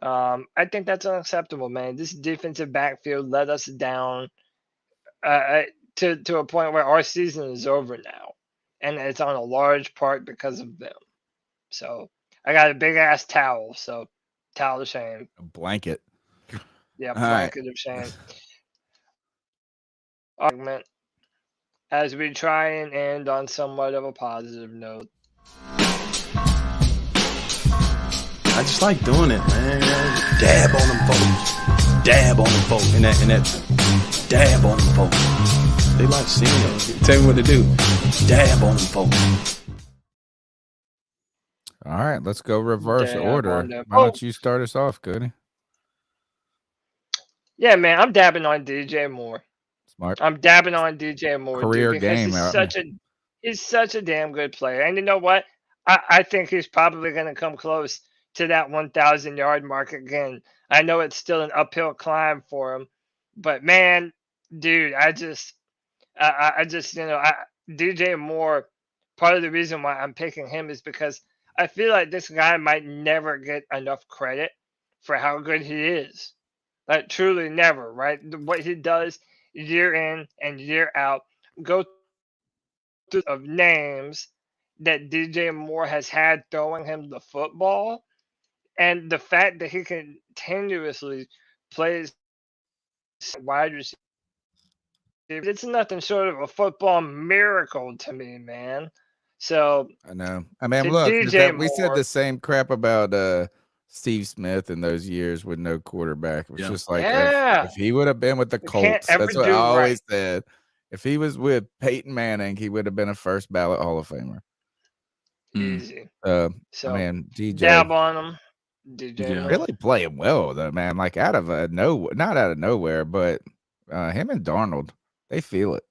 Speaker 1: I think that's unacceptable, man. This defensive backfield let us down to a point where our season is over now, and it's on a large part because of them. So I got a big ass towel, so towel of shame.
Speaker 3: A blanket.
Speaker 1: Yeah,
Speaker 3: All right.
Speaker 1: blanket of shame. Argument as we try and end on somewhat of a positive note.
Speaker 19: I just like doing it, man. Dab on them folks. Dab on them folks. And that dab on them folks. They like seeing it. Tell me what to do. Dab on them folks.
Speaker 3: All right, let's go reverse
Speaker 1: Dab
Speaker 3: order.
Speaker 1: on them
Speaker 3: Why don't
Speaker 1: folks.
Speaker 3: you start us off, Cody?
Speaker 1: Yeah, man, I'm dabbing on DJ Moore.
Speaker 3: Smart.
Speaker 1: I'm dabbing on DJ Moore,
Speaker 3: Career
Speaker 1: dude, because
Speaker 3: game.
Speaker 1: he's such a damn good player. And you know what? I think he's probably going to come close to that 1,000-yard mark again. I know it's still an uphill climb for him, but man, dude, I just DJ Moore. Part of the reason why I'm picking him is because I feel like this guy might never get enough credit for how good he is. Like truly never, right? What he does year in and year out, go through of names that DJ Moore has had throwing him the football, and the fact that he continuously plays wide receiver, it's nothing short of a football miracle to me, man. So
Speaker 3: I know. I mean,
Speaker 1: the
Speaker 3: look,
Speaker 1: DJ
Speaker 3: we said
Speaker 1: Moore-
Speaker 3: the same crap about Steve Smith in those years with no quarterback. It was just like if he would have been with the
Speaker 1: You can't
Speaker 3: Colts,
Speaker 1: ever
Speaker 3: that's what
Speaker 1: do
Speaker 3: I always
Speaker 1: right.
Speaker 3: said. If he was with Peyton Manning, he would have been a first ballot Hall of Famer.
Speaker 1: Easy.
Speaker 3: I
Speaker 1: So
Speaker 3: mean, DJ
Speaker 1: dab on him. DJ Moore.
Speaker 3: really playing well though, man. Like out of not out of nowhere, but him and Darnold, they feel it.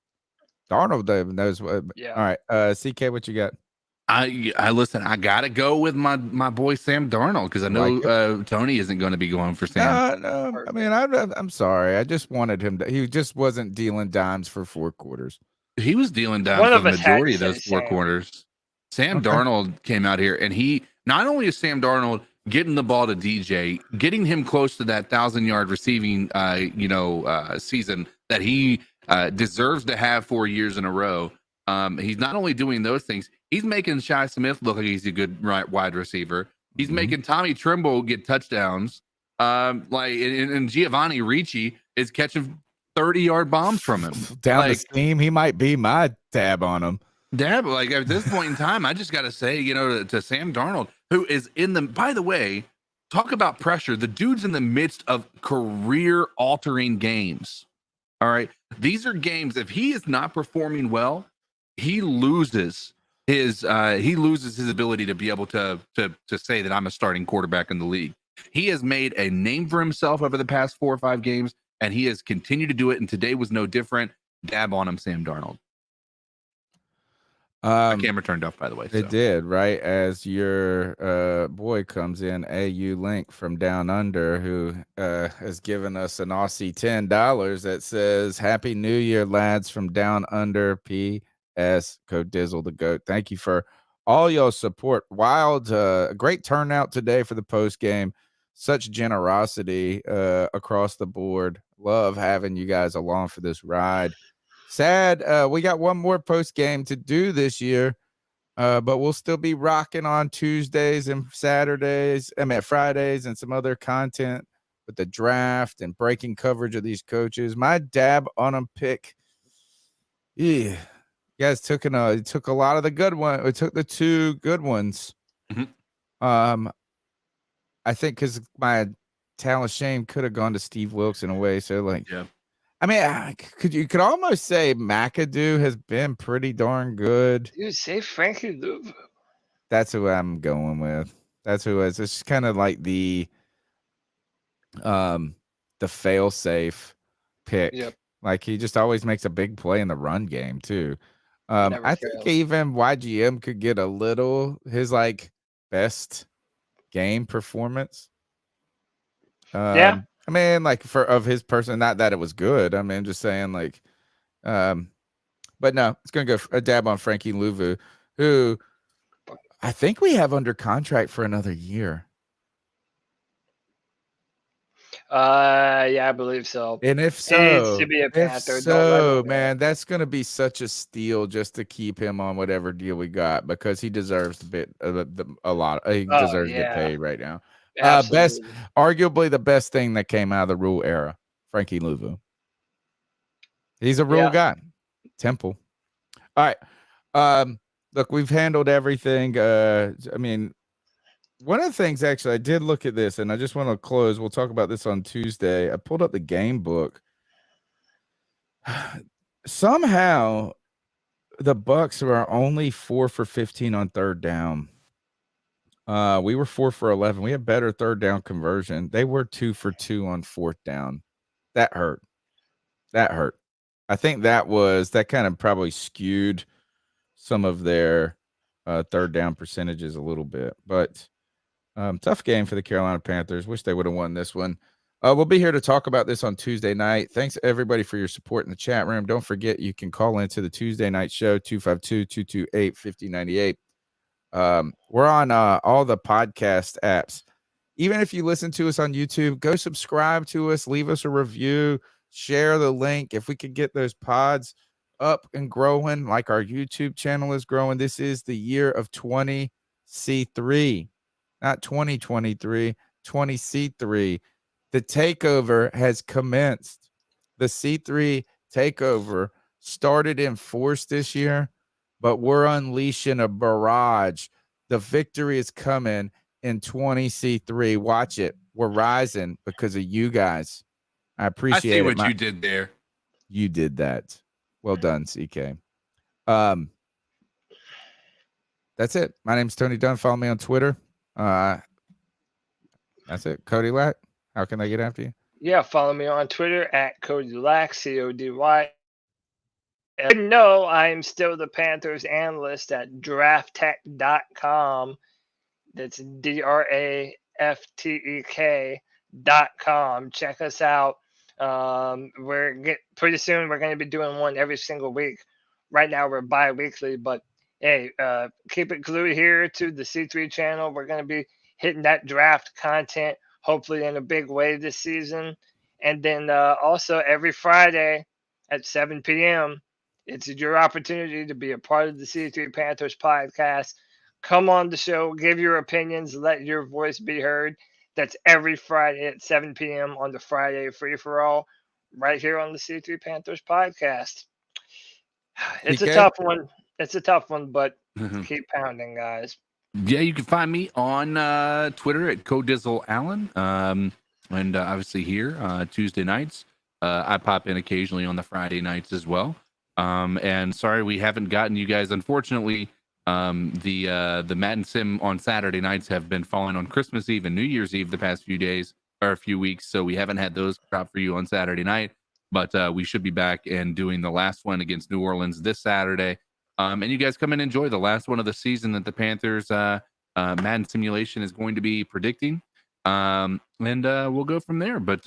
Speaker 3: Darnold knows what.
Speaker 1: Yeah.
Speaker 3: All right, CK, what you got?
Speaker 4: I listen. I gotta go with my boy Sam Darnold because I know Tony isn't going to be going for Sam.
Speaker 3: No. I mean, I'm sorry. I just wanted him to. He just wasn't dealing dimes for 4 quarters.
Speaker 4: He was dealing down
Speaker 1: One
Speaker 4: for
Speaker 1: of
Speaker 4: the
Speaker 1: us had
Speaker 4: majority
Speaker 1: to
Speaker 4: of those
Speaker 1: say
Speaker 4: 4
Speaker 1: Sam.
Speaker 4: quarters. Sam
Speaker 3: Okay.
Speaker 4: Darnold came out here, and he not only is Sam Darnold getting the ball to DJ, getting him close to that 1,000-yard receiving, season that he deserves to have 4 years in a row. He's not only doing those things, he's making Shi Smith look like he's a good wide receiver. He's making Tommy Trimble get touchdowns. And Giovanni Ricci is catching 30-yard bombs from him.
Speaker 3: Down the steam, he might be my tab on him.
Speaker 4: Dab, like at this point in time, I just got to say, to Sam Darnold, who is by the way, talk about pressure. The dude's in the midst of career-altering games. All right. These are games, if he is not performing well, he loses his ability to be able to say that I'm a starting quarterback in the league. He has made a name for himself over the past 4 or 5 games, and he has continued to do it. And today was no different. Dab on him, Sam Darnold. My camera turned off, by the way.
Speaker 3: It did, right? As your boy comes in, AU Link from Down Under, who has given us an Aussie $10 that says, "Happy New Year, lads from Down Under, P.S. Code Dizzle the GOAT." Thank you for all your support. Wild, great turnout today for the post game. Such generosity across the board. Love having you guys along for this ride. Sad, we got one more post game to do this year, but we'll still be rocking on Tuesdays and Fridays, and some other content with the draft and breaking coverage of these coaches. My dab on them pick. Yeah, you guys took a lot of the good one. We took the 2 good ones.
Speaker 4: Mm-hmm.
Speaker 3: I think because my talent shame could have gone to Steve Wilks in a way. So
Speaker 4: yeah.
Speaker 3: I mean, you could almost say McAdoo has been pretty darn good.
Speaker 1: Dude, say Frankie Louvu.
Speaker 3: That's who I'm going with. That's who is. It's kind of like the fail safe pick.
Speaker 1: Yep.
Speaker 3: Like he just always makes a big play in the run game too. I think
Speaker 1: fails.
Speaker 3: even YGM could get a little his best game performance.
Speaker 1: Yeah,
Speaker 3: I mean, like of his person, not that it was good. I mean, just saying like, but no, it's going to go a dab on Frankie Louvu, who I think we have under contract for another year.
Speaker 1: Yeah, I believe so.
Speaker 3: And if
Speaker 1: He needs to
Speaker 3: so,
Speaker 1: be a Panther.
Speaker 3: man, that's going to be such a steal just to keep him on whatever deal we got, because he deserves a lot. He deserves to get paid right now. Arguably the best thing that came out of the Rule era, Frankie Louvu. He's a Rule guy. Temple. All right. Look, we've handled everything. I mean, one of the things, actually, I did look at this, and I just want to close. We'll talk about this on Tuesday. I pulled up the game book. Somehow, the Bucs were only 4 for 15 on third down. We were 4 for 11. We had better third down conversion. They were 2 for 2 on fourth down. That hurt. I think that kind of probably skewed some of their third down percentages a little bit, but tough game for the Carolina Panthers. Wish they would have won this one. We'll be here to talk about this on Tuesday night. Thanks everybody for your support in the chat room. Don't forget, you can call into the Tuesday night show, 252-228-5098. We're on all the podcast apps. Even if you listen to us on YouTube, go subscribe to us, leave us a review, share the link. If we could get those pods up and growing like our YouTube channel is growing. This is the year of 20C3, not 2023, 20C3. The takeover has commenced. The C3 takeover started in force this year, but we're unleashing a barrage. The victory is coming in 20C3. Watch it. We're rising because of you guys. I appreciate it.
Speaker 4: I see what you did there.
Speaker 3: You did that. Well done, CK. That's it. My name's Tony Dunn. Follow me on Twitter. That's it. Cody Lack, how can I get after you?
Speaker 1: Yeah, follow me on Twitter at Cody Lack, CODY. And no, I'm still the Panthers analyst at draftek.com. That's DRAFTEK.com. Check us out. Pretty soon we're going to be doing one every single week. Right now we're bi-weekly, but hey, keep it glued here to the C3 channel. We're going to be hitting that draft content hopefully in a big way this season. And then also every Friday at 7 p.m. it's your opportunity to be a part of the C3 Panthers podcast. Come on the show, give your opinions, let your voice be heard. That's every Friday at 7 p.m. on the Friday free-for-all right here on the C3 Panthers podcast. It's a tough one. It's a tough one, but keep pounding, guys.
Speaker 4: Yeah, you can find me on Twitter at CodizzleAllen. And obviously here Tuesday nights. I pop in occasionally on the Friday nights as well. And sorry we haven't gotten you guys. Unfortunately, the Madden Sim on Saturday nights have been falling on Christmas Eve and New Year's Eve the past few days or a few weeks, so we haven't had those drop for you on Saturday night. But we should be back and doing the last one against New Orleans this Saturday. And you guys come and enjoy the last one of the season that the Panthers Madden Simulation is going to be predicting. And we'll go from there. But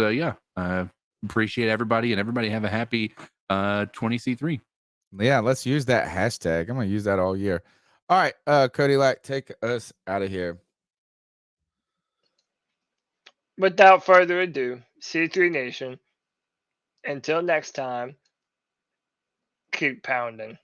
Speaker 4: appreciate everybody, and everybody have a happy 20C3.
Speaker 3: Yeah, let's use that hashtag. I'm going to use that all year. All right, Cody Lack, take us out of here.
Speaker 1: Without further ado, C3 Nation, until next time, keep pounding.